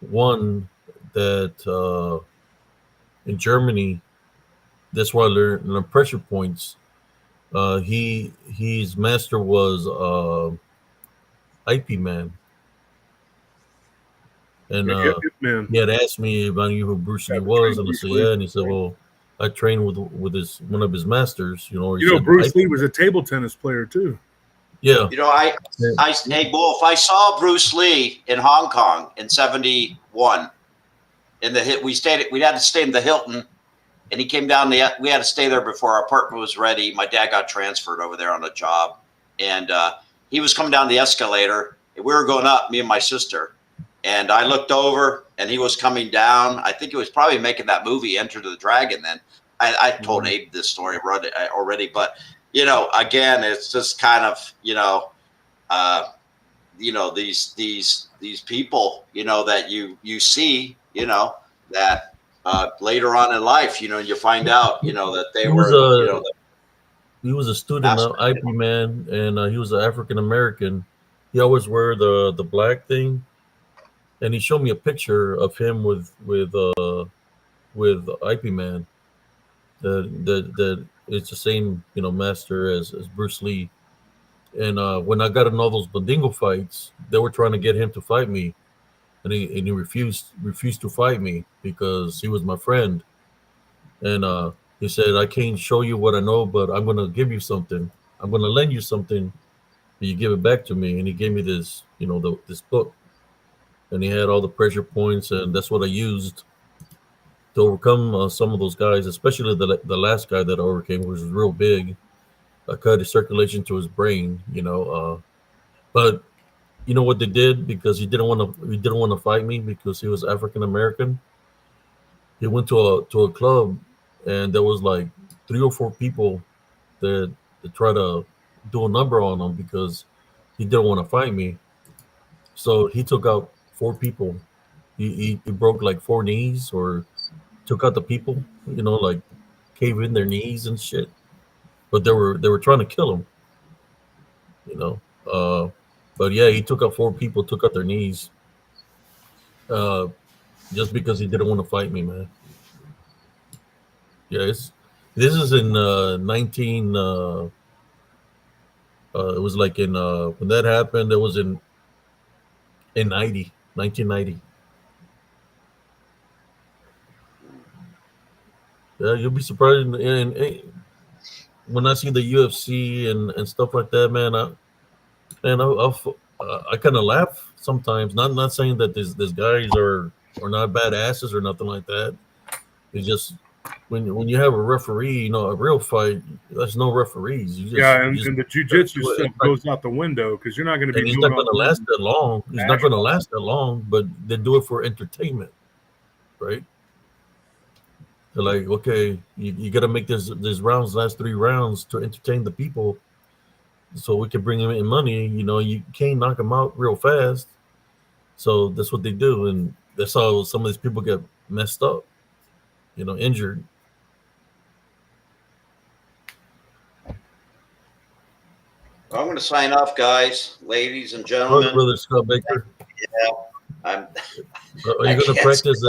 one that in Germany. That's why I learned the pressure points. His master was IP Man, and Man. he had asked me if I knew who Bruce Lee was, and I said yeah, and he said, well, I trained with one of his masters. Bruce Lee was a table tennis player too. Yeah. Hey, Wolf, I saw Bruce Lee in Hong Kong in '71. In the hit, we had to stay in the Hilton, and he came down. We had to stay there before our apartment was ready. My dad got transferred over there on a job, and he was coming down the escalator. And we were going up, me and my sister, and I looked over, and he was coming down. I think he was probably making that movie Enter the Dragon. Then I told Abe this story already, but. Again, it's just kind of, these people, that you see, that later on in life, you find out, that they were, he was a student of IP Man, and he was an African American. He always wear the black thing, and he showed me a picture of him with IP Man. That it's the same, master as Bruce Lee. And when I got in all those Bandingo fights, they were trying to get him to fight me, and he refused to fight me because he was my friend. And he said, I can't show you what I know, but I'm gonna give you something. I'm gonna lend you something, and you give it back to me. And he gave me this, this book, and he had all the pressure points, and that's what I used to overcome some of those guys, especially the last guy that I overcame, which was real big. I cut his circulation to his brain, but you know what they did, because he didn't want to fight me because he was African American. He went to a club, and there was like 3 or 4 people that tried to do a number on him because he didn't want to fight me. So he took out 4 people. He broke like 4 knees, or took out the people, like cave in their knees and shit. But they were trying to kill him, But yeah, he took out 4 people, took out their knees, just because he didn't want to fight me, man. Yeah, this is in 19. It was like in when that happened. It was in 1990. Yeah, you'll be surprised. And when I see the UFC and stuff like that, man, I kind of laugh sometimes. Not saying that these guys are not badasses or nothing like that. It's just when you have a referee, a real fight, there's no referees. And the jiu-jitsu stuff goes out the window because you're not going to be. He's not going to last that long. He's not going to last that long, but they do it for entertainment, right? They're like, okay, you got to make this rounds last 3 rounds to entertain the people, so we can bring them in money. You can't knock them out real fast, so that's what they do, and that's how some of these people get messed up, injured. I'm going to sign off, guys, ladies and gentlemen. Brother Scott Baker. Yeah, I'm. Are you going to practice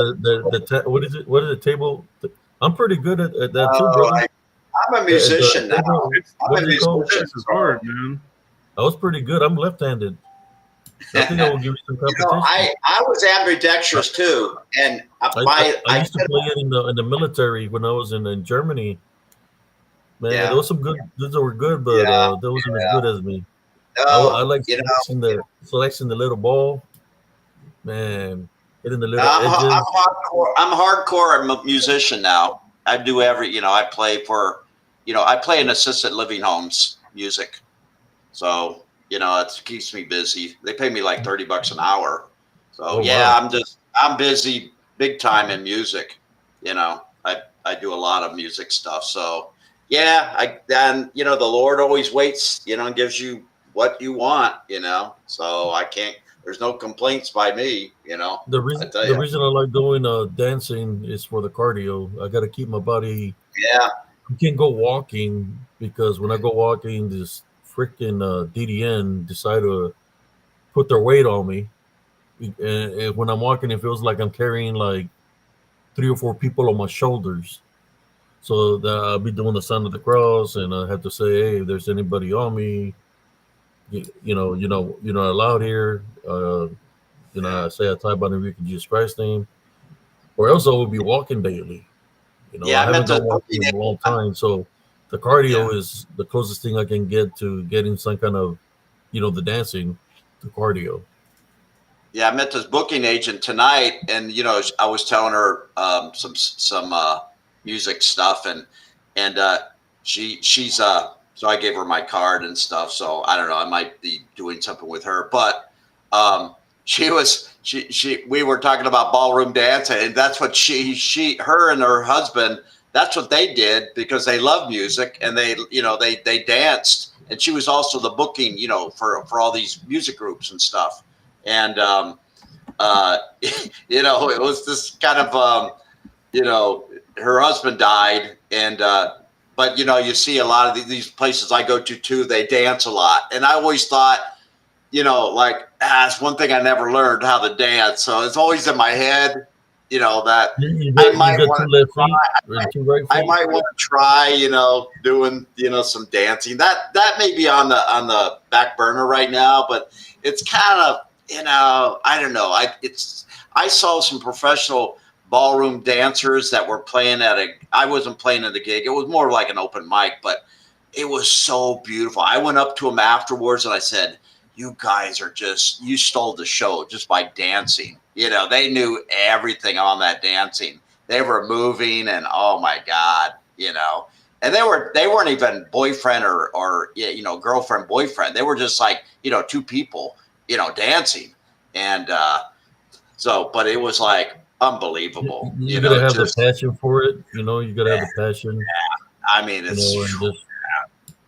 what is it? What is the table? I'm pretty good at that too, brother. I'm a musician now. I'm a musician. It's hard, man. I was pretty good. I'm left-handed. I think I will give you some competition. I was ambidextrous too, and I used to play it in the military when I was in Germany. Man, there was some good. Those were good, but they wasn't as good as me. I No, like you know, selecting the little ball, man, hitting the little I'm edges. hardcore. I'm hardcore. I'm a musician now. I do I play for, I play in assisted living homes music. So, it keeps me busy. They pay me like $30 an hour. So Oh yeah, wow. I'm busy big time in music. I do a lot of music stuff. So yeah, the Lord always waits, and gives you what you want, so I can't, there's no complaints by me, I tell The you. reason I like going dancing is for the cardio. I got to keep my body. Yeah. I can't go walking because when I go walking, this freaking DDN decide to put their weight on me. And when I'm walking, it feels like I'm carrying like 3 or 4 people on my shoulders. So that I'll be doing the sign of the cross, and I have to say, "Hey, if there's anybody on me, you're not allowed here." I say I tie by the weak in Jesus Christ's name, or else I will be walking daily. Yeah, I I met haven't this gone booking walking in a long agent. time, so the Yeah. cardio is the closest thing I can get to getting some kind of, the dancing, the cardio. Yeah, I met this booking agent tonight, and I was telling her some music stuff, and she's so I gave her my card and stuff. So I don't know, I might be doing something with her, but she we were talking about ballroom dancing, and that's what her and her husband, that's what they did because they love music, and they danced, and she was also the booking for all these music groups and stuff. And it was this kind of her husband died, and but you see a lot of these places I go to too, they dance a lot, and I always thought, like, it's one thing I never learned how to dance, so it's always in my head, that You I got, you might got want two to left try. feet and two right I feet. might want to try, doing, some dancing. That may be on the back burner right now, but it's kind of, I don't know. I saw some professional ballroom dancers that were playing I wasn't playing at a gig. It was more like an open mic, but it was so beautiful. I went up to them afterwards and I said, "You guys you stole the show just by dancing." They knew everything on that dancing. They were moving, and oh my God, and they weren't even boyfriend or girlfriend, boyfriend. They were just like, two people, dancing. And but it was like unbelievable, You gotta have the just, passion for it. You gotta have the passion. I mean, it's, And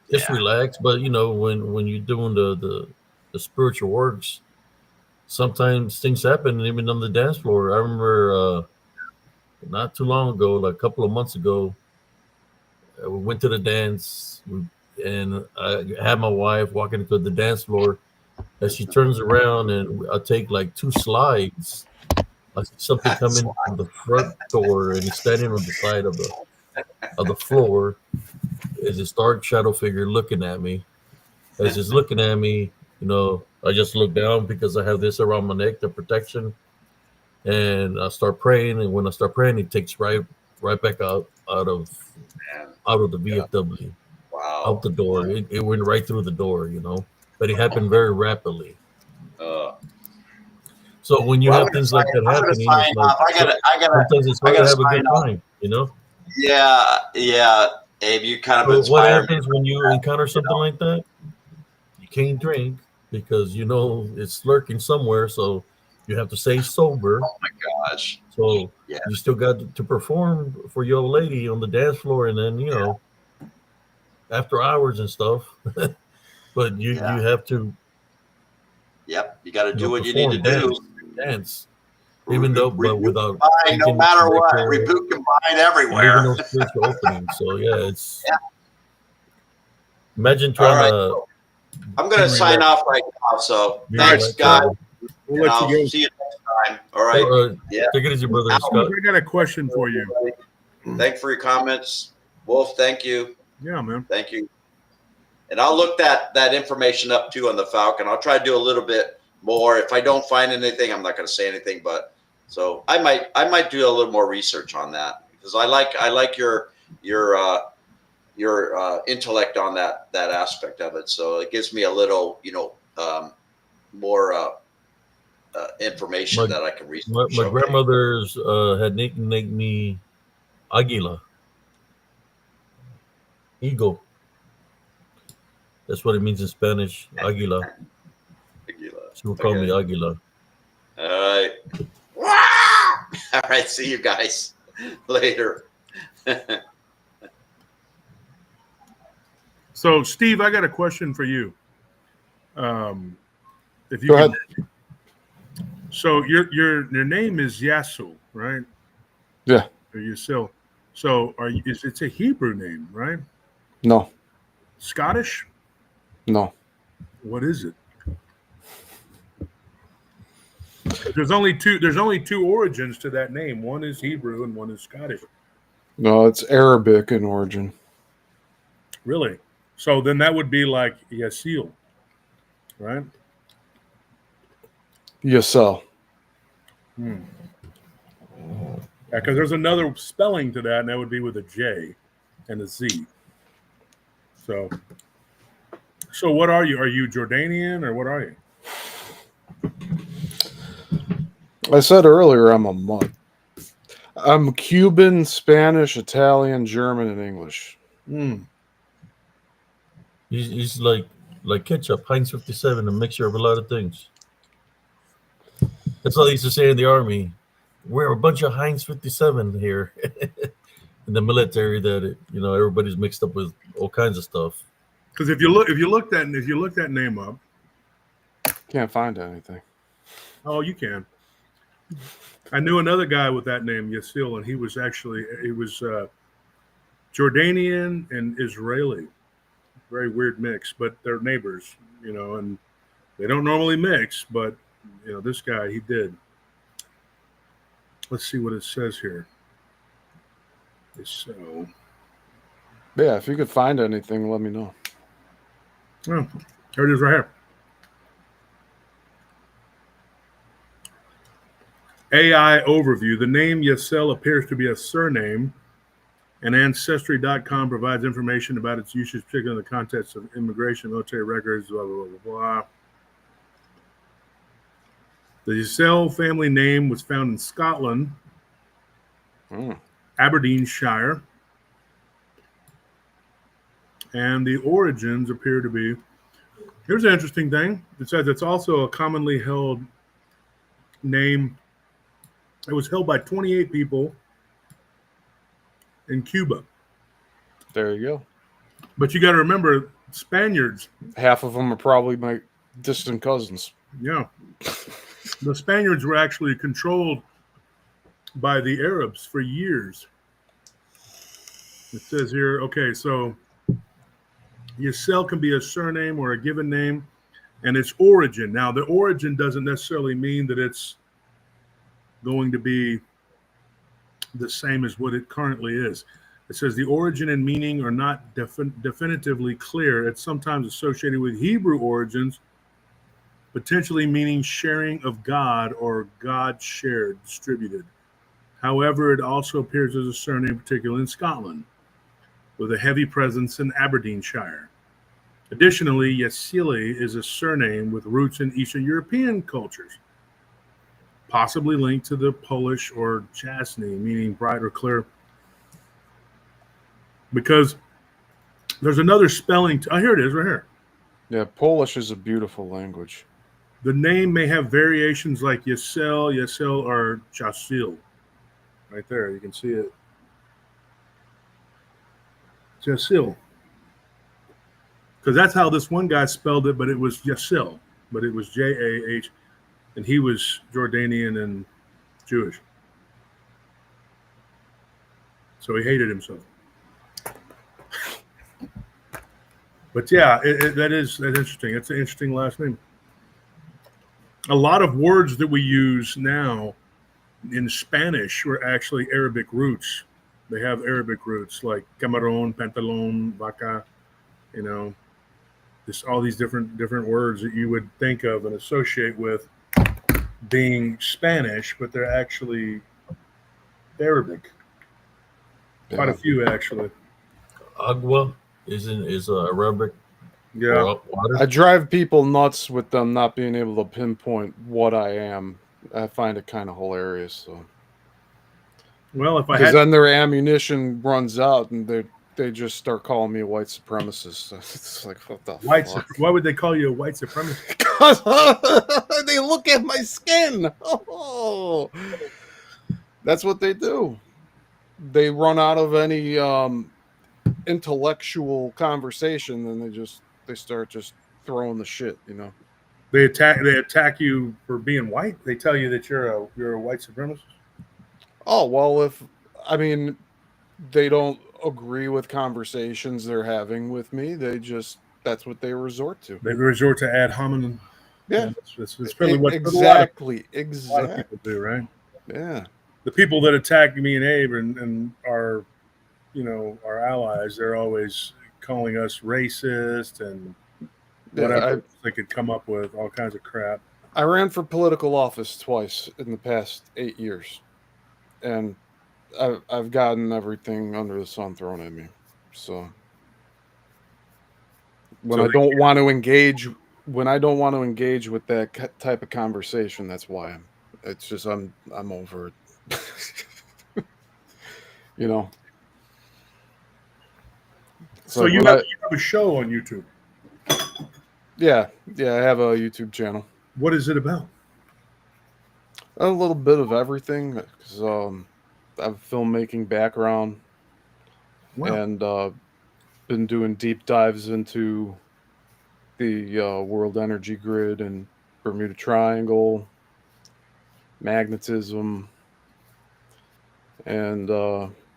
just yeah. relax. But when you're doing the spiritual works, sometimes things happen even on the dance floor. I remember not too long ago, like a couple of months ago, we went to the dance, and I had my wife walking into the dance floor. As she turns around, and I take like 2 slides, I see something coming from the front door, and he's standing on the side of the floor. Is this dark shadow figure looking at me? As he's looking at me, I just look down because I have this around my neck, the protection, and I start praying. And when I start praying, he takes right back out of the VFW, Wow. out the door. It went right through the door, but it happened very rapidly. So when you have things like that I'm gonna happening, sign it's like off. sometimes it's hard to have a good time, Yeah, Abe, you kind of So what inspired me. happens when you encounter something like that? You can't drink because it's lurking somewhere, so you have to stay sober. Oh my gosh. So Yeah. you still got to perform for your lady on the dance floor, and then after hours and stuff. But you have to Yep, you got to do what you need to perform, do. dance, even though, but Rebuke without combine, no thinking matter like what. Rebuke combine leaving everywhere. those spiritual openings. So yeah, it's Yeah. imagine All trying right. to. I'm going to sign off right now. So thanks, guys. We'll let you go. See you next time. All right. Yeah. Take it easy, brother. Scott, I got a question for you. Thanks for your comments. Wolf, thank you. Yeah, man. Thank you. And I'll look that information up too on the Falcon. I'll try to do a little bit more. If I don't find anything, I'm not going to say anything. But so I might do a little more research on that because I like your intellect on that aspect of it. So it gives me a little, more information that I can research. My grandmother's had nicknamed me Aguila. Eagle. That's what it means in Spanish, Aguila. She would call me Aguila. All right. All right. See you guys later. So, Steve, I got a question for you. If you Go ahead. So your name is Yasu, right? Yeah. Or Yasil. So it's a Hebrew name, right? No. Scottish? No. What is it? There's only two origins to that name. One is Hebrew and one is Scottish. No, it's Arabic in origin. Really? So then that would be like Yasil, right? Yasel. Yeah, because there's another spelling to that, and that would be with a J and a Z. So what are you? Are you Jordanian or what are you? I said earlier I'm a mutt. I'm Cuban, Spanish, Italian, German, and English. He's like ketchup, Heinz 57, a mixture of a lot of things. That's all they used to say in the army. We're a bunch of Heinz 57 here in the military. That everybody's mixed up with all kinds of stuff. Because if you look that name up, can't find anything. Oh, you can. I knew another guy with that name, Yasil, and he was Jordanian and Israeli. Very weird mix, but they're neighbors, and they don't normally mix, but this guy, he did. Let's see what it says here. So, yeah, if you could find anything, let me know. Oh, there it is right here. AI overview. The name Yasil appears to be a surname, and Ancestry.com provides information about its usage, particularly in the context of immigration, military records, blah, blah, blah, blah. The Yasil family name was found in Scotland, Aberdeenshire, and the origins appear to be. Here's an interesting thing. It says it's also a commonly held name. It was held by 28 people in Cuba. There you go. But you got to remember, Spaniards. Half of them are probably my distant cousins. Yeah. The Spaniards were actually controlled by the Arabs for years. It says here, okay, so Yasil can be a surname or a given name, and its origin. Now, the origin doesn't necessarily mean that it's going to be the same as what it currently is. It says the origin and meaning are not definitively clear. It's sometimes associated with Hebrew origins, potentially meaning sharing of God or God shared, distributed. However, it also appears as a surname, particularly in Scotland, with a heavy presence in Aberdeenshire. Additionally, Yasili is a surname with roots in Eastern European cultures, possibly linked to the Polish or jasny, meaning bright or clear. Because there's another spelling. Here it is, right here. Yeah, Polish is a beautiful language. The name may have variations like Yasil, or Jasil. Right there, you can see it. Jasil. Because that's how this one guy spelled it, but it was Yasil. But it was J-A-H, and he was Jordanian and Jewish. So he hated himself. But yeah, that's interesting. It's an interesting last name. A lot of words that we use now in Spanish were actually Arabic roots. They have Arabic roots, like camarón, pantalón, vaca, just all these different words that you would think of and associate with being Spanish, but they're actually Arabic. Quite a few, actually. agua is Arabic Yeah. for water. I drive people nuts with them not being able to pinpoint what I am. I find it kind of hilarious. So Well, if I because had then their ammunition runs out and they just start calling me a white supremacist. It's like, what the fuck? why would they call you a white supremacist? Because they look at my skin. Oh, that's what they do. They run out of any intellectual conversation, and they start just throwing the shit. They attack you for being white. They tell you that you're a white supremacist. Oh well, they don't agree with conversations they're having with me. That's what they resort to. They resort to ad hominem. Yeah, that's really what exactly a lot of people do, right? Yeah. The people that attack me and Abe and are, our allies, they're always calling us racist and whatever they could come up with, all kinds of crap. I ran for political office twice in the past 8 years, and I've gotten everything under the sun thrown at me. So when I don't want to engage with that type of conversation, that's why I'm over it. So you have a show on YouTube. Yeah, I have a YouTube channel. What is it about? A little bit of everything. 'Cause, I have a filmmaking background, and been doing deep dives into the world energy grid and Bermuda Triangle, magnetism, and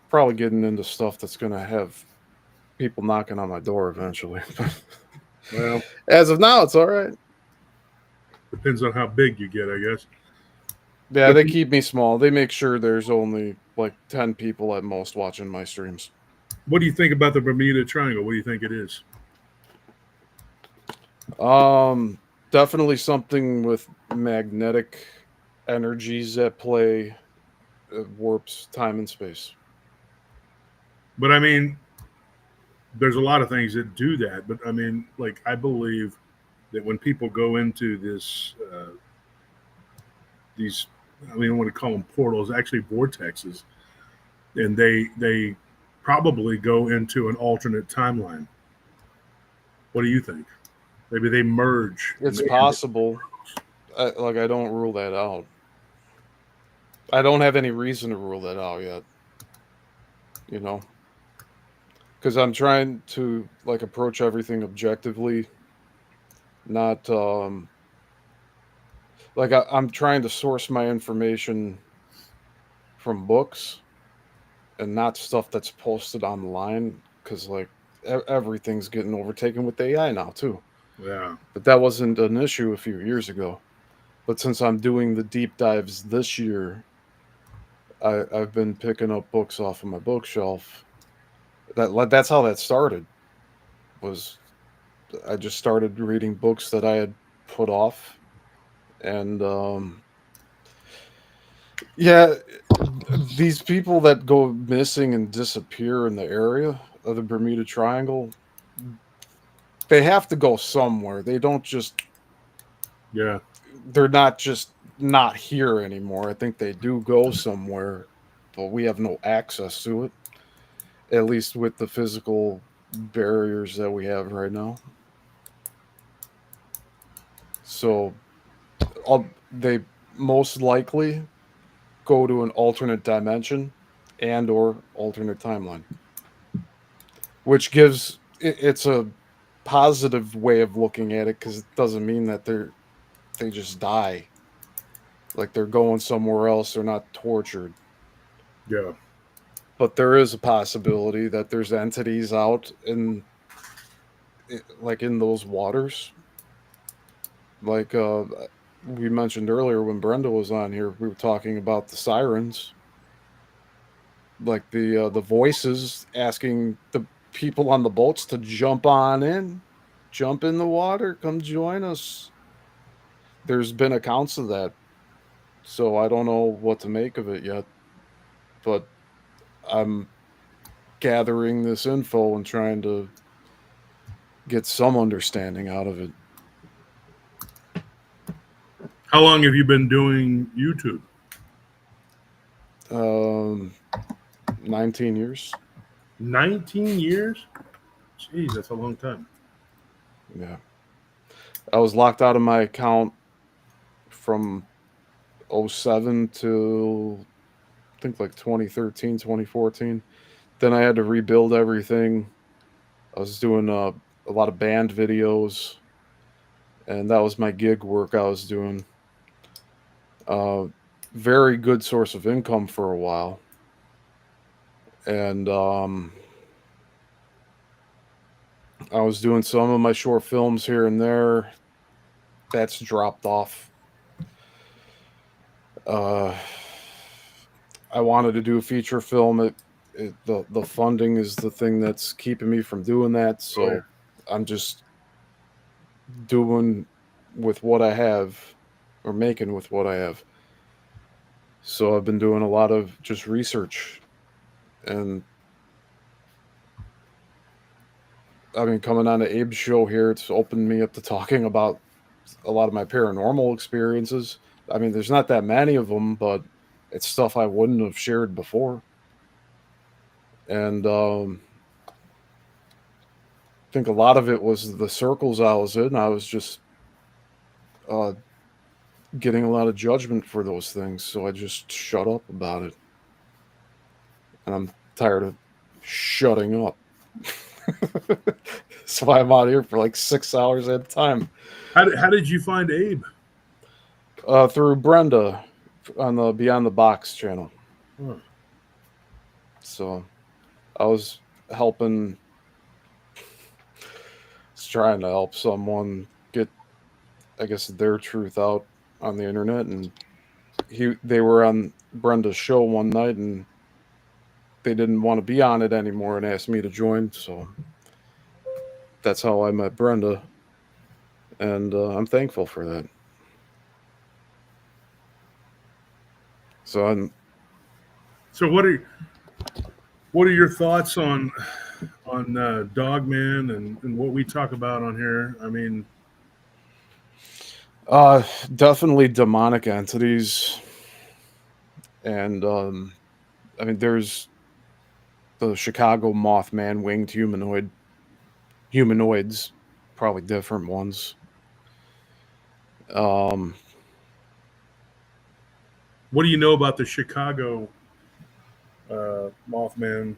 probably getting into stuff that's going to have people knocking on my door eventually. Well, as of now, it's all right. Depends on how big you get, I guess. Yeah, they keep me small. They make sure there's only like 10 people at most watching my streams. What do you think about the Bermuda Triangle? What do you think it is? Definitely something with magnetic energies at play. It warps time and space. But I mean, there's a lot of things that do that. But I mean, like, I believe that when people go into these, I want to call them portals, actually vortexes, and they probably go into an alternate timeline. What do you think? Maybe they merge. It's possible. I don't rule that out. I don't have any reason to rule that out yet. Because I'm trying to approach everything objectively, not I'm trying to source my information from books and not stuff that's posted online, because everything's getting overtaken with AI now too. Yeah. But that wasn't an issue a few years ago. But since I'm doing the deep dives this year, I've been picking up books off of my bookshelf. That's how that started. I just started reading books that I had put off, and these people that go missing and disappear in the area of the Bermuda Triangle, they have to go somewhere. They don't just they're not just not here anymore. I think they do go somewhere, but we have no access to it, at least with the physical barriers that we have right now. So they most likely go to an alternate dimension and or alternate timeline, which gives it's a positive way of looking at it, because it doesn't mean that they just die, like they're going somewhere else. They're not tortured. Yeah. But there is a possibility that there's entities out in those waters. Like we mentioned earlier when Brenda was on here, we were talking about the sirens, like the voices asking the people on the boats to jump in the water, come join us. There's been accounts of that, so I don't know what to make of it yet, but I'm gathering this info and trying to get some understanding out of it. How long have you been doing YouTube? 19 years. 19 years? Jeez, that's a long time. Yeah. I was locked out of my account from 07 to I think like 2013, 2014. Then I had to rebuild everything. I was doing a lot of band videos, and that was my gig work I was doing. Very good source of income for a while. And I was doing some of my short films here and there. That's dropped off. I wanted to do a feature film. The funding is the thing that's keeping me from doing that. So I'm just doing with what I have, or making with what I have. So I've been doing a lot of just research, and I mean, coming on to Abe's show here, it's opened me up to talking about a lot of my paranormal experiences. I mean, there's not that many of them, but it's stuff I wouldn't have shared before. And I think a lot of it was the circles I was in. I was just getting a lot of judgment for those things, so I just shut up about it. And I'm tired of shutting up. That's why I'm out here for like 6 hours at a time. How did you find Abe? Through Brenda on the Beyond the Box channel. Huh. So I was helping, trying to help someone get, I guess, their truth out on the internet, and they were on Brenda's show one night, and they didn't want to be on it anymore and asked me to join. So that's how I met Brenda, and I'm thankful for that. So what are your thoughts on Dogman and what we talk about on here? I mean, definitely demonic entities, and I mean, there's the Chicago Mothman winged humanoids, probably different ones. what do you know about the Chicago Mothman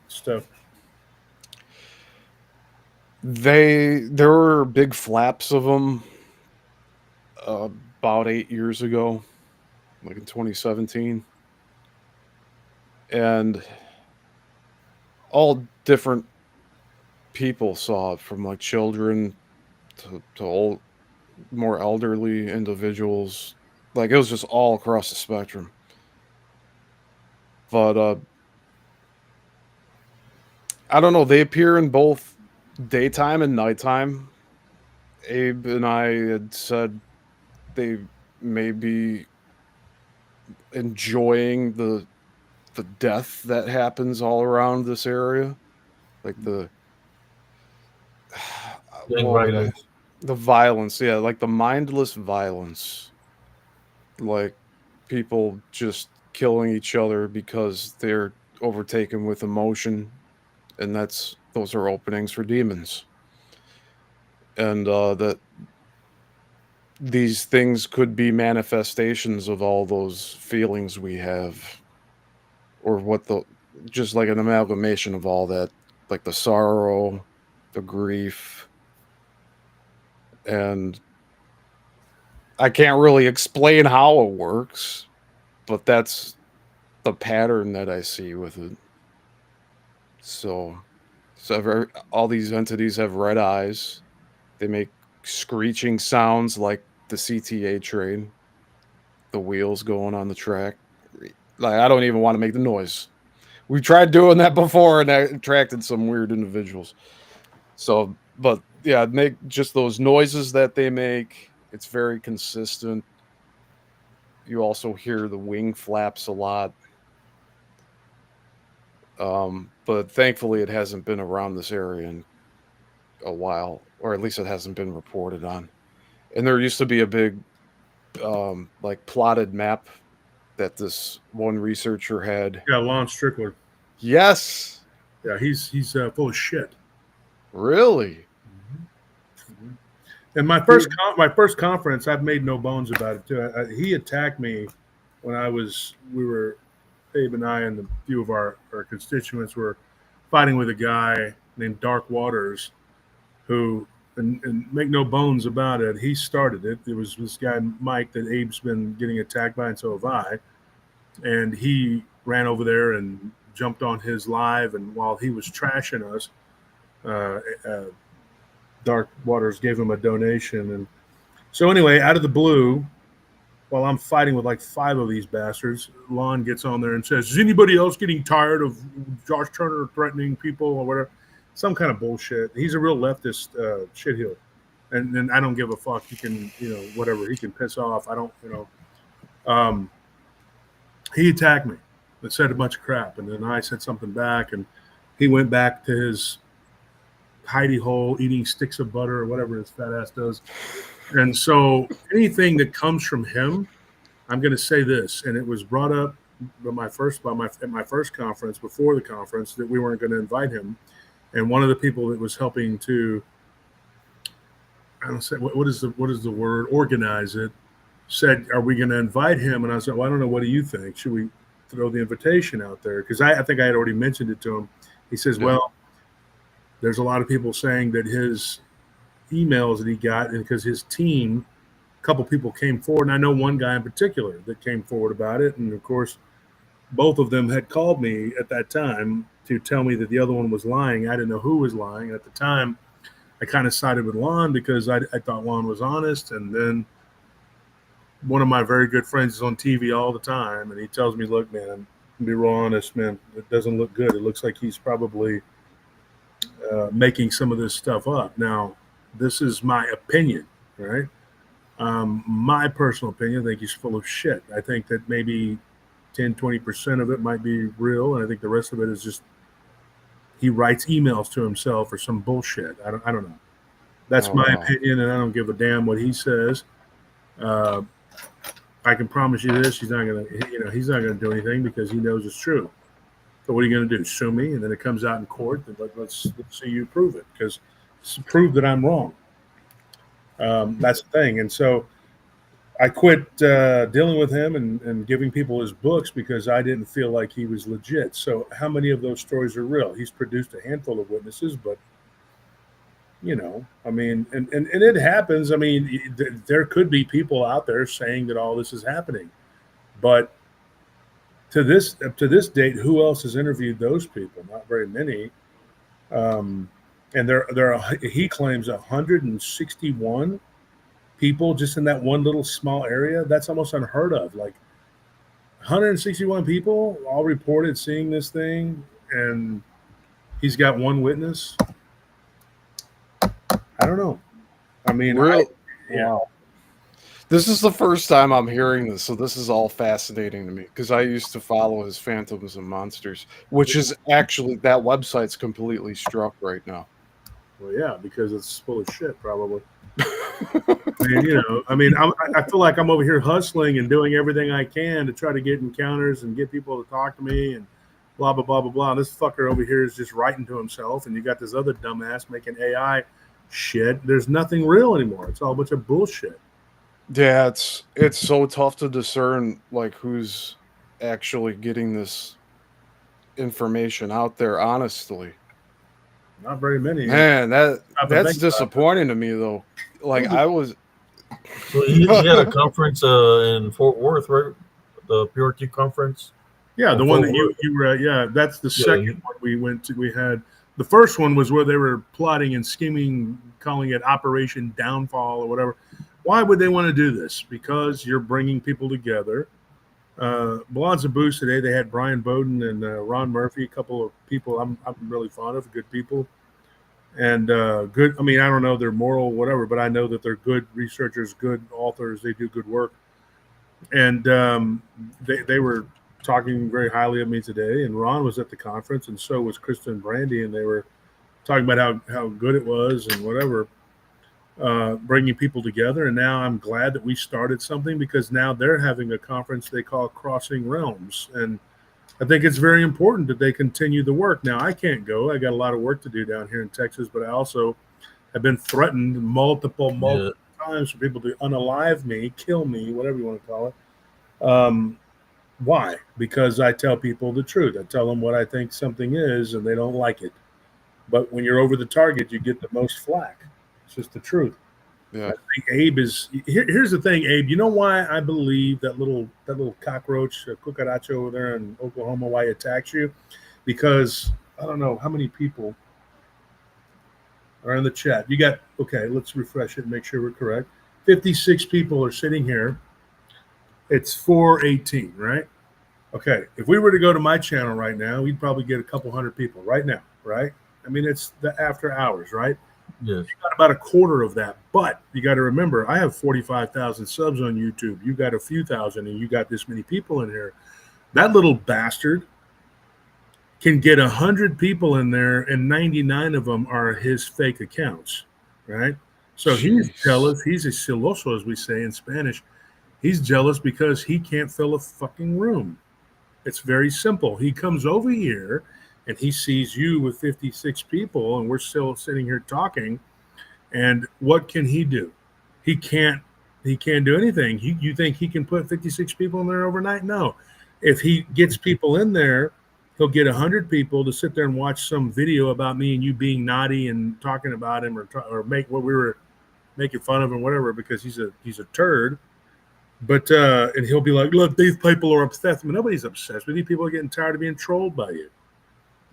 stuff? There were big flaps of them about 8 years ago, like in 2017, and all different people saw it, from like children to old, more elderly individuals. Like, it was just all across the spectrum. But I don't know, they appear in both daytime and nighttime. Abe and I had said they may be enjoying the death that happens all around this area, like the Violence. the violence, yeah, like the mindless violence, like people just killing each other because they're overtaken with emotion, and those are openings for demons, and that these things could be manifestations of all those feelings we have, or just like an amalgamation of all that, like the sorrow, the grief, and I can't really explain how it works, but that's the pattern that I see with it. So all these entities have red eyes. They make screeching sounds like the CTA train, the wheels going on the track. Like, I don't even want to make the noise. We tried doing that before, and that attracted some weird individuals. So, but yeah, make just those noises that they make. It's very consistent. You also hear the wing flaps a lot. But thankfully, it hasn't been around this area in a while, or at least it hasn't been reported on. And there used to be a big, like plotted map that this one researcher had. Yeah, Lon Strickler. Yes. Yeah, he's full of shit. Really? And my first conference, I've made no bones about it too. He attacked me when Abe and I and a few of our constituents were fighting with a guy named Dark Waters, who, and make no bones about it, he started it. It was this guy Mike that Abe's been getting attacked by, and so have I. And he ran over there and jumped on his live, and while he was trashing us, Dark Waters gave him a donation. And so anyway, out of the blue, while I'm fighting with like 5 of these bastards, Lon gets on there and says, is anybody else getting tired of Josh Turner threatening people or whatever? Some kind of bullshit. He's a real leftist shitheel. And I don't give a fuck. He can, whatever. He can piss off. I don't, he attacked me and said a bunch of crap. And then I said something back, and he went back to his hidey hole eating sticks of butter or whatever his fat ass does. And so anything that comes from him, I'm going to say this, and it was brought up at my first conference, before the conference, that we weren't going to invite him. And one of the people that was helping to, I don't say, what is the word, organize it, said, are we going to invite him? And I said, well, I don't know. What do you think? Should we throw the invitation out there? Because I think I had already mentioned it to him. He says, well, there's a lot of people saying that his emails that he got, and because his team, a couple people came forward, and I know one guy in particular that came forward about it. And of course, both of them had called me at that time to tell me that the other one was lying. I didn't know who was lying. And at the time, I kind of sided with Lon because I thought Lon was honest. And then one of my very good friends is on TV all the time, and he tells me, look, man, to be real honest, man, it doesn't look good. It looks like he's probably making some of this stuff up. Now, this is my opinion, right? My personal opinion, I think he's full of shit. I think that maybe 10, 20% of it might be real, and I think the rest of it is just he writes emails to himself or some bullshit. I don't know. That's my opinion, and I don't give a damn what he says. I can promise you this: he's not gonna do anything because he knows it's true. So what are you going to do? Sue me, and then it comes out in court. And let's see you prove it, because prove that I'm wrong. That's the thing. And so I quit dealing with him and giving people his books because I didn't feel like he was legit. So how many of those stories are real? He's produced a handful of witnesses, but I mean, and it happens. I mean, there could be people out there saying that all this is happening, but to this date, who else has interviewed those people? Not very many. And there are, he claims 161 people just in that one little small area. That's almost unheard of. Like 161 people all reported seeing this thing, and he's got one witness. I don't know. I mean, really? Yeah. This is the first time I'm hearing this, so this is all fascinating to me because I used to follow his Phantoms and Monsters, which is actually, that website's completely struck right now. Well, yeah, because it's full of shit, probably. I mean, I feel like I'm over here hustling and doing everything I can to try to get encounters and get people to talk to me and blah, blah, blah, blah, blah. This fucker over here is just writing to himself, and you got this other dumbass making AI shit. There's nothing real anymore. It's all a bunch of bullshit. Yeah, it's so tough to discern like who's actually getting this information out there, honestly. Not very many. Man, that's disappointing to me though. Like I was So he had a conference in Fort Worth, right? The Purity conference. Yeah, the one that you were at. Yeah, that's the second one we went to. We had the first one was where they were plotting and scheming, calling it Operation Downfall or whatever. Why would they want to do this? Because you're bringing people together. Blondes and Boost today, they had Brian Bowden and Ron Murphy, a couple of people I'm really fond of, good people. And good, I mean, I don't know their moral, whatever, but I know that they're good researchers, good authors. They do good work. And they were talking very highly of me today, and Ron was at the conference, and so was Krista and Brandy, and they were talking about how good it was and whatever, bringing people together. And now I'm glad that we started something, because now they're having a conference they call Crossing Realms, and I think it's very important that they continue the work. Now, I can't go. I got a lot of work to do down here in Texas, but I also have been threatened multiple times for people to unalive me, kill me, whatever you want to call it. Why? Because I tell people the truth. I tell them what I think something is, and they don't like it. But when you're over the target, you get the most flack. It's just the truth. Yeah. I think Abe is. Here's the thing, Abe. You know why I believe that little cockroach, cucaracho over there in Oklahoma, why he attacks you? Because I don't know how many people are in the chat. You got, okay, let's refresh it and make sure we're correct. 56 people are sitting here. It's 4:18, right? Okay, if we were to go to my channel right now, we'd probably get a couple hundred people right now, right? I mean, it's the after hours, right? Yes. You got about a quarter of that, but you got to remember, I have 45,000 subs on YouTube. You got a few thousand, and you got this many people in here. That little bastard can get 100 people in there, and 99 of them are his fake accounts, right? So he's jealous. He's a celoso, as we say in Spanish. He's jealous because he can't fill a fucking room. It's very simple. He comes over here and he sees you with 56 people, and we're still sitting here talking. And what can he do? He can't do anything. You think he can put 56 people in there overnight? No. If he gets people in there, he'll get 100 people to sit there and watch some video about me and you being naughty and talking about him, or make what we were making fun of him, whatever, because he's a turd. But and he'll be like, look, these people are obsessed. I mean, nobody's obsessed with you. People are getting tired of being trolled by you.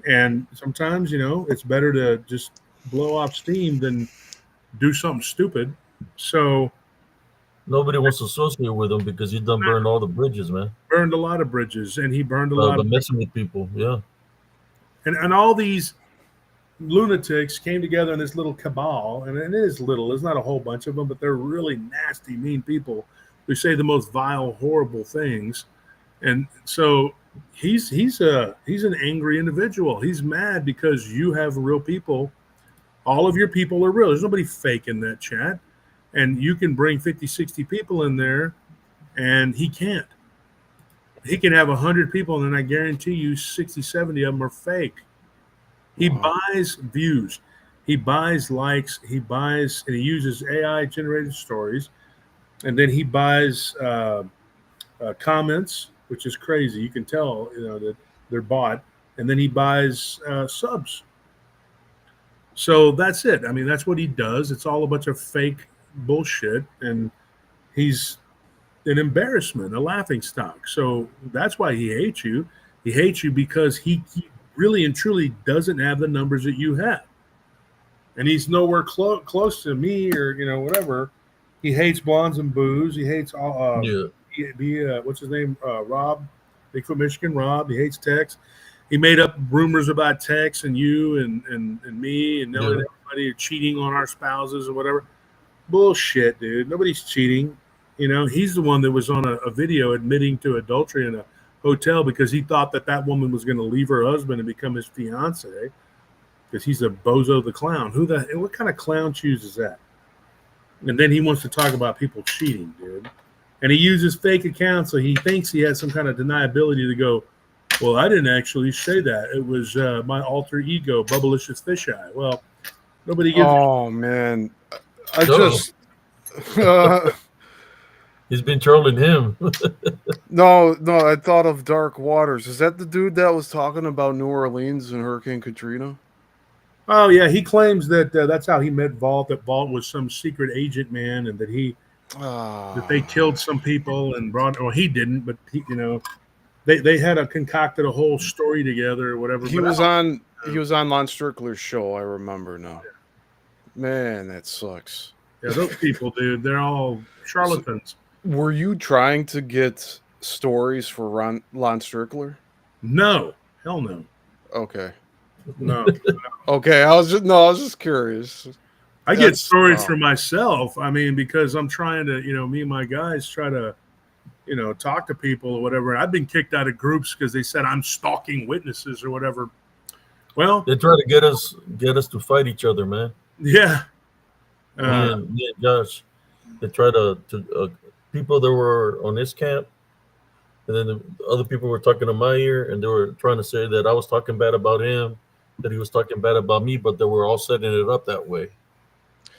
And sometimes, it's better to just blow off steam than do something stupid. So nobody wants to associate with him because he done burned all the bridges, man. Burned a lot of bridges, and he burned a lot of messing with people. Yeah. And all these lunatics came together in this little cabal, and it is little. There's not a whole bunch of them, but they're really nasty, mean people who say the most vile, horrible things. And so he's an angry individual. He's mad because you have real people. All of your people are real. There's nobody fake in that chat. And you can bring 50, 60 people in there, and he can't. He can have 100 people, and then I guarantee you 60, 70 of them are fake. He buys views. He buys likes. He buys, and he uses AI-generated stories. And then he buys comments, which is crazy. You can tell, that they're bought. And then he buys subs. So that's it. I mean, that's what he does. It's all a bunch of fake bullshit, and he's an embarrassment, a laughingstock. So that's why he hates you. He hates you because he really and truly doesn't have the numbers that you have, and he's nowhere close to me or whatever. He hates blondes and booze. He hates what's his name? Rob, Bigfoot Michigan Rob. He hates Tex. He made up rumors about Tex and you and me and Nelly and everybody are cheating on our spouses or whatever. Bullshit, dude. Nobody's cheating. He's the one that was on a video admitting to adultery in a hotel because he thought that woman was going to leave her husband and become his fiance because he's a bozo the clown. What kind of clown chooses that? And then he wants to talk about people cheating, dude. And he uses fake accounts, so he thinks he has some kind of deniability to go, well, I didn't actually say that. It was my alter ego, Bubblicious Fisheye. Well, nobody gives man. I just... He's been trolling him. No, I thought of Dark Waters. Is that the dude that was talking about New Orleans and Hurricane Katrina? Oh, yeah. He claims that that's how he met Vault, that Vault was some secret agent man, and that that they killed some people and brought, or he didn't, but they had concocted a whole story together or whatever. He was on Lon Strickler's show, I remember now. Man, that sucks. Yeah, those people, dude, they're all charlatans. Were you trying to get stories for Lon Strickler? No. Hell no. Okay. No. Okay, I was just curious. I get stories for myself. I mean, because I'm trying to, me and my guys try to talk to people or whatever. I've been kicked out of groups because they said I'm stalking witnesses or whatever. Well, They try to get us to fight each other, man. Yeah. Me and Josh, they try to people that were on this camp, and then the other people were talking to my ear, and they were trying to say that I was talking bad about him, that he was talking bad about me, but they were all setting it up that way.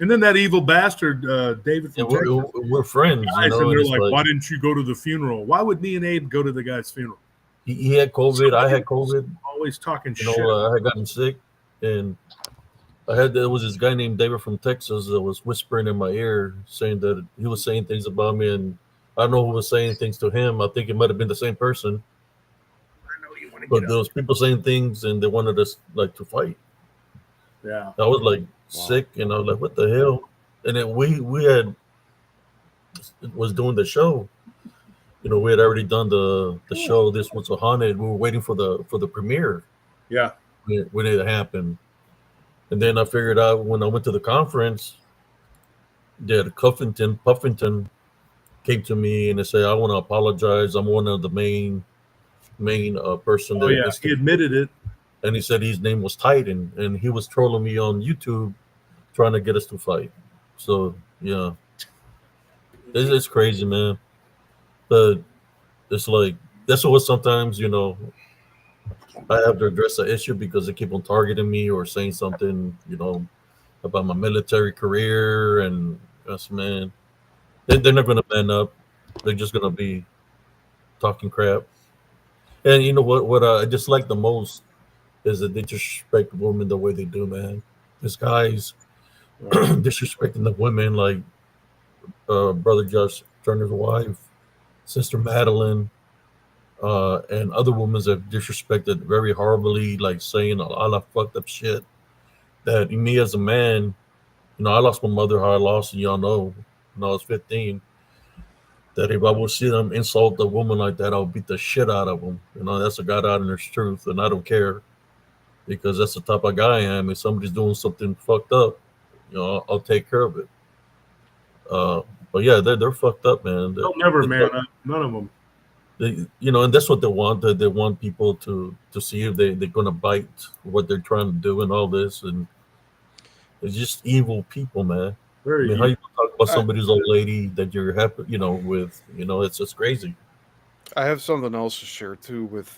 And then that evil bastard, David from Texas. We're friends, guys, and they're like, like, why didn't you go to the funeral? Why would me and Abe go to the guy's funeral? He had COVID. I had COVID. Always talking shit. I had gotten sick, and there was this guy named David from Texas that was whispering in my ear, saying that he was saying things about me, and I don't know who was saying things to him. I think it might have been the same person. I know you want to But get there was people saying things, and they wanted us like to fight. Yeah. I was like sick, and I was like, "What the hell?" And then we was doing the show. We had already done the show. This was a haunted. We were waiting for the premiere. Yeah. When it happened, and then I figured out when I went to the conference that Puffington came to me and they said, "I want to apologize. I'm one of the main person." Oh yeah, he admitted it. And he said his name was Titan, and he was trolling me on YouTube, trying to get us to fight. So yeah, it's crazy, man. But it's like that's what sometimes I have to address the issue because they keep on targeting me or saying something about my military career, and man, they're not going to man up. They're just going to be talking crap. And you know what I just like the most is that they disrespect women the way they do, man. This guy's disrespecting the women, like Brother Josh Turner's wife, Sister Madeline, and other women have disrespected very horribly, like saying a lot of fucked up shit. That me as a man, I lost my mother, how I lost, and y'all know, when I was 15. That if I would see them insult a woman like that, I'll beat the shit out of them. That's a God honest truth, and I don't care. Because that's the type of guy I am. If somebody's doing something fucked up, I'll take care of it. But yeah, they're fucked up, man. They'll never man up. None of them. And that's what they want. They want people to see if they're gonna bite what they're trying to do and all this. And it's just evil people, man. Very how you talk about somebody's old lady that you're happy, with? It's just crazy. I have something else to share too with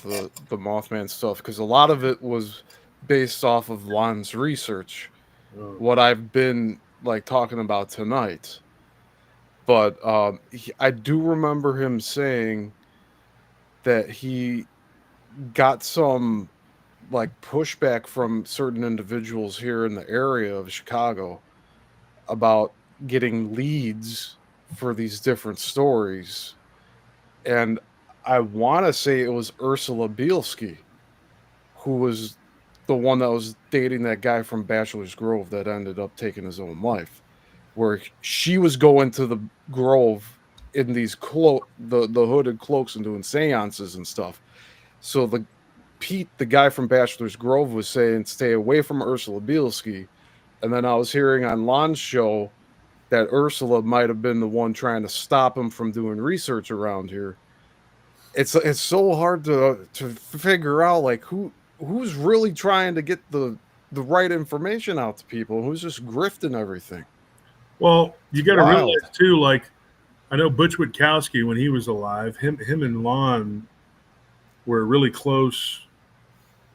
the Mothman stuff, because a lot of it was based off of Lon's research, what I've been like talking about tonight. But I do remember him saying that he got some like pushback from certain individuals here in the area of Chicago about getting leads for these different stories. And I want to say it was Ursula Bielski, who was the one that was dating that guy from Bachelor's Grove that ended up taking his own life, where she was going to the Grove in these the hooded cloaks and doing seances and stuff. So Pete, the guy from Bachelor's Grove, was saying stay away from Ursula Bielski. And then I was hearing on Lon's show that Ursula might have been the one trying to stop him from doing research around here. It's so hard to figure out like who's really trying to get the right information out to people, who's just grifting everything. Well, you got to realize too, like I know Butch Witkowski when he was alive, him and Lon were really close,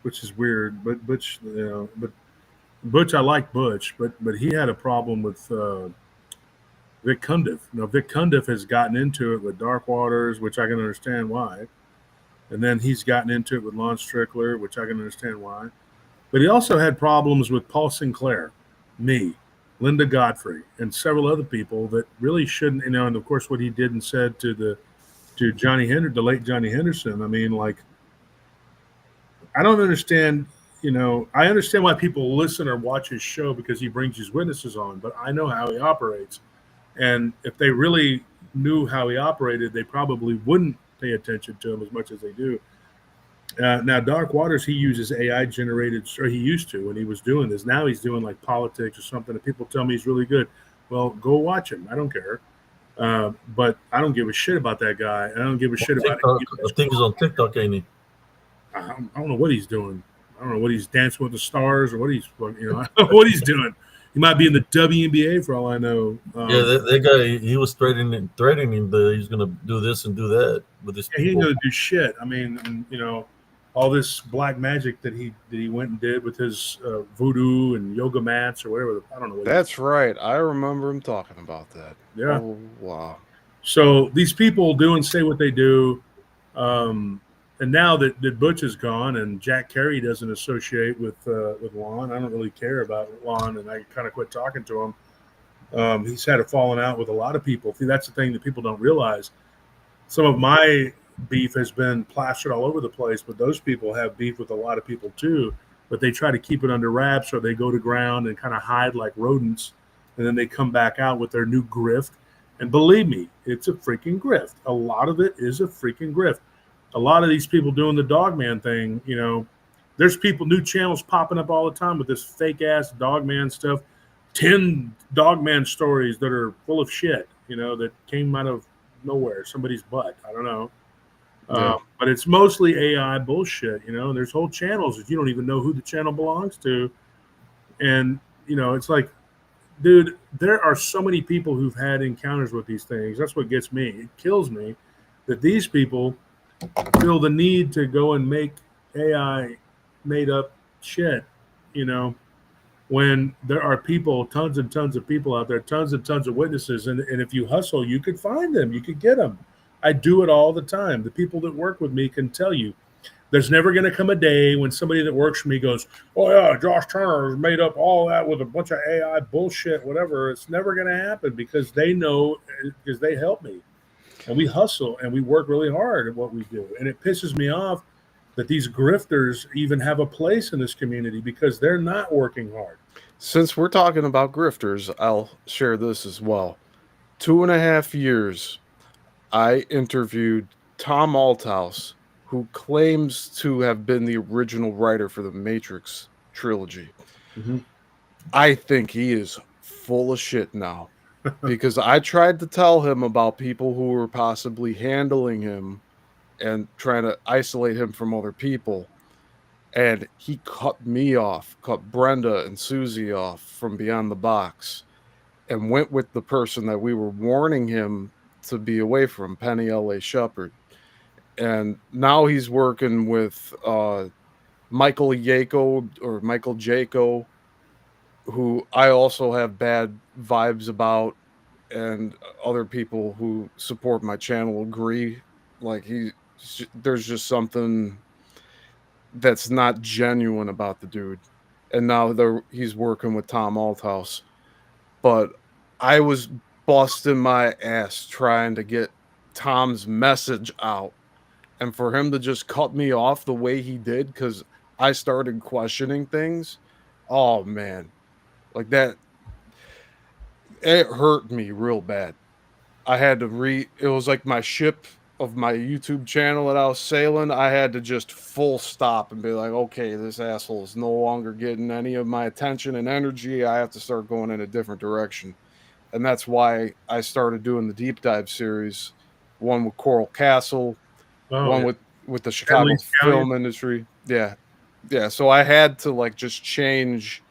which is weird. But Butch, I like Butch, but he had a problem with Vic Cundiff. Vic Cundiff has gotten into it with Dark Waters, which I can understand why. And then he's gotten into it with Lon Strickler, which I can understand why. But he also had problems with Paul Sinclair, me, Linda Godfrey, and several other people that really shouldn't, and of course what he did and said to Johnny Henderson, the late Johnny Henderson. I mean, like, I don't understand, I understand why people listen or watch his show because he brings his witnesses on, but I know how he operates. And if they really knew how he operated, they probably wouldn't pay attention to him as much as they do. Now, Dark Waters, he uses AI generated, or he used to when he was doing this. Now he's doing like politics or something, and people tell me he's really good. Well, go watch him. I don't care. But I don't give a shit about that guy. I don't give a shit about TikTok, it. I think he's on TikTok, ain't he? I don't know what he's doing. I don't know what he's dancing with the stars or what he's, I don't know what he's doing. He might be in the WNBA for all I know. Yeah, that guy, he was threatening that he's gonna do this and do that with his He ain't people. gonna do shit. I mean, and, all this black magic that he went and did with his voodoo and yoga mats or whatever. I don't know. That's right. I remember him talking about that. Yeah. Oh, wow. So these people do and say what they do. And now that Butch is gone and Jack Carey doesn't associate with Lon, I don't really care about Lon, and I kind of quit talking to him. He's had a falling out with a lot of people. See, that's the thing that people don't realize. Some of my beef has been plastered all over the place, but those people have beef with a lot of people too. But they try to keep it under wraps, or they go to ground and kind of hide like rodents, and then they come back out with their new grift. And believe me, it's a freaking grift. A lot of it is a freaking grift. A lot of these people doing the Dogman thing, there's new channels popping up all the time with this fake ass Dogman stuff. 10 Dogman stories that are full of shit, that came out of nowhere, somebody's butt. I don't know. Yeah. But it's mostly AI bullshit, There's whole channels that you don't even know who the channel belongs to. And, it's like, dude, there are so many people who've had encounters with these things. That's what gets me. It kills me that these people feel the need to go and make AI made up shit, when there are people, tons and tons of people out there, tons and tons of witnesses. And if you hustle, you could find them, you could get them. I do it all the time. The people that work with me can tell you. There's never going to come a day when somebody that works for me goes, oh, yeah, Josh Turner has made up all that with a bunch of AI bullshit, whatever. It's never going to happen because they know, because they help me. And we hustle and we work really hard at what we do. And it pisses me off that these grifters even have a place in this community because they're not working hard. Since we're talking about grifters, I'll share this as well. 2.5 years, I interviewed Tom Althouse, who claims to have been the original writer for the Matrix trilogy. Mm-hmm. I think he is full of shit now because I tried to tell him about people who were possibly handling him and trying to isolate him from other people. And he cut me off, cut Brenda and Susie off from Beyond the Box, and went with the person that we were warning him to be away from, Penny L.A. Shepherd. And now he's working with Michael Jaco, who I also have bad vibes about, and other people who support my channel agree. Like there's just something that's not genuine about the dude. And now he's working with Tom Althouse. But I was busting my ass trying to get Tom's message out. And for him to just cut me off the way he did, because I started questioning things. Oh, man. Like that. It hurt me real bad. I had to it was like my ship of my YouTube channel that I was sailing. I had to just full stop and be like, okay, this asshole is no longer getting any of my attention and energy. I have to start going in a different direction. And that's why I started doing the deep dive series, one with Coral Castle, one with the Chicago film industry. Yeah. So I had to just change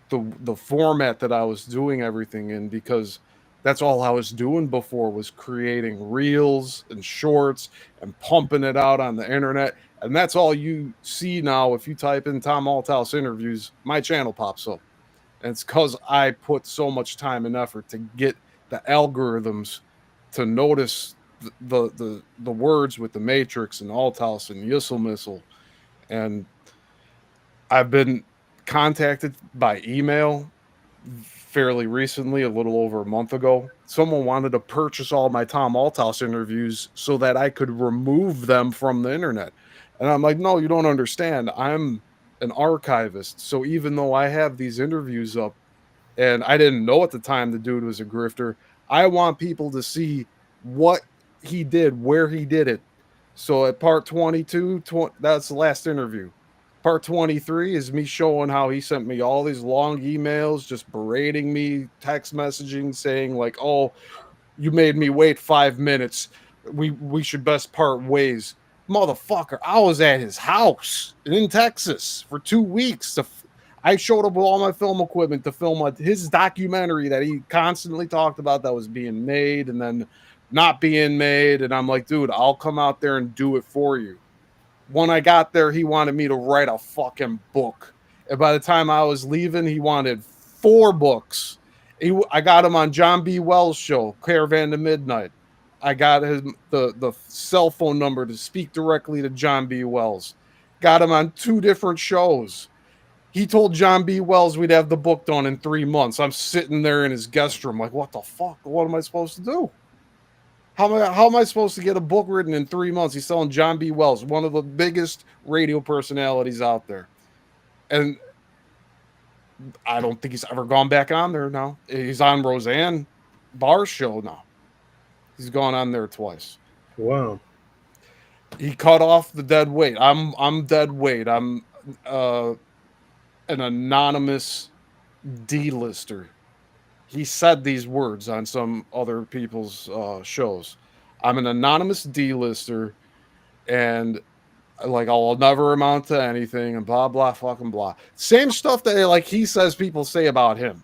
the format that I was doing everything in, because that's all I was doing before, was creating reels and shorts and pumping it out on the internet. And that's all you see now. If you type in Tom Althouse interviews, my channel pops up. And it's because I put so much time and effort to get the algorithms to notice the words with the Matrix and Althouse and Yissel Missile. And I've been contacted by email fairly recently, a little over a month ago. Someone wanted to purchase all my Tom Althouse interviews so that I could remove them from the internet. And I'm like, no, you don't understand. I'm an archivist. So even though I have these interviews up, and I didn't know at the time the dude was a grifter, I want people to see what he did, where he did it. So at part 22, that's the last interview. Part 23 is me showing how he sent me all these long emails, just berating me, text messaging, saying like, oh, You made me wait 5 minutes. We should best part ways. Motherfucker, I was at his house in Texas for 2 weeks. I showed up with all my film equipment to film his documentary that he constantly talked about that was being made and then not being made. And I'm like, dude, I'll come out there and do it for you. When I got there, he wanted me to write a fucking book. And by the time I was leaving, he wanted 4 books. I got him on John B. Wells' show, Caravan to Midnight. I got him the cell phone number to speak directly to John B. Wells. Got him on 2 different shows. He told John B. Wells we'd have the book done in 3 months. I'm sitting there in his guest room like, what the fuck? What am I supposed to do? How am I supposed to get a book written in 3 months? He's selling John B. Wells, one of the biggest radio personalities out there. And I don't think he's ever gone back on there now. He's on Roseanne Barr's show now. He's gone on there twice. Wow. He cut off the dead weight. I'm dead weight. I'm an anonymous D-lister. He said these words on some other people's shows. I'm an anonymous D-lister, and like I'll never amount to anything, and blah blah fucking blah. Same stuff that like he says people say about him,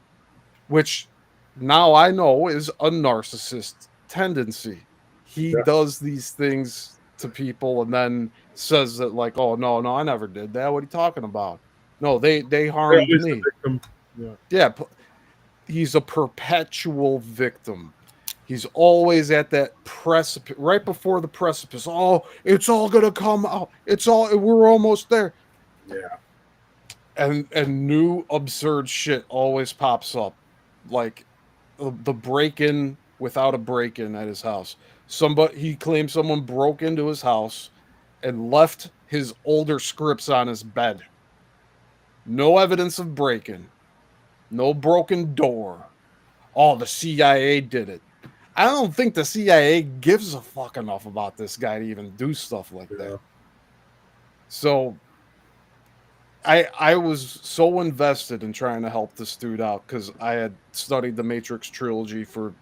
which now I know is a narcissist tendency. He does these things to people and then says that like, oh no, I never did that. What are you talking about? No, they harmed me. Yeah, he's a perpetual victim. He's always at that precipice, right before the precipice. Oh, it's all gonna come out. We're almost there. Yeah. And new absurd shit always pops up, like the break-in without a break-in at his house. He claims someone broke into his house and left his older scripts on his bed. No evidence of break-in. No broken door. Oh, the CIA did it. I don't think the CIA gives a fuck enough about this guy to even do stuff like that. So I was so invested in trying to help this dude out because I had studied the Matrix trilogy for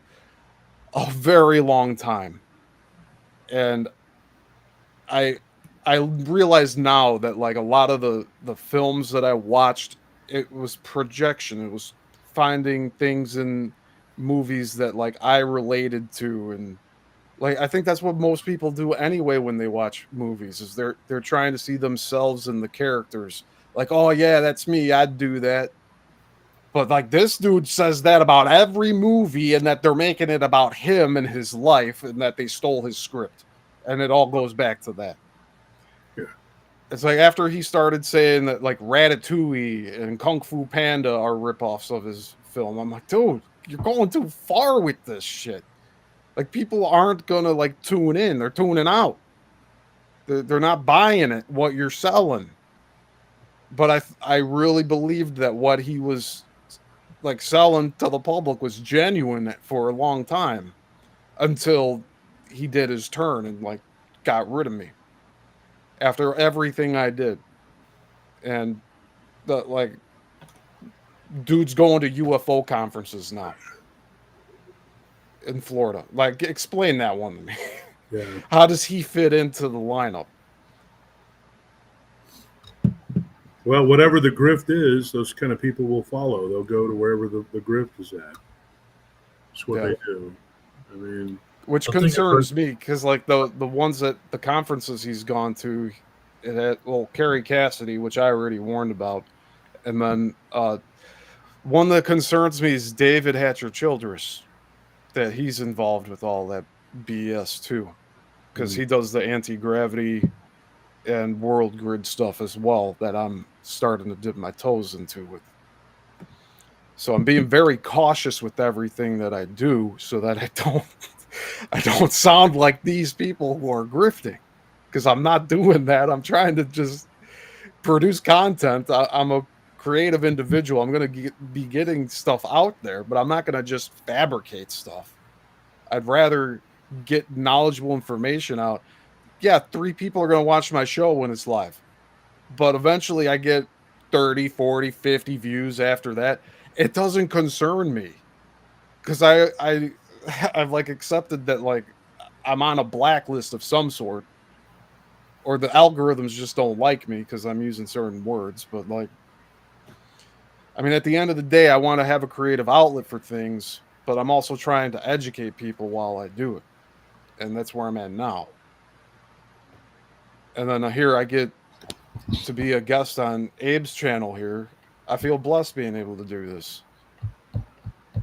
a very long time. And I realize now that like a lot of the films that I watched, it was projection. It was finding things in movies that like I related to, and like I think that's what most people do anyway when they watch movies is they're trying to see themselves in the characters. Like, oh yeah, that's me, I'd do that. But like this dude says that about every movie, and that they're making it about him and his life, and that they stole his script, and it all goes back to that. It's like after he started saying that like Ratatouille and Kung Fu Panda are ripoffs of his film, I'm like, dude, you're going too far with this shit. Like people aren't gonna like tune in; they're tuning out. They're not buying it what you're selling. But I really believed that what he was like selling to the public was genuine for a long time, until he did his turn and like got rid of me. After everything I did, and like, dude's going to UFO conferences now in Florida. Like, explain that one to me. Yeah. How does he fit into the lineup? Well, whatever the grift is, those kind of people will follow. They'll go to wherever the grift is at. That's what they do. I mean, which concerns me because, like, the ones that the conferences he's gone to, it had, well, Carrie Cassidy, which I already warned about, and then one that concerns me is David Hatcher Childress, that he's involved with all that BS too, because he does the anti-gravity and world grid stuff as well that I'm starting to dip my toes into with. So I'm being very cautious with everything that I do so that I don't sound like these people who are grifting, because I'm not doing that. I'm trying to just produce content. I'm a creative individual. I'm going to be getting stuff out there, but I'm not going to just fabricate stuff. I'd rather get knowledgeable information out. Yeah, 3 people are going to watch my show when it's live, but eventually I get 30, 40, 50 views after that. It doesn't concern me because I I've like accepted that like I'm on a blacklist of some sort, or the algorithms just don't like me because I'm using certain words. But like, I mean, at the end of the day, I want to have a creative outlet for things, but I'm also trying to educate people while I do it, and that's where I'm at now. And then here I get to be a guest on Abe's channel here. I feel blessed being able to do this.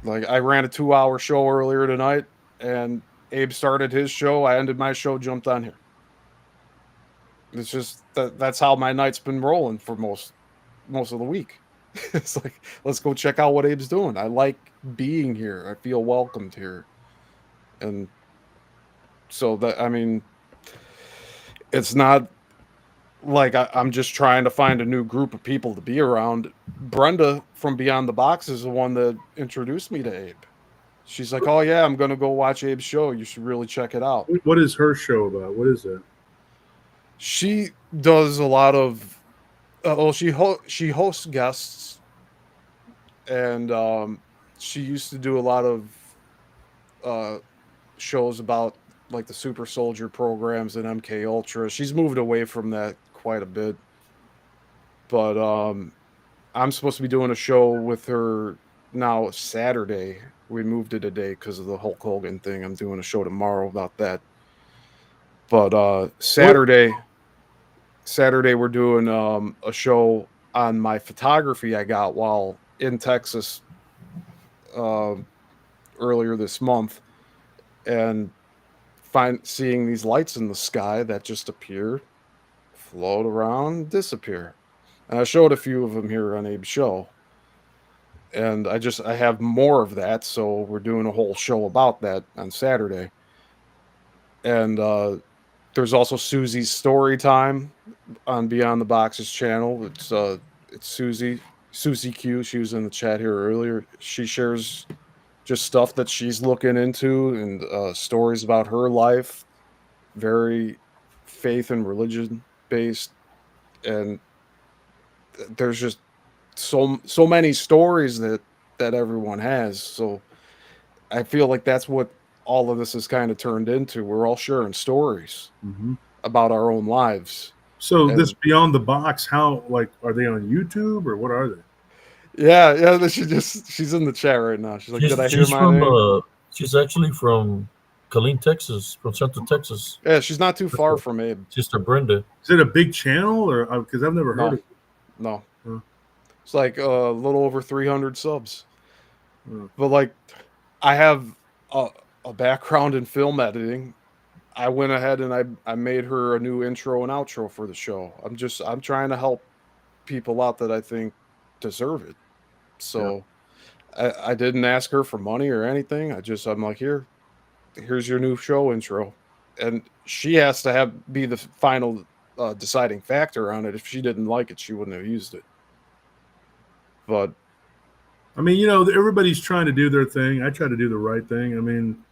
Like I ran a 2-hour show earlier tonight, and Abe started his show. I ended my show, jumped on here. It's just that's how my night's been rolling for most of the week. It's like, let's go check out what Abe's doing. I like being here. I feel welcomed here. And so that, I mean, it's not like I'm just trying to find a new group of people to be around. Brenda from Beyond the Box is the one that introduced me to Abe. She's like, oh yeah, I'm going to go watch Abe's show. You should really check it out. What is her show about? What is it? She does a lot of, she hosts guests, and she used to do a lot of shows about like the super soldier programs and MK Ultra. She's moved away from that quite a bit, but I'm supposed to be doing a show with her now Saturday. We moved it a day because of the Hulk Hogan thing. I'm doing a show tomorrow about that. But Saturday we're doing a show on my photography I got while in Texas earlier this month, and seeing these lights in the sky that just appear, float around, disappear. And I showed a few of them here on Abe's show. And I have more of that, so we're doing a whole show about that on Saturday. And there's also Susie's Story Time on Beyond the Boxes channel. It's Susie Q. She was in the chat here earlier. She shares just stuff that she's looking into and stories about her life, very faith and religion based. And there's just so many stories that everyone has. So I feel like that's what all of this has kind of turned into. We're all sharing stories about our own lives. So this Beyond the Box, how, like, are they on YouTube or what are they? Yeah. She's in the chat right now. She's like, did I hear my name? She's actually from Killeen, Texas, from Central Texas. Yeah, she's not too far from Abe. Sister Brenda. Is it a big channel or because I've never heard of it? No. It's like a little over 300 subs. But like, I have a background in film editing. I went ahead and I made her a new intro and outro for the show. I'm trying to help people out that I think deserve it. So I didn't ask her for money or anything. I'm like, here's your new show intro. And she has to be the final deciding factor on it. If she didn't like it, she wouldn't have used it. But I mean, everybody's trying to do their thing. I try to do the right thing. I mean,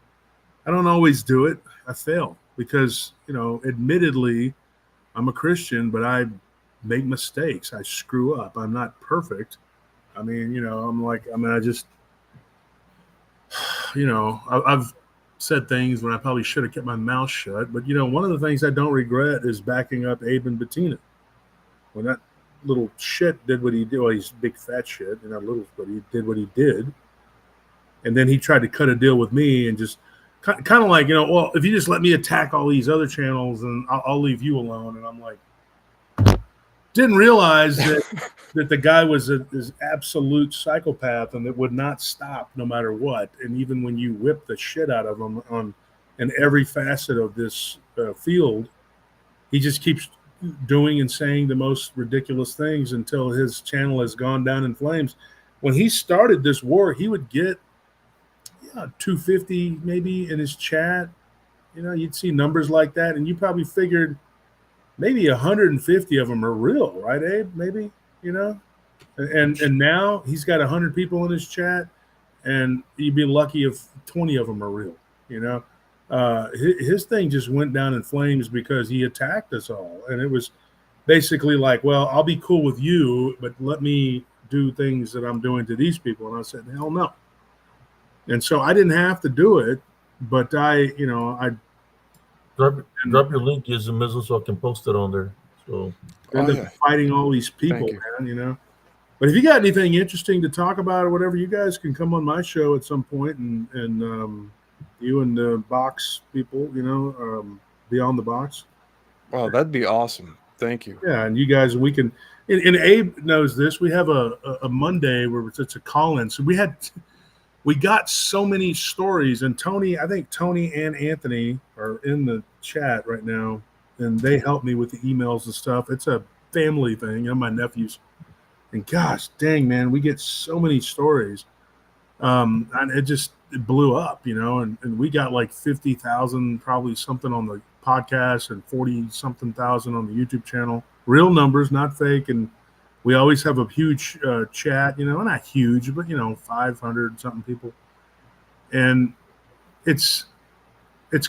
I don't always do it. I fail because, admittedly, I'm a Christian, but I make mistakes. I screw up. I'm not perfect. I mean, I've said things when I probably should have kept my mouth shut. But, one of the things I don't regret is backing up Abe and Bettina. When that little shit did what he did, well, he's big fat shit, not little, but he did what he did. And then he tried to cut a deal with me and just kind of like, well, if you just let me attack all these other channels and I'll leave you alone. And I'm like, didn't realize that the guy was this absolute psychopath and that would not stop no matter what. And even when you whip the shit out of him in every facet of this field, he just keeps doing and saying the most ridiculous things until his channel has gone down in flames. When he started this war, he would get 250 maybe in his chat. You'd see numbers like that, and you probably figured maybe 150 of them are real, right, Abe? Maybe, and now he's got 100 people in his chat, and you'd be lucky if 20 of them are real. His thing just went down in flames because he attacked us all. And it was basically like, well, I'll be cool with you, but let me do things that I'm doing to these people. And I said, hell no. And so I didn't have to do it, but I Drop your link, use the missile, so I can post it on there. So end up fighting all these people, Thank you. man. But if you got anything interesting to talk about or whatever, you guys can come on my show at some point, and you and the box people, beyond the box. Wow, that'd be awesome. Thank you. Yeah, and you guys, we can. And Abe knows this. We have a Monday where it's a call-in. So we got so many stories, and I think Tony and Anthony are in the chat right now, and they help me with the emails and stuff. It's a family thing. My nephews, and gosh dang, man, we get so many stories, and it blew up, and we got like 50,000 probably something on the podcast and 40 something thousand on the YouTube channel. Real numbers, not fake, and we always have a huge chat, not huge, but 500 something people, and it's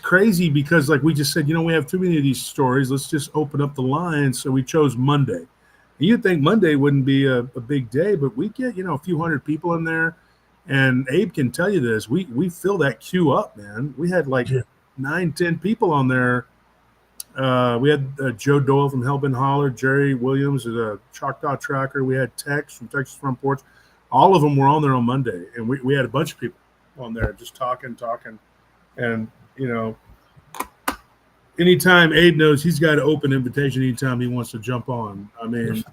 crazy because, like we just said, we have too many of these stories. Let's just open up the lines. So we chose Monday. And you'd think Monday wouldn't be a big day, but we get a few hundred people in there, and Abe can tell you this. We fill that queue up, man. We had like 9-10 people on there. We had Joe Doyle from Hellbent Holler, Jerry Williams is a Choctaw Tracker. We had Tex from Texas Front Porch. All of them were on there on Monday, and we had a bunch of people on there just talking. And, anytime Abe knows he's got an open invitation anytime he wants to jump on. I mean,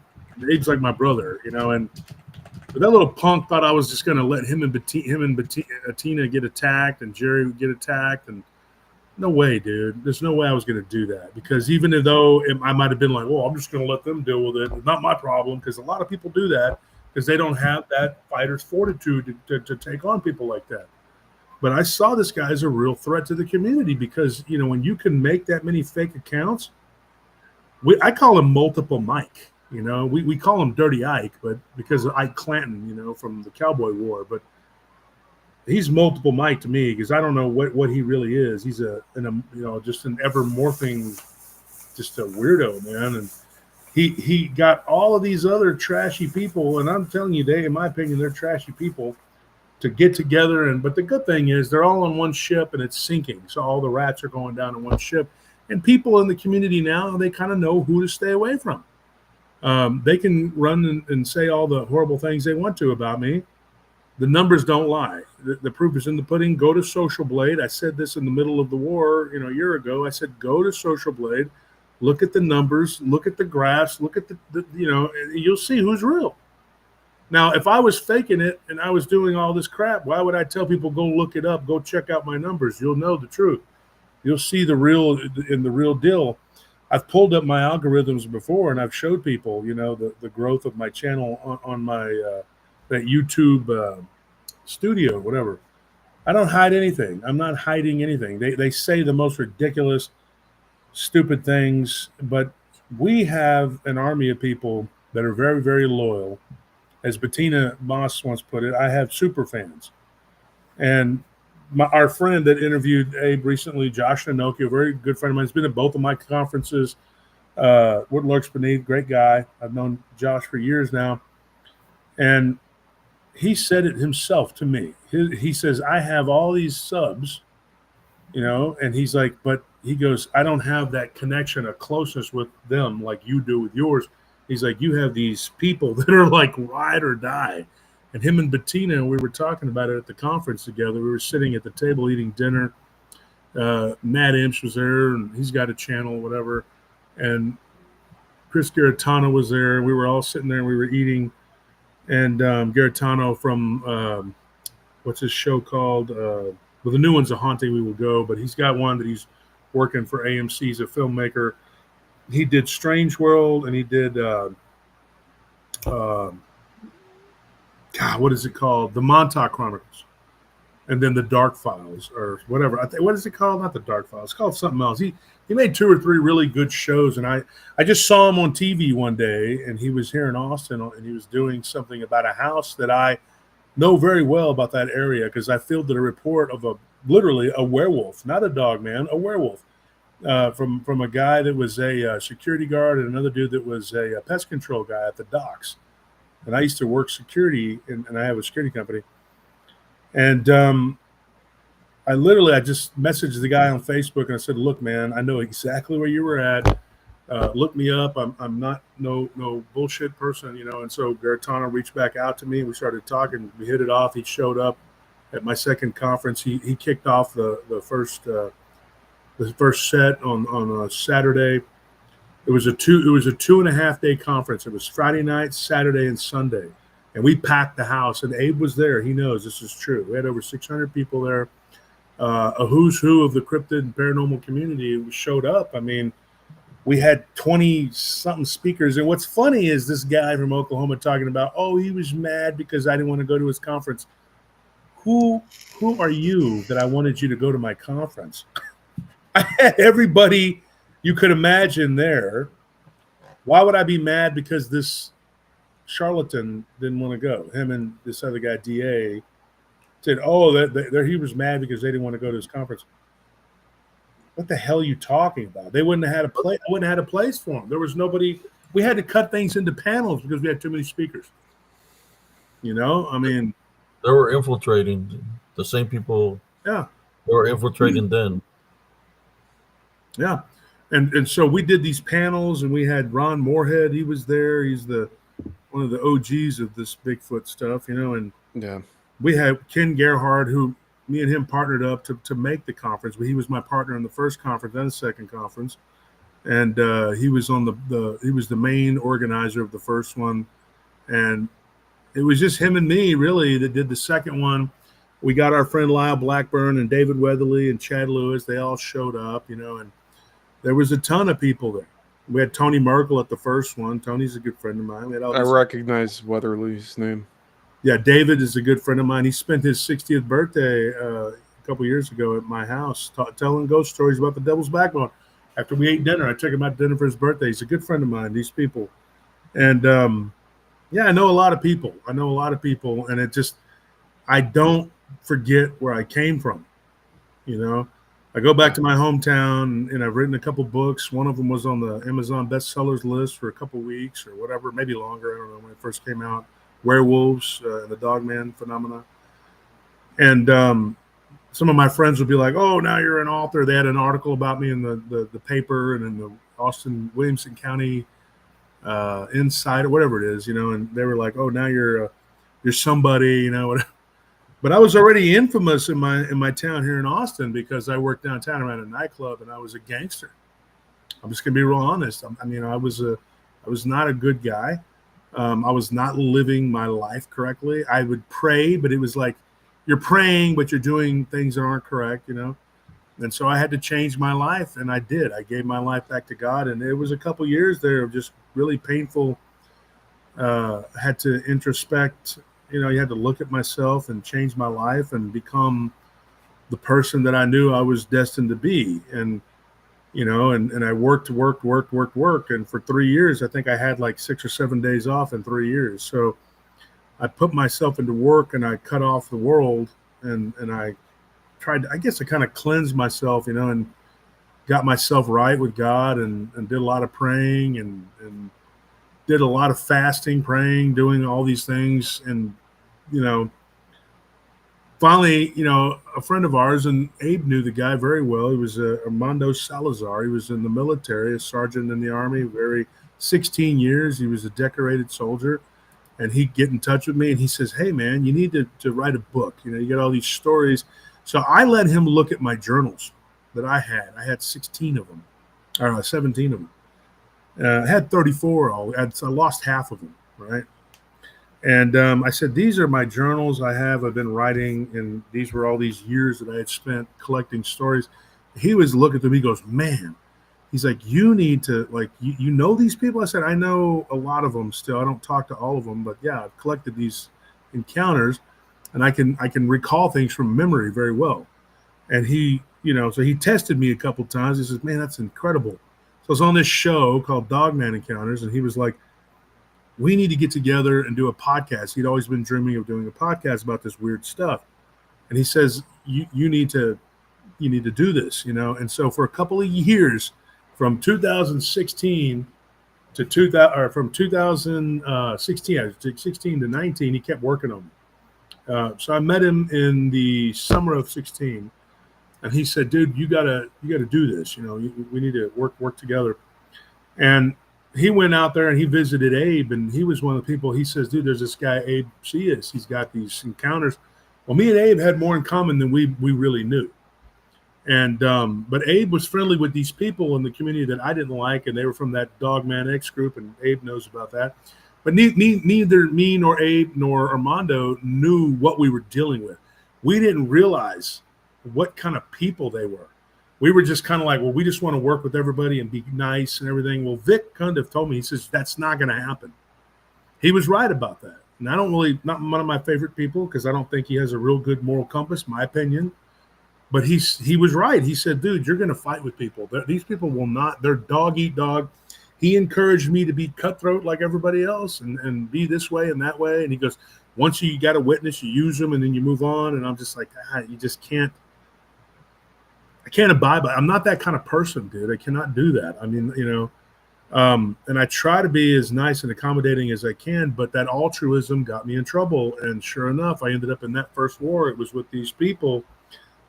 Abe's like my brother, and but that little punk thought I was just going to let him and Bettina get attacked and Jerry get attacked, and no way, dude. There's no way I was going to do that, because even though I might have been like, well, I'm just going to let them deal with it. It's not my problem, because a lot of people do that because they don't have that fighter's fortitude to take on people like that. But I saw this guy as a real threat to the community, because, when you can make that many fake accounts, I call him Multiple Mike. We call him Dirty Ike, but because of Ike Clanton, from the Cowboy War. But he's Multiple Mike to me, because I don't know what he really is. He's just an ever morphing, just a weirdo, man. And he got all of these other trashy people, and I'm telling you, Dave, in my opinion, they're trashy people, to get together. But the good thing is they're all on one ship, and it's sinking. So all the rats are going down in one ship, and people in the community now, they kind of know who to stay away from. They can run and say all the horrible things they want to about me. The numbers don't lie. The proof is in the pudding. Go to Social Blade. I said this in the middle of the war, a year ago. I said, go to Social Blade, look at the numbers, look at the graphs, look at you'll see who's real. Now, if I was faking it and I was doing all this crap, why would I tell people, go look it up, go check out my numbers? You'll know the truth. You'll see the real deal. I've pulled up my algorithms before, and I've showed people, the growth of my channel on my that YouTube studio, whatever. I don't hide anything. I'm not hiding anything. They say the most ridiculous, stupid things, but we have an army of people that are very, very loyal. As Bettina Moss once put it, I have super fans. And our friend that interviewed Abe recently, Josh Nanoki, a very good friend of mine, has been at both of my conferences. What Lurks Beneath, great guy. I've known Josh for years now. And he said it himself to me. He says, I have all these subs, and he's like, but he goes, I don't have that connection, a closeness with them like you do with yours. He's like, you have these people that are like ride or die. And him and Bettina, we were talking about it at the conference together. We were sitting at the table eating dinner. Matt Imps was there, and he's got a channel, whatever. And Chris Garitano was there. We were all sitting there, and we were eating. And Garitano from, what's his show called? Well, the new one's A Haunting We Will Go, but he's got one that he's working for AMC. He's a filmmaker. He did Strange World, and he did, God, what is it called? The Montauk Chronicles. And then the Dark Files, or whatever. What is it called? Not the Dark Files. It's called something else. He made 2 or 3 really good shows, and I just saw him on TV one day, and he was here in Austin, and he was doing something about a house that I know very well about that area, because I fielded a report of literally a werewolf, not a dog man, a werewolf, from a guy that was a security guard and another dude that was a pest control guy at the docks. And I used to work security, and I have a security company. And I just messaged the guy on Facebook and I said, look, man, I know exactly where you were at. Look me up. I'm not no bullshit person, you know. And so Gaetano reached back out to me. We started talking. We hit it off. He showed up at my second conference. He kicked off the first set on a Saturday. It was a 2.5 day conference. It was Friday night, Saturday, and Sunday, and we packed the house. And Abe was there. He knows this is true. We had over 600 people there. A who's who of the cryptid and paranormal community showed up. I mean, we had 20-something speakers. And what's funny is this guy from Oklahoma talking about, oh, he was mad because I didn't want to go to his conference. Who are you that I wanted you to go to my conference? I had everybody you could imagine there. Why would I be mad because this charlatan didn't want to go? Him and this other guy, DA, said, oh, he was mad because they didn't want to go to his conference. What the hell are you talking about? They wouldn't have had a place. I wouldn't have had a place for them. There was nobody. We had to cut things into panels because we had too many speakers. You know, I mean, they were infiltrating the same people. Yeah, they were infiltrating then. Yeah, and so we did these panels, and we had Ron Moorhead. He was there. He's one of the OGs of this Bigfoot stuff, you know. And yeah, we had Ken Gerhard, who me and him partnered up to make the conference. But he was my partner in the first conference and the second conference, and he was on he was the main organizer of the first one, and it was just him and me really that did the second one. We got our friend Lyle Blackburn and David Weatherly and Chad Lewis. They all showed up, you know, and there was a ton of people there. We had Tony Merkel at the first one. Tony's a good friend of mine. I recognize Weatherly's name. Yeah, David is a good friend of mine. He spent his 60th birthday a couple years ago at my house telling ghost stories about the Devil's Backbone. After we ate dinner, I took him out to dinner for his birthday. He's a good friend of mine, these people. And, yeah, I know a lot of people. And it just, I don't forget where I came from, you know. I go back to my hometown, and I've written a couple books. One of them was on the Amazon bestsellers list for a couple weeks or whatever, maybe longer. I don't know, when it first came out. Werewolves and the Dogman phenomena. And some of my friends would be like, oh, now you're an author. They had an article about me in the paper and in the Austin Williamson County Insider, whatever it is, you know. And they were like, oh, now you're somebody, you know, whatever. But I was already infamous in my town here in Austin because I worked downtown around a nightclub and I was a gangster. I'm just gonna be real honest. I mean, I was not a good guy. I was not living my life correctly. I would pray, but it was like you're praying, but you're doing things that aren't correct, you know. And so I had to change my life, and I did. I gave my life back to God, and it was a couple years there of just really painful. Had to introspect. You know, you had to look at myself and change my life and become the person that I knew I was destined to be. And, you know, and I worked. And for 3 years, I think I had like 6 or 7 days off in 3 years. So I put myself into work and I cut off the world and I tried, I guess I kind of cleansed myself, you know, and got myself right with God and did a lot of praying and did a lot of fasting, praying, doing all these things. And, you know, finally, you know, a friend of ours, and Abe knew the guy very well. He was Armando Salazar. He was in the military, a sergeant in the Army, 16 years. He was a decorated soldier. And he'd get in touch with me and he says, hey, man, you need to write a book. You know, you get all these stories. So I let him look at my journals that I had. I had 16 of them, or 17 of them. I had 34. I lost half of them, right? And I said, these are my journals I've been writing, and these were all these years that I had spent collecting stories. He was looking at them. He goes, man, he's like, you need to, like, you know these people? I said, I know a lot of them still. I don't talk to all of them, but yeah, I've collected these encounters, and I can recall things from memory very well. And he, you know, so he tested me a couple times. He says, man, that's incredible. So I was on this show called Dogman Encounters, and he was like, we need to get together and do a podcast. He'd always been dreaming of doing a podcast about this weird stuff. And he says, you need to do this, you know? And so for a couple of years, from 2016 to 2000, or from 2016 to 19, he kept working on me. So I met him in the summer of 16, and he said, "Dude, you gotta do this. You know, we need to work together." And he went out there and he visited Abe, and he was one of the people. He says, "Dude, there's this guy Abe Cias. He's got these encounters." Well, me and Abe had more in common than we really knew. And but Abe was friendly with these people in the community that I didn't like, and they were from that Dogman X group, and Abe knows about that. But neither me nor Abe nor Armando knew what we were dealing with. We didn't realize what kind of people they were. We were just kind of like, well, we just want to work with everybody and be nice and everything. Well, Vic kind of told me, he says, that's not going to happen. He was right about that. And I don't really, not one of my favorite people, because I don't think he has a real good moral compass, my opinion. But he was right. He said, dude, you're going to fight with people. These people will not, they're dog eat dog. He encouraged me to be cutthroat like everybody else and be this way and that way. And he goes, once you got a witness, you use them and then you move on. And I'm just like, you just can't. I can't abide by. I'm not that kind of person, dude. I cannot do that. I mean, and I try to be as nice and accommodating as I can, but that altruism got me in trouble. And sure enough, I ended up in that first war. It was with these people.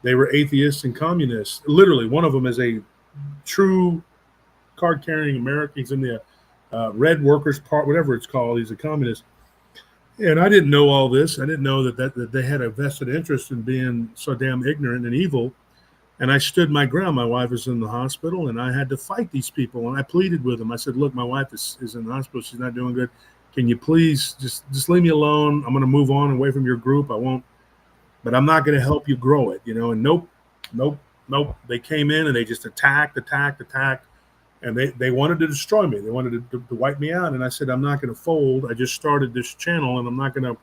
They were atheists and communists. Literally, one of them is a true card-carrying American. He's in the Red Workers Part, whatever it's called. He's a communist. And I didn't know all this. I didn't know that they had a vested interest in being so damn ignorant and evil. And I stood my ground. My wife was in the hospital, and I had to fight these people. And I pleaded with them. I said, look, my wife is in the hospital. She's not doing good. Can you please just leave me alone? I'm going to move on away from your group. I won't. But I'm not going to help you grow it, And nope. They came in and they just attacked. And they wanted to destroy me. They wanted to wipe me out. And I said, I'm not going to fold. I just started this channel, and I'm not going to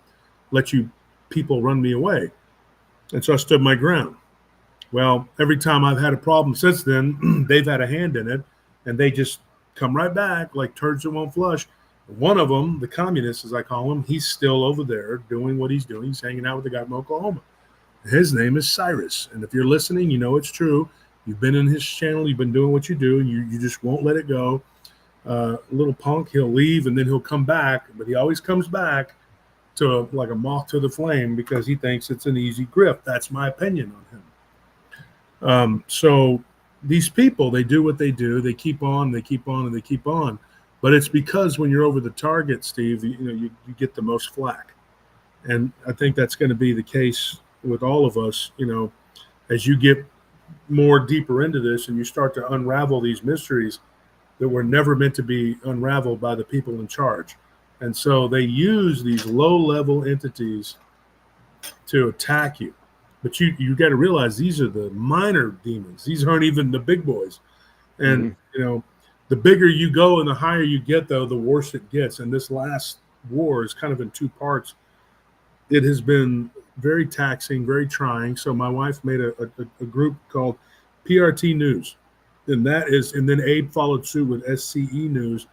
let you people run me away. And so I stood my ground. Well, every time I've had a problem since then, they've had a hand in it, and they just come right back like turds that won't flush. One of them, the communist, as I call him, he's still over there doing what he's doing. He's hanging out with the guy from Oklahoma. His name is Cyrus. And if you're listening, you know it's true. You've been in his channel. You've been doing what you do, and you just won't let it go. Little punk, he'll leave, and then he'll come back. But he always comes back to like a moth to the flame because he thinks it's an easy grift. That's my opinion on him. So these people, they do what they do. They keep on, they keep on, and they keep on. But it's because when you're over the target, Steve, you get the most flack. And I think that's going to be the case with all of us, as you get more deeper into this and you start to unravel these mysteries that were never meant to be unraveled by the people in charge. And so they use these low-level entities to attack you. But you got to realize these are the minor demons. These aren't even the big boys. And, the bigger you go and the higher you get, though, the worse it gets. And this last war is kind of in two parts. It has been very taxing, very trying. So my wife made a group called PRT News. And then Abe followed suit with SCE News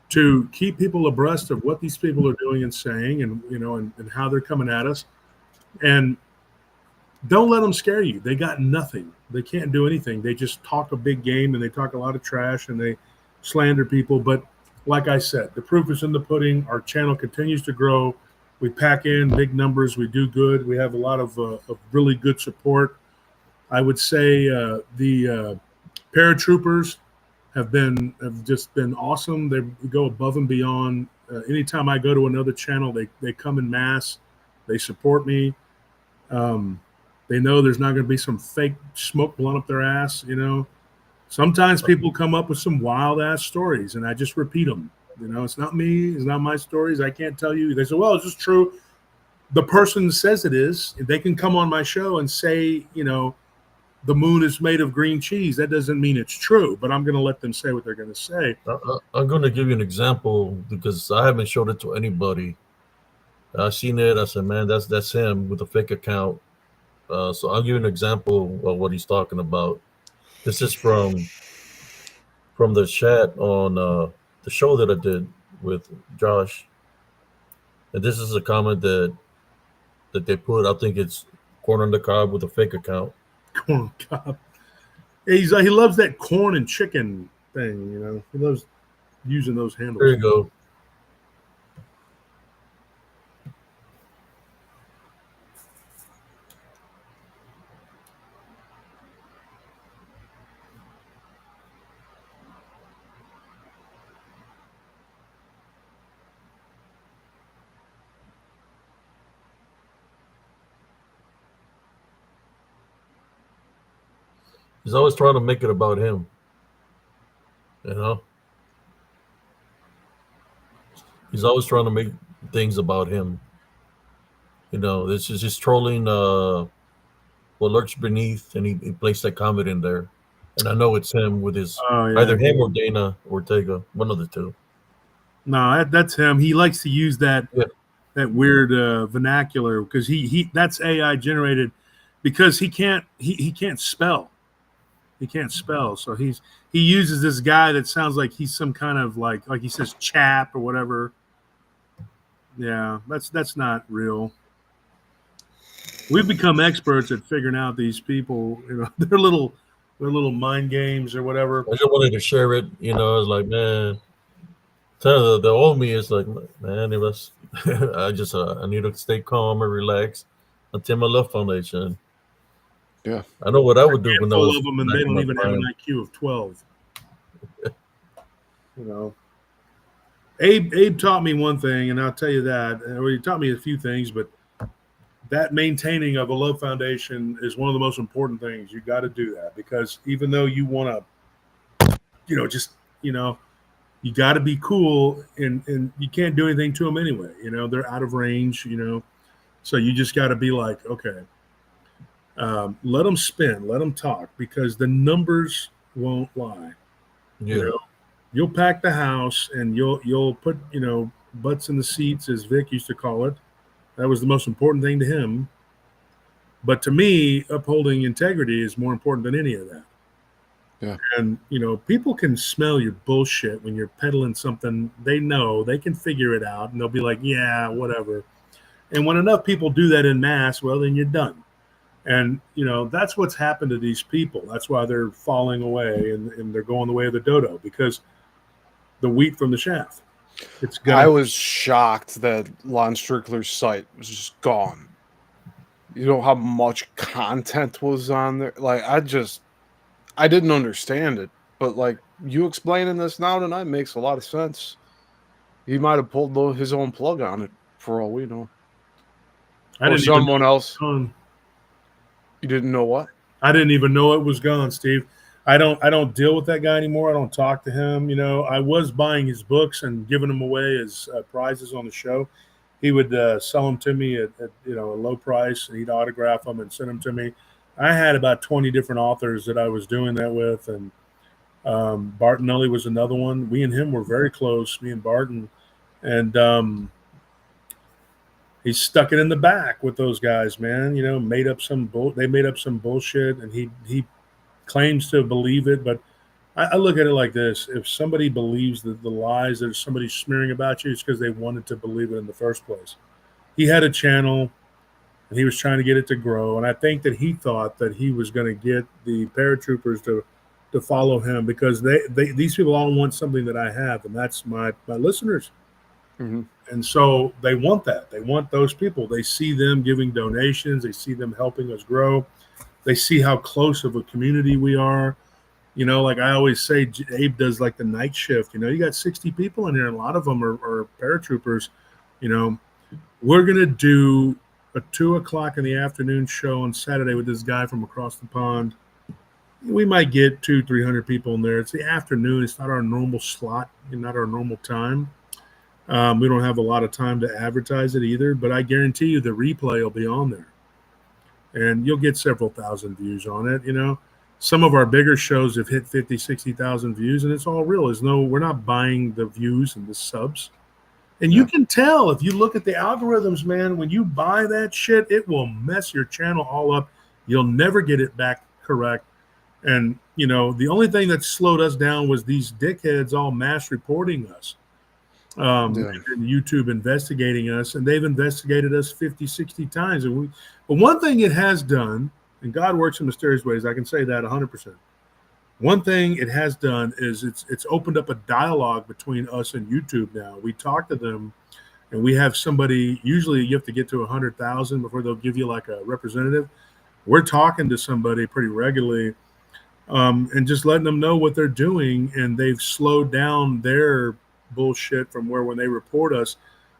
to keep people abreast of what these people are doing and saying and how they're coming at us. And don't let them scare you. They got nothing. They can't do anything. They just talk a big game and they talk a lot of trash and they slander people. But like I said, the proof is in the pudding. Our channel continues to grow. We pack in big numbers. We do good. We have a lot of really good support. I would say the paratroopers have just been awesome. They go above and beyond. Anytime I go to another channel, they come in mass. They support me. They know there's not going to be some fake smoke blowing up their ass, Sometimes people come up with some wild-ass stories, and I just repeat them. It's not me. It's not my stories. I can't tell you. They say, well, is this true? The person says it is. They can come on my show and say, the moon is made of green cheese. That doesn't mean it's true, but I'm going to let them say what they're going to say. I'm going to give you an example because I haven't showed it to anybody. I seen it. I said, man, that's him with a fake account. So I'll give you an example of what he's talking about. This is from the chat on the show that I did with Josh. And this is a comment that they put. I think it's corn on the cob with a fake account. Corn on the cob. He loves that corn and chicken thing, He loves using those handles. There you go. He's always trying to make it about him. You know, he's always trying to make things about him. You know, this is just trolling what lurks beneath, and he placed that comment in there. And I know it's him with his Oh yeah. either him or Dana Ortega, one of the two. No, that's him. He likes to use that Yeah. that weird vernacular because he that's AI generated because he can't spell. He can't spell, so he uses this guy that sounds like he's some kind of like he says chap or whatever. Yeah, that's not real. We've become experts at figuring out these people. You know, their little mind games or whatever. I just wanted to share it. You know, it's like, man, tell the old me is like, man, it was. I need to stay calm and relax until my love foundation. Yeah, I know what I would do when I Full was. of them, and they don't even have an IQ of 12. You know, Abe taught me one thing, and I'll tell you that. Well, he taught me a few things, but that maintaining of a love foundation is one of the most important things. You got to do that because even though you want to, you got to be cool, and you can't do anything to them anyway. You know, they're out of range. You know, so you just got to be like, okay, let them spin, let them talk, because the numbers won't lie. Yeah. You know, you'll pack the house and you'll put butts in the seats, as Vic used to call it. That was the most important thing to him. But to me, upholding integrity is more important than any of that. Yeah. And people can smell your bullshit when you're peddling something. They know, they can figure it out, and they'll be like, yeah, whatever. And when enough people do that in mass, well, then you're done. And that's what's happened to these people. That's why they're falling away and they're going the way of the dodo, because the wheat from the chaff. I was shocked that Lon Strickler's site was just gone. You know how much content was on there? Like, I didn't understand it, but like you explaining this now tonight makes a lot of sense. He might have pulled his own plug on it for all we know. Or someone else. You didn't know what? I didn't even know it was gone, Steve. I don't deal with that guy anymore. I don't talk to him. I was buying his books and giving them away as prizes on the show. He would sell them to me at a low price, and he'd autograph them and send them to me. I had about 20 different authors that I was doing that with, and Bartonelli was another one. We and him were very close, me and Barton, and he stuck it in the back with those guys, man. They made up some bullshit, and he claims to believe it, but I look at it like this: if somebody believes that the lies that somebody's smearing about you, it's because they wanted to believe it in the first place. He had a channel, and he was trying to get it to grow, and I think that he thought that he was going to get the paratroopers to follow him, because these people all want something that I have, and that's my listeners. Mm-hmm. And so they want that. They want those people. They see them giving donations. They see them helping us grow. They see how close of a community we are. Like I always say, Abe does like the night shift. You got 60 people in here, and a lot of them are paratroopers. We're going to do a 2:00 in the afternoon show on Saturday with this guy from across the pond. We might get 200-300 people in there. It's the afternoon. It's not our normal slot, not our normal time. We don't have a lot of time to advertise it either, but I guarantee you the replay will be on there, and you'll get several thousand views on it. Some of our bigger shows have hit 50, 60,000 views, and it's all real. We're not buying the views and the subs. And you can tell if you look at the algorithms, man, when you buy that shit, it will mess your channel all up. You'll never get it back correct. And, the only thing that slowed us down was these dickheads all mass reporting us. And YouTube investigating us, and they've investigated us 50, 60 times. But one thing it has done, and God works in mysterious ways, I can say that 100%. One thing it has done is it's opened up a dialogue between us and YouTube now. We talk to them, and we have somebody, usually you have to get to 100,000 before they'll give you like a representative. We're talking to somebody pretty regularly, and just letting them know what they're doing, and they've slowed down their bullshit from where when they report us,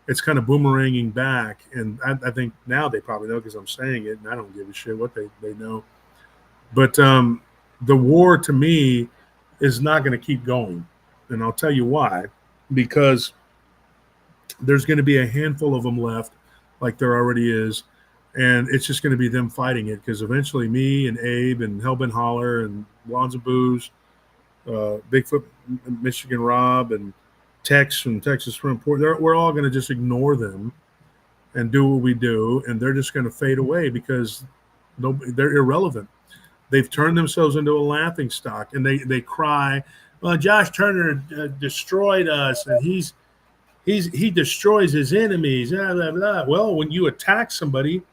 it's kind of boomeranging back. And I think now they probably know because I'm saying it, and I don't give a shit what they know. But the war to me is not going to keep going. And I'll tell you why. Because there's going to be a handful of them left, like there already is. And it's just going to be them fighting it, because eventually me and Abe and Hellbent Holler and Wanza Booze, Bigfoot Michigan Rob and Tex from Texas Front Port, we're all going to just ignore them and do what we do. And they're just going to fade away because they're irrelevant. They've turned themselves into a laughing stock, and they cry, well, Josh Turner destroyed us, and he destroys his enemies, blah, blah, blah. Well, when you attack somebody,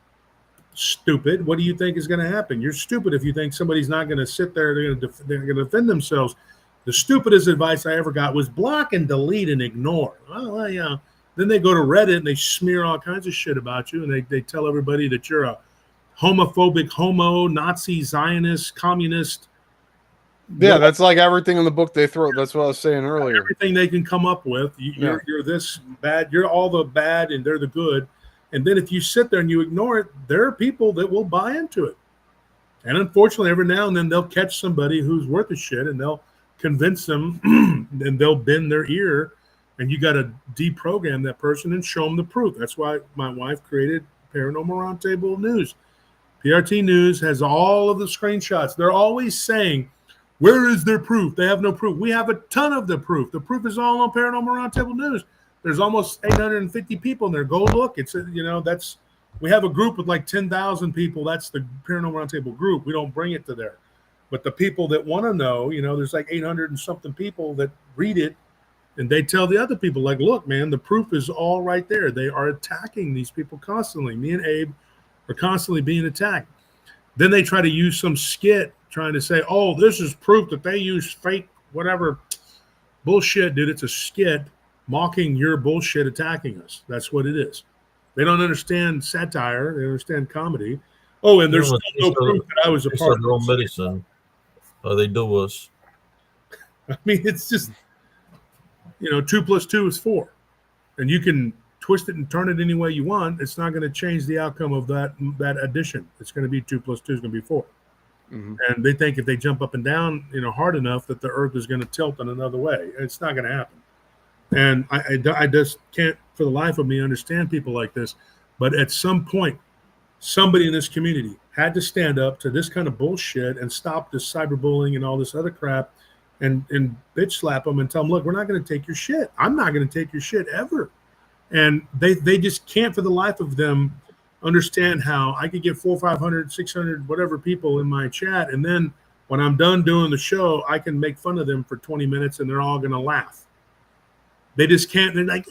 stupid, what do you think is going to happen? You're stupid if you think somebody's not going to sit there, they're going to defend themselves. The stupidest advice I ever got was block and delete and ignore. Well, yeah. Then they go to Reddit and they smear all kinds of shit about you, and they tell everybody that you're a homophobic, homo, Nazi, Zionist, communist. Yeah, that's like everything in the book they throw. That's what I was saying earlier. Everything they can come up with. You're this bad. You're all the bad, and they're the good. And then if you sit there and you ignore it, there are people that will buy into it. And unfortunately, every now and then they'll catch somebody who's worth a shit, and they'll convince them, and they'll bend their ear. And you got to deprogram that person and show them the proof. That's why my wife created Paranormal Roundtable News. PRT News has all of the screenshots. They're always saying, where is their proof? They have no proof. We have a ton of the proof. The proof is all on Paranormal Roundtable News. There's almost 850 people in there. Go look. It's we have a group with like 10,000 people. That's the Paranormal Roundtable group. We don't bring it to there. But the people that want to know, there's like 800 and something people that read it, and they tell the other people, like, look, man, the proof is all right there. They are attacking these people constantly. Me and Abe are constantly being attacked. Then they try to use some skit trying to say, oh, this is proof that they use fake whatever. Bullshit, dude. It's a skit mocking your bullshit, attacking us. That's what it is. They don't understand satire. They understand comedy. Oh, and there's no proof that I was a part of their own medicine. They do us. I mean, it's just, 2 + 2 is 4. And you can twist it and turn it any way you want. It's not going to change the outcome of that addition. It's going to be 2 + 2 is going to be 4. Mm-hmm. And they think if they jump up and down, hard enough, that the earth is going to tilt in another way. It's not going to happen. And I just can't, for the life of me, understand people like this. But at some point, somebody in this community had to stand up to this kind of bullshit and stop this cyberbullying and all this other crap and bitch slap them and tell them, look, we're not going to take your shit. I'm not going to take your shit ever. And they just can't, for the life of them, understand how I could get 400, 500, 600, whatever people in my chat. And then when I'm done doing the show, I can make fun of them for 20 minutes and they're all going to laugh. They just can't. They're like,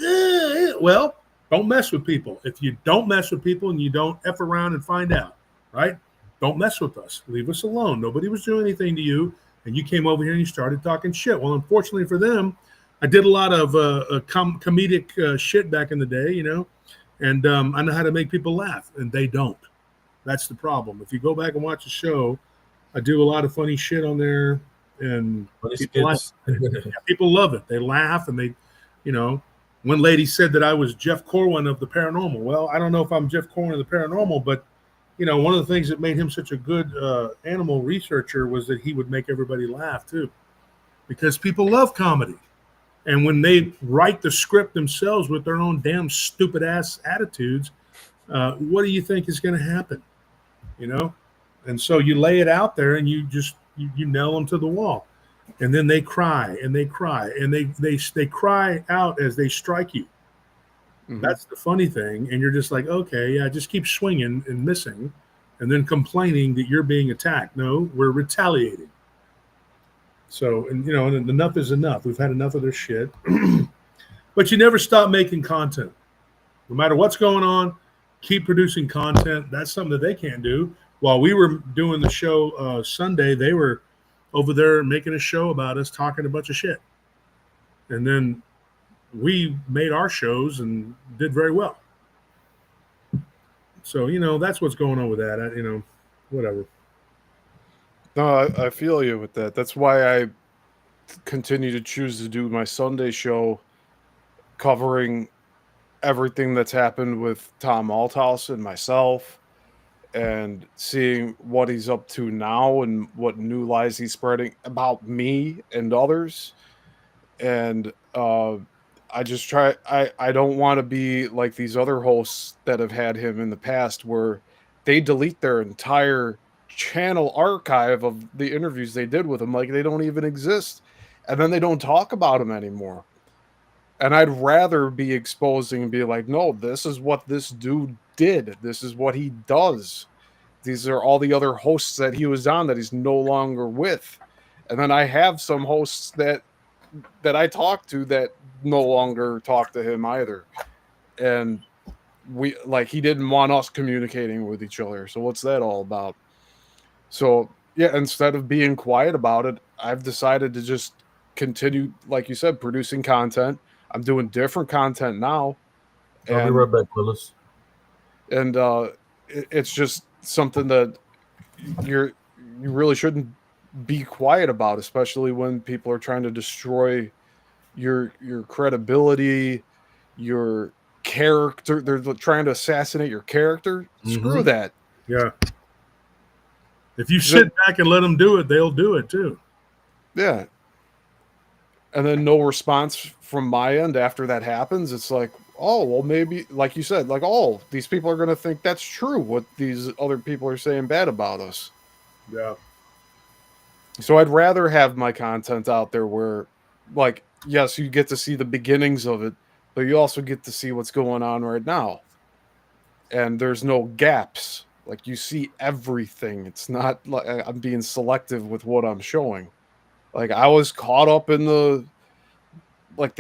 well, don't mess with people. If you don't mess with people and you don't F around and find out, right? Don't mess with us. Leave us alone. Nobody was doing anything to you. And you came over here and you started talking shit. Well, unfortunately for them, I did a lot of comedic shit back in the day, and I know how to make people laugh, and they don't. That's the problem. If you go back and watch the show, I do a lot of funny shit on there, and people love it. They laugh, and they, one lady said that I was Jeff Corwin of the paranormal. Well, I don't know if I'm Jeff Corwin of the paranormal, but, one of the things that made him such a good animal researcher was that he would make everybody laugh, too, because people love comedy. And when they write the script themselves with their own damn stupid ass attitudes, what do you think is going to happen? And so you lay it out there and you nail them to the wall, and then they cry and they cry and they cry out as they strike you. Mm-hmm. That's the funny thing. And you're just like, okay, yeah, just keep swinging and missing, and then complaining that you're being attacked. No, we're retaliating. So, and enough is enough. We've had enough of their shit. But you never stop making content. No matter what's going on, keep producing content. That's something that they can't do. While we were doing the show Sunday, they were over there making a show about us, talking a bunch of shit. And then we made our shows and did very well. So, that's what's going on with that. Whatever. No, I feel you with that. That's why I continue to choose to do my Sunday show covering everything that's happened with Tom Althouse and myself, and seeing what he's up to now and what new lies he's spreading about me and others. And I just try I don't want to be like these other hosts that have had him in the past where they delete their entire channel archive of the interviews they did with him, like they don't even exist, and then they don't talk about him anymore. And I'd rather be exposing and be like, no, this is what this dude did, this is what he does, these are all the other hosts that he was on that he's no longer with. And then I have some hosts that I talk to that no longer talk to him either. And we like he didn't want us communicating with each other. So what's that all about? So yeah, instead of being quiet about it, I've decided to just continue, like you said, producing content. I'm doing different content now. I'll be right back, Willis. And it's just something that you really shouldn't be quiet about, especially when people are trying to destroy your credibility, your character. They're trying to assassinate your character. Screw that. Yeah. If you sit back and let them do it, they'll do it too. Yeah. And then no response from my end after that happens. It's like, oh, well, maybe, like you said, like, oh, these people are going to think that's true, what these other people are saying bad about us. Yeah. So I'd rather have my content out there where, like, yes, you get to see the beginnings of it, but you also get to see what's going on right now. And there's no gaps. Like, you see everything. It's not like I'm being selective with what I'm showing. Like, I was caught up in the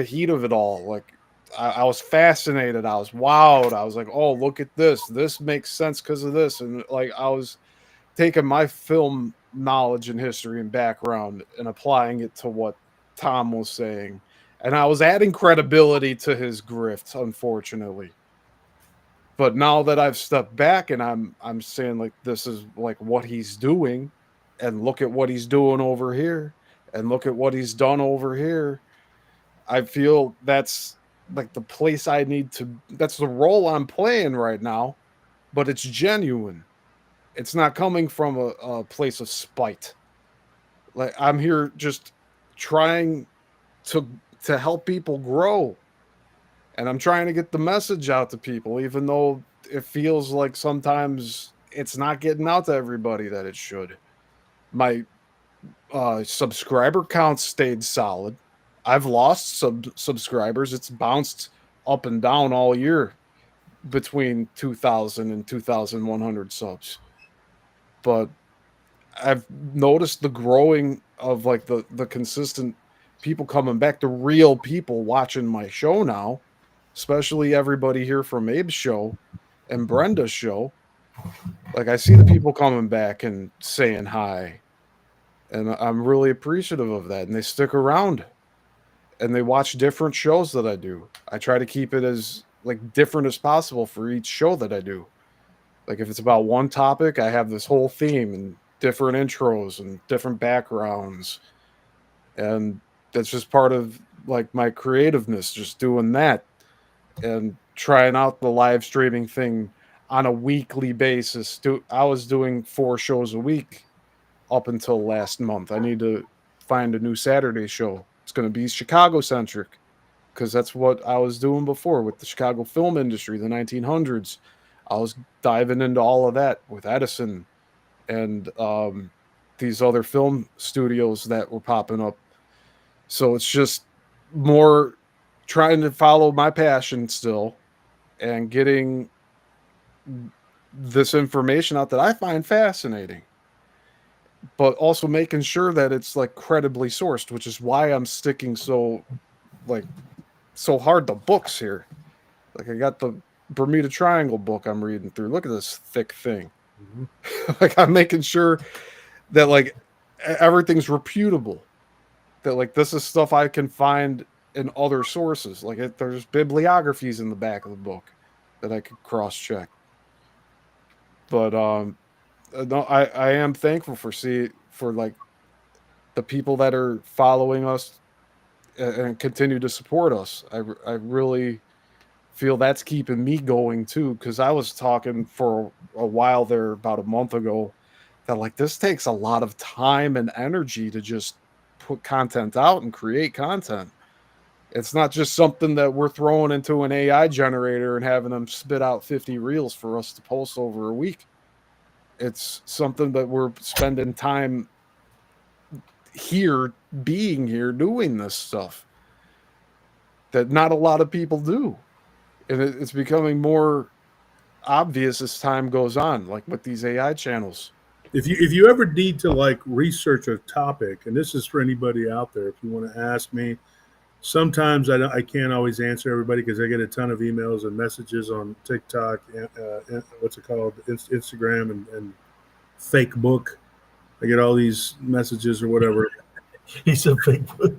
heat of it all. Like, I was fascinated. I was wowed. I was like, oh, look at this. This makes sense because of this. And, like, I was taking my film knowledge and history and background and applying it to what Tom was saying. And I was adding credibility to his grift, unfortunately. But now that I've stepped back and I'm saying, like, this is like what he's doing, and look at what he's doing over here, and look at what he's done over here, I feel that's like the place I need to, that's the role I'm playing right now, but it's genuine. It's not coming from a place of spite. Like, I'm here just trying to help people grow. And I'm trying to get the message out to people, even though it feels like sometimes it's not getting out to everybody that it should. My subscriber count stayed solid. I've lost subscribers. It's bounced up and down all year between 2,000 and 2,100 subs. But I've noticed the growing of, like, the consistent people coming back, the real people watching my show now, especially everybody here from Abe's show and Brenda's show. Like, I see the people coming back and saying hi, and I'm really appreciative of that. And they stick around and they watch different shows that I do. I try to keep it as, like, different as possible for each show that I do. Like, if it's about one topic, I have this whole theme and different intros and different backgrounds. And that's just part of, like, my creativeness, just doing that and trying out the live streaming thing on a weekly basis. I was doing 4 shows a week up until last month. I need to find a new Saturday show. It's going to be Chicago centric, because that's what I was doing before with the Chicago film industry, the 1900s. I was diving into all of that with Edison and these other film studios that were popping up. So it's just more trying to follow my passion still and getting this information out that I find fascinating, but also making sure that it's, like, credibly sourced, which is why I'm sticking so hard to books here. Like, I got the Bermuda Triangle book I'm reading through. Look at this thick thing. Like, I'm making sure that, like, everything's reputable, that, like, this is stuff I can find in other sources. Like, there's bibliographies in the back of the book that I could cross check. But no, I am thankful for like the people that are following us and continue to support us. I really feel that's keeping me going too, because I was talking for a while there about a month ago that like this takes a lot of time and energy to just put content out and create content. It's not just something that we're throwing into an AI generator and having them spit out 50 reels for us to post over a week. It's something that we're spending time here, being here, doing this stuff that not a lot of people do. And it's becoming more obvious as time goes on, like with these AI channels. If you ever need to like research a topic, and this is for anybody out there, if you want to ask me, sometimes I can't always answer everybody because I get a ton of emails and messages on TikTok, what's it called, Instagram, and fake book. I get all these messages or whatever. He said fake book.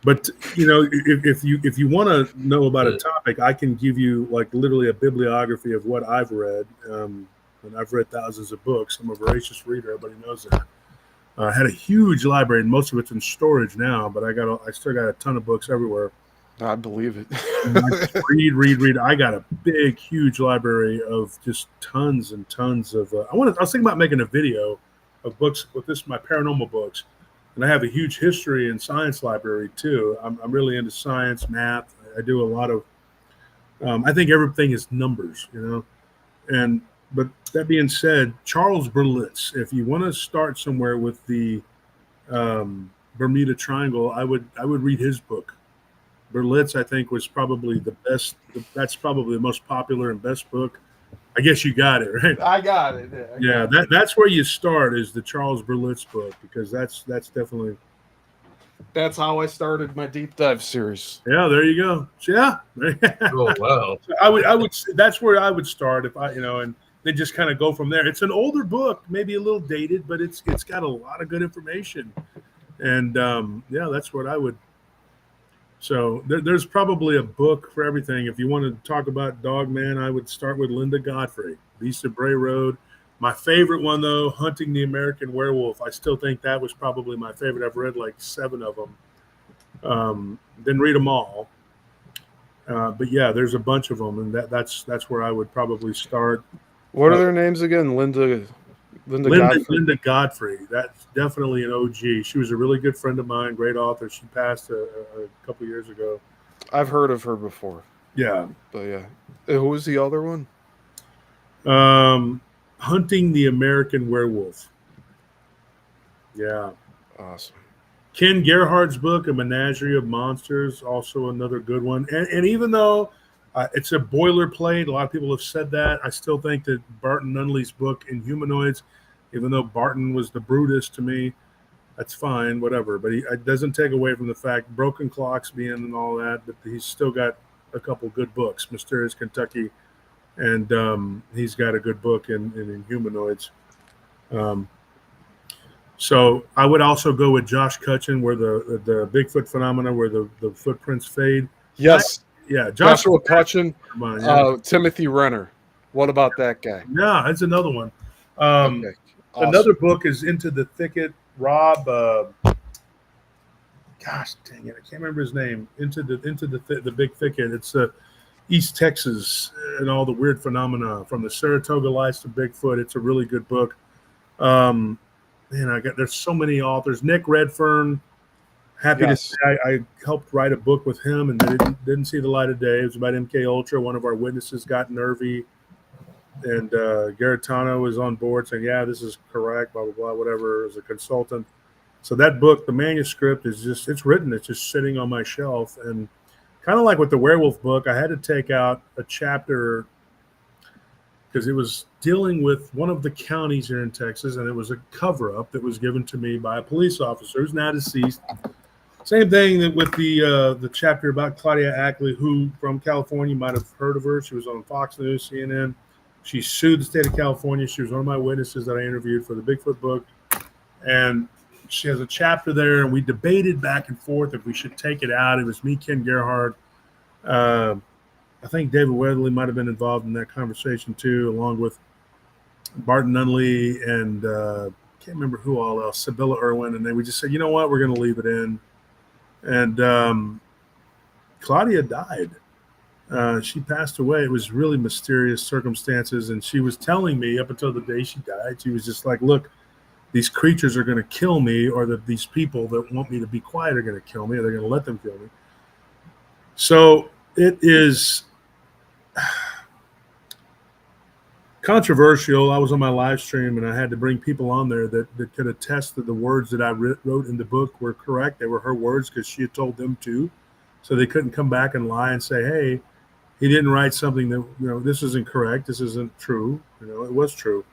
But you know, if you want to know about a topic, I can give you like literally a bibliography of what I've read. And I've read thousands of books. I'm a voracious reader. Everybody knows that. I had a huge library, and most of it's in storage now. But I still got a ton of books everywhere. I believe it. I read. I got a big, huge library of just tons and tons of. I was thinking about making a video of books with my paranormal books, and I have a huge history and science library too. I'm really into science, math. I do a lot of. I think everything is numbers, you know, But that being said, Charles Berlitz, if you want to start somewhere with the Bermuda Triangle, I would read his book. Berlitz, I think, was probably the best. That's probably the most popular and best book. I guess you got it, right? I got it. Yeah, that's where you start, is the Charles Berlitz book, because that's definitely. That's how I started my deep dive series. Yeah, there you go. Yeah. Oh wow. I would. That's where I would start if I, and they just kind of go from there. It's an older book, maybe a little dated, but it's got a lot of good information, and yeah, that's what I would. So there's probably a book for everything. If you want to talk about Dogman, I would start with Linda Godfrey, Beast of Bray Road. My favorite one, though, Hunting the American Werewolf. I still think that was probably my favorite. I've read like 7 of them. Didn't read them all. But yeah, there's a bunch of them, and that's where I would probably start. What are their names again? Linda Godfrey. Linda Godfrey. That's definitely an OG. She was a really good friend of mine, great author. She passed a couple years ago. I've heard of her before. Yeah. But yeah. Who was the other one? Hunting the American Werewolf. Yeah. Awesome. Ken Gerhardt's book, A Menagerie of Monsters, also another good one. And even though it's a boilerplate, a lot of people have said that, I still think that Barton Nunley's book, Inhumanoids, even though Barton was the Brutus to me, that's fine, whatever. But it doesn't take away from the fact, Broken Clocks being and all that, but he's still got a couple good books, Mysterious Kentucky, and he's got a good book in Inhumanoids. So I would also go with Josh Cutchin, where the Bigfoot phenomena, where the footprints fade. Yes. Yeah, Joshua Cutchin, yeah. Timothy Renner. What about that guy? Yeah, that's another one. Okay. Awesome. Another book is Into the Thicket. Rob, gosh dang it, I can't remember his name. Into the Big Thicket. It's East Texas and all the weird phenomena from the Saratoga Lights to Bigfoot. It's a really good book. There's so many authors. Nick Redfern. Happy to say I helped write a book with him, and didn't see the light of day. It was about MK Ultra. One of our witnesses got nervy, and Garitano was on board saying, "Yeah, this is correct." Blah blah blah. Whatever. As a consultant, so that book, the manuscript it's written. It's just sitting on my shelf, and kind of like with the werewolf book, I had to take out a chapter because it was dealing with one of the counties here in Texas, and it was a cover-up that was given to me by a police officer who's now deceased. Same thing with the chapter about Claudia Ackley, who from California, you might have heard of her. She was on Fox News, CNN. She sued the state of California. She was one of my witnesses that I interviewed for the Bigfoot book. And she has a chapter there, and we debated back and forth if we should take it out. It was me, Ken Gerhardt. I think David Weatherly might have been involved in that conversation too, along with Barton Nunley and can't remember who all else, Sibylla Irwin. And then we just said, you know what, we're going to leave it in. And Claudia died. She passed away. It was really mysterious circumstances, and she was telling me up until the day she died, she was just like, "Look, these creatures are going to kill me, or that these people that want me to be quiet are going to kill me, or they're going to let them kill me." So it is controversial. I was on my live stream and I had to bring people on there that could attest that the words that I wrote in the book were correct. They were her words because she had told them to. So they couldn't come back and lie and say, hey, he didn't write something that, this isn't correct. This isn't true. It was true.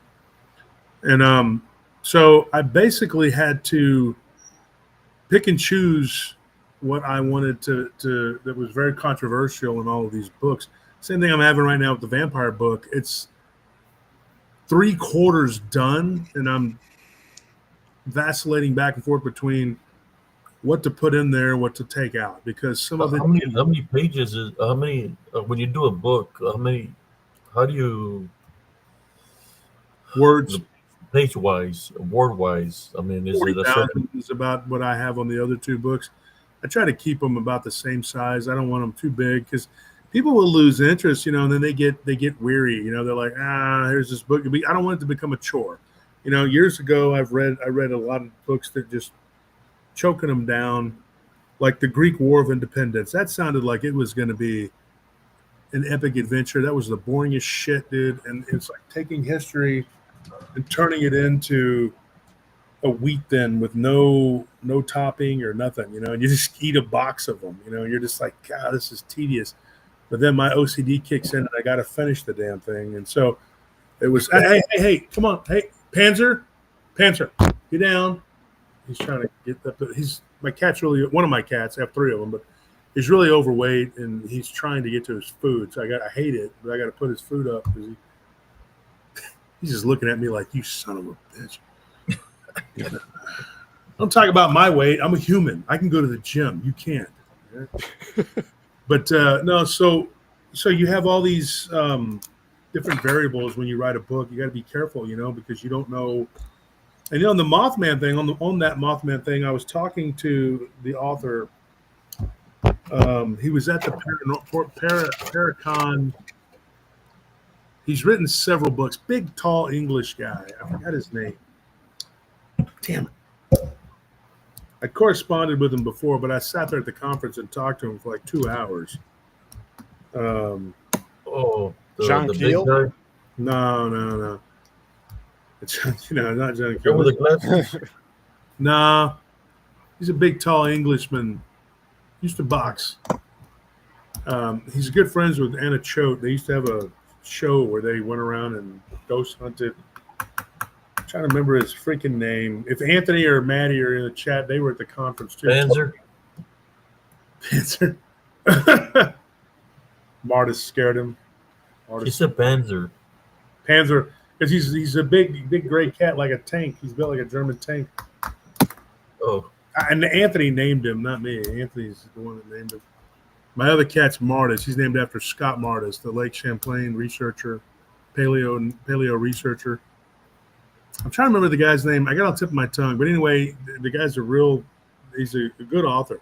And so I basically had to pick and choose what I wanted to that was very controversial in all of these books. Same thing I'm having right now with the vampire book. It's 3/4 done, and I'm vacillating back and forth between what to put in there, what to take out, because some of it. How many pages is how many when you do a book? How do you words page wise, word wise? I mean, is it a certain? Is about what I have on the other two books. I try to keep them about the same size. I don't want them too big because people will lose interest, and then they get weary. They're like, here's this book. I don't want it to become a chore. Years ago, I read a lot of books that just choking them down, like the Greek War of Independence. That sounded like it was going to be an epic adventure. That was the boringest shit, dude. And it's like taking history and turning it into a wheat thin with no topping or nothing, and you just eat a box of them, and you're just like, God, this is tedious. But then my OCD kicks in and I got to finish the damn thing. And so it was, hey, come on. Hey, Panzer, get down. He's trying to get up. My cat's really, one of my cats, I have 3 of them, but he's really overweight and he's trying to get to his food. So I hate it, but I got to put his food up because he's just looking at me like, you son of a bitch. Don't talk about my weight. I'm a human. I can go to the gym. You can't. But no, so you have all these different variables when you write a book. You got to be careful, because you don't know. And on the Mothman thing, on that Mothman thing, I was talking to the author. He was at the Paracon. He's written several books. Big, tall English guy. I forgot his name. Damn it. I corresponded with him before, but I sat there at the conference and talked to him for like 2 hours. John the Keel? big guy? No. It's, not John Keel. With the glasses? No. He's a big, tall Englishman. Used to box. He's good friends with Anna Choate. They used to have a show where they went around and ghost hunted. I'm trying to remember his freaking name. If Anthony or Maddie are in the chat, they were at the conference too. Panzer. Martis scared him. He said Panzer. Panzer, because he's a big gray cat, like a tank. He's built like a German tank. Oh. And Anthony named him, not me. Anthony's the one that named him. My other cat's Martis. He's named after Scott Martis, the Lake Champlain researcher, paleo researcher. I'm trying to remember the guy's name. I got on the tip of my tongue. But anyway, the guy's he's a good author.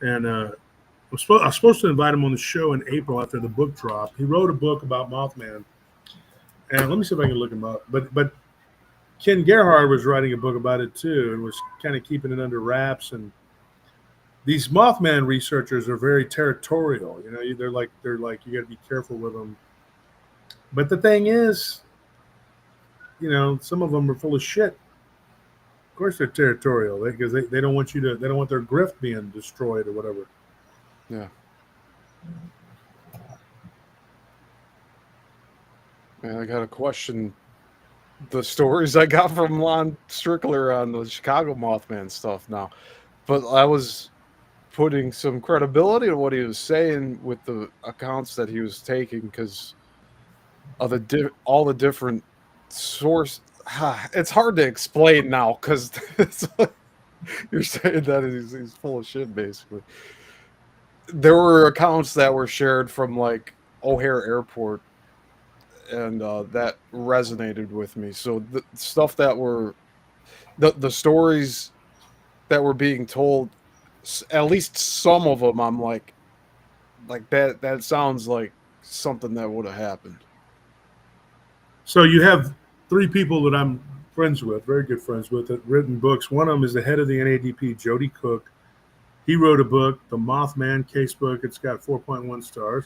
And I was supposed to invite him on the show in April after the book drop. He wrote a book about Mothman. And let me see if I can look him up. But Ken Gerhard was writing a book about it too and was kind of keeping it under wraps. And these Mothman researchers are very territorial. They're like you got to be careful with them. But the thing is, some of them are full of shit. Of course, they're territorial because they don't want they don't want their grift being destroyed or whatever. Yeah. Man, I got to question the stories I got from Lon Strickler on the Chicago Mothman stuff now. But I was putting some credibility to what he was saying with the accounts that he was taking because of all the different source. It's hard to explain now because you're saying that he's full of shit, basically. There were accounts that were shared from like O'Hare Airport, and that resonated with me. So the stuff that were the stories that were being told, at least some of them, I'm like, Like that sounds like something that would have happened. So you have 3 people that I'm friends with, very good friends with, that written books. One of them is the head of the NADP, Jody Cook. He wrote a book, The Mothman Case Book. It's got 4.1 stars.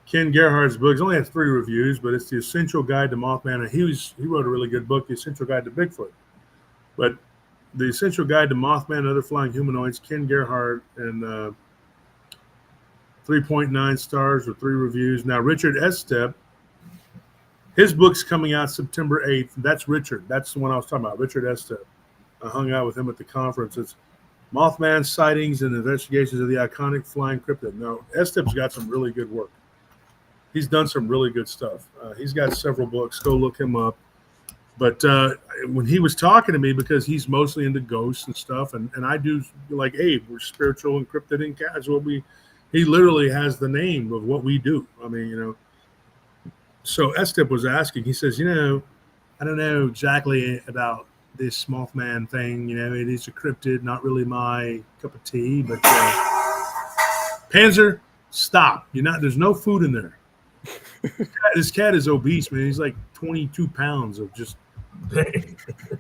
Ken Gerhardt's book only has 3 reviews, but it's The Essential Guide to Mothman. And he wrote a really good book, The Essential Guide to Bigfoot. But The Essential Guide to Mothman and Other Flying Humanoids, Ken Gerhardt, and 3.9 stars with 3 reviews. Now, Richard Estep, his book's coming out September 8th. That's Richard. That's the one I was talking about, Richard Estep. I hung out with him at the conference. It's Mothman Sightings and Investigations of the Iconic Flying Cryptid. Now, Estep's got some really good work. He's done some really good stuff. He's got several books. Go look him up. But when he was talking to me, because he's mostly into ghosts and stuff, and I do like Abe, we're spiritual and cryptid and cats. He literally has the name of what we do. I mean, So Estep was asking, he says, I don't know exactly about this Mothman thing. It is a cryptid, not really my cup of tea, but Panzer, stop. There's no food in there. This cat is obese, man. He's like 22 pounds of just.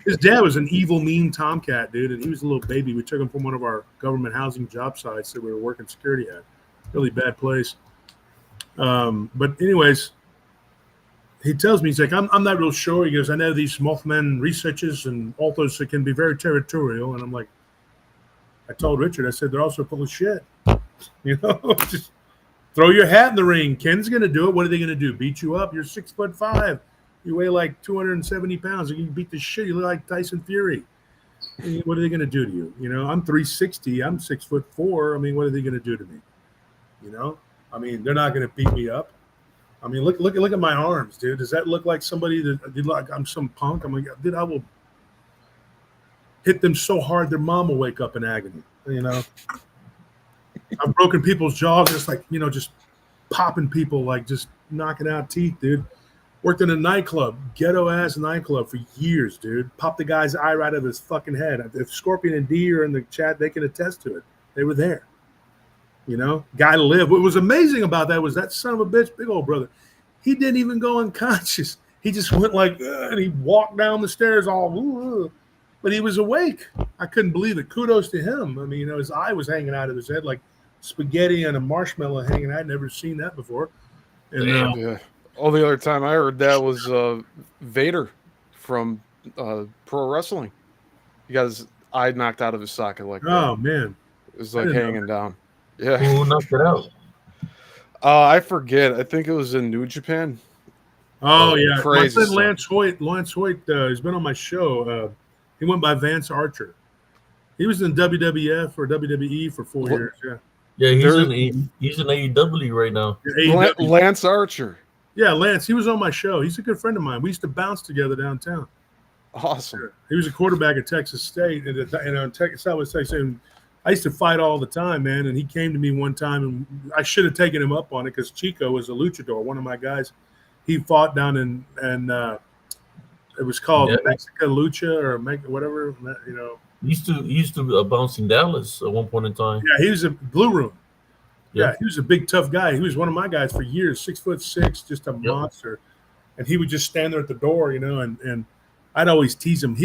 His dad was an evil, mean tomcat, dude, and he was a little baby. We took him from one of our government housing job sites that we were working security at. Really bad place. But anyways, he tells me, he's like, I'm not real sure. He goes, I know these Mothman researchers and authors that can be very territorial. And I'm like, I told Richard, I said, they're also full of shit. Just throw your hat in the ring. Ken's going to do it. What are they going to do? Beat you up? You're 6'5". You weigh like 270 pounds. You can beat the shit. You look like Tyson Fury. What are they going to do to you? I'm 360. I'm 6'4". I mean, what are they going to do to me? I mean, they're not going to beat me up. I mean, look at my arms, dude. Does that look like somebody that did like I'm some punk? I'm like, dude, I will hit them so hard their mom will wake up in agony. I've broken people's jaws, just like just popping people, like just knocking out teeth, dude. Worked in a nightclub, ghetto ass nightclub for years, dude. Popped the guy's eye right out of his fucking head. If Scorpion and D are in the chat, they can attest to it. They were there. Guy lived. What was amazing about that was that son of a bitch, big old brother. He didn't even go unconscious. He just went like, and he walked down the stairs all, but he was awake. I couldn't believe it. Kudos to him. I mean, his eye was hanging out of his head like spaghetti and a marshmallow hanging out. I'd never seen that before. And yeah. All the other time I heard that was Vader from pro wrestling. He got his eye knocked out of his socket like that. Oh man, it was like hanging down. Yeah. Who knocked it out? I forget. I think it was in New Japan. Oh yeah, crazy. My friend Lance Hoyt. He's been on my show. He went by Vance Archer. He was in WWF or WWE for 4 years. Yeah, he's in AEW right now. Yeah, Lance Archer. Yeah, Lance. He was on my show. He's a good friend of mine. We used to bounce together downtown. Awesome. He was a quarterback at Texas State, and on Southwest Texas. And I used to fight all the time, man. And he came to me one time, and I should have taken him up on it because Chico was a luchador, one of my guys. He fought down in it was called Mexica Lucha or whatever, He used to bounce in Dallas at one point in time. Yeah, he was a Blue Room. Yeah, he was a big, tough guy. He was one of my guys for years, 6'6", just a monster. And he would just stand there at the door, and I'd always tease him.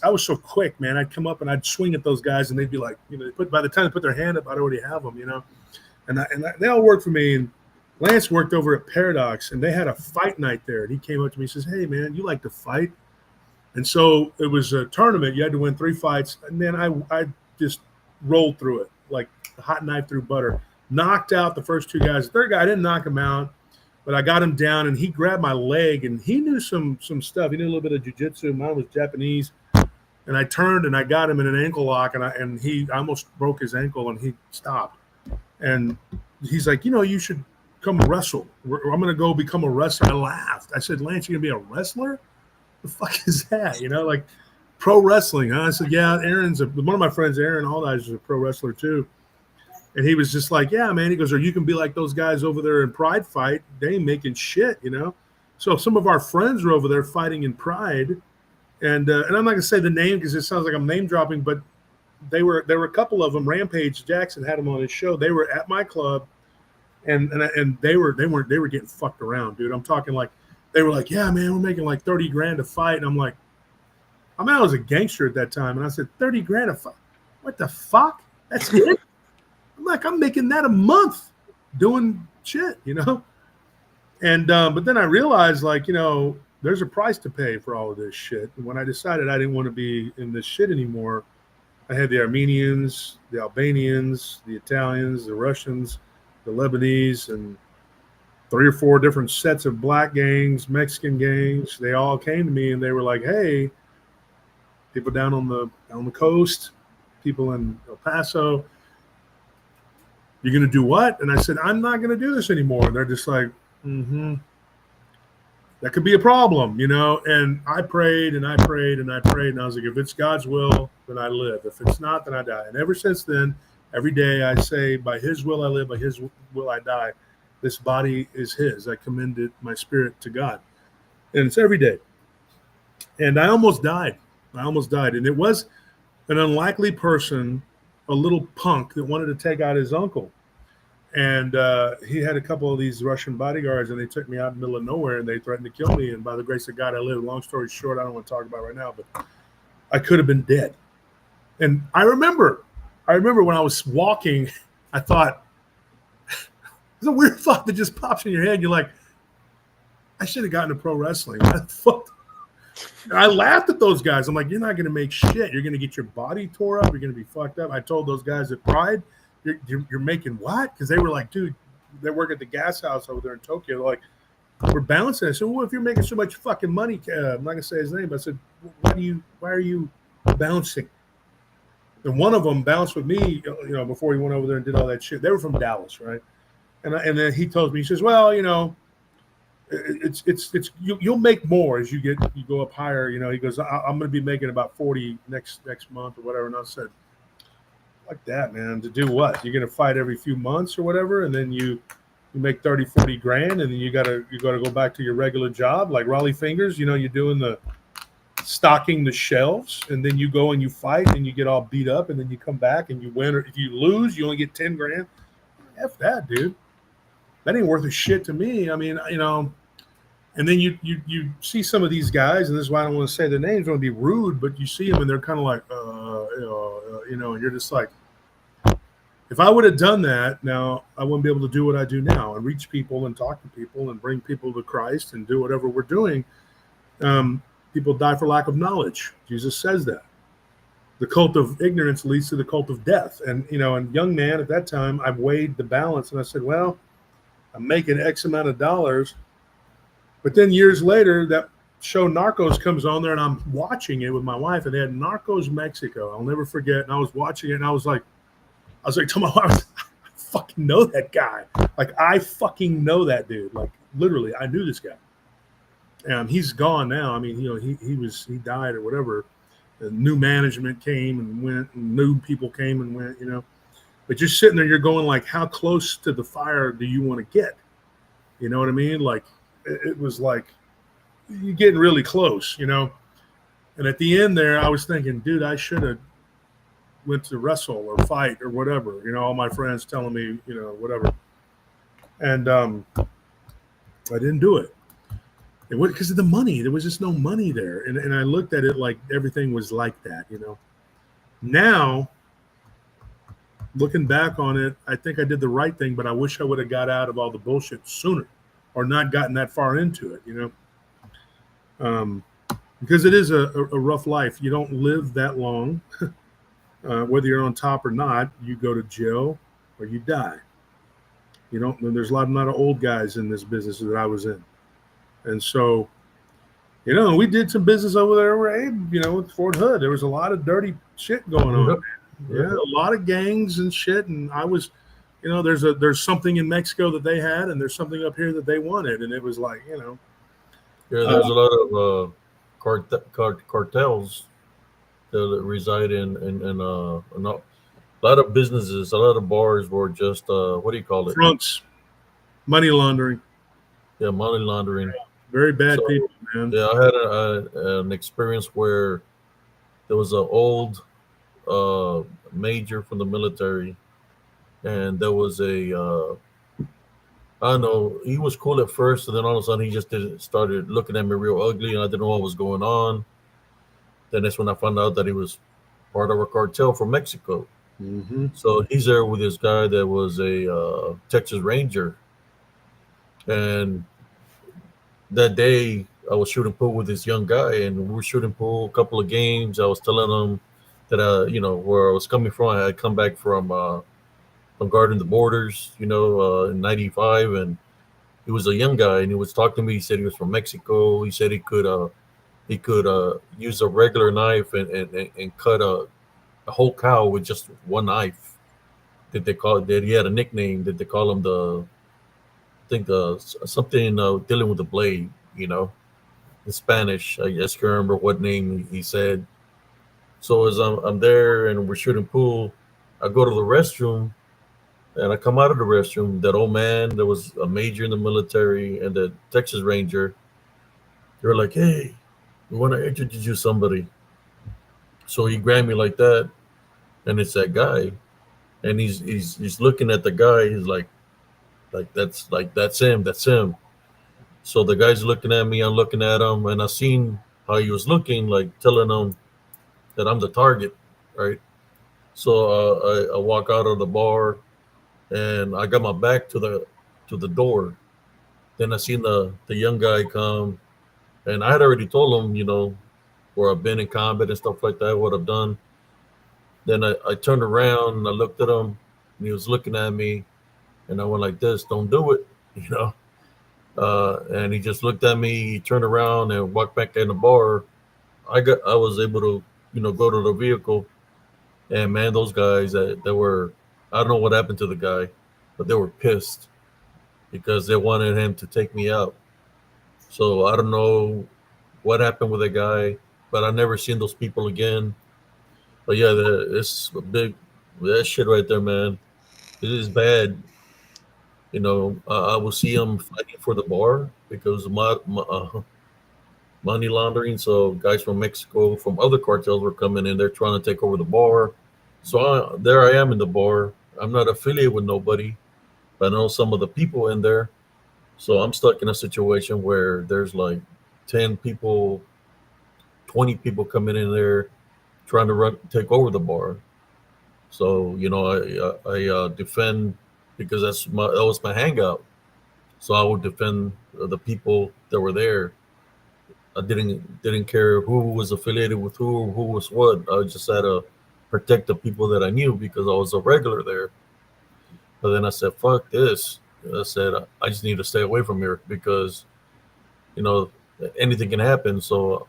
I was so quick, man. I'd come up and I'd swing at those guys, and they'd be like, by the time they put their hand up, I'd already have them, And they all worked for me. And Lance worked over at Paradox, and they had a fight night there. And he came up to me and says, "Hey, man, you like to fight?" And so it was a tournament. You had to win 3 fights. And then I just rolled through it like a hot knife through butter. Knocked out the first 2 guys. The third guy, I didn't knock him out, but I got him down, and he grabbed my leg, and he knew some stuff. He knew a little bit of jiu-jitsu. Mine was Japanese. And I turned, and I got him in an ankle lock, and I almost broke his ankle, and he stopped. And he's like, you should come wrestle. I'm going to go become a wrestler. I laughed. I said, Lance, you're going to be a wrestler? The fuck is that? Like pro wrestling, huh? I said, yeah, Aaron's one of my friends, Aaron Aldice, is a pro wrestler too. And he was just like, yeah, man. He goes, or you can be like those guys over there in Pride Fight. They ain't making shit, So some of our friends are over there fighting in Pride. And I'm not going to say the name because it sounds like I'm name dropping, but there were a couple of them. Rampage Jackson had them on his show. They were at my club. and they were getting fucked around, dude. I'm talking like they were like, yeah, man, we're making like 30 grand a fight, and I'm like, I mean, I was a gangster at that time, and I said 30 grand a fight. What the fuck? That's it. I'm like, I'm making that a month doing shit, you know. And but then I realized, like, you know, there's a price to pay for all of this shit. And when I decided I didn't want to be in this shit anymore, I had the Armenians, the Albanians, the Italians, the Russians, the Lebanese, and 3 or 4 different sets of black gangs, Mexican gangs. They all came to me and they were like, "Hey, people down on the coast, people in El Paso, you're gonna do what?" And I said, "I'm not gonna do this anymore." And they're just like, "Mm-hmm." That could be a problem, you know. And I prayed and I prayed and I prayed, and I was like, if it's God's will, then I live. If it's not, then I die. And ever since then, every day I say, by His will I live, by His will I die. This body is His. I commended my spirit to God, and it's every day. And I almost died. And it was an unlikely person, a little punk that wanted to take out his uncle. And he had a couple of these Russian bodyguards, and they took me out in the middle of nowhere, and they threatened to kill me. And by the grace of God, I lived. Long story short, I don't want to talk about it right now, but I could have been dead. And I remember when I was walking, I thought, it's a weird thought that just pops in your head. You're like, I should have gotten to pro wrestling. I laughed at those guys. I'm like, you're not going to make shit. You're going to get your body tore up. You're going to be fucked up. I told those guys that Pride, you're making what? Because they were like, dude, they work at the gas house over there in Tokyo. They're like, we're bouncing. I said, well, if you're making so much fucking money, I'm not gonna say his name, but I said, why are you bouncing? And one of them bounced with me, you know, before he went over there and did all that shit. They were from Dallas, right? And then he told me, he says, well, you know, you'll make more as you go up higher. You know, he goes, I'm going to be making about 40 next month or whatever. And I said, like that, man, to do what? You're going to fight every few months or whatever, and then you make 30, 40 grand, and then you got to go back to your regular job like Raleigh Fingers. You know, you're doing the stocking the shelves, and then you go and you fight, and you get all beat up, and then you come back and you win. Or if you lose, you only get 10 grand. F that, dude. That ain't worth a shit to me. I mean, you know. And then you see some of these guys, and this is why I don't want to say their names. I don't want to be rude, but you see them, and they're kind of like, you know, and you're just like, if I would have done that, now I wouldn't be able to do what I do now and reach people and talk to people and bring people to Christ and do whatever we're doing. People die for lack of knowledge. Jesus says that. The cult of ignorance leads to the cult of death. And, you know, and young man at that time, I weighed the balance, and I said, well, I'm making X amount of dollars. But then years later, that show Narcos comes on there, and I'm watching it with my wife, and they had Narcos Mexico. I'll never forget. And I was watching it, and I was like to my wife, I fucking know that guy. Like, I fucking know that dude. Like, literally, I knew this guy. And he's gone now. I mean, you know, he died or whatever. And new management came and went, and new people came and went, you know. But you're sitting there, you're going like, how close to the fire do you want to get? You know what I mean? Like, it was like, you're getting really close, you know. And at the end there, I was thinking, dude, I should have went to wrestle or fight or whatever. You know, all my friends telling me, you know, whatever. And I didn't do it. It was because of the money. There was just no money there. And I looked at it like everything was like that, you know. Now, looking back on it, I think I did the right thing, but I wish I would have got out of all the bullshit sooner or not gotten that far into it, you know. Because it is a rough life. You don't live that long. Whether you're on top or not, you go to jail or you die. You don't. There's a lot of old guys in this business that I was in, and so, you know, we did some business over there, right? You know, with Fort Hood. There was a lot of dirty shit going on. Yeah, a lot of gangs and shit. And I was, you know, there's something in Mexico that they had, and there's something up here that they wanted, and it was like, you know, yeah, there's a lot of cartels that reside in a lot of businesses, a lot of bars were just what do you call it? Fronts, money laundering. Yeah, money laundering. Very bad people, man. Yeah, I had an experience where there was an old major from the military, and there was a I don't know. He was cool at first, and then all of a sudden he just started looking at me real ugly, and I didn't know what was going on. Then that's when I found out that he was part of a cartel from Mexico. Mm-hmm. So he's there with this guy that was a Texas Ranger, and that day I was shooting pool with this young guy, and we were shooting pool a couple of games. I was telling him that where I was coming from. I had come back from guarding the borders, in '95, and he was a young guy, and he was talking to me. He said he was from Mexico. He said he could use a regular knife and cut a whole cow with just one knife. That he had a nickname that they call him something dealing with the blade, in Spanish. I just can't remember what name he said. So as I'm there and we're shooting pool, I go to the restroom, and I come out of the restroom. That old man that was a major in the military and the Texas Ranger, they're like, "Hey, we want to introduce you to somebody." So he grabbed me like that, and it's that guy, and he's looking at the guy. He's that's him, that's him. So the guy's looking at me, I'm looking at him, and I seen how he was looking, like telling him that I'm the target, right? So I walk out of the bar, and I got my back to the door. Then I seen the young guy come, and I had already told him, where I've been in combat and stuff like that, what I've done. Then I turned around and I looked at him, and he was looking at me, and I went like this, "Don't do it," you know. And he just looked at me. He turned around and walked back in the bar. I was able to, go to the vehicle, and man, those guys that were, I don't know what happened to the guy, but they were pissed because they wanted him to take me out. So I don't know what happened with the guy, but I never seen those people again. But yeah, it's a big that shit right there, man. It is bad. I will see them fighting for the bar because of money laundering. So guys from Mexico, from other cartels were coming in. They're trying to take over the bar. So there I am in the bar. I'm not affiliated with nobody, but I know some of the people in there. So I'm stuck in a situation where there's like 10 people, 20 people coming in there trying to take over the bar. So I defend because that was my hangout. So I would defend the people that were there. I didn't care who was affiliated with who or who was what. I just had to protect the people that I knew because I was a regular there. But then I said, "Fuck this." I said, "I just need to stay away from here because you know anything can happen." So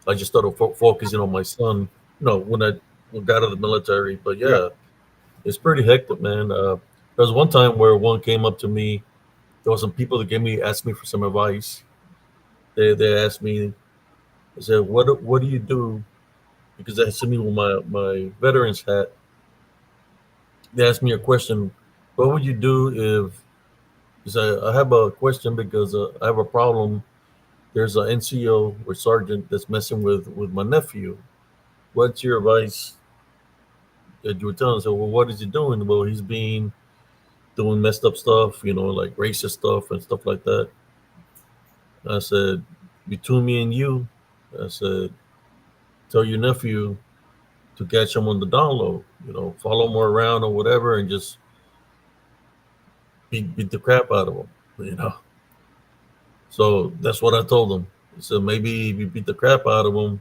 I just started focusing on my son. When I got out of the military. But yeah, it's pretty hectic, man. There was one time where one came up to me. There was some people that asked me for some advice. They asked me, they said, what do you do? Because they see me with my veterans hat. They asked me a question. What would you do if? I have a question because I have a problem. There's an NCO or sergeant that's messing with my nephew. What's your advice? That you were telling us, well, what is he doing? Well, he's doing messed up stuff, like racist stuff and stuff like that. I said, between me and you, I said, tell your nephew to catch him on the down low, follow him around or whatever, and just beat the crap out of him. So that's what I told him. I said, maybe if you beat the crap out of him,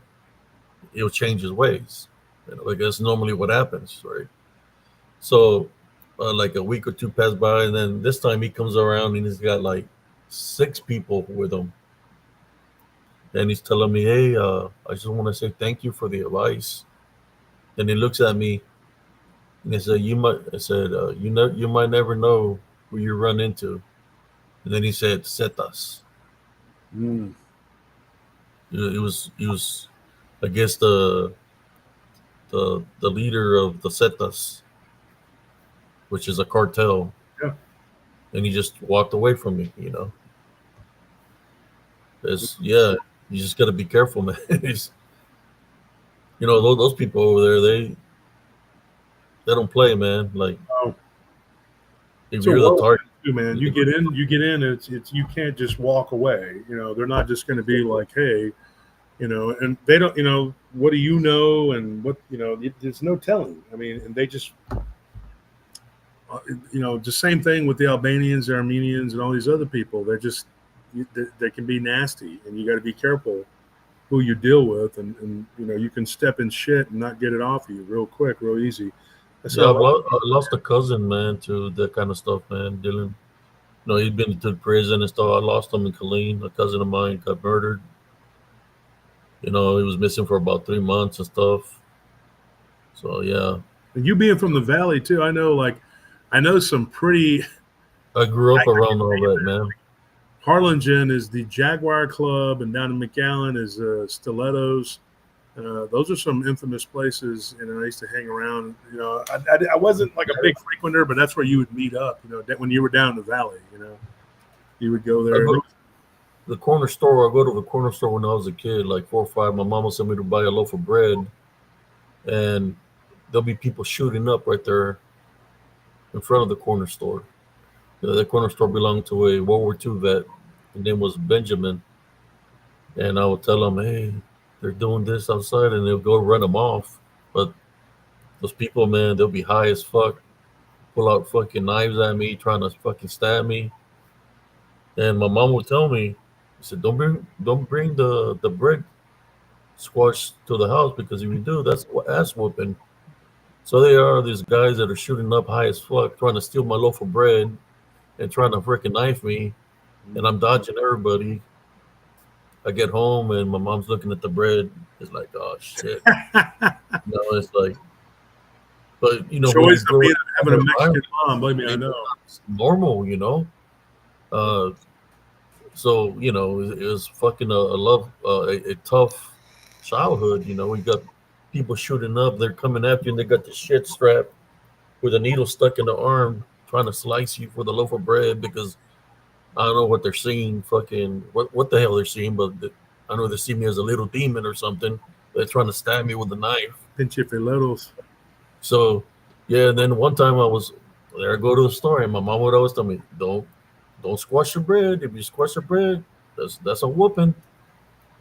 he'll change his ways. Like that's normally what happens, right? So like a week or two passed by, and then this time he comes around and he's got like 6 people with him. And he's telling me, hey, I just want to say thank you for the advice. And he looks at me and he said, you might never know who you run into. And then he said, Cetas. Mm. He was, I guess, the leader of the Cetas, which is a cartel. Yeah. And he just walked away from me, you just got to be careful, man. Those people over there, they don't play, man. Like, if So you're the target, too, man. You get in. It's you can't just walk away. You know, they're not just going to be like, hey, you know, and they don't, you know, what do you know, and what, you know, there's no telling. I mean, and they just, you know, the same thing with the Albanians, the Armenians, and all these other people. They're just, they can be nasty, and you got to be careful who you deal with, and you know, you can step in shit and not get it off you real quick, real easy. Yeah, I lost a cousin, man, to that kind of stuff, man. Dylan, you know, he'd been to prison and stuff. I lost him in Killeen. A cousin of mine got murdered. You know, he was missing for about 3 months and stuff. So yeah. And you being from the valley too, I know some pretty. I grew up around all that, man. Harlingen is the Jaguar Club, and down in McAllen is Stilettos. Those are some infamous places. You know, I used to hang around. You know, I wasn't like a big frequenter, but that's where you would meet up. You know, when you were down in the valley. You know, you would go there. The corner store. I go to the corner store when I was a kid, like 4 or 5. My mama sent me to buy a loaf of bread, and there'll be people shooting up right there in front of the corner store. The corner store belonged to a World War II vet. His name was Benjamin, and I would tell them, "Hey, they're doing this outside," and they'll go run them off. But those people, man, they'll be high as fuck, pull out fucking knives at me, trying to fucking stab me. And my mom would tell me, she said, don't bring the bread squash to the house, because if you do, that's ass whooping. So they are these guys that are shooting up high as fuck, trying to steal my loaf of bread and trying to freaking knife me, and I'm dodging everybody. I get home and my mom's looking at the bread. It's like, oh shit. It's like, but you know, always having a Mexican mom. Believe me, I know. It's normal, you know. So you know, it was fucking a tough childhood. You know, we got people shooting up. They're coming after you, and they got the shit strapped with a needle stuck in the arm, trying to slice you for the loaf of bread, because I don't know what they're seeing. Fucking what the hell they're seeing, but I know they see me as a little demon or something. They're trying to stab me with a knife. Pinche pelotos. So yeah, and then one time I was there. I go to the store, and my mom would always tell me, "Don't squash your bread. If you squash your bread, that's a whooping."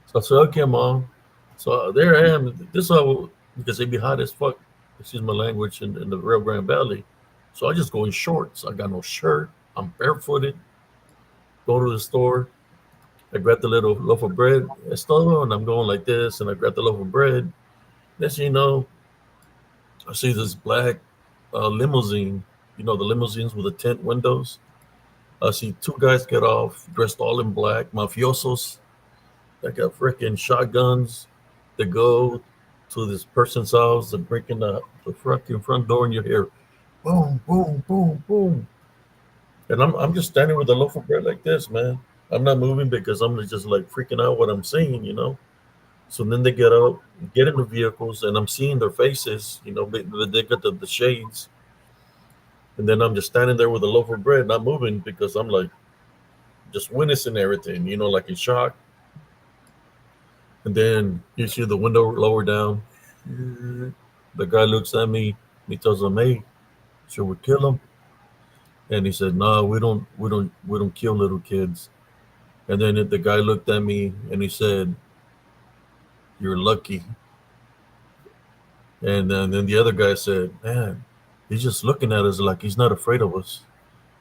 So I said, "Okay, mom." So there I am. This is how, because they be hot as fuck. Excuse my language, in the Rio Grande Valley. So I just go in shorts. I got no shirt. I'm barefooted. Go to the store. I grab the little loaf of bread, and I'm going like this, and I grab the loaf of bread. Next thing you know, I see this black limousine. You know, the limousines with the tint windows. I see 2 guys get off, dressed all in black, mafiosos. They got freaking shotguns. They go to this person's house. They're breaking the freaking front door, and you hear boom, boom, boom, boom. And I'm just standing with a loaf of bread like this, man. I'm not moving because I'm just like freaking out what I'm seeing, you know. So then they get out, get in the vehicles, and I'm seeing their faces, you know. They got the shades, and then I'm just standing there with a loaf of bread, not moving, because I'm like just witnessing everything, you know, like in shock. And then you see the window lower down. The guy looks at me. He tells him, "Hey, should we kill him?" And he said, "No, we don't kill little kids." And then the guy looked at me and he said, "You're lucky." And then the other guy said, "Man, he's just looking at us like he's not afraid of us."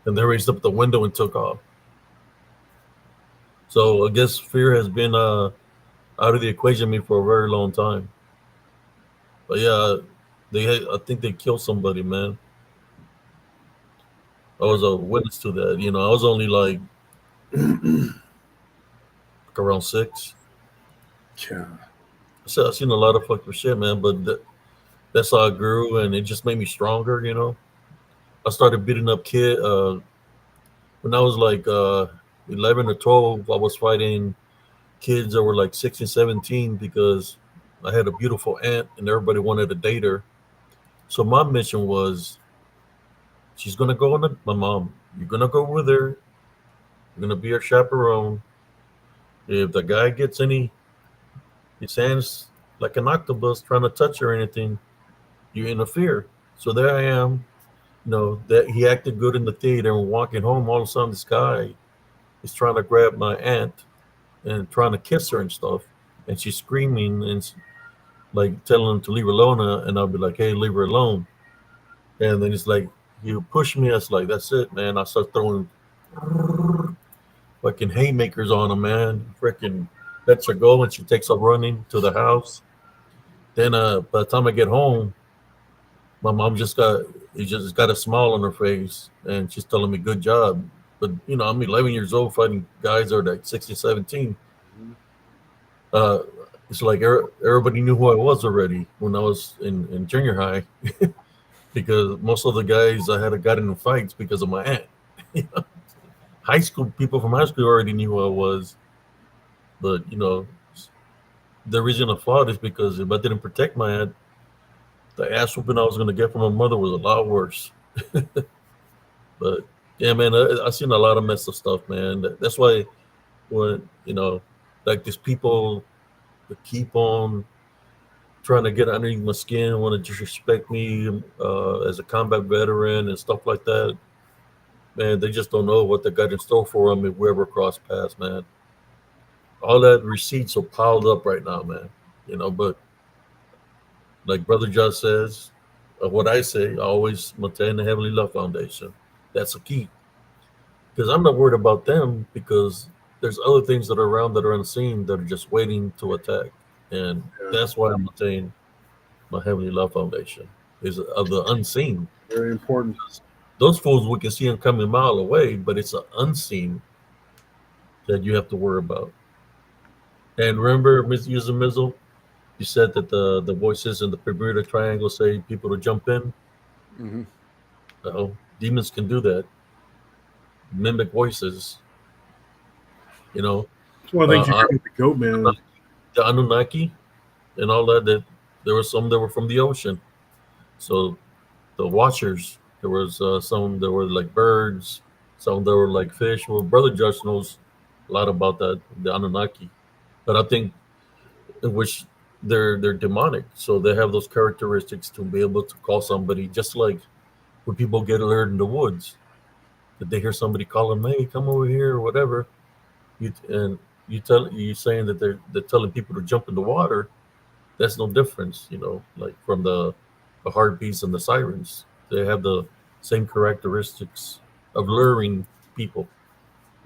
And they raised up the window and took off. So I guess fear has been out of the equation me for a very long time. But yeah, I think they killed somebody, man. I was a witness to that. You know, I was only like around 6. Yeah. So I've seen a lot of fucking shit, man. But that's how I grew, and it just made me stronger. You know, I started beating up kids when I was like 11 or 12. I was fighting kids that were like 16, 17 because I had a beautiful aunt, and everybody wanted to date her. So my mission was, she's gonna go on my mom. You're gonna go with her. You're gonna be her chaperone. If the guy gets his hands like an octopus trying to touch her or anything, you interfere. So there I am, that he acted good in the theater and walking home. All of a sudden, this guy is trying to grab my aunt and trying to kiss her and stuff, and she's screaming and like telling him to leave her alone, and I'll be like, "Hey, leave her alone." And then he's like, "You push me." I was like, "That's it, man." I start throwing fucking haymakers on him, man. Freaking lets her go, and she takes off running to the house. Then, by the time I get home, my mom just got a smile on her face, and she's telling me, "Good job." But I'm 11 years old fighting guys that are like 16, 17. It's like everybody knew who I was already when I was in junior high, because most of the guys I had gotten in fights because of my aunt. High school people from high school already knew who I was, but the reason I fought is because if I didn't protect my aunt, the ass whooping I was going to get from my mother was a lot worse. But yeah, man, I've seen a lot of messed up stuff, man. That's why when like these people that keep on trying to get underneath my skin, want to disrespect me as a combat veteran and stuff like that, man, they just don't know what they got in store for them if we ever cross paths, man. All that receipts are piled up right now, man. But like Brother Josh says, what I say, I always maintain the Heavenly Love Foundation. That's the key. Because I'm not worried about them, because there's other things that are around that are unseen that are just waiting to attack. And that's why I maintain my Heavenly Love Foundation, is of the unseen. Very important. Those fools, we can see them coming a mile away, but it's an unseen that you have to worry about. And remember, Mr. Mizzle, you said that the voices in the Bermuda Triangle say people to jump in. Mm-hmm. Demons can do that. Mimic voices. It's one of the things you hear with the goat man. The Anunnaki and all that. That there were some that were from the ocean. So the Watchers, there was some that were like birds, some that were like fish. Well, Brother Josh knows a lot about that, the Anunnaki. But I think in which they're demonic, so they have those characteristics to be able to call somebody, just like when people get alert in the woods, that they hear somebody calling, "Hey, come over here," or whatever. You saying that they're telling people to jump in the water. That's no difference, like from the heartbeats and the sirens. They have the same characteristics of luring people.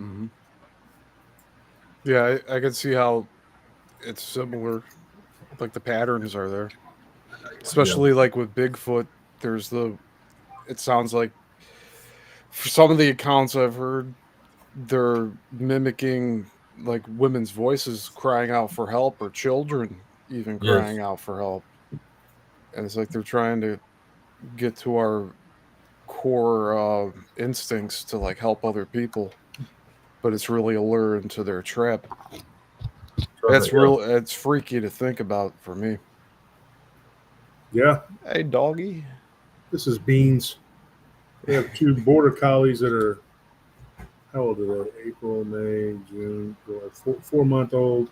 Mm-hmm. Yeah, I can see how it's similar. Like the patterns are there, especially like with Bigfoot. It sounds like, for some of the accounts I've heard, they're mimicking like women's voices crying out for help, or children even crying out for help. And it's like they're trying to get to our core instincts to like help other people, but it's really a lure into their trap. It's freaky to think about for me. Yeah. Hey, doggy. This is Beans. We have two border collies that are, how old are they? April, May, June, 4-month-old.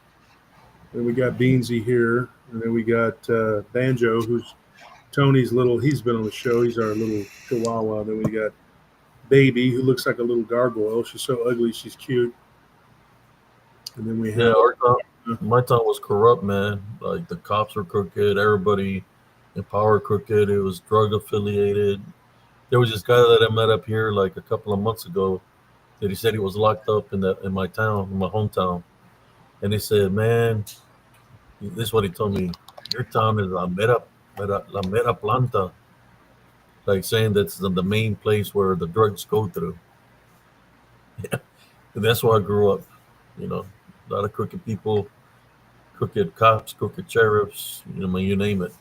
Then we got Beansy here, and then we got Banjo, who's Tony's little. He's been on the show. He's our little Chihuahua. Then we got Baby, who looks like a little gargoyle. She's so ugly, she's cute. And then we have my town was corrupt, man. Like the cops were crooked, everybody in power crooked. It was drug affiliated. There was this guy that I met up here like a couple of months ago that he said he was locked up in my town, in my hometown. And he said, "Man, this is what he told me. Your town is la mera planta." Like saying that's the main place where the drugs go through. Yeah. And that's where I grew up. A lot of crooked people, crooked cops, crooked sheriffs, you name it.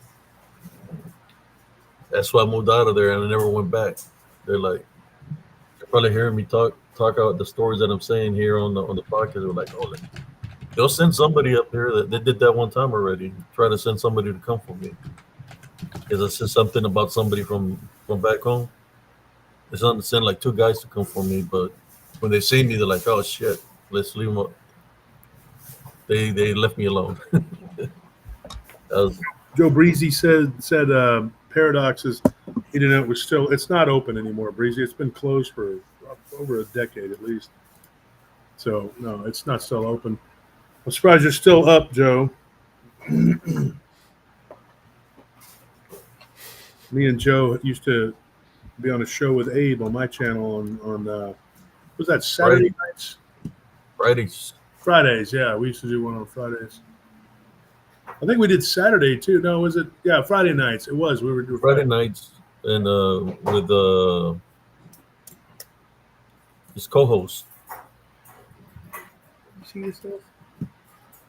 That's why I moved out of there and I never went back. They're probably hearing me talk out the stories that I'm saying here on the podcast. They're like, "Oh, they'll send somebody up here." That they did that one time already. Try to send somebody to come for me. Because I said something about somebody from back home. It's not to send like two guys to come for me, but when they see me, they're like, "Oh shit, let's leave them up." They left me alone. Joe Breezy said paradoxes. He didn't know it was still. It's not open anymore, Breezy. It's been closed for over a decade at least. So no, it's not still open. I'm surprised you're still up, Joe. Me and Joe used to be on a show with Abe on my channel on was that Saturday nights? Fridays. Fridays, yeah. We used to do one on Fridays. I think we did Saturday too. No, was it? Yeah, Friday nights. It was. We were doing Friday nights and with his co-host. You see yourself?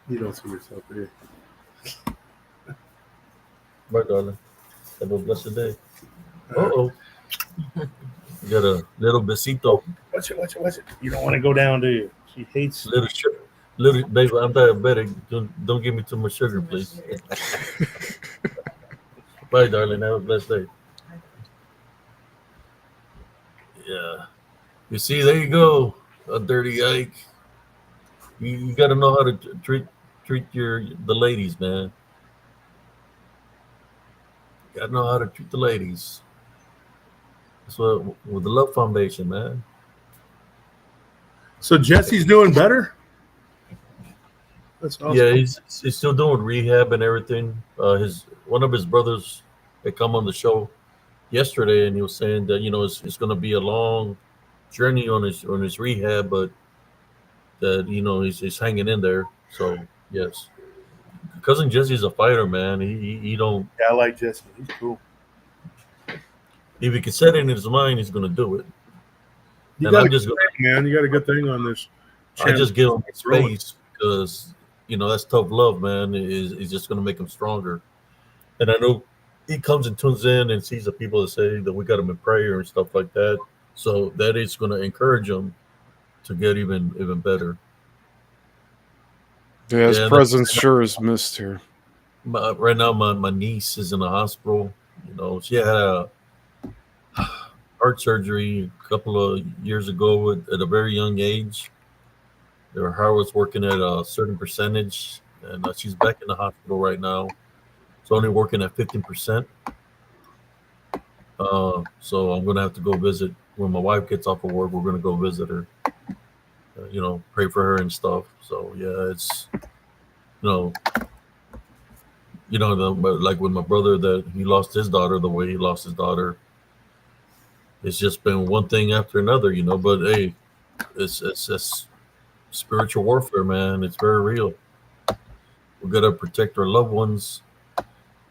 You don't see yourself here. Bye, darling. Have a blessed day. Uh-oh. You got a little besito. Watch it. You don't want to go down, do you? She hates little sugar. Little baby, I'm diabetic. Don't give me too much sugar, please. Bye, darling. Have a blessed day. Yeah. You see, there you go. A dirty Ike. You got to know how to treat the ladies, man. You got to know how to treat the ladies. That's what with the Love Foundation, man. So Jesse's doing better? That's awesome. Yeah, he's still doing rehab and everything. One of his brothers had come on the show yesterday, and he was saying that it's going to be a long journey on his rehab, but that he's hanging in there. So yes, cousin Jesse's a fighter, man. He don't. Yeah, I like Jesse. He's cool. If he can set it in his mind, he's going to do it. You and got I'm a just good thing, man. You got a good thing on this. I just give him space because that's tough love, man. Is just going to make him stronger. And I know he comes and tunes in and sees the people that say that we got him in prayer and stuff like that. So that is going to encourage him to get even better. Yeah, his presence sure is missed here. Right now, my niece is in the hospital. She had a heart surgery a couple of years ago at a very young age. Her heart was working at a certain percentage, and she's back in the hospital right now. It's only working at 15%. So I'm gonna have to go visit when my wife gets off of work. We're gonna go visit her. Pray for her and stuff. So yeah, it's like with my brother that he lost his daughter the way he lost his daughter. It's just been one thing after another, But hey, it's spiritual warfare, man. It's very real. We gotta protect our loved ones.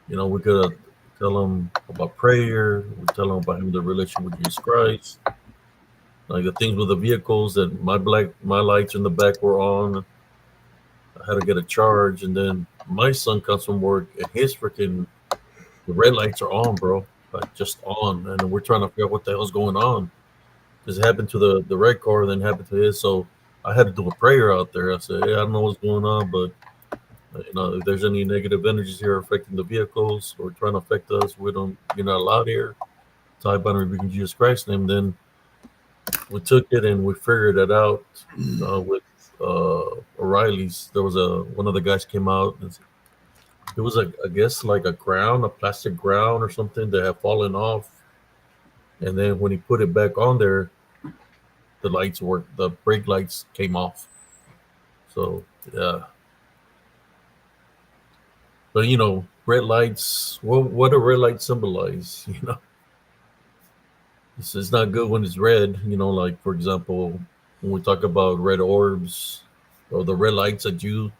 We gotta tell them about prayer. We tell them about having the relation with Jesus Christ. Like the things with the vehicles that my lights in the back were on. I had to get a charge, and then my son comes from work, and the red lights are on, bro, like just on, and we're trying to figure out what the hell's going on. Because it happened to the red car, then happened to his, so I had to do a prayer out there. I said, hey, I don't know what's going on, but if there's any negative energies here affecting the vehicles or trying to affect us, you're not allowed here. So I bind and rebuke in Jesus Christ's name. Then we took it and we figured it out with O'Reilly's. There was one of the guys came out. It was I guess like a plastic ground or something that had fallen off. And then when he put it back on there, the brake lights came off. So yeah. But red lights, what do red lights symbolize? It's not good when it's red, like for example, when we talk about red orbs or the red lights that you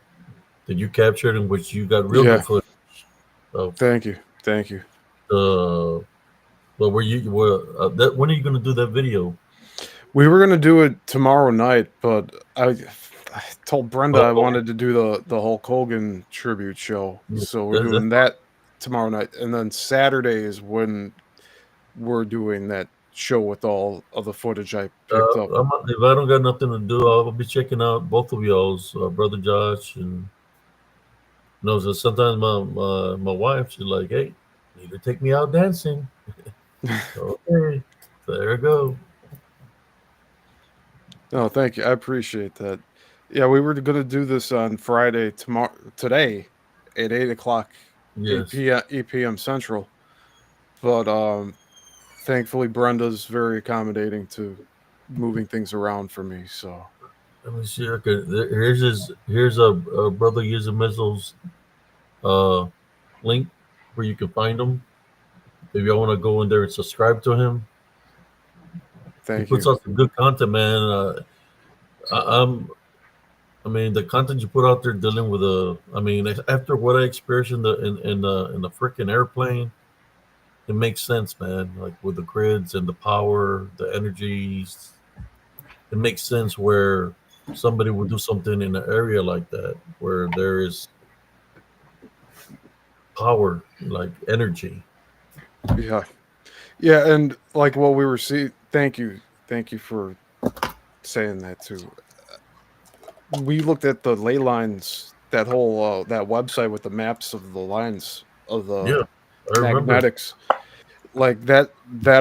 captured, in which you got real good footage of. Thank you. But when are you going to do that video? We were going to do it tomorrow night, but I told Brenda I wanted to do the Hulk Hogan tribute show. So we're doing that tomorrow night. And then Saturday is when we're doing that show with all of the footage I picked up. If I don't got nothing to do, I'll be checking out both of y'all's, Brother Josh. And so sometimes my wife, she's like, hey, you need to take me out dancing. Okay, there we go. No, thank you. I appreciate that. Yeah, we were going to do this on Friday, today, at 8 o'clock, yes. 8 p.m. Central. But thankfully Brenda's very accommodating to moving things around for me. So Let me see. Okay, here's a brother using missiles uh link where you can find him. If y'all want to go in there and subscribe to him, he thank puts you. out some good content, man. I mean, the content you put out there dealing with I mean, after what I experienced in the freaking airplane, it makes sense, man. Like with the grids and the power, the energies, it makes sense where somebody would do something in an area like that where there is power, like energy. Yeah. Yeah, and like what we were seeing, thank you for saying that too. We looked at the ley lines, that whole that website with the maps of the lines of Yeah, the I remember. magnetics. Like that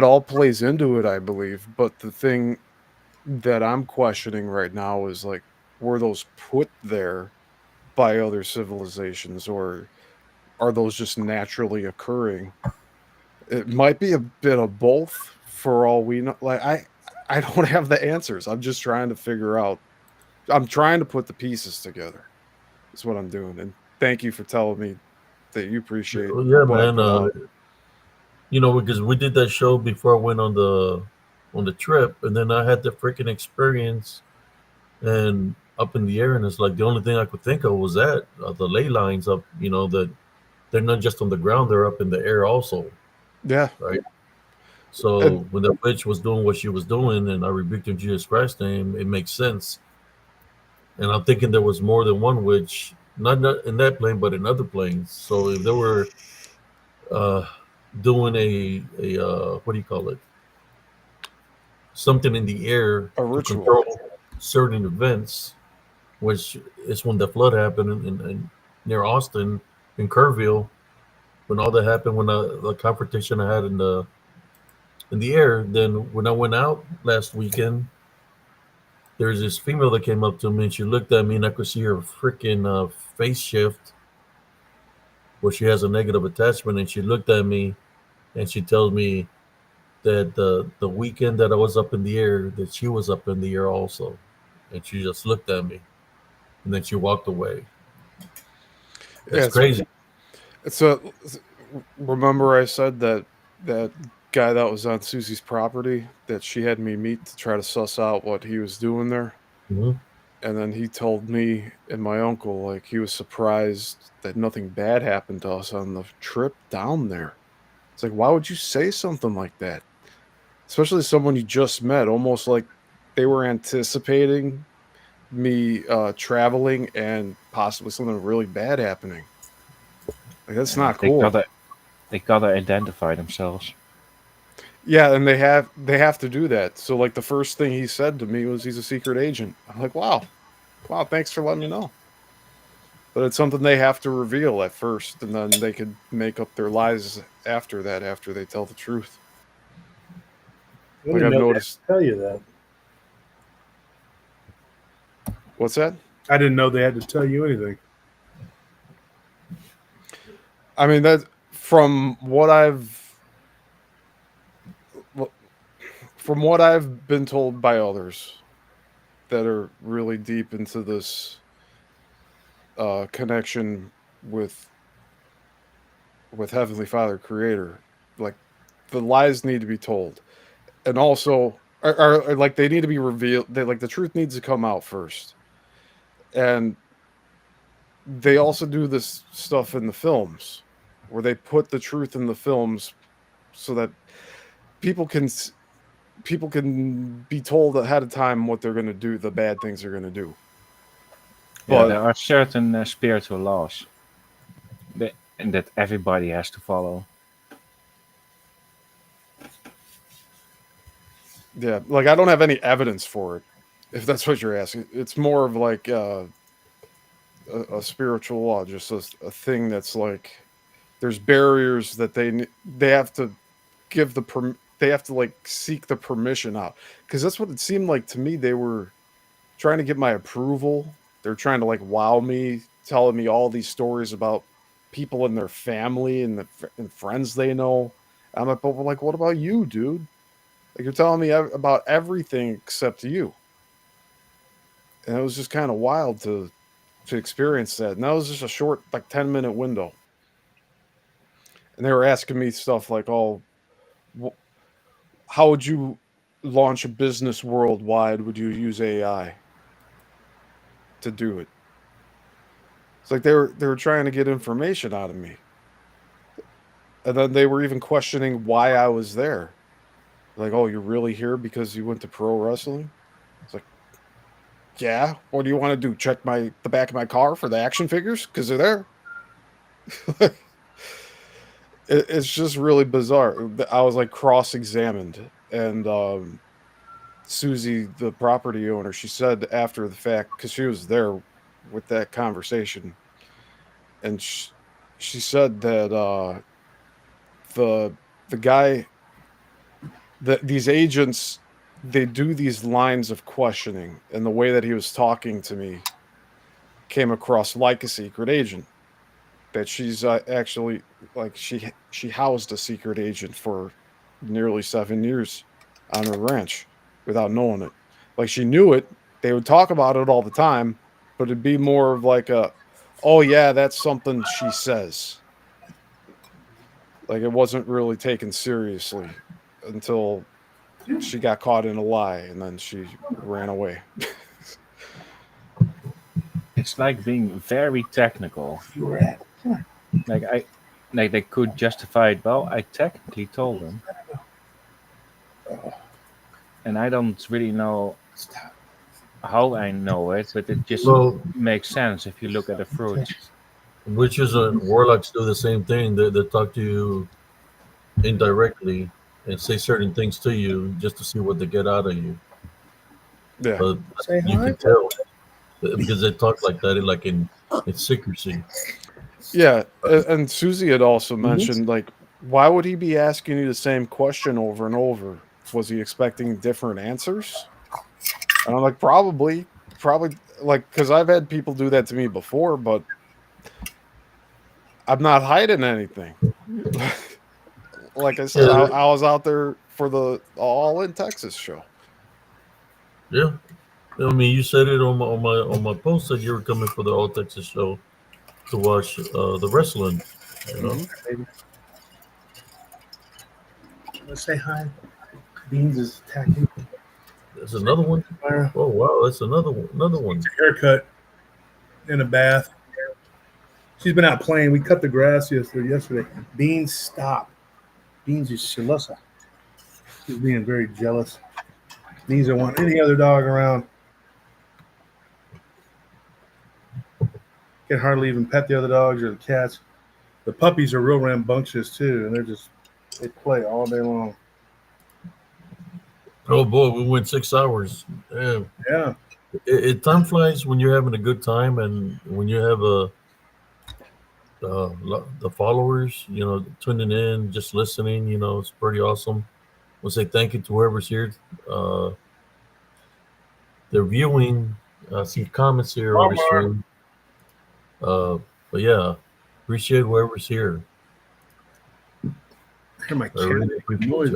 all plays into it, I believe. But the thing that I'm questioning right now is like, were those put there by other civilizations, or are those just naturally occurring? It might be a bit of both for all we know. Like I don't have the answers. I'm just trying to figure out. I'm trying to put the pieces together. Is what I'm doing. And thank you for telling me that you appreciate Yeah, what I man. put out. You know, because we did that show before I went on the trip, and then I had the freaking experience and up in the air, and it's like the only thing I could think of was that the ley lines up. You know that they're not just on the ground; they're up in the air also, Yeah. right? So And when the witch was doing what she was doing, and I rebuked in Jesus Christ's name, it makes sense. And I'm thinking there was more than one witch, not in that plane, but in other planes. So if they were uh, doing a what do you call it? Something in the air a to ritual. control certain events, which is when the flood happened in near Austin, in Kerrville, when all that happened, when the confrontation I had in the air. Then when I went out last weekend, there's this female that came up to me and she looked at me and I could see her freaking face shift where she has a negative attachment and she looked at me and she tells me that the weekend that I was up in the air, that she was up in the air also, and she just looked at me and then she walked away. Yeah, That's crazy. it's a remember I said that that guy that was on Susie's property that she had me meet to try to suss out what he was doing there. Hmm. And then he told me and my uncle like he was surprised that nothing bad happened to us on the trip down there. It's like, why would you say something like that? Especially someone you just met, almost like they were anticipating me traveling and possibly something really bad happening. Like that's Yeah, not cool. they gotta identify themselves. Yeah, and they have to do that. So like the first thing he said to me was he's a secret agent. I'm like, wow. Wow, thanks for letting me know. But it's something they have to reveal at first, and then they could make up their lies after that, after they tell the truth. I Like didn't I've know they had noticed. to tell you that. What's that? I didn't know they had to tell you anything. I mean that from what I've been told by others that are really deep into this connection with Heavenly Father Creator, like the lies need to be told, and also are like they need to be revealed. They like the truth needs to come out first, and they also do this stuff in the films where they put the truth in the films so that people can people can be told ahead of time what they're going to do, the bad things they're going to do. Yeah, But there are certain spiritual laws that everybody has to follow. yeah, like I don't have any evidence for it. If that's what you're asking, it's more of like a spiritual law, just a thing that's like there's barriers that they have to give they have to like seek the permission out because that's what it seemed like to me. They were trying to get my approval. They're trying to like wow me, telling me all these stories about people in their family and and friends they know, I'm like, but like, what about you, dude? Like, you're telling me about everything except you. And it was just kind of wild to experience that. And that was just a short, like 10-minute window. And they were asking me stuff like, "Oh, how would you launch a business worldwide? Would you use AI to do it?" It's like they were trying to get information out of me. And then they were even questioning why I was there. Like, "Oh, you're really here because you went to pro wrestling?" It's like, "Yeah. What do you want to do? Check the back of my car for the action figures because they're there." It's just really bizarre. I was like cross-examined, and Susie, the property owner, she said after the fact, because she was there with that conversation, and she said that the guy, that these agents, they do these lines of questioning, and the way that he was talking to me came across like a secret agent. That she's actually, like, she housed a secret agent for nearly 7 years on her ranch without knowing it. Like, she knew it. They would talk about it all the time, but it'd be more of like a, "Oh yeah, that's something she says." Like, it wasn't really taken seriously until she got caught in a lie, and then she ran away. It's like being very technical. Like they could justify it. Well, I technically told them, and I don't really know how I know it, but it just Well, makes sense if you look at the fruit. witches and warlocks do the same thing. They talk to you indirectly and say certain things to you just to see what they get out of you. Yeah. But you can tell because they talk like that, like in secrecy. Yeah, and Susie had also mentioned, like, why would he be asking you the same question over and over? Was he expecting different answers? And I'm like, probably, like, because I've had people do that to me before, but I'm not hiding anything. Like I said, Yeah. I was out there for the All in Texas show. Yeah, I mean, you said it on my post that you were coming for the All Texas show to watch the wrestling. You know, Let's say hi. Beans is attacking. there's another one. Oh wow, that's another one. Another one. Haircut in a bath. She's been out playing. We cut the grass yesterday. Beans, stop. Beans is celosa. She's being very jealous. Beans don't want any other dog around. Can hardly even pet the other dogs or the cats. The puppies are real rambunctious too, and they play all day long. Oh boy, we went 6 hours. Yeah. Yeah. Time flies when you're having a good time, and when you have the followers, you know, tuning in, just listening. You know, it's pretty awesome. We'll say thank you to whoever's here. They're viewing. I see comments here on the stream. But yeah, appreciate whoever's here. Really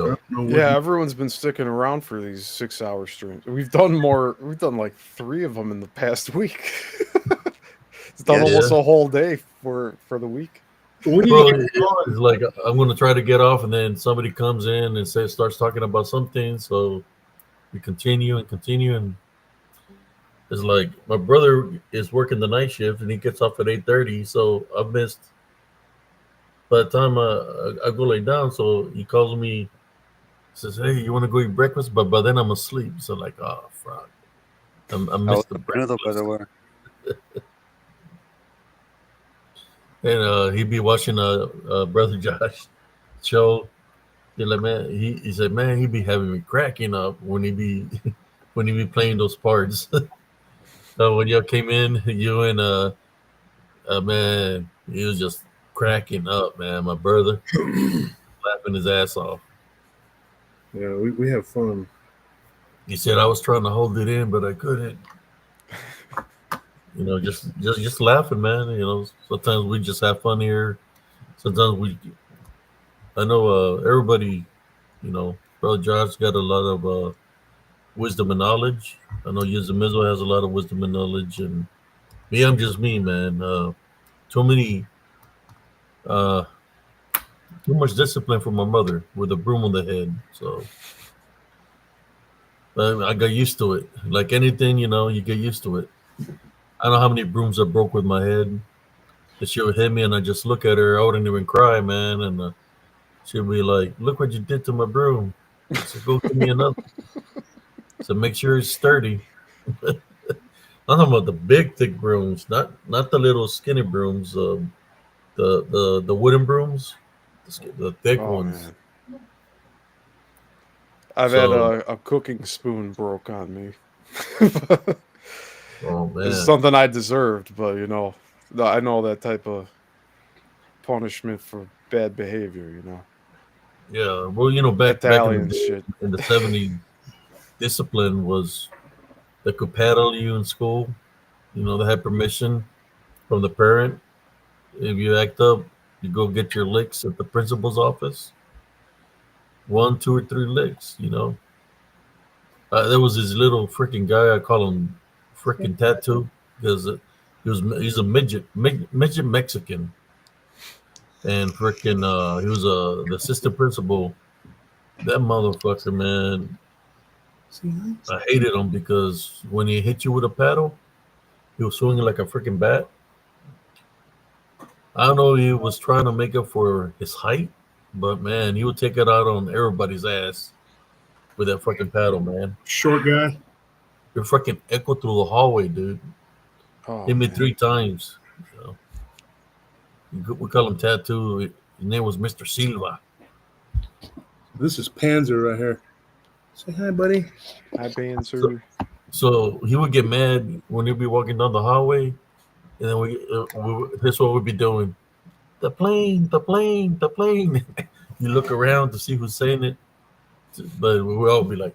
yeah, everyone's been sticking around for these 6-hour streams. We've done like 3 of them in the past week. It's done almost a whole day for the week. It's like I'm going to try to get off, and then somebody comes in and starts talking about something. So we continue, and it's like my brother is working the night shift, and he gets off at 8:30. So I've missed. By the time I go lay down, so he calls me, says, "Hey, you want to go eat breakfast?" But by then I'm asleep. So like, oh fuck, I missed the breakfast. By the way. And he'd be watching brother Josh show. He's like, man, he said, man, he'd be having me cracking up when he be playing those parts. When y'all came in, you and man, he was just cracking up, man. My brother laughing his ass off. Yeah, we have fun. He said I was trying to hold it in, but I couldn't. You know, just laughing, man. You know, sometimes we just have fun here. Sometimes I know everybody, Brother Josh got a lot of wisdom and knowledge. I know Yuzamizo has a lot of wisdom and knowledge, and me, I'm just me, man. Too many, uh, too much discipline from my mother with a broom on the head. So I got used to it. Like anything, you get used to it. I don't know how many brooms I broke with my head. And she would hit me, and I just look at her. I wouldn't even cry, man. And she'd be like, "Look what you did to my broom." I said, "Go give me another." So make sure it's sturdy. I'm talking about the big, thick brooms, not the little skinny brooms. The wooden brooms, the thick ones. Man. I've had a cooking spoon broke on me. Oh man, it's something I deserved, but I know that type of punishment for bad behavior. Yeah, well, back Italian in the day, shit. in the 70s, discipline was they could paddle you in school. They had permission from the parent. If you act up, you go get your licks at the principal's office. 1, 2, or 3 licks. There was this little freaking guy. I call him freaking Tattoo because he's a midget Mexican, and freaking he was the assistant principal. That motherfucker, man. I hated him because when he hit you with a paddle, he was swinging like a freaking bat. I don't know if he was trying to make up for his height, but man, he would take it out on everybody's ass with that fucking paddle, man. Short guy. You're fucking echo through the hallway, dude. Oh, Hit me man. 3 times. We call him Tattoo. His name was Mr. Silva. This is Panzer right here. Say hi, buddy. Hi, Panzer. So he would get mad when he'd be walking down the hallway, and then this is what we'd be doing. The plane, the plane, the plane. You look around to see who's saying it, but we would all be like,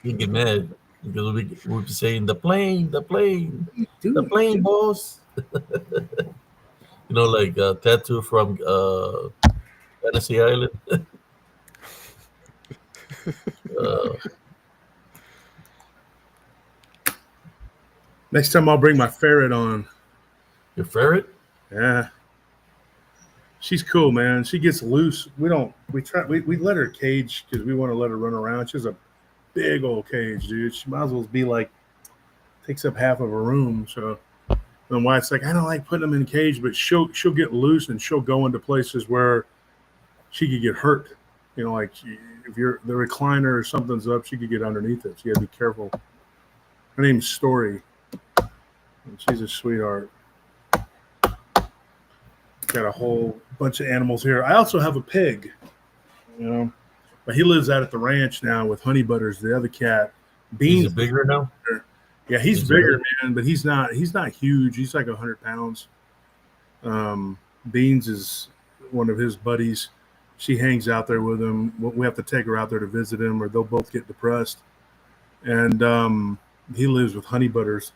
he'd get mad because we'd be saying the plane, the plane, the plane, boss. Like Tattoo from Fantasy Island. Next time I'll bring my ferret on. Your ferret? Yeah. She's cool, man. She gets loose. We let her cage because we want to let her run around. She has a big old cage, dude. She might as well be like takes up half of a room. So my wife's like, I don't like putting them in a cage, but she'll get loose and she'll go into places where she could get hurt. Like if the recliner or something's up, she could get underneath it. So you gotta be careful. Her name's Story. And she's a sweetheart. Got a whole bunch of animals here. I also have a pig, but he lives out at the ranch now with Honey Butters, the other cat. Beans is bigger now. Yeah, he's bigger, man, but he's not huge. He's like 100 pounds. Beans is one of his buddies. She hangs out there with him. We have to take her out there to visit him, or they'll both get depressed. And he lives with Honey Butters.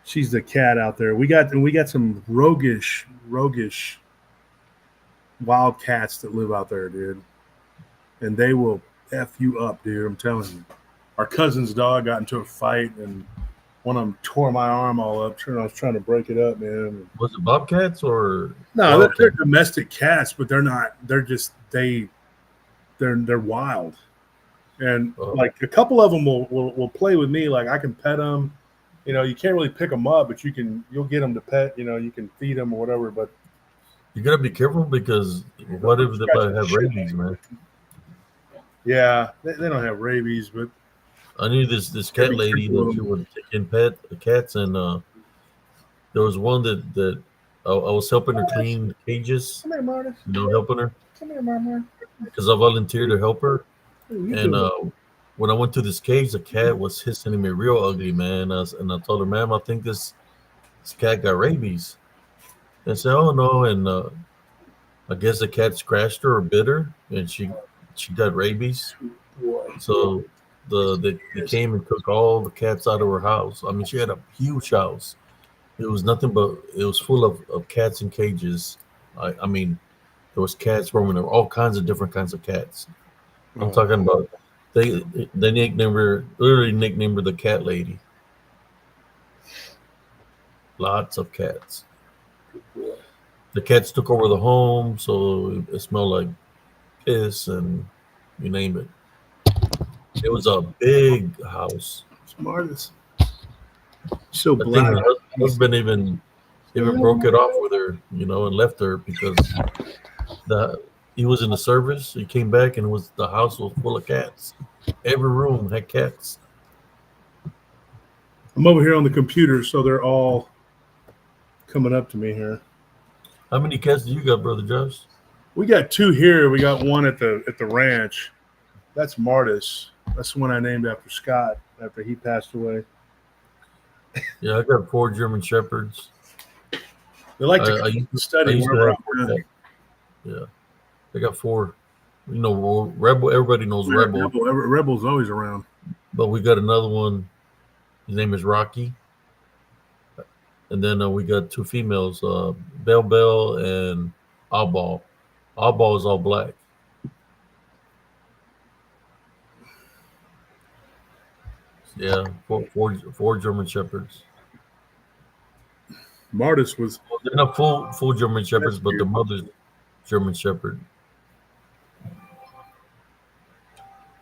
She's the cat out there. We got some roguish wild cats that live out there, dude. And they will F you up, dude. I'm telling you. Our cousin's dog got into a fight, and one of them tore my arm all up. I was trying to break it up, man. Was it bobcats or? No, they're domestic cats, but they're not. They're just they're wild. And like a couple of them will play with me. Like I can pet them. You can't really pick them up, but you'll get them to pet. You can feed them or whatever. But you gotta be careful because what if they might have rabies, man? Yeah, they don't have rabies, but I knew this cat lady that she would take in pet cats, and there was one that I was helping her clean cages. Come here, Marta. Helping her Come here, Mama. because I volunteered to help her. And when I went to this cage, the cat was hissing at me real ugly, man. And I told her, ma'am, I think this cat got rabies. And said, oh no. And I guess the cat scratched her or bit her, and she got rabies. So they came and took all the cats out of her house. I mean, she had a huge house. It was nothing but it was full of cats in cages. I mean, There was cats roaming. There were all kinds of different kinds of cats. I'm Oh. talking about they literally nicknamed her the cat lady. Lots of cats. The cats took over the home, so it smelled like piss and you name it. It was a big house. Smartest. So I think black. her husband even broke it off with her, and left her because he was in the service. He came back and the house was full of cats. Every room had cats. I'm over here on the computer, so they're all coming up to me here. How many cats do you got, Brother Josh? We got 2 here. We got one at the ranch. That's Martis. That's the one I named after Scott after he passed away. Yeah, I got 4 German Shepherds. They like I to used to study have wherever 4 I'm at. cats. Yeah, I got 4. Rebel. Everybody knows Rebel, Rebel's always around. but we got another one. His name is Rocky. And then we got 2 females, Bell and Oddball. Oddball is all black. Yeah, four German Shepherds. Martis was. They're not full German Shepherds, but the mother's German Shepherd.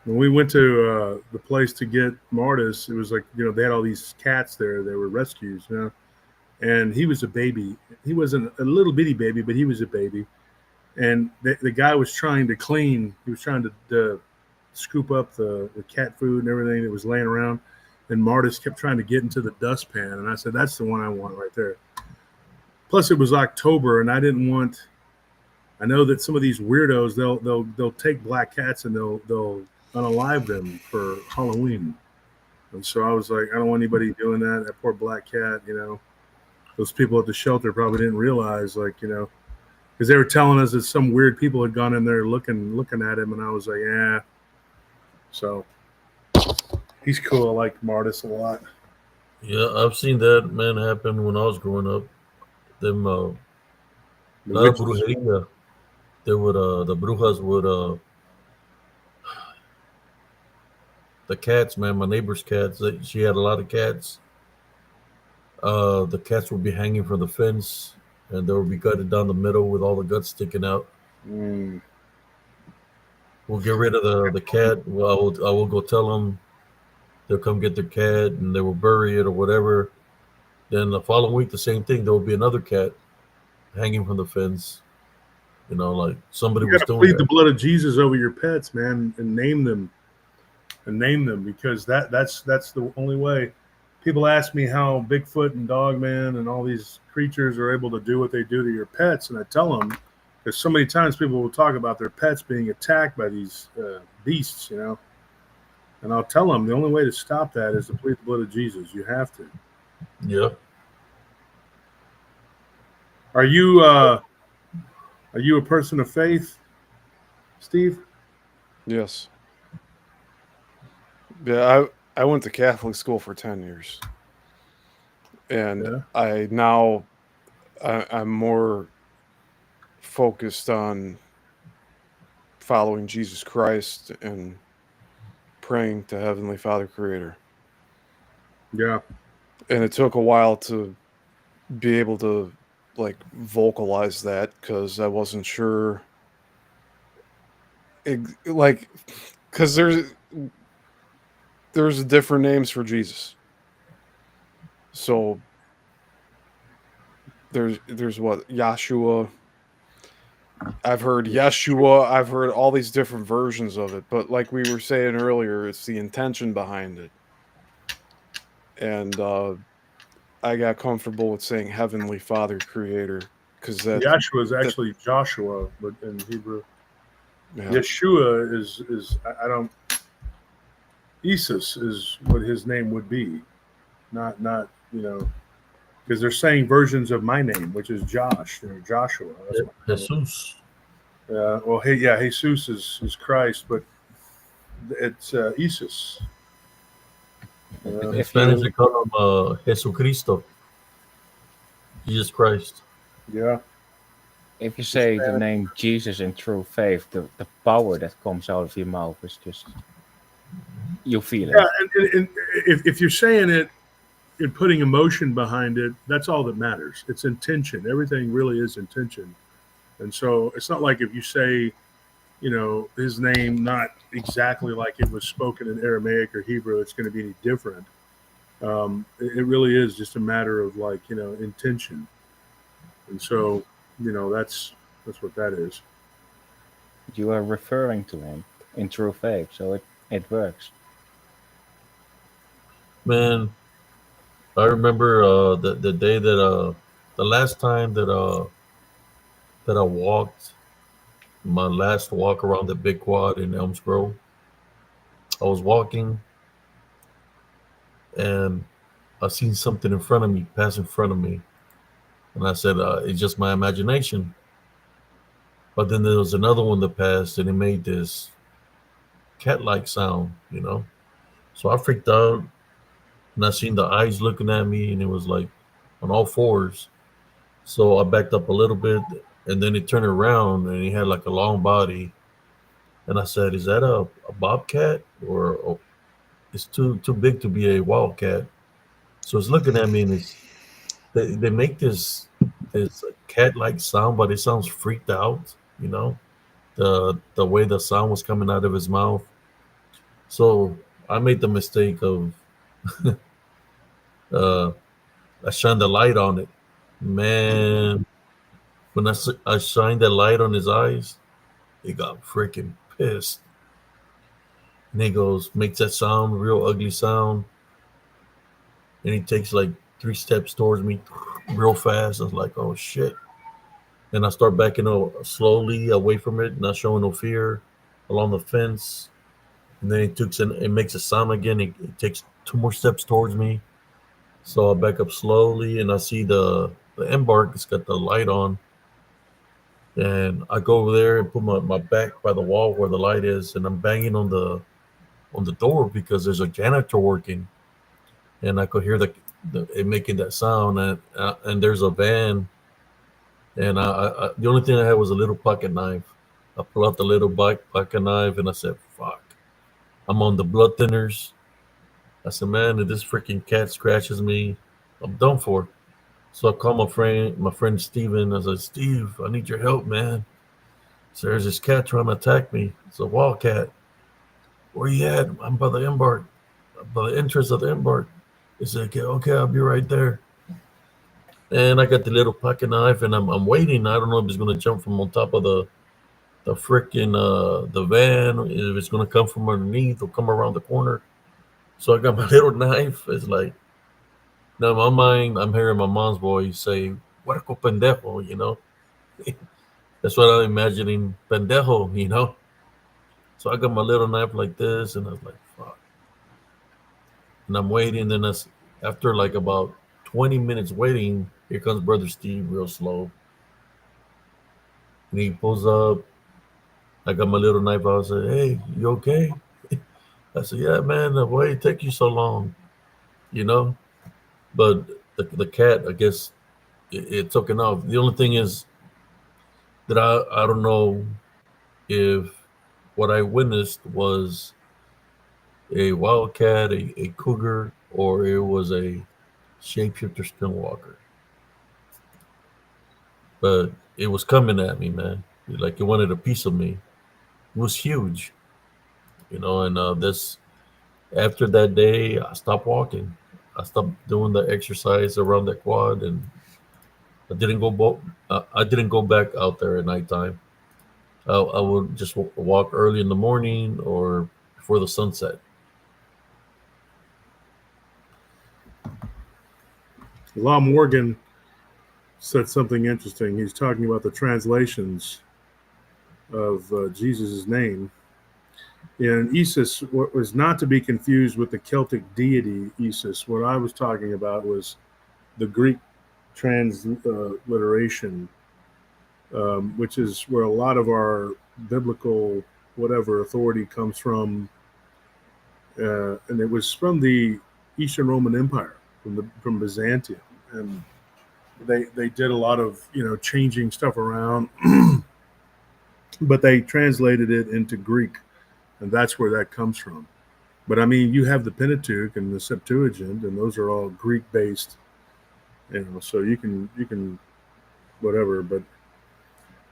When we went to the place to get Martis, it was like, they had all these cats there. They were rescues, and he was a baby. He wasn't a little bitty baby, but he was a baby. And the guy was trying to clean. He was trying to scoop up the cat food and everything that was laying around. And Martis kept trying to get into the dustpan. And I said, that's the one I want right there. Plus, it was October, and I didn't want. I know that some of these weirdos, they'll take black cats and they'll unalive them for Halloween. And so I was like, I don't want anybody doing that. That poor black cat, Those people at the shelter probably didn't realize, because they were telling us that some weird people had gone in there looking at him, and I was like, yeah. So he's cool. I like Martis a lot. Yeah, I've seen that, man, happen when I was growing up. Them La brujeria. They would the brujas would the cats, man, my neighbor's cats. She had a lot of cats. The cats would be hanging from the fence, and they would be gutted down the middle with all the guts sticking out. Mm. We'll get rid of the cat. Well, I will go tell them. They'll come get their cat, and they will bury it or whatever. Then the following week, the same thing. There will be another cat hanging from the fence. Like somebody was doing plead that. the blood of Jesus over your pets, man, and name them, because that's the only way. People ask me how Bigfoot and Dogman and all these creatures are able to do what they do to your pets, and I tell them, because so many times people will talk about their pets being attacked by these beasts, and I'll tell them the only way to stop that is to plead the blood of Jesus. You have to. Yeah. Are you a person of faith, Steve? Yes. Yeah, I went to Catholic school for 10 years. And I'm more focused on following Jesus Christ and praying to Heavenly Father Creator. Yeah. And it took a while to be able to vocalize that, because I wasn't sure because there's different names for Jesus. So there's what, Yahshua. I've heard Yeshua. I've heard all these different versions of it, but like we were saying earlier, it's the intention behind it. And I got comfortable with saying Heavenly Father Creator, because Yahshua is actually Joshua, but in Hebrew. Yeah. Yeshua is I don't. Isus is what his name would be, not because they're saying versions of my name, which is Josh, Joshua. Jesus. Well, Jesus is Christ, but it's Isus. In Spanish, they call him Jesucristo, Jesus Christ. Yeah. if you say the name Jesus in true faith, the power that comes out of your mouth is just, you feel it. Yeah, and if you're saying it and putting emotion behind it, that's all that matters. It's intention. Everything really is intention. And so it's not like if you say, his name not exactly like it was spoken in Aramaic or Hebrew, it's going to be any different. It really is just a matter of intention. And so, that's what that is. You are referring to him in true faith, so it works. Man, I remember the day that the last time that I walked my last walk around the big quad in Elms Grove. I was walking and I seen something in front of me, pass in front of me, and I said, "It's just my imagination." But then there was another one that passed, and it made this cat-like sound. So I freaked out, and I seen the eyes looking at me, and it was like on all fours. So I backed up a little bit, and then it turned around, and he had like a long body. And I said, "Is that a bobcat, or it's too big to be a wildcat?" So it's looking at me, and they make this cat-like sound, but it sounds freaked out. The way the sound was coming out of his mouth. So I made the mistake of uh, I shined the light on it. Man, when I shined that light on his eyes, he got freaking pissed. And he goes, makes that sound, real ugly sound. And he takes like 3 steps towards me real fast. I was like, oh shit. And I start backing slowly away from it, not showing no fear, along the fence. And then it makes a sound again. It takes 2 more steps towards me. So I back up slowly, and I see the embark. It's got the light on. And I go over there and put my back by the wall where the light is, and I'm banging on the door because there's a janitor working. And I could hear it making that sound, and there's a van. And the only thing I had was a little pocket knife. I pull out the little pocket knife, and I said, "Fuck, I'm on the blood thinners." I said, "Man, if this freaking cat scratches me, I'm done for." So I called my friend Steven. I said, "Steve, I need your help, man. So there's this cat trying to attack me. It's a wildcat. Where you at?" "I'm by the embark, by the entrance of the embark." He said, okay, I'll be right there. And I got the little pocket knife, and I'm waiting. I don't know if it's gonna jump from on top of the freaking the van, if it's gonna come from underneath or come around the corner. So I got my little knife. It's like, now in my mind, I'm hearing my mom's voice say, "Puerco pendejo," That's what I'm imagining, pendejo. So I got my little knife like this, and I was like, fuck. And I'm waiting, and after like about 20 minutes waiting, here comes Brother Steve real slow. And he pulls up. I got my little knife out. I said, "Hey, you okay?" I said, "Yeah, man, why it take you so long?" But the cat, I guess, it took it off. The only thing is that I don't know if what I witnessed was a wildcat, a cougar, or it was a shapeshifter skinwalker. But it was coming at me, man. Like it wanted a piece of me. It was huge, and this after that day, I stopped walking. I stopped doing the exercise around the quad, and I didn't go back out there at nighttime. I would just walk early in the morning or before the sunset. Law Morgan said something interesting. He's talking about the translations of Jesus' name. And Isis was not to be confused with the Celtic deity Isis. What I was talking about was the Greek transliteration, which is where a lot of our biblical whatever authority comes from. And it was from the Eastern Roman Empire, from Byzantium. And they did a lot of changing stuff around, but they translated it into Greek, and that's where that comes from. But I mean, you have the Pentateuch and the Septuagint, and those are all Greek based, so you can whatever. But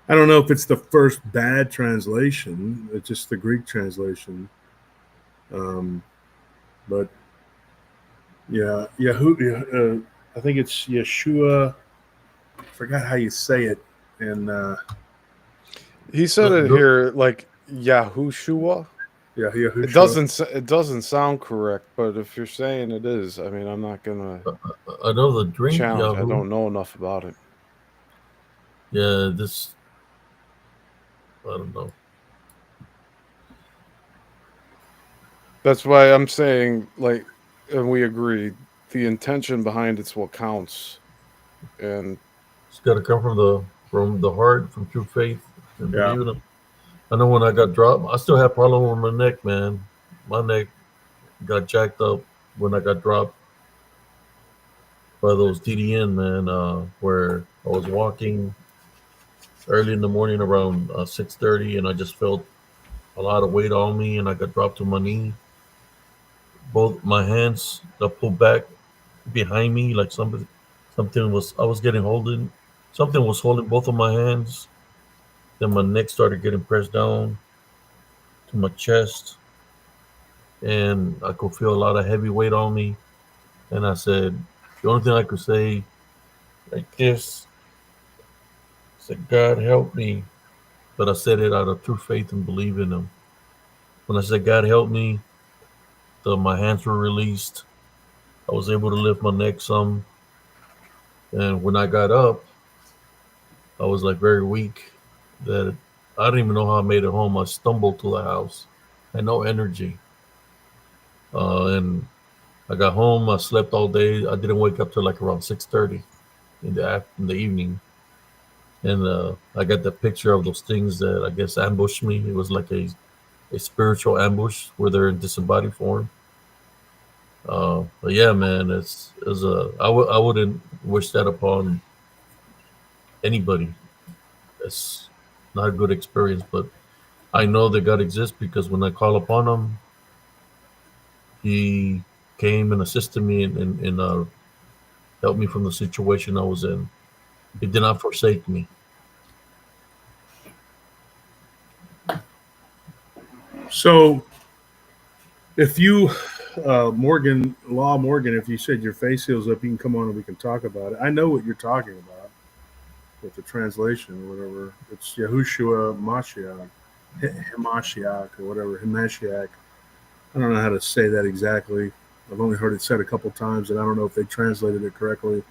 I don't know if it's the first bad translation. It's just the Greek translation. But yeah, I think it's Yeshua. I forgot how you say it. And he said it here like Yahushua. Yeah, Yahushua. It doesn't sound correct, but if you're saying it is, I mean, I'm not gonna. I know the drink. Challenge. I don't know enough about it. Yeah, I don't know. That's why I'm saying, like, and we agree, the intention behind it's what counts, and it's got to come from the heart, from true faith, and believing it. I know when I got dropped, I still have problem with my neck, man. My neck got jacked up when I got dropped by those DDN, man. Where I was walking early in the morning around 6:30, and I just felt a lot of weight on me, and I got dropped to my knee. Both my hands got pulled back behind me, like something was. I was getting holding. Something was holding both of my hands. Then my neck started getting pressed down to my chest, and I could feel a lot of heavy weight on me. And I said, the only thing I could say, like this, I said, God help me. But I said it out of true faith and believe in Him. When I said, God help me, my hands were released. I was able to lift my neck some. And when I got up, I was like very weak. That I didn't even know how I made it home. I stumbled to the house. I had no energy. And I got home. I slept all day. I didn't wake up till like around 6:30 in the evening. And I got the picture of those things that I guess ambushed me. It was like a spiritual ambush where they're in disembodied form. But yeah, man, I wouldn't wish that upon anybody. It's not a good experience, but I know that God exists because when I call upon Him, He came and assisted me and helped me from the situation I was in. He did not forsake me. So, if you, Morgan, if you said your face heals up, you can come on and we can talk about it. I know what you're talking about with the translation or whatever. It's Yahushua Mashiach, Hamashiach or whatever, Hamashiach. I don't know how to say that exactly. I've only heard it said a couple times, and I don't know if they translated it correctly.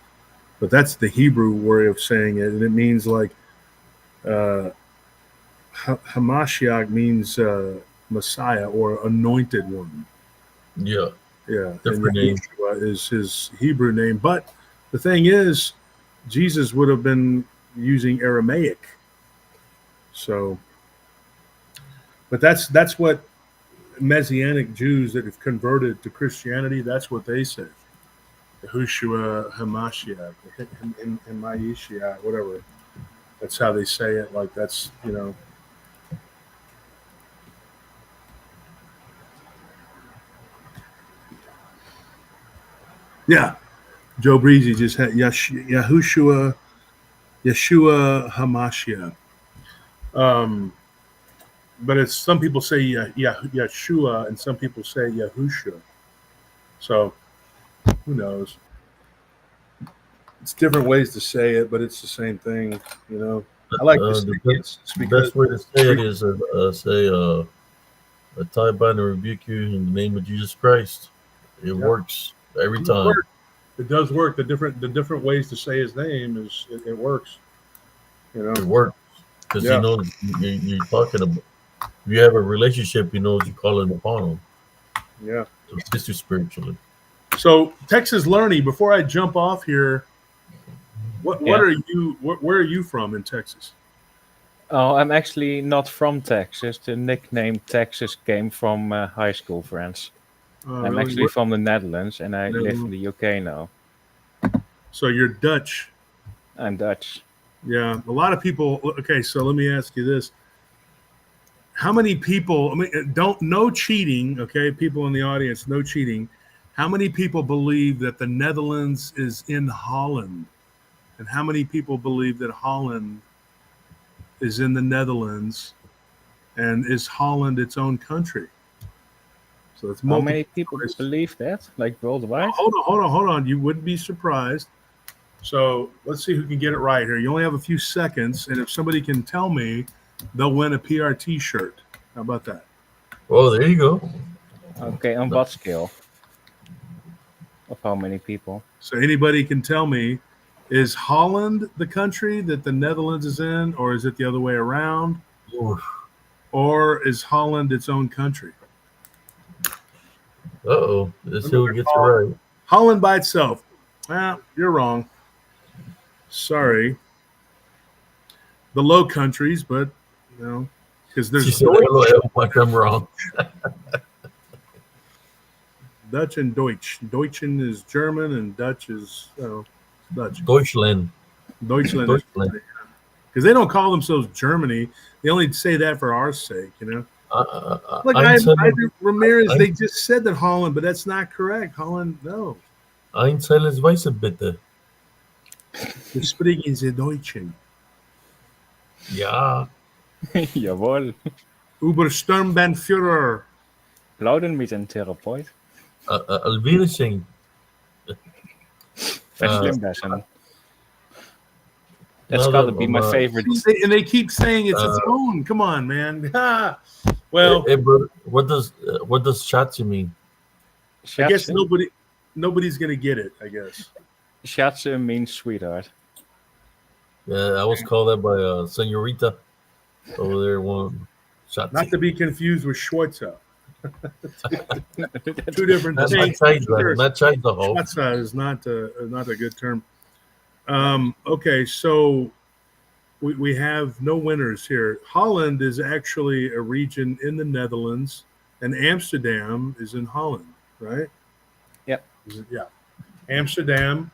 But that's the Hebrew way of saying it, and it means like Hamashiach means Messiah or anointed one. Yeah. Yeah. Different name. Yeshua is his Hebrew name. But the thing is, Jesus would have been using Aramaic. So, but that's what Messianic Jews that have converted to Christianity, that's what they say. Yahushua Hamashiach, Hamashiach, whatever. That's how they say it. Like that's, Yeah. Joe Breezy just had Yeshua Hamashiach. But it's some people say Yeshua and some people say Yahusha. So who knows? It's different ways to say it, but it's the same thing, I like to speak the best way to say it is say a tie bind and rebuke you in the name of Jesus Christ. It works every time. It does work. The different ways to say His name is it works. It works because He knows you're talking about. If you have a relationship, He knows you're calling upon Him. Yeah. To assist you spiritually. So Texas Learning. Before I jump off here, what are you? Where are you from in Texas? Oh, I'm actually not from Texas. The nickname Texas came from high school friends. I'm really? actually from the Netherlands, and I live in the UK now. So you're Dutch. I'm Dutch. Yeah, a lot of people. Okay, so let me ask you this: how many people? I mean, no cheating. Okay, people in the audience, no cheating. How many people believe that the Netherlands is in Holland, and how many people believe that Holland is in the Netherlands, and is Holland its own country? So it's How multiple. many people believe that? Like worldwide? Hold on. You wouldn't be surprised. So let's see who can get it right here. You only have a few seconds, and if somebody can tell me, they'll win a PRT shirt. How about that? Oh, there you go. Okay, on what scale? Of how many people? So anybody can tell me, is Holland the country that the Netherlands is in, or is it the other way around? Oof. Or is Holland its own country? Uh-oh. Let's see who gets it right. Holland by itself. Well, you're wrong. Sorry. The Low Countries, but because She there's said, LOL, like I'm wrong. Dutch and Deutsch. Deutschen is German and Dutch is Dutch. Deutschland. Deutschland. Because they don't call themselves Germany. They only say that for our sake, Look, Ramirez, they just said that Holland, but that's not correct. Holland, no. Einzelnes Weiße bitte. Wir sprechen Sie Deutschen. Ja. Jawohl. Obersturmbannführer. Plaudern mit een therapeut. Alvirishing. Verslimbessen. That's got to be my favorite. And they keep saying it's its own. Come on, man. Well, hey, what does Shatsu mean? I guess nobody's gonna get it. I guess. Shatsu means sweetheart. Uh, Yeah, I was called that by Senorita over there. One shot. Not to be confused with Schweitzer. Two different things. Not Schweitzer. Schweitzer is not a good term. Okay, so we have no winners here. Holland is actually a region in the Netherlands, and Amsterdam is in Holland, right? Yep. Yeah. Amsterdam.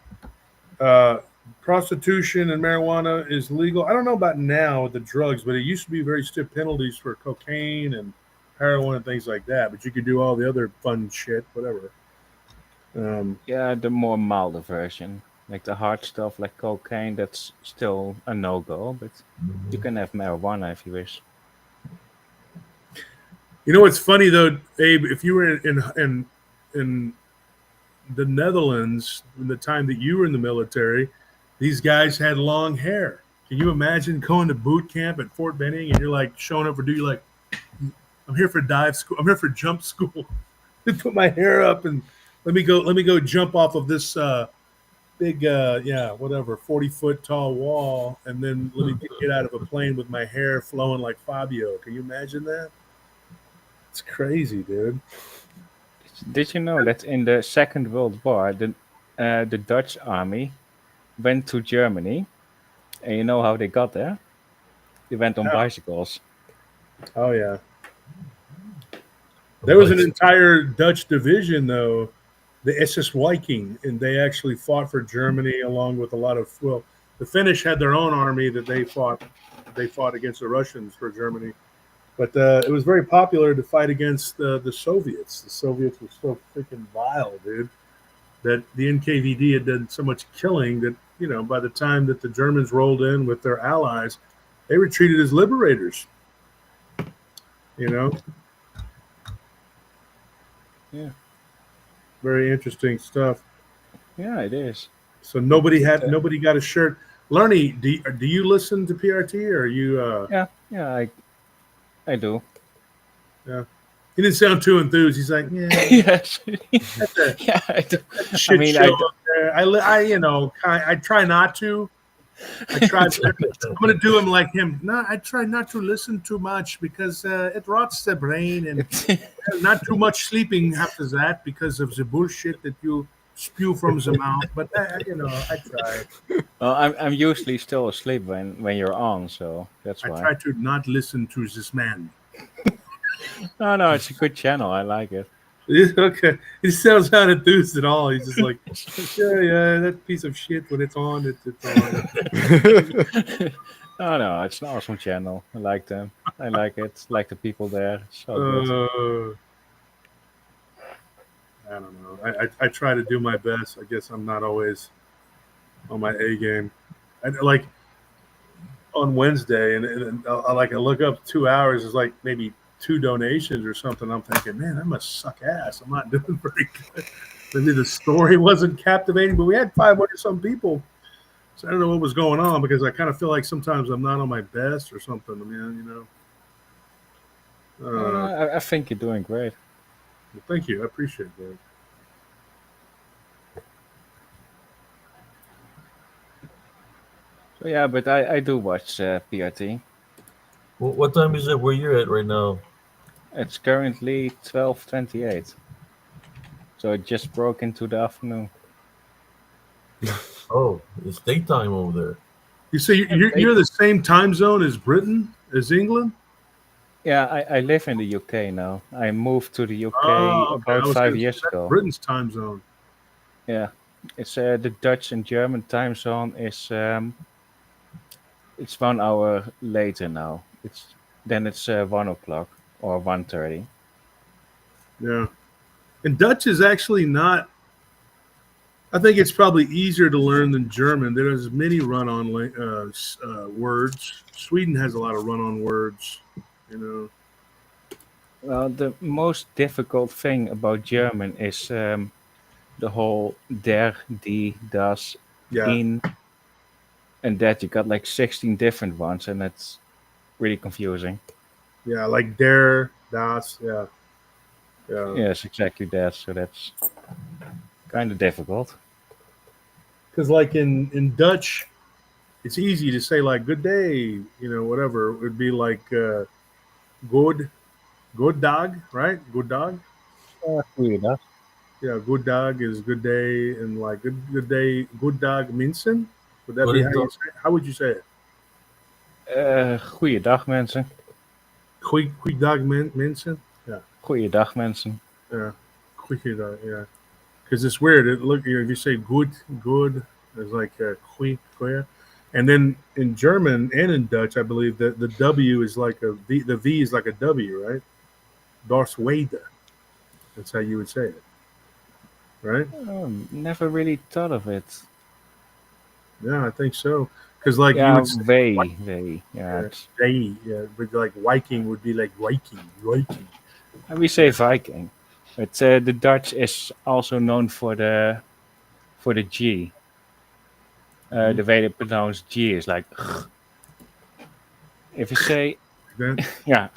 Prostitution and marijuana is legal. I don't know about now with the drugs, but it used to be very stiff penalties for cocaine and heroin and things like that. But you could do all the other fun shit, whatever. Yeah, the more milder version. Like the hard stuff like cocaine, that's still a no-go, but you can have marijuana if you wish. You know what's funny though, Abe? If you were in the Netherlands in the time that you were in the military, these guys had long hair. Can you imagine going to boot camp at Fort Benning and you're like showing up for duty like, I'm here for dive school. I'm here for jump school. They put my hair up and let me go jump off of this big 40-foot tall wall, and then let me get out of a plane with my hair flowing like Fabio. Can you imagine that? It's crazy, dude. Did you know that in the Second World War, the Dutch army went to Germany, and you know how they got there? They went on bicycles. Oh yeah. There was an entire Dutch division though, the SS Viking, and they actually fought for Germany along with a lot of the Finnish had their own army that they fought against the Russians for Germany. But it was very popular to fight against the Soviets. The Soviets were so freaking vile, dude, that the NKVD had done so much killing that, by the time that the Germans rolled in with their allies, they were treated as liberators. Yeah. Very interesting stuff. Yeah, it is. So nobody got a shirt. Lerny, do you listen to PRT or are you? Yeah, I do. Yeah, he didn't sound too enthused. He's like, yeah, yes, yeah, I do. I mean, I try not to. I'm going to do him like him. No, I try not to listen too much because it rots the brain and not too much sleeping after that because of the bullshit that you spew from the mouth. But I try. Well, I'm usually still asleep when you're on, so that's why. I try to not listen to this man. No, it's a good channel. I like it. Okay. He sounds not enthused at all. He's just like, yeah, that piece of shit, when it's on, it's on. No, it's an awesome channel. I like them. I like it. Like the people there. It's so good. I don't know. I try to do my best. I guess I'm not always on my A game. Like on Wednesday, and I look up 2 hours. It's like maybe 2 donations or something. I'm thinking, man, I must suck ass. I'm not doing very good. Maybe the story wasn't captivating, but we had 500 some people. So I don't know what was going on, because I kind of feel like sometimes I'm not on my best or something. Man, I think you're doing great. Well, thank you. I appreciate that. So yeah, but I do watch PRT. What time is it where you're at right now? It's currently 12:28. So it just broke into the afternoon. Oh, it's daytime over there. You say you're the same time zone as Britain, as England? Yeah, I live in the UK now. I moved to the UK Okay. about 5 years ago. Britain's time zone. Yeah, it's the Dutch and German time zone is it's 1 hour later now. It's 1 o'clock or 1:30. Yeah, and Dutch is actually not. I think it's probably easier to learn than German. There's many run-on words. Sweden has a lot of run-on words. Well, the most difficult thing about German is the whole der, die, das, in, and that. You got like 16 different ones, and it's really confusing. Yeah, like der, das, yeah. Yes, exactly that. So that's kind of difficult. Because like in Dutch, it's easy to say like good day, whatever. It would be like good dag, right? Good dag. Goeiedag. Yeah, good dag is good day, and like good day, good dag mensen. Would that be how you say it? How would you say it? Goeiedag mensen. Goeiedag mensen. Yeah. Goeiedag mensen. Yeah. Goeiedag. Yeah. Because it's weird. If you say good, it's like goeie. And then in German and in Dutch, I believe that the W is like the V is like a W, right? Das Wade. That's how you would say it, right? Never really thought of it. Yeah, I think so. Because like yeah, you would say they, but like Viking would be like Viking. And we say Viking, but the Dutch is also known for the G. The way they pronounce G is like. If you say, yeah,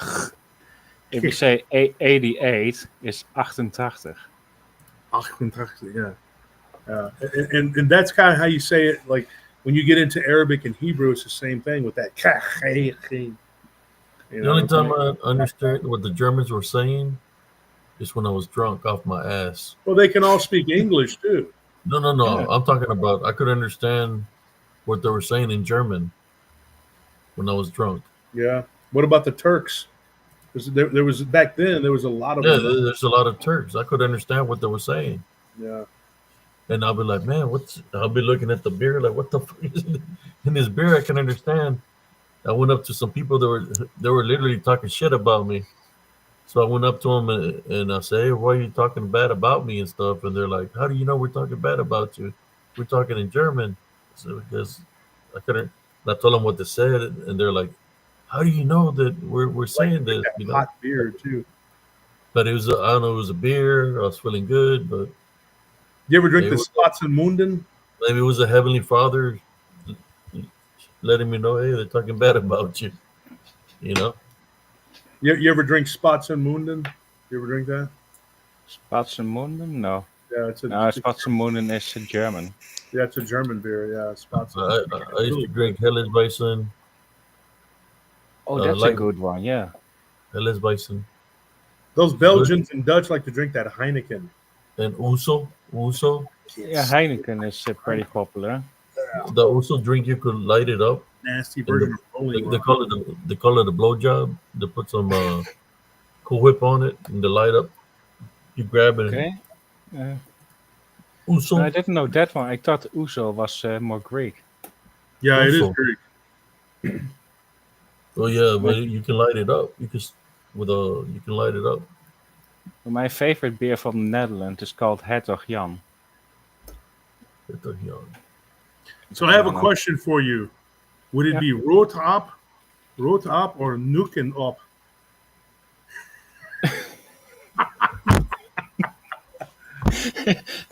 if you say 88 is 88. 88, yeah. And that's kind of how you say it. Like when you get into Arabic and Hebrew, it's the same thing with that. The only time I understood what the Germans were saying is when I was drunk off my ass. Well, they can all speak English too. No. Yeah. I'm talking about I could understand what they were saying in German when I was drunk. Yeah. What about the Turks? There was back then. There was a lot of there's a lot of Turks. I could understand what they were saying. Yeah. And I'll be like, man, I'll be looking at the beer like, what the fuck is in this beer? I can understand. I went up to some people that were literally talking shit about me. So I went up to them and I say, hey, why are you talking bad about me and stuff? And they're like, how do you know we're talking bad about you? We're talking in German. So because I couldn't. I told them what they said, and they're like, how do you know that we're saying this? Hot beer too. But it was I don't know. It was a beer. I was feeling good, but. You ever drink the Spatzenmunden? Maybe it was a Heavenly Father letting me know, hey, they're talking bad about you. You ever drink Spatzenmunden? You ever drink that? Spatzenmunden? No. Yeah, Spatzenmunden is German. Yeah, it's a German beer. Yeah, Spatzenmunden. I used to drink Helles Bison. Oh, that's a good one. Yeah. Helles Bison. Those Belgians and Dutch like to drink that Heineken. And Uso. Yeah, Heineken is pretty popular. The Uso drink, you could light it up. Nasty version of Rolling They call it a blowjob. They put some Cool Whip on it and they light up. You grab it. Okay. Uh, Uso. I didn't know that one. I thought Uso was more Greek. Yeah, it is Uso. Greek. Oh yeah, but you can light it up. You can you can light it up. My favorite beer from the Netherlands is called Hertog Jan. So I have a question for you. Would it be root up, or nuken up?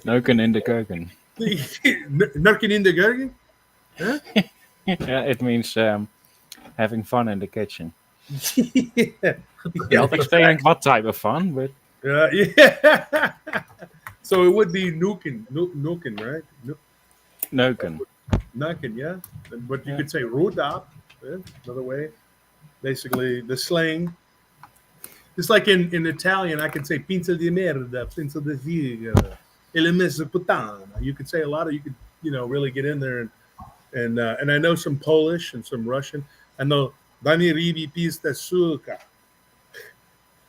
Neuken in de keuken. Nuken in the garden? Huh? Yeah, it means having fun in the kitchen. Yeah. Not explaining what type of fun, but Yeah. So it would be nuken, right? neuken. Nuken, yeah. But you could say root up, another way. Basically, the slang. It's like in Italian, I can say pinza di merda, pinza di figa, ele messa puttana. You could say a lot of, you could, really get in there, and I know some Polish and some Russian. I know dani ribi pista suka.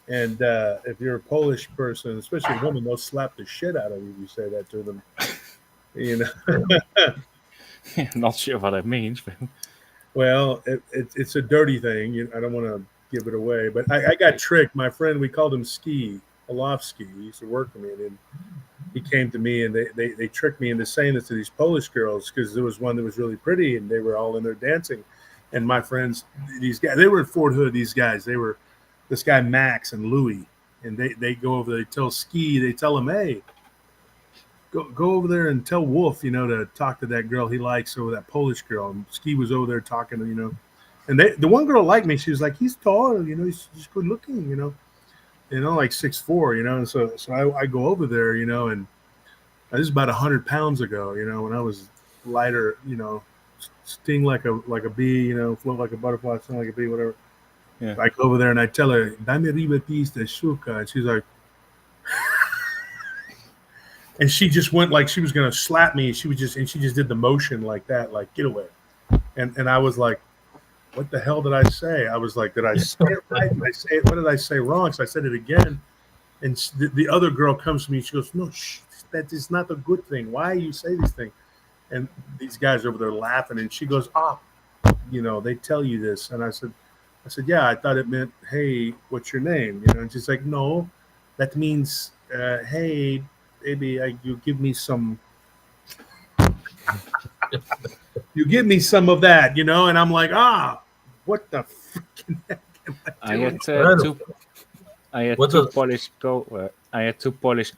And if you're a Polish person, especially a woman, they'll slap the shit out of you if you say that to them. Not sure what it means, but Well, it's a dirty thing. I don't want to give it away, but I got tricked. My friend, we called him Ski, Olofsky. He used to work for me, and he came to me, and they tricked me into saying this to these Polish girls because there was one that was really pretty, and they were all in there dancing. And my friends, these guys, they were in Fort Hood. These guys, they were this guy Max and Louie, and they go over there. They tell Ski, they tell him, hey, go over there and tell Wolf, to talk to that girl he likes over that Polish girl. And Ski was over there talking, and the one girl liked me. She was like, he's tall, he's good looking, like 6'4", and so I go over there, and this is about 100 pounds ago, when I was lighter, sting like a bee, float like a butterfly, sting like a bee, whatever. Yeah. I go over there and I tell her, "Dame riba pista shuka," and she's like, and she just went like she was gonna slap me. She just did the motion like that, like get away. And I was like, what the hell did I say? I was like, did I say it right? Did I say it? What did I say wrong? So I said it again. And the other girl comes to me. She goes, no, that is not a good thing. Why you say these things? And these guys over there laughing. And she goes, they tell you this. And I said, yeah, I thought it meant, hey, what's your name? And she's like, no, that means, hey, baby, you give me some. You give me some of that, and I'm like, what the freaking heck am I doing? I had two Polish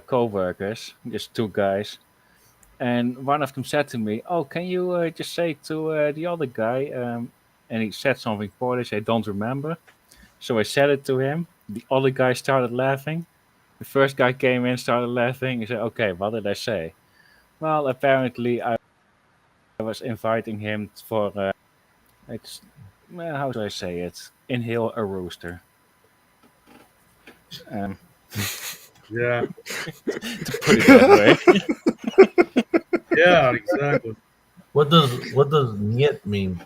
co-workers, just two guys, and one of them said to me, "Oh, can you just say to the other guy?" And he said something Polish I don't remember, so I said it to him. The other guy started laughing. The first guy came in, started laughing. He said, "Okay, what did I say?" Well, apparently I was inviting him for, how do I say it? Inhale a rooster. Yeah. To put it that way. Yeah, exactly. What does "niet" mean?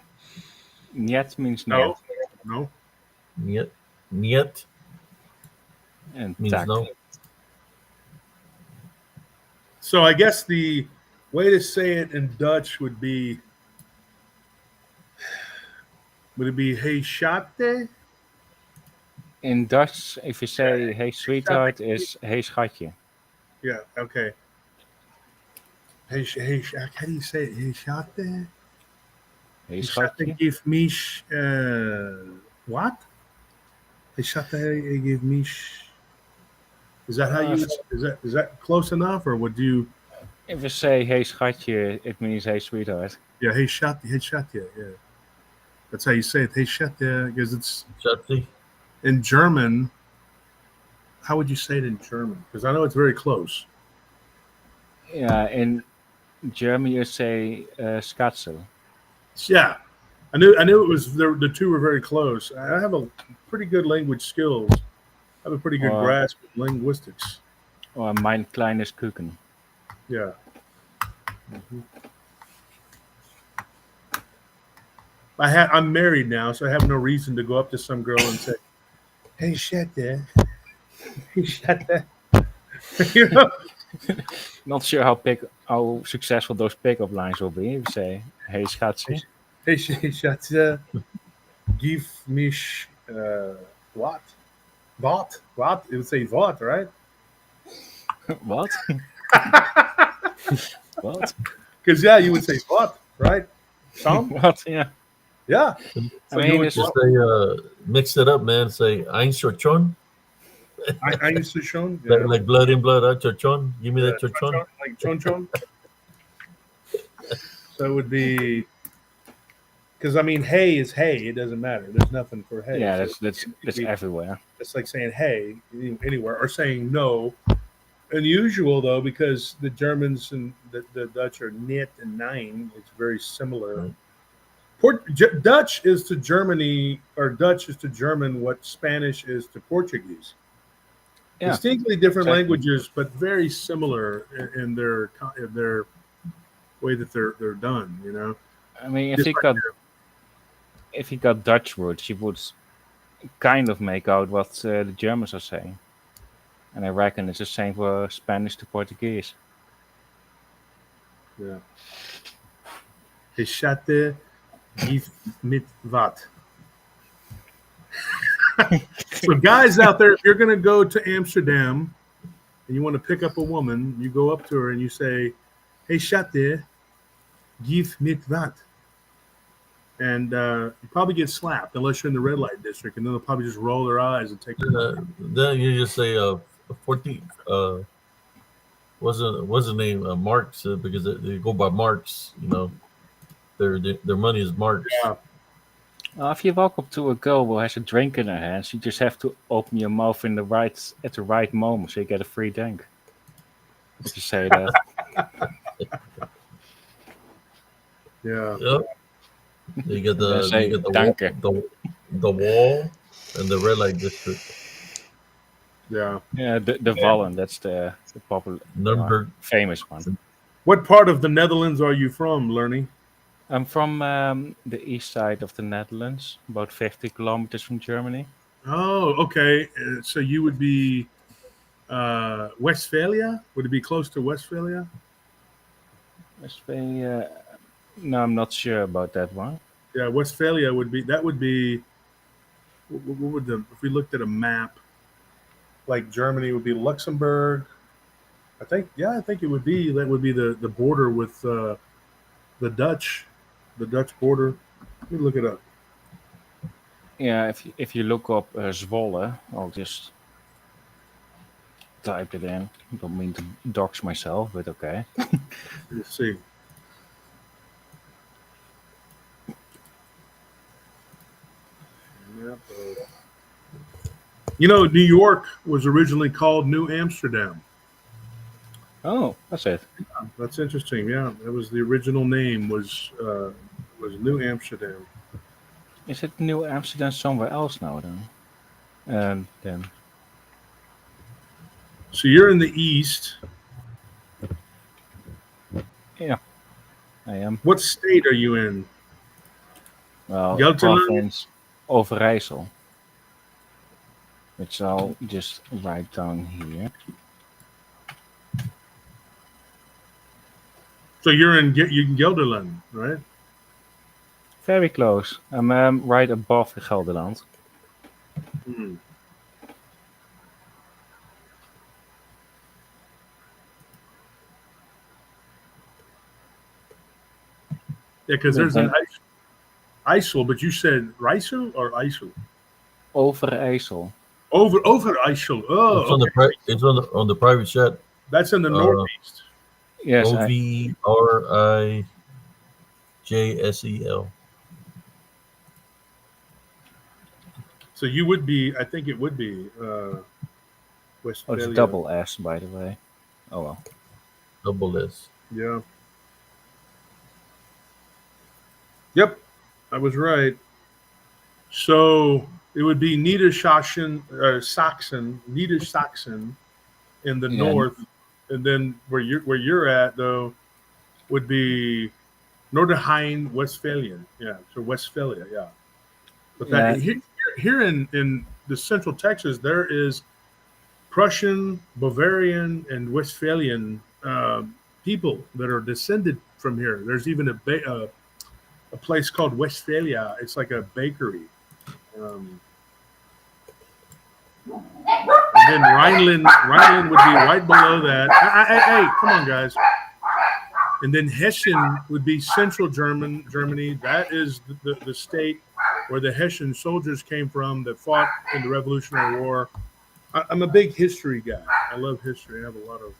Niet means no. No. No. Niet. And means tak. no. So I guess the way to say it in Dutch would be, hey schatje? In Dutch, if you say hey sweetheart, is hey schatje. Yeah, okay. Hey, how do you say it? Hey schatje? Hey schatje, give me what? Hey schatje, give me. Is that how you? Is that close enough, or would you? If you say hey schatje, it means hey sweetheart. Yeah, hey schatje, yeah. That's how you say it. Hey schatje, because it's Schatje. In German. How would you say it in German? Because I know it's very close. Yeah, in German you say Schatzel. Yeah, I knew it was the two were very close. I have a pretty good language skills. I have a pretty good grasp of linguistics. Or mein kleines Kuchen. Yeah. Mm-hmm. I'm married now, so I have no reason to go up to some girl and say, "Hey, shit, there." Shut that. You know? Not sure how successful those pickup lines will be. If you say, "Hey, schatje." Hey, Schatze, give me what? What? It would say what, right? What? What? Because yeah, you would say what, right? Some? What? Yeah. Yeah. I mean, would it's Just say, mix it up, man. Say, ein chochon. I used to shown. Like blood in blood, chochon. Give me that chochon. Like chon chon. So it would be, because I mean, hey is hey. It doesn't matter. There's nothing for hey. yeah, So that's everywhere. it's like saying hey anywhere, or saying no. Unusual though, because the Germans and the Dutch are nit and nine. It's very similar. Right. Dutch is to Germany, or Dutch is to German what Spanish is to Portuguese. Yeah, Distinctly different exactly. languages, but very similar in their way that they're done. You know. I mean, Just like if he got Dutch roots, he would kind of make out what the Germans are saying, and I reckon it's the same for Spanish to Portuguese. yeah. Ich hatte give mit wat. So guys out there, if you're going to go to Amsterdam and you want to pick up a woman, you go up to her and you say, "Hey, Shatte, give mit wat." And you probably get slapped unless you're in the red light district, and then they'll probably just roll their eyes and take your Then you just say 14. What's the name? Marks, because they go by marks. You know, their money is marks. Yeah. If you walk up to a girl who has a drink in her hands, you just have to open your mouth at the right moment, so you get a free drink. If you say that. Yeah. Yep. You get the They say, you get the "Danke." the wall and the red light district. Yeah. Yeah, the Wallen, that's the popular, Number famous one. What part of the Netherlands are you from, Lernie? I'm from the east side of the Netherlands, about 50 kilometers from Germany. Oh, okay. So you would be Westphalia? Would it be close to Westphalia? Westphalia, no, I'm not sure about that one. Yeah, Westphalia would be. That would be. What would if we looked at a map? Like Germany would be Luxembourg. I think. Yeah, I think it would be. That would be the border with the Dutch border. Let me look it up. Yeah, if you look up Zwolle, I'll just type it in. Don't mean to dox myself, but okay. Let's see. You know, New York was originally called New Amsterdam. Oh, that's it. Yeah, that's interesting. Yeah, that was the original name was New Amsterdam. Is it New Amsterdam somewhere else now then? So you're in the east. Yeah, I am. What state are you in? Well, Gelderland? province Overijssel, which I'll just write down here. So you're in Gelderland, right? Very close. I'm right above Gelderland. Hmm. Yeah, because there's an IJssel, but you said Rijssel or IJssel? Overijssel. Overijssel. Oh, It's on the it's on the private chat. That's in the northeast. Yes. OVRIJSEL. So you would be. I think it would be Westphalia. Oh, it's double S, by the way. Oh well. Double S. Yeah. Yep, I was right. So it would be Niedersachsen, Niedersachsen in the north, and then where you're at though would be Noorderrijn Westphalian. Yeah, so Westphalia. Yeah, but that here in the central Texas there is Prussian, Bavarian, and Westphalian people that are descended from here. There's even a place called Westphalia. It's like a bakery. And then Rhineland would be right below that. Hey, come on, guys. And then Hessian would be central Germany. That is the state where the Hessian soldiers came from that fought in the Revolutionary War. I'm a big history guy. I love history. I have a lot of,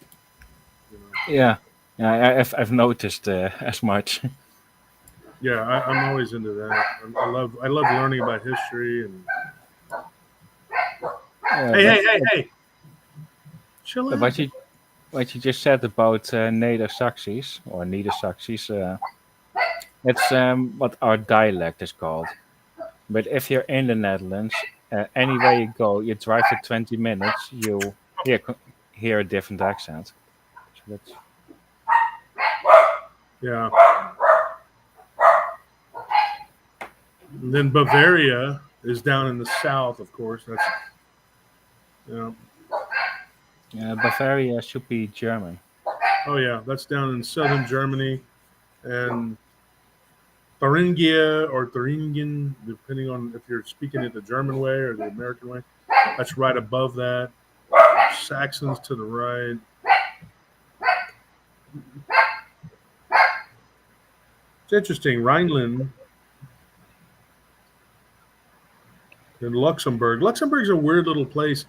Yeah, I've noticed as much. Yeah, I'm always into that. I love learning about history and. Hey! Chill out. What you just said about Neder-Saxies or Nieder-Saxies, it's what our dialect is called. But if you're in the Netherlands, anywhere you go, you drive for 20 minutes, you hear a different accent. So that's... Yeah. And then Bavaria is down in the south, of course. That's Bavaria should be German. Oh yeah, that's down in southern Germany, and Thuringia or Thuringen, depending on if you're speaking it the German way or the American way. That's right above that. Saxons to the right. It's interesting. Rhineland and Luxembourg. Luxembourg's a weird little place.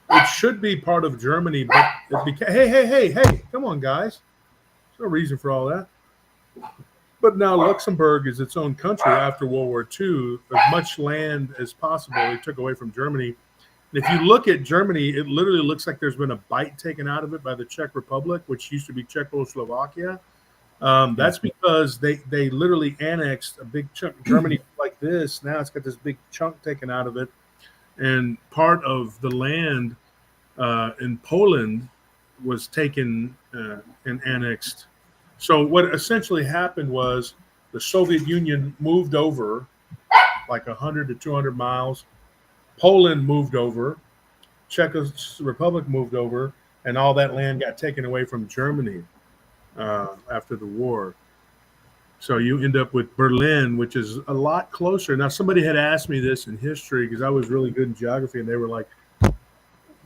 It should be part of Germany, but it became. Hey! Come on, guys. There's no reason for all that. But now Luxembourg is its own country after World War II. As much land as possible they took away from Germany. And if you look at Germany, it literally looks like there's been a bite taken out of it by the Czech Republic, which used to be Czechoslovakia. That's because they literally annexed a big chunk. Germany like this. Now it's got this big chunk taken out of it. And part of the land in Poland was taken and annexed. So what essentially happened was the Soviet Union moved over like 100 to 200 miles. Poland moved over. Czech Republic moved over. And all that land got taken away from Germany after the war. So you end up with Berlin, which is a lot closer. Now, somebody had asked me this in history because I was really good in geography, and they were like,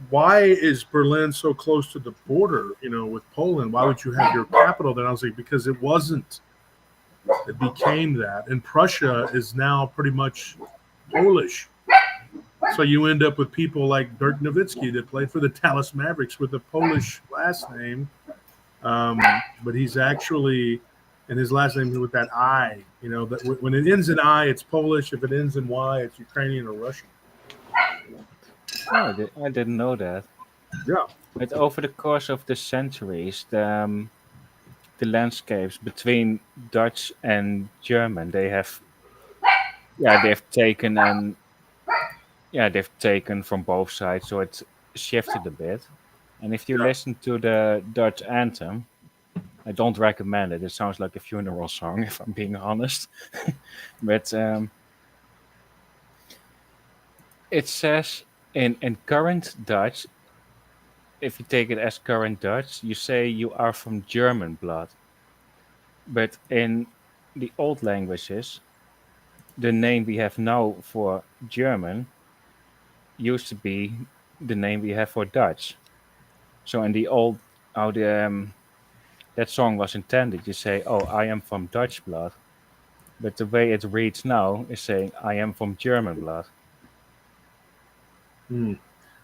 why is Berlin so close to the border, with Poland? Why would you have your capital there? I was like, because it wasn't. It became that. And Prussia is now pretty much Polish. So you end up with people like Dirk Nowitzki that played for the Dallas Mavericks with a Polish last name. But he's actually... and his last name is with that I, that when it ends in I, it's Polish. If it ends in Y, it's Ukrainian or Russian. Oh, I didn't know that. Yeah. But over the course of the centuries, the landscapes between Dutch and German, they've taken from both sides, so it's shifted a bit. And if you listen to the Dutch anthem, I don't recommend it. It sounds like a funeral song, if I'm being honest. But it says in current Dutch, if you take it as current Dutch, you say you are from German blood. But in the old languages, the name we have now for German used to be the name we have for Dutch. So in the old, that song was intended, you say, oh, I am from Dutch blood. But the way it reads now is saying, I am from German blood.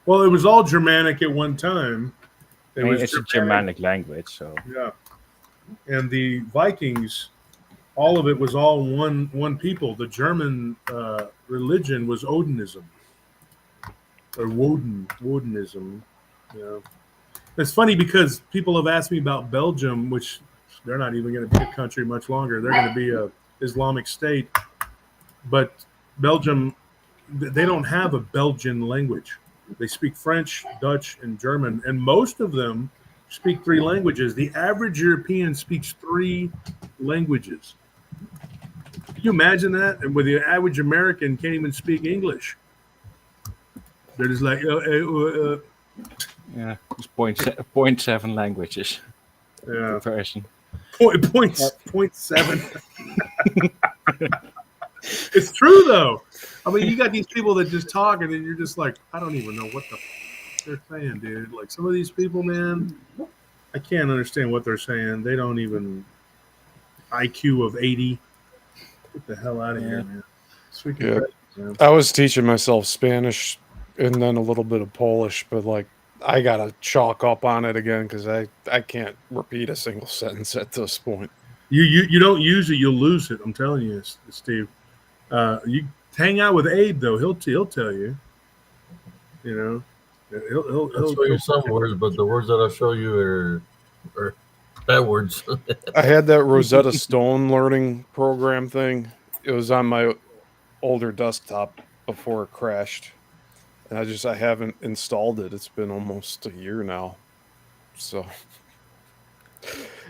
Well, it was all Germanic at one time. It's a Germanic language, so. Yeah. And the Vikings, all of it was all one people. The German religion was Odinism. Or Wodinism. Yeah. It's funny because people have asked me about Belgium, which they're not even going to be a country much longer. They're going to be a Islamic state. But Belgium, they don't have a Belgian language. They speak French, Dutch, and German, and most of them speak 3 languages. The average European speaks 3 languages. Can you imagine that? And with the average American can't even speak English. They're just like, Yeah, it's 0.7 languages Yeah. per person. Point 7. It's true though. I mean, you got these people that just talk, and then you're just like, I don't even know what the they're saying, dude. Like some of these people, man, I can't understand what they're saying. They don't even IQ of 80. Get the hell out of here, man. Sweet Yeah. confessions, man. I was teaching myself Spanish and then a little bit of Polish, but like I gotta chalk up on it again because I can't repeat a single sentence at this point. You don't use it, you'll lose it. I'm telling you, Steve. You hang out with Abe though; he'll tell you. You know, I'll show you some words, but the words that I'll show you are bad words. I had that Rosetta Stone learning program thing. It was on my older desktop before it crashed. And I haven't installed it. It's been almost a year now. So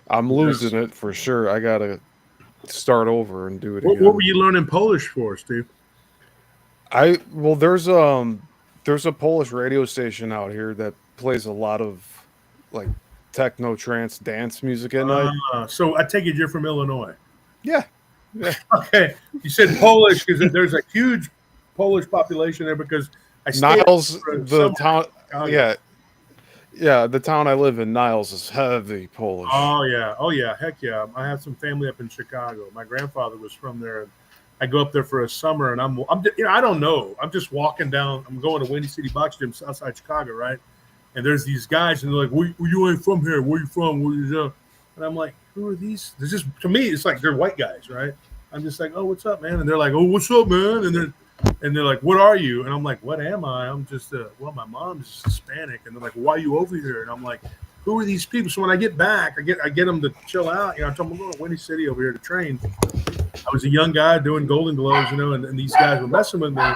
I'm losing it for sure. I gotta start over and do it again. What were you learning Polish for, Steve? There's a Polish radio station out here that plays a lot of like techno trance dance music at night. So I take it you're from Illinois. Yeah. Okay. You said Polish because there's a huge Polish population there because I Niles, the town. Yeah, the town I live in, Niles, is heavy Polish. Oh yeah, heck yeah. I have some family up in Chicago. My grandfather was from there. I go up there for a summer, and I'm I don't know. I'm just walking down. I'm going to Windy City Box Gym outside Chicago, right? And there's these guys, and they're like, "You ain't from here. Where you from? Where you from?" And I'm like, "Who are these?" They're just, to me, it's like they're white guys, right? I'm just like, "Oh, what's up, man?" And they're like, "Oh, what's up, man?" And they're like, "What are you?" And I'm like, "What am I?" I'm just, well, my mom's Hispanic. And they're like, "Why are you over here?" And I'm like, "Who are these people?" So when I get back, I get them to chill out. You know, I told them, I'm going to Windy City over here to train. I was a young guy doing Golden Globes, you know, and these guys were messing with me.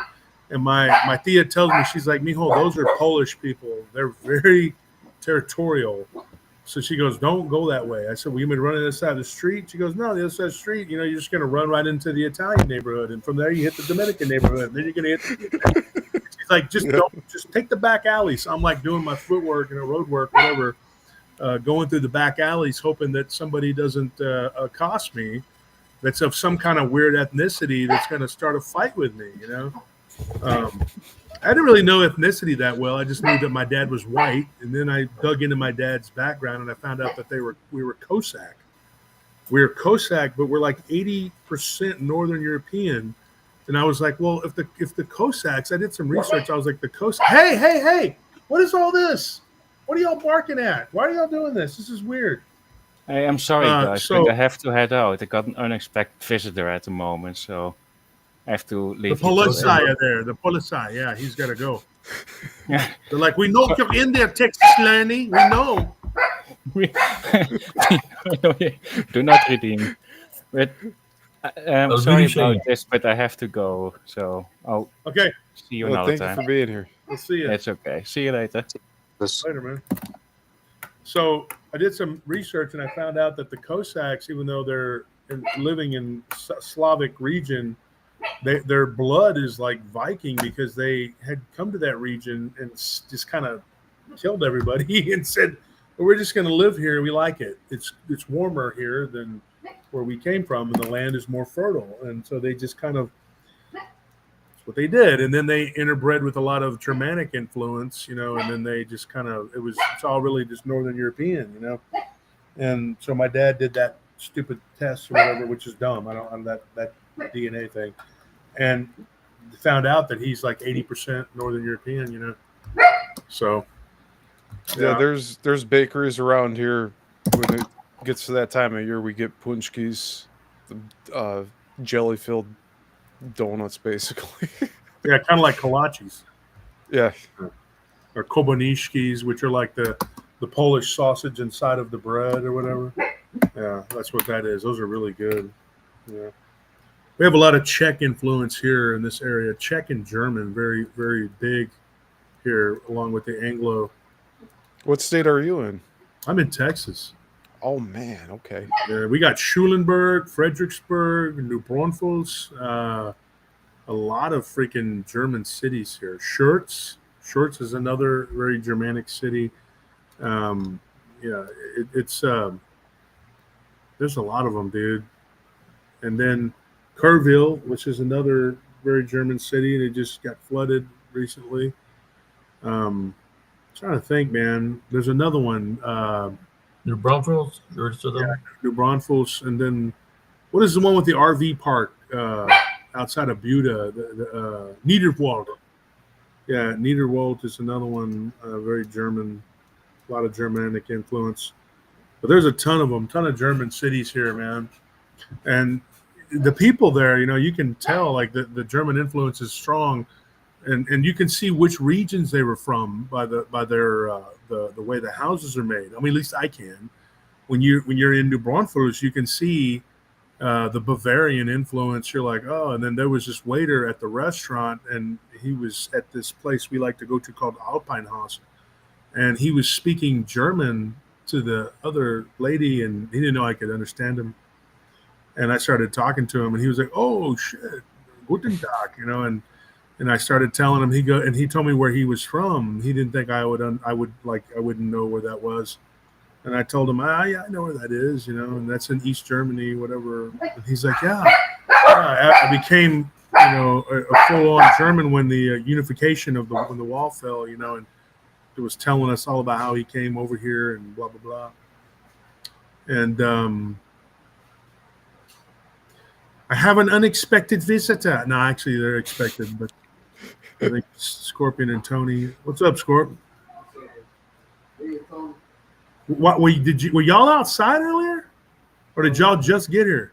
And my Thea tells me, she's like, "Mijo, those are Polish people. They're very territorial." So she goes, "Don't go that way." I said, "Well, you mean run on the other side of the street?" She goes, "No, the other side of the street, you know, you're just going to run right into the Italian neighborhood. And from there, you hit the Dominican neighborhood. And then you're going to hit She's like, just take the back alleys." So I'm like doing my footwork, you know, road work, whatever, going through the back alleys, hoping that somebody doesn't accost me that's of some kind of weird ethnicity that's going to start a fight with me, you know? I didn't really know ethnicity that well. I just knew that my dad was white, and then I dug into my dad's background, and I found out that we were Cossack. We were Cossack, but we're like 80% Northern European. And I was like, well, if the Cossacks, I did some research. I was like, the Cossacks, hey, what is all this? What are y'all barking at? Why are y'all doing this? This is weird. Hey, I'm sorry, guys, but I have to head out. I got an unexpected visitor at the moment, so I have to leave. The Polizei there, the Polizei, yeah, he's got to go. Yeah. They're like, "We know you're in there, Texas Lanny. We know." Do not redeem. But sorry about this, but I have to go. So I'll see you another time. Thank you for being here. We'll see you. It's okay. See you later. Later, man. So I did some research, and I found out that the Cossacks, even though they're living in Slavic region, their blood is like Viking because they had come to that region and just kind of killed everybody and said, well, "We're just going to live here. We like it. It's warmer here than where we came from, and the land is more fertile." And so they just kind of, that's what they did. And then they interbred with a lot of Germanic influence, you know, and then they just kind of, it's all really just Northern European, you know. And so my dad did that stupid test or whatever, which is dumb. I'm that DNA thing, and found out that he's like 80% Northern European, you know. So yeah, there's bakeries around here. When it gets to that time of year, we get punchkis, jelly-filled donuts, basically. Yeah, kind of like kolaches. Yeah, or kobaniszkis, which are like the Polish sausage inside of the bread or whatever. Yeah, that's what that is. Those are really good. Yeah. We have a lot of Czech influence here in this area. Czech and German, very, very big here, along with the Anglo. What state are you in? I'm in Texas. Oh, man. Okay. Yeah, we got Schulenburg, Fredericksburg, New Braunfels, a lot of freaking German cities here. Schurz, Schurz is another very Germanic city. Yeah, it's there's a lot of them, dude. And then Kerrville, which is another very German city, and it just got flooded recently. Trying to think, man. There's another one. New Braunfels, or to them? New Braunfels, and then what is the one with the RV park outside of Buda? The Niederwald. Yeah, Niederwald is another one. Very German, a lot of Germanic influence. But there's a ton of them, ton of German cities here, man. And the people there, you can tell like the German influence is strong, and you can see which regions they were from by their the way the houses are made. I mean, at least I can. When you're in New Braunfels, you can see the Bavarian influence. You're like, oh, and then there was this waiter at the restaurant, and he was at this place we like to go to called Alpinhaus, and he was speaking German to the other lady, and he didn't know I could understand him. And I started talking to him, and he was like, "Oh shit, guten Tag," and I started telling him. He told me where he was from. He didn't think I wouldn't know where that was. And I told him, yeah, I know where that is, and that's in East Germany, whatever. And he's like, yeah. I became, a full-on German when the unification of when the wall fell, and it was telling us all about how he came over here and blah, blah, blah. And I have an unexpected visitor. No, actually, they're expected, but I think Scorpion and Tony. What's up, Scorp? What were y'all outside earlier, or did y'all just get here,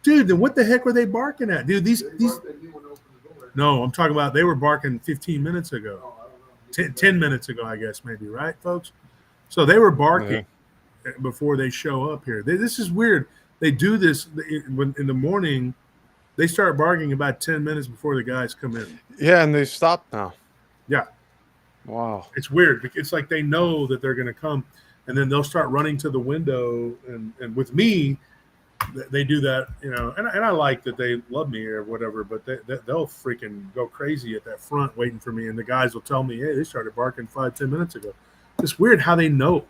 dude? Then what the heck were they barking at, dude? These. No, I'm talking about they were barking 15 minutes ago, 10 minutes ago, I guess maybe, right, folks? So they were barking before they show up here. This is weird. They do this when in the morning. They start barking about 10 minutes before the guys come in. Yeah, and they stop now. Yeah. Wow. It's weird. It's like they know that they're going to come, and then they'll start running to the window. And with me, they do that, and I like that they love me or whatever, but they'll freaking go crazy at that front waiting for me. And the guys will tell me, hey, they started barking 5-10 minutes ago. It's weird how they know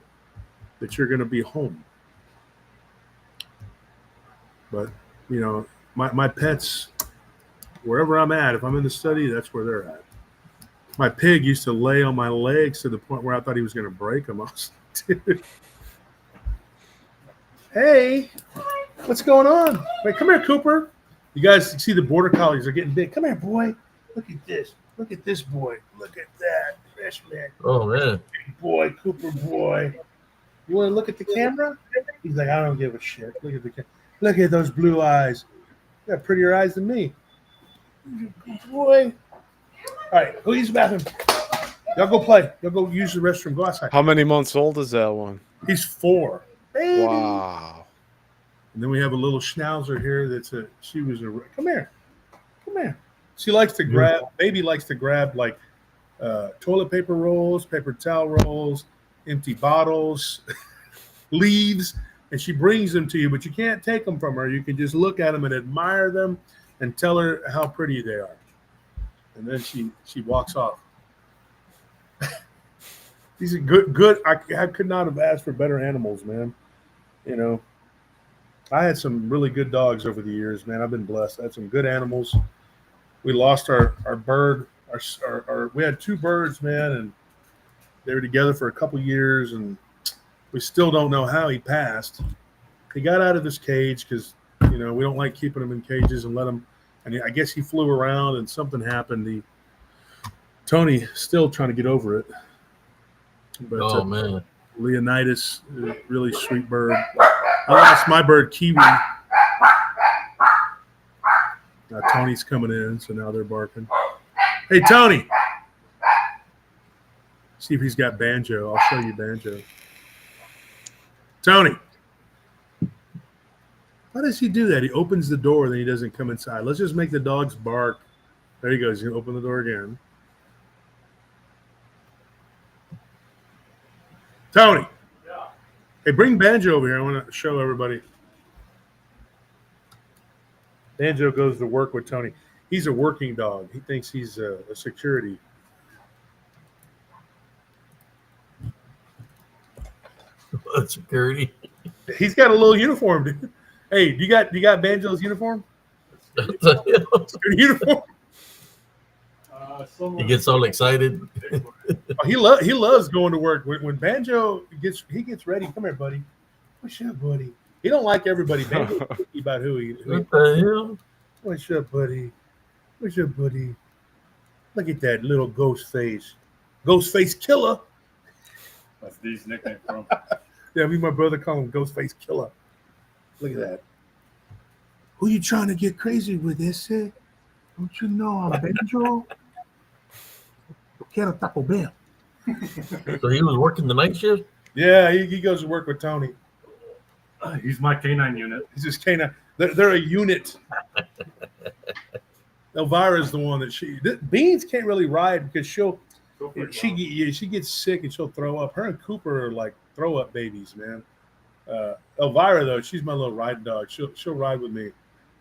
that you're going to be home. But, my pets, wherever I'm at, if I'm in the study, that's where they're at. My pig used to lay on my legs to the point where I thought he was going to break them. I was like, dude. Hey, what's going on? Wait, come here, Cooper. You guys see the border collies are getting big. Come here, boy. Look at this. Look at this boy. Look at that. Fresh man. Oh, man. Big boy, Cooper boy. You want to look at the camera? He's like, I don't give a shit. Look at the camera. Look at those blue eyes. You got prettier eyes than me. Good boy. All right, go use the bathroom. Y'all go play. Y'all go use the restroom. Go outside. How many months old is that one? He's 4. Baby. Wow. And then we have a little schnauzer here come here. Come here. She likes to grab, baby likes to grab like toilet paper rolls, paper towel rolls, empty bottles, leaves, and she brings them to you, but you can't take them from her. You can just look at them and admire them and tell her how pretty they are. And then she walks off. These are good. I could not have asked for better animals, man. I had some really good dogs over the years, man. I've been blessed. I had some good animals. We lost our bird. We had 2 birds, man, and they were together for a couple years, and we still don't know how he passed. He got out of his cage because, we don't like keeping him in cages and let him. And I guess he flew around and something happened. Tony still trying to get over it. But, man. Leonidas, really sweet bird. I lost my bird, Kiwi. Now Tony's coming in, so now they're barking. Hey, Tony. See if he's got Banjo. I'll show you Banjo. Tony. Why does he do that? He opens the door, then he doesn't come inside. Let's just make the dogs bark. There he goes. He's going to open the door again. Tony. Yeah. Hey, bring Banjo over here. I want to show everybody. Banjo goes to work with Tony. He's a working dog. He thinks he's a security. security. He's got a little uniform, dude. Hey, do you got Banjo's uniform? Your uniform? He gets all excited. He loves going to work. When Banjo gets ready, come here, buddy. What's up, buddy? He don't like everybody. Banjo's picky about who he. What the hell? What's up, buddy? What's up, buddy? Look at that little ghost face. Ghost face killer. That's Dee's nickname from. Yeah, me and my brother call him Ghost face killer. Look at that. Who you trying to get crazy with, ese? Don't you know I'm Banjo? Quiero Taco Bell. So he was working the night shift? Yeah, he goes to work with Tony. He's my canine unit. He's just canine. They're a unit. Elvira's the one that Beans can't really ride because she gets sick and she'll throw up. Her and Cooper are like throw up babies, man. Elvira though, she's my little riding dog. She'll ride with me.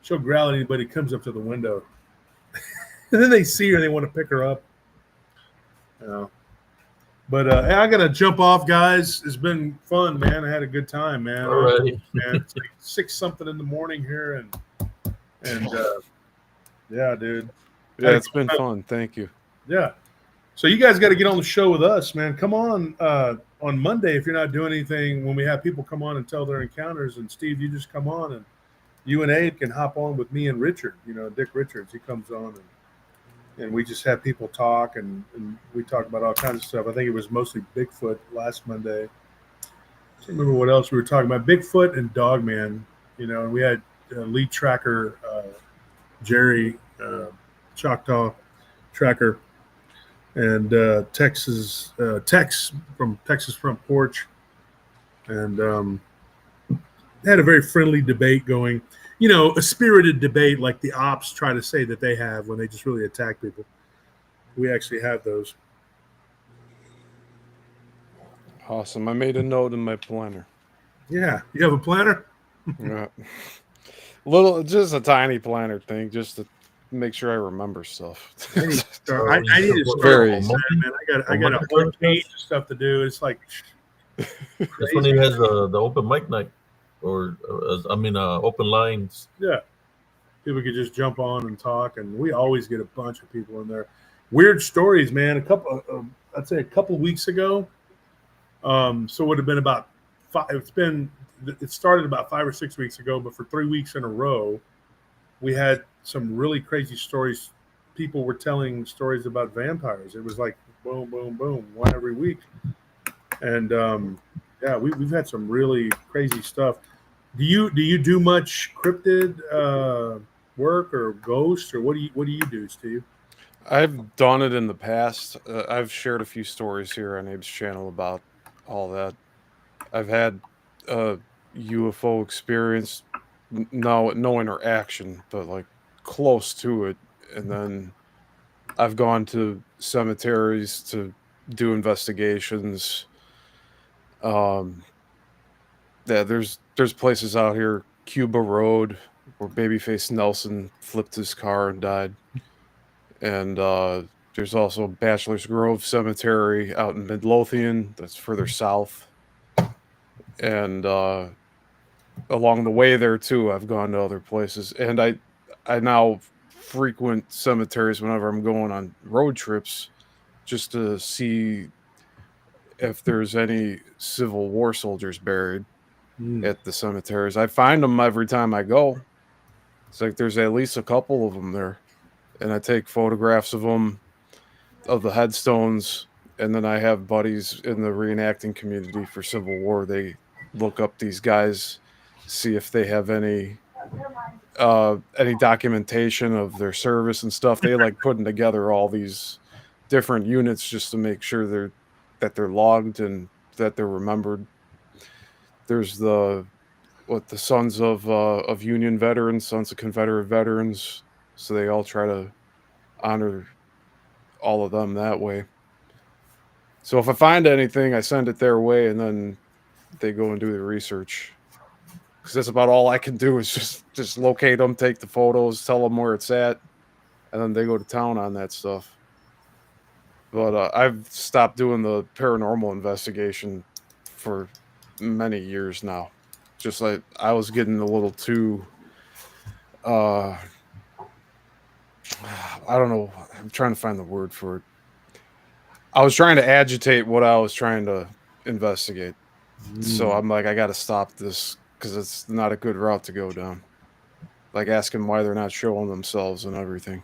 She'll growl at anybody who comes up to the window. And then they see her and they want to pick her up. You know. But I gotta jump off, guys. It's been fun, man. I had a good time, man. Alrighty. Man, it's like 6 something in the morning here, and yeah, dude. Yeah, it's been fun. Thank you. Yeah. So you guys got to get on the show with us, man. Come on Monday if you're not doing anything. When we have people come on and tell their encounters, and Steve, you just come on, and you and Abe can hop on with me and Richard. You know, Dick Richards. He comes on and we just have people talk, and we talk about all kinds of stuff. I think it was mostly Bigfoot last Monday. I can't remember what else we were talking about. Bigfoot and Dogman, you know, and we had lead tracker Jerry Choctaw Tracker and Tex from Texas Front Porch, and had a very friendly debate going. You know, a spirited debate like the ops try to say that they have when they just really attack people. We actually have those. Awesome. I made a note in my planner. Yeah. You have a planner? Yeah. Just a tiny planner thing, just to make sure I remember stuff. I need to start. I need to start. Man. I got a whole page of stuff to do. It's like that's when he has the open mic night. Or open lines. Yeah, people could just jump on and talk, and we always get a bunch of people in there. Weird stories, man. I'd say a couple weeks ago. So it would have been about 5. It started about 5 or 6 weeks ago, but for 3 weeks in a row, we had some really crazy stories. People were telling stories about vampires. It was like boom, boom, boom, one every week, and yeah, we've had some really crazy stuff. Do you do much cryptid work or ghosts, or what do you do, Steve? I've done it in the past. I've shared a few stories here on Abe's channel about all that. I've had a UFO experience, no interaction, but like close to it. And then I've gone to cemeteries to do investigations. Yeah, there's places out here, Cuba Road, where Babyface Nelson flipped his car and died. And there's also Bachelor's Grove Cemetery out in Midlothian, that's further south. And along the way there too, I've gone to other places. And I now frequent cemeteries whenever I'm going on road trips, just to see if there's any Civil War soldiers buried at the cemeteries. I find them every time I go. It's like there's at least a couple of them there, and I take photographs of them, of the headstones, and then I have buddies in the reenacting community for Civil War. They look up these guys, see if they have any documentation of their service and stuff. They like putting together all these different units just to make sure that they're logged and that they're remembered. There's the Sons of Union veterans, Sons of Confederate veterans, so they all try to honor all of them that way. So if I find anything, I send it their way, and then they go and do the research. Because that's about all I can do is just locate them, take the photos, tell them where it's at, and then they go to town on that stuff. But I've stopped doing the paranormal investigation for many years now. Just like I was getting a little too I don't know. I'm trying to find the word for it. I was trying to agitate what I was trying to investigate. So I'm like, I got to stop this because it's not a good route to go down. Like asking why they're not showing themselves and everything.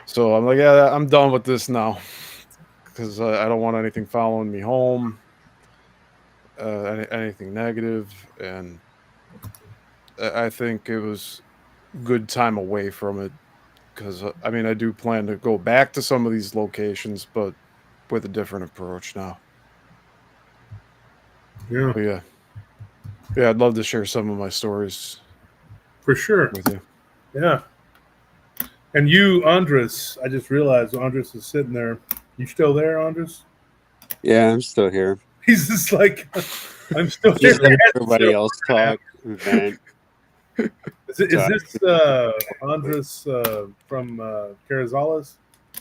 So I'm like, yeah, I'm done with this now because I don't want anything following me home, anything negative, and I think it was good time away from it because I mean I do plan to go back to some of these locations, but with a different approach now. Yeah, But yeah, I'd love to share some of my stories for sure. with you. Yeah. And you, Andres, I just realized Andres is sitting there. You still there, Andres? Yeah, I'm still here. He's just like, I'm still Just here. letting everybody else talk. Man. Is this Andres from Carrizales?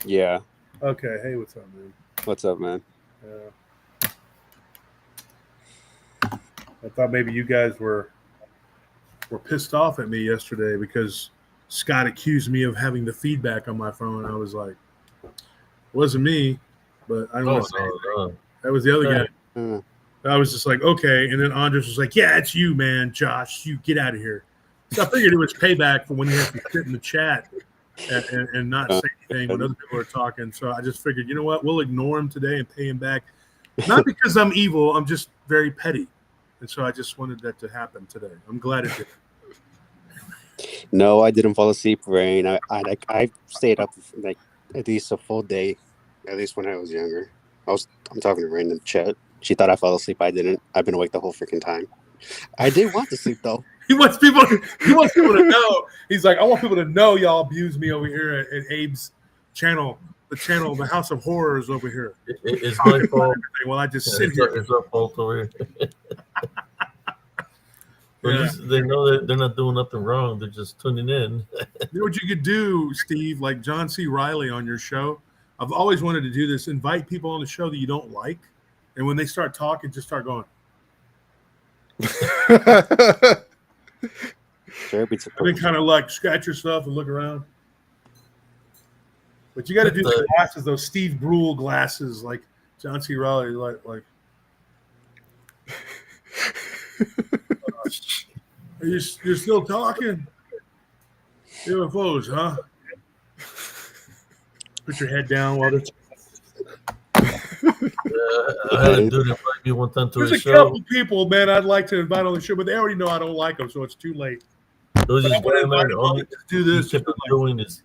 Yeah. Okay. Hey, what's up, man? What's up, man? Yeah. I thought maybe you guys were pissed off at me yesterday because Scott accused me of having the feedback on my phone. I was like, it wasn't me, but I don't want to say anything. That was the other guy. I was just like, okay. And then Andres was like, yeah, it's you, man. Josh, you get out of here. So I figured it was payback for when you have to sit in the chat and not say anything when other people are talking. So I just figured, you know what? We'll ignore him today and pay him back. Not because I'm evil. I'm just very petty. And so I just wanted that to happen today. I'm glad it did. No, I didn't fall asleep, Rain. I stayed up like at least a full day, at least when I was younger. I'm talking to Rain in the chat. She thought I fell asleep. I didn't. I've been awake the whole freaking time. I did want to sleep though. He wants people to know. He's like, I want people to know y'all abuse me over here at Abe's channel, the House of Horrors over here. It's my fault. Well, I just sit here. It's our fault over here. They know that they're not doing nothing wrong. They're just tuning in. You know what you could do, Steve? Like John C. Reilly on your show. I've always wanted to do this. Invite people on the show that you don't like, and when they start talking, just start going. Sure, and then kind of like scratch yourself and look around. But you got to do the glasses, those Steve Brule glasses, like John C. Reilly, like. You're still talking? UFOs, huh? Put your head down while they're. I had a dude invite me one time to There's his a show. couple people, man, I'd like to invite on the show, but they already know I don't like them, so it's too late. There was this guy, man, all he do this. kept doing is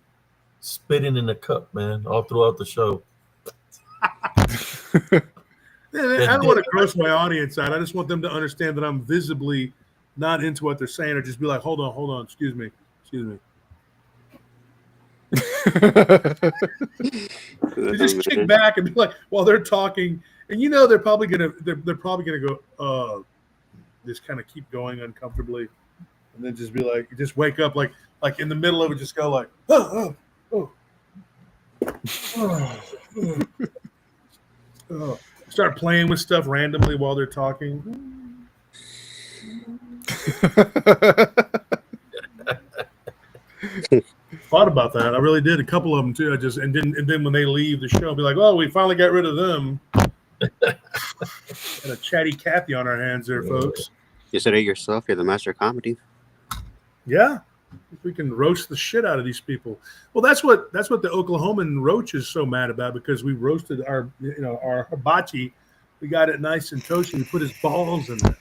spitting in the cup, man, all throughout the show. I don't want to gross my audience out. I just want them to understand that I'm visibly not into what they're saying, or just be like, hold on, excuse me. You just kick back and be like, while they're talking, and you know they're probably gonna go, just kind of keep going uncomfortably, and then just be like, just wake up like in the middle of it, just go like, oh. Start playing with stuff randomly while they're talking. Thought about that. I really did. A couple of them too. And then when they leave the show, I'll be like, "Oh, we finally got rid of them." Got a chatty Cathy on our hands there, folks. You said it yourself. You're the master of comedy. Yeah, if we can roast the shit out of these people. Well, that's what the Oklahoman roach is so mad about, because we roasted our hibachi. We got it nice and toasty. We put his balls in there,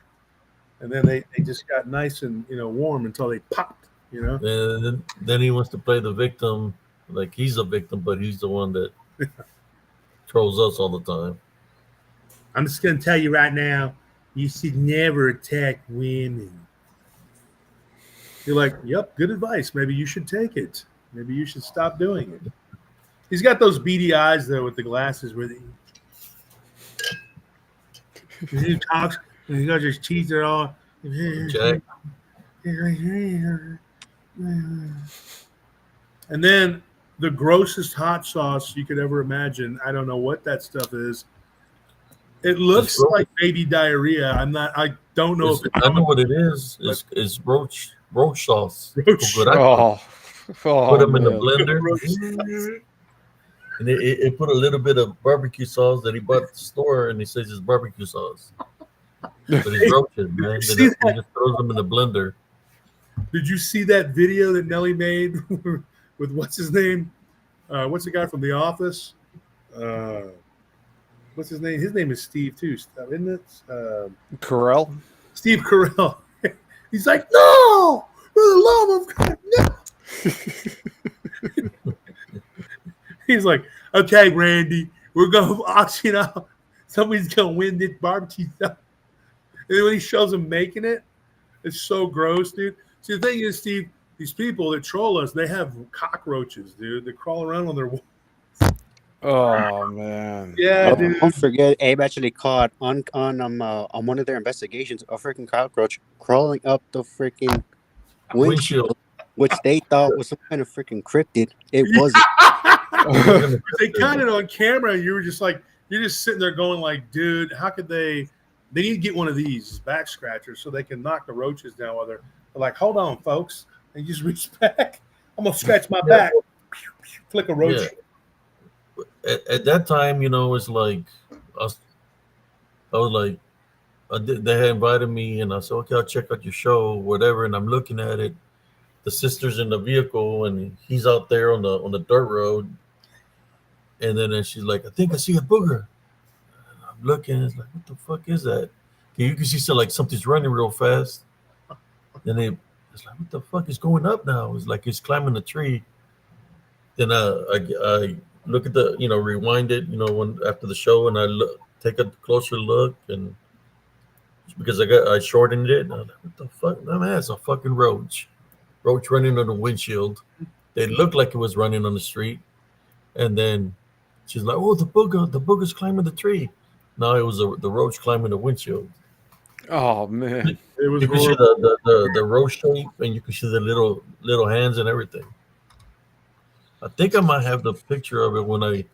and then they just got nice and warm until they popped. And then he wants to play the victim, like he's a victim, but he's the one that trolls us all the time. I'm just going to tell you right now, you should never attack women. You're like, yep, good advice. Maybe you should take it. Maybe you should stop doing it. He's got those beady eyes, though, with the glasses where he talks, and he got his teeth are all. Jack. And then the grossest hot sauce you could ever imagine. I don't know what that stuff is. It looks roach. like baby diarrhea. I don't know if it's I know what it is. It's roach sauce. roach. Cucaracha. Oh, Put them in the man. blender. And it put a little bit of barbecue sauce that he bought at the store, and he says it's barbecue sauce. But it's roaches, man. See He that? just throws them in the blender. Did you see that video that Nelly made with what's his name? What's the guy from The Office? What's his name? His name is Steve too, isn't it? Carell? Steve Carell. He's like, no, for the love of God, no. He's like, okay, Randy, we're going to auction out. Somebody's going to win this barbecue stuff. And then when he shows him making it, it's so gross, dude. See, the thing is, Steve, these people that troll us, they have cockroaches, dude. They crawl around on their walls. Oh, man. Yeah, dude. Don't forget, Abe actually caught on one of their investigations a freaking cockroach crawling up the freaking windshield, which they thought was some kind of freaking cryptid. It wasn't. They got it on camera, and you were just like, you're just sitting there going like, dude, how could they need to get one of these back scratchers so they can knock the roaches down while they're like, hold on, folks. And you just reach back. I'm going to scratch my back. Flick a roach. Yeah. At that time, it's like, I was like, they had invited me, and I said, okay, I'll check out your show, whatever. And I'm looking at it. The sister's in the vehicle, and he's out there on the dirt road. And then she's like, I think I see a booger. And I'm looking, it's like, what the fuck is that? You can see something's running real fast. Then it's like, what the fuck is going up now? It's like he's climbing a tree. Then I look at the, rewind it, after the show, and I take a closer look, and because I shortened it. And I'm like, what the fuck? No, man, it's a fucking roach running on the windshield. They looked like it was running on the street, and then she's like, "Oh, the booger's climbing the tree." No, it was the roach climbing the windshield. Oh, man. It was you can see the roach shape, and you can see the little hands and everything. I think I might have the picture of it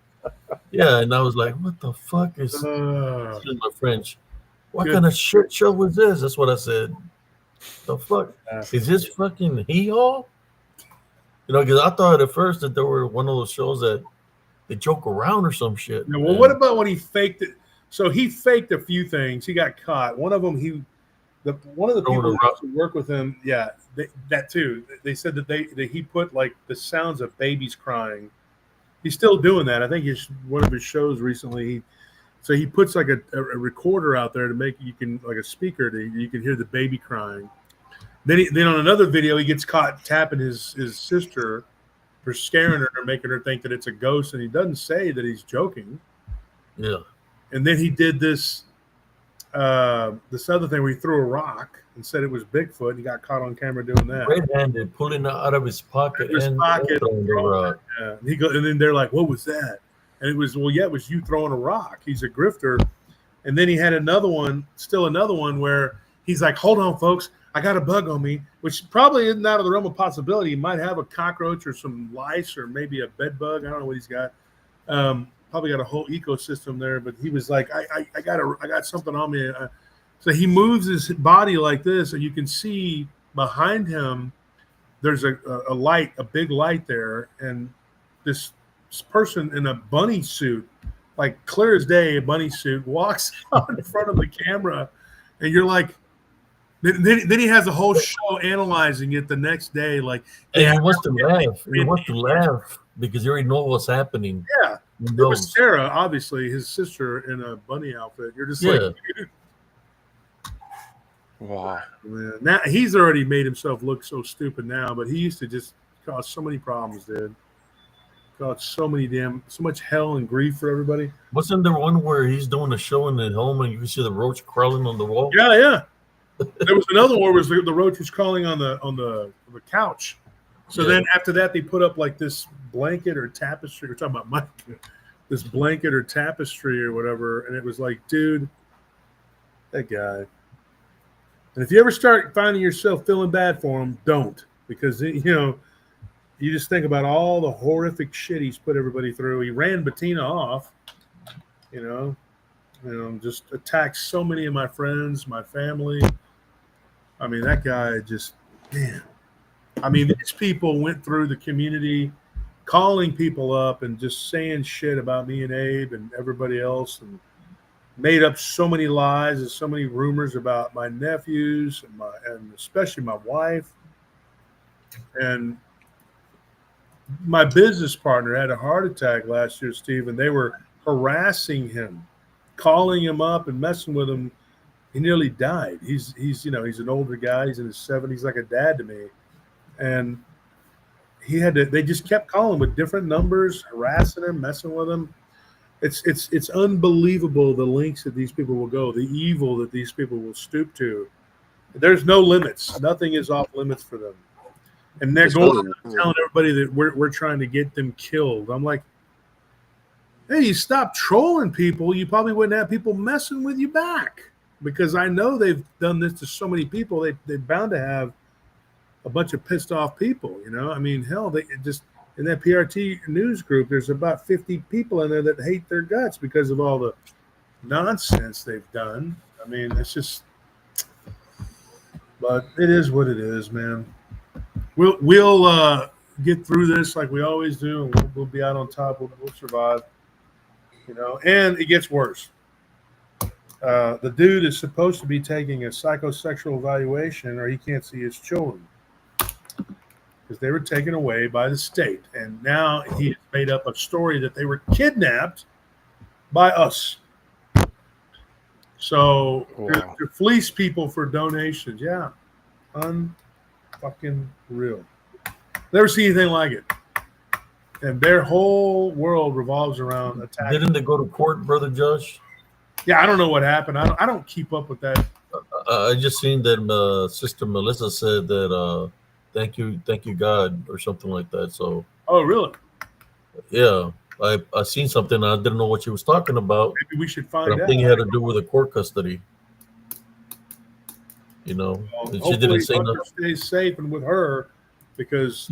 and I was like, what the fuck is excuse my French? What kind of shit show was this? That's what I said. The fuck? Is this fucking hee-haw? Because I thought at first that they were one of those shows that they joke around or some shit. Yeah, well, what about when he faked it? So he faked a few things. He got caught. One of them, one of the people who work with him, that too. They said that he put like the sounds of babies crying. He's still doing that. I think one of his shows recently. He puts like a recorder out there to make you can like a speaker you can hear the baby crying. Then on another video he gets caught tapping his sister for scaring her or making her think that it's a ghost, and he doesn't say that he's joking. Yeah. And then he did this other thing where he threw a rock and said it was Bigfoot. And he got caught on camera doing that. Red-handed, pulling it out of his pocket. And then they're like, "What was that?" And it was, it was you throwing a rock. He's a grifter. And then he had another one where he's like, hold on, folks, I got a bug on me, which probably isn't out of the realm of possibility. He might have a cockroach or some lice or maybe a bed bug. I don't know what he's got. Probably got a whole ecosystem there. But he was like, I got something on me. So he moves his body like this, and you can see behind him there's a light, a big light there, and this person in a bunny suit, like clear as day, a bunny suit, walks out in front of the camera, and you're like, then he has a whole show analyzing it the next day. Like, and he wants to laugh. He wants to laugh because he already knows what's happening. Yeah, it was Sarah, obviously his sister, in a bunny outfit. You're just like, dude. Wow, man. Now he's already made himself look so stupid now, but he used to just cause so many problems, dude. God, so much hell and grief for everybody. Wasn't there one where he's doing a show in the home and you can see the roach crawling on the wall? Yeah. There was another one where the roach was crawling on the couch. So then after that, they put up like this blanket or tapestry. We're talking about Mike. This blanket or tapestry or whatever, and it was like, dude, that guy. And if you ever start finding yourself feeling bad for him, don't, because you just think about all the horrific shit he's put everybody through. He ran Bettina off, and just attacked so many of my friends, my family. I mean, that guy just, man. I mean, these people went through the community calling people up and just saying shit about me and Abe and everybody else, and made up so many lies and so many rumors about my nephews and especially my wife. And my business partner had a heart attack last year, Steve, and they were harassing him, calling him up and messing with him. He nearly died. He's an older guy. He's in his 70s, like a dad to me. And they just kept calling with different numbers, harassing him, messing with him. It's unbelievable the lengths that these people will go, the evil that these people will stoop to. There's no limits. Nothing is off limits for them. And they're going telling everybody that we're trying to get them killed. I'm like, hey, you stop trolling people, you probably wouldn't have people messing with you back. Because I know they've done this to so many people. They're bound to have a bunch of pissed off people, I mean, hell, they just in that PRT news group, there's about 50 people in there that hate their guts because of all the nonsense they've done. I mean, it's just, but it is what it is, man. We'll get through this like we always do, and we'll be out on top. We'll survive, and it gets worse. The dude is supposed to be taking a psychosexual evaluation, or he can't see his children because they were taken away by the state. And now he has made up a story that they were kidnapped by us. So to fleece people for donations, yeah, unfucking real. Never seen anything like it. And their whole world revolves around attacking. Didn't they go to court, Brother Josh? Yeah, I don't know what happened. I don't keep up with that. I just seen that Sister Melissa said that thank you God, or something like that. So oh really? Yeah, I seen something. I didn't know what she was talking about. Maybe we should find out. I think it had to do with the court custody. Well, she didn't say Hunter nothing. stays safe and with her, because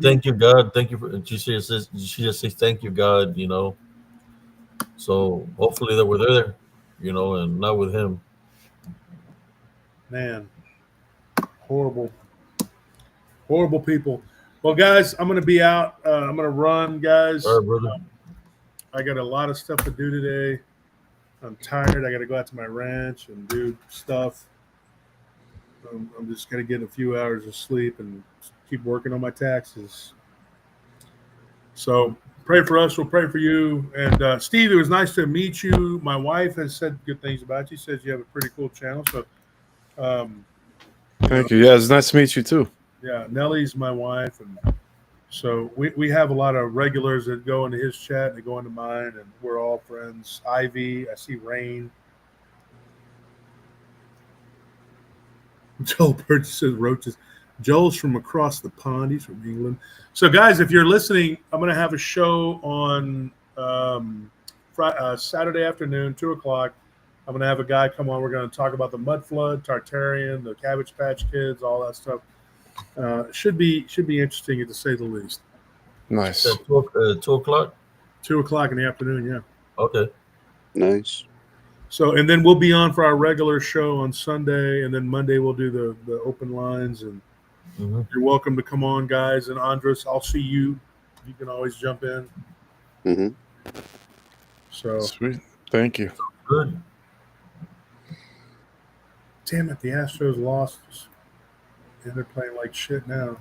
Thank you God. Thank you for. She just says thank you God. So hopefully that we're there, and not with him. Man, horrible people. Well, guys, I'm going to be out. I'm going to run, guys. All right, brother. I got a lot of stuff to do today. I'm tired. I got to go out to my ranch and do stuff. I'm just going to get a few hours of sleep and keep working on my taxes. So pray for us. We'll pray for you. And Steve, it was nice to meet you. My wife has said good things about you. Says you have a pretty cool channel. So thank you. Yeah, it's nice to meet you too. Yeah, Nellie's my wife, and so we have a lot of regulars that go into his chat and they go into mine, and we're all friends. Ivy, I see Rain. Joel Burgess says roaches. Joel's from across the pond. He's from England. So, guys, if you're listening, I'm going to have a show on Saturday afternoon, 2 o'clock. I'm going to have a guy come on. We're going to talk about the mud flood, Tartarian, the Cabbage Patch Kids, all that stuff. Should be interesting, to say the least. Nice. 2 o'clock? 2 o'clock in the afternoon, yeah. Okay. Nice. So, and then we'll be on for our regular show on Sunday, and then Monday we'll do the open lines. And you're welcome to come on, guys. And Andres, I'll see you. You can always jump in. Mm-hmm. So sweet. Thank you. Good. Damn it, the Astros lost. And they're playing like shit now.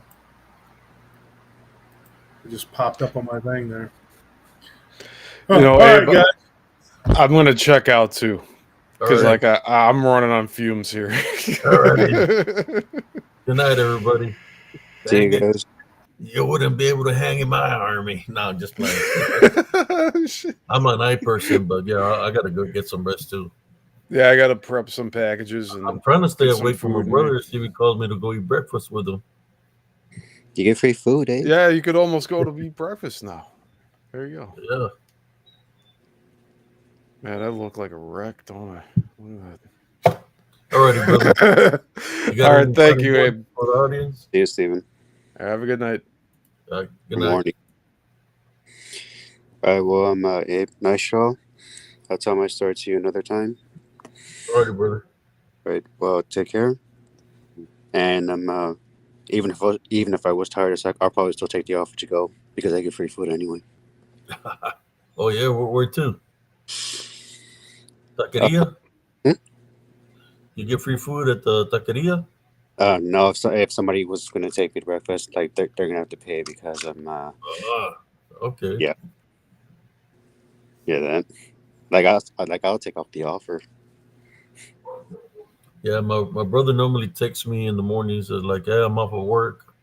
It just popped up on my thing there. All right, right, guys. I'm gonna check out too, because right. I'm running on fumes here. All right. Good night, everybody. See you guys. You wouldn't be able to hang in my army. No, I'm just playing. I'm a night person, but yeah, I gotta go get some rest too. Yeah, I gotta prep some packages. And I'm trying to stay get away some from my food brother. See if he calls me to go eat breakfast with him. You get free food, eh? Yeah, you could almost go to eat breakfast now. There you go. Yeah. Man, I look like a wreck, don't I? Look at All righty, brother. All right, thank you, Abe. For the audience. See you, Steven. Have a good night. Good Good night. morning. All right, well, I'm Abe. Nice show. I'll tell my story to you another time. All right, brother. Right. Well, take care. And even if I was tired as heck, I'll probably still take the offer to go because I get free food anyway. Oh yeah, where to? Taqueria? You get free food at the taqueria? No, if somebody was going to take me to breakfast, like they're going to have to pay because I'm. Okay. Yeah. Yeah, that. I'll take off the offer. Yeah, my brother normally texts me in the mornings like, "Hey, I'm off of work.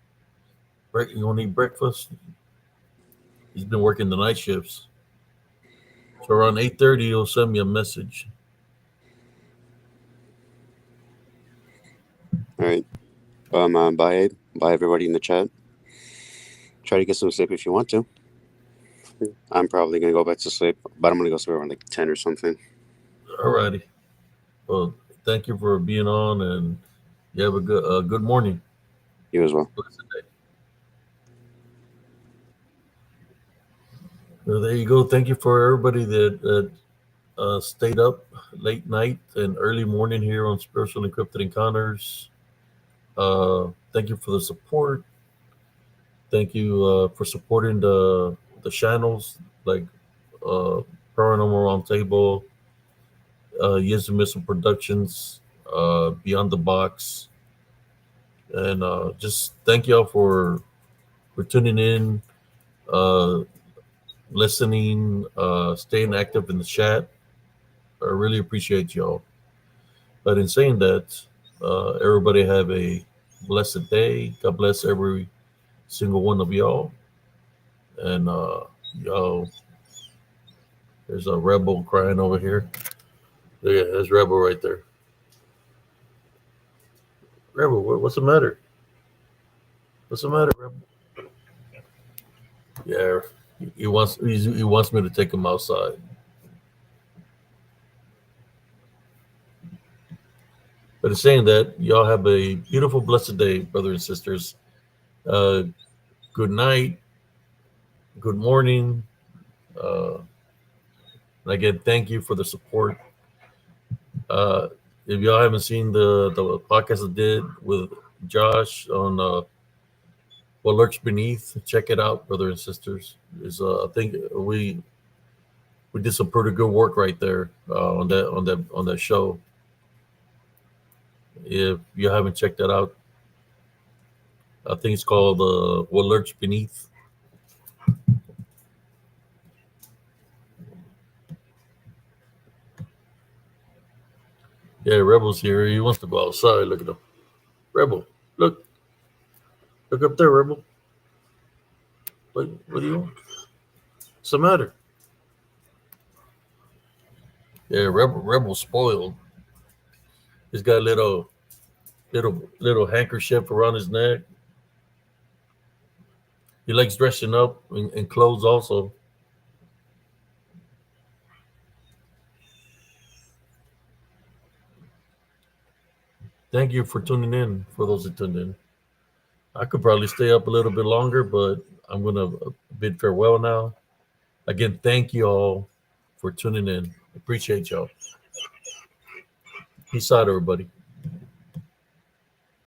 You want to eat breakfast?" He's been working the night shifts, so around 8:30 he'll send me a message. All right. Bye everybody in the chat. Try to get some sleep if you want to. I'm probably gonna go back to sleep, but I'm gonna go sleep around like 10 or something. Alrighty. Well, thank you for being on, and you have a good morning. You as well. Well, there you go. Thank you for everybody that stayed up late night and early morning here on Spiritual Encrypted Encounters. Thank you for the support. Thank you for supporting the channels like Paranormal Roundtable, Years of Missile Productions, Beyond the Box, and just thank y'all for tuning in, listening, staying active in the chat. I really appreciate y'all. But in saying that, everybody have a blessed day. God bless every single one of y'all. And y'all, there's a rebel crying over here. Yeah, there's Rebel right there. Rebel, what's the matter? What's the matter, Rebel? Yeah, he wants me to take him outside. But in saying that, y'all have a beautiful, blessed day, brothers and sisters. Good night. Good morning. And again, thank you for the support. If y'all haven't seen the podcast I did with Josh on What Lurks Beneath, check it out, brothers and sisters. I think we did some pretty good work right there on that show. If you haven't checked that out, I think it's called What Lurks Beneath. Yeah, Rebel's here. He wants to go outside. Look at him. Rebel, look. Look up there, Rebel. What do you want? What's the matter? Yeah, Rebel spoiled. He's got a little handkerchief around his neck. He likes dressing up in clothes also. Thank you for tuning in, for those that tuned in. I could probably stay up a little bit longer, but I'm going to bid farewell now. Again, thank you all for tuning in. Appreciate y'all. Peace out, everybody.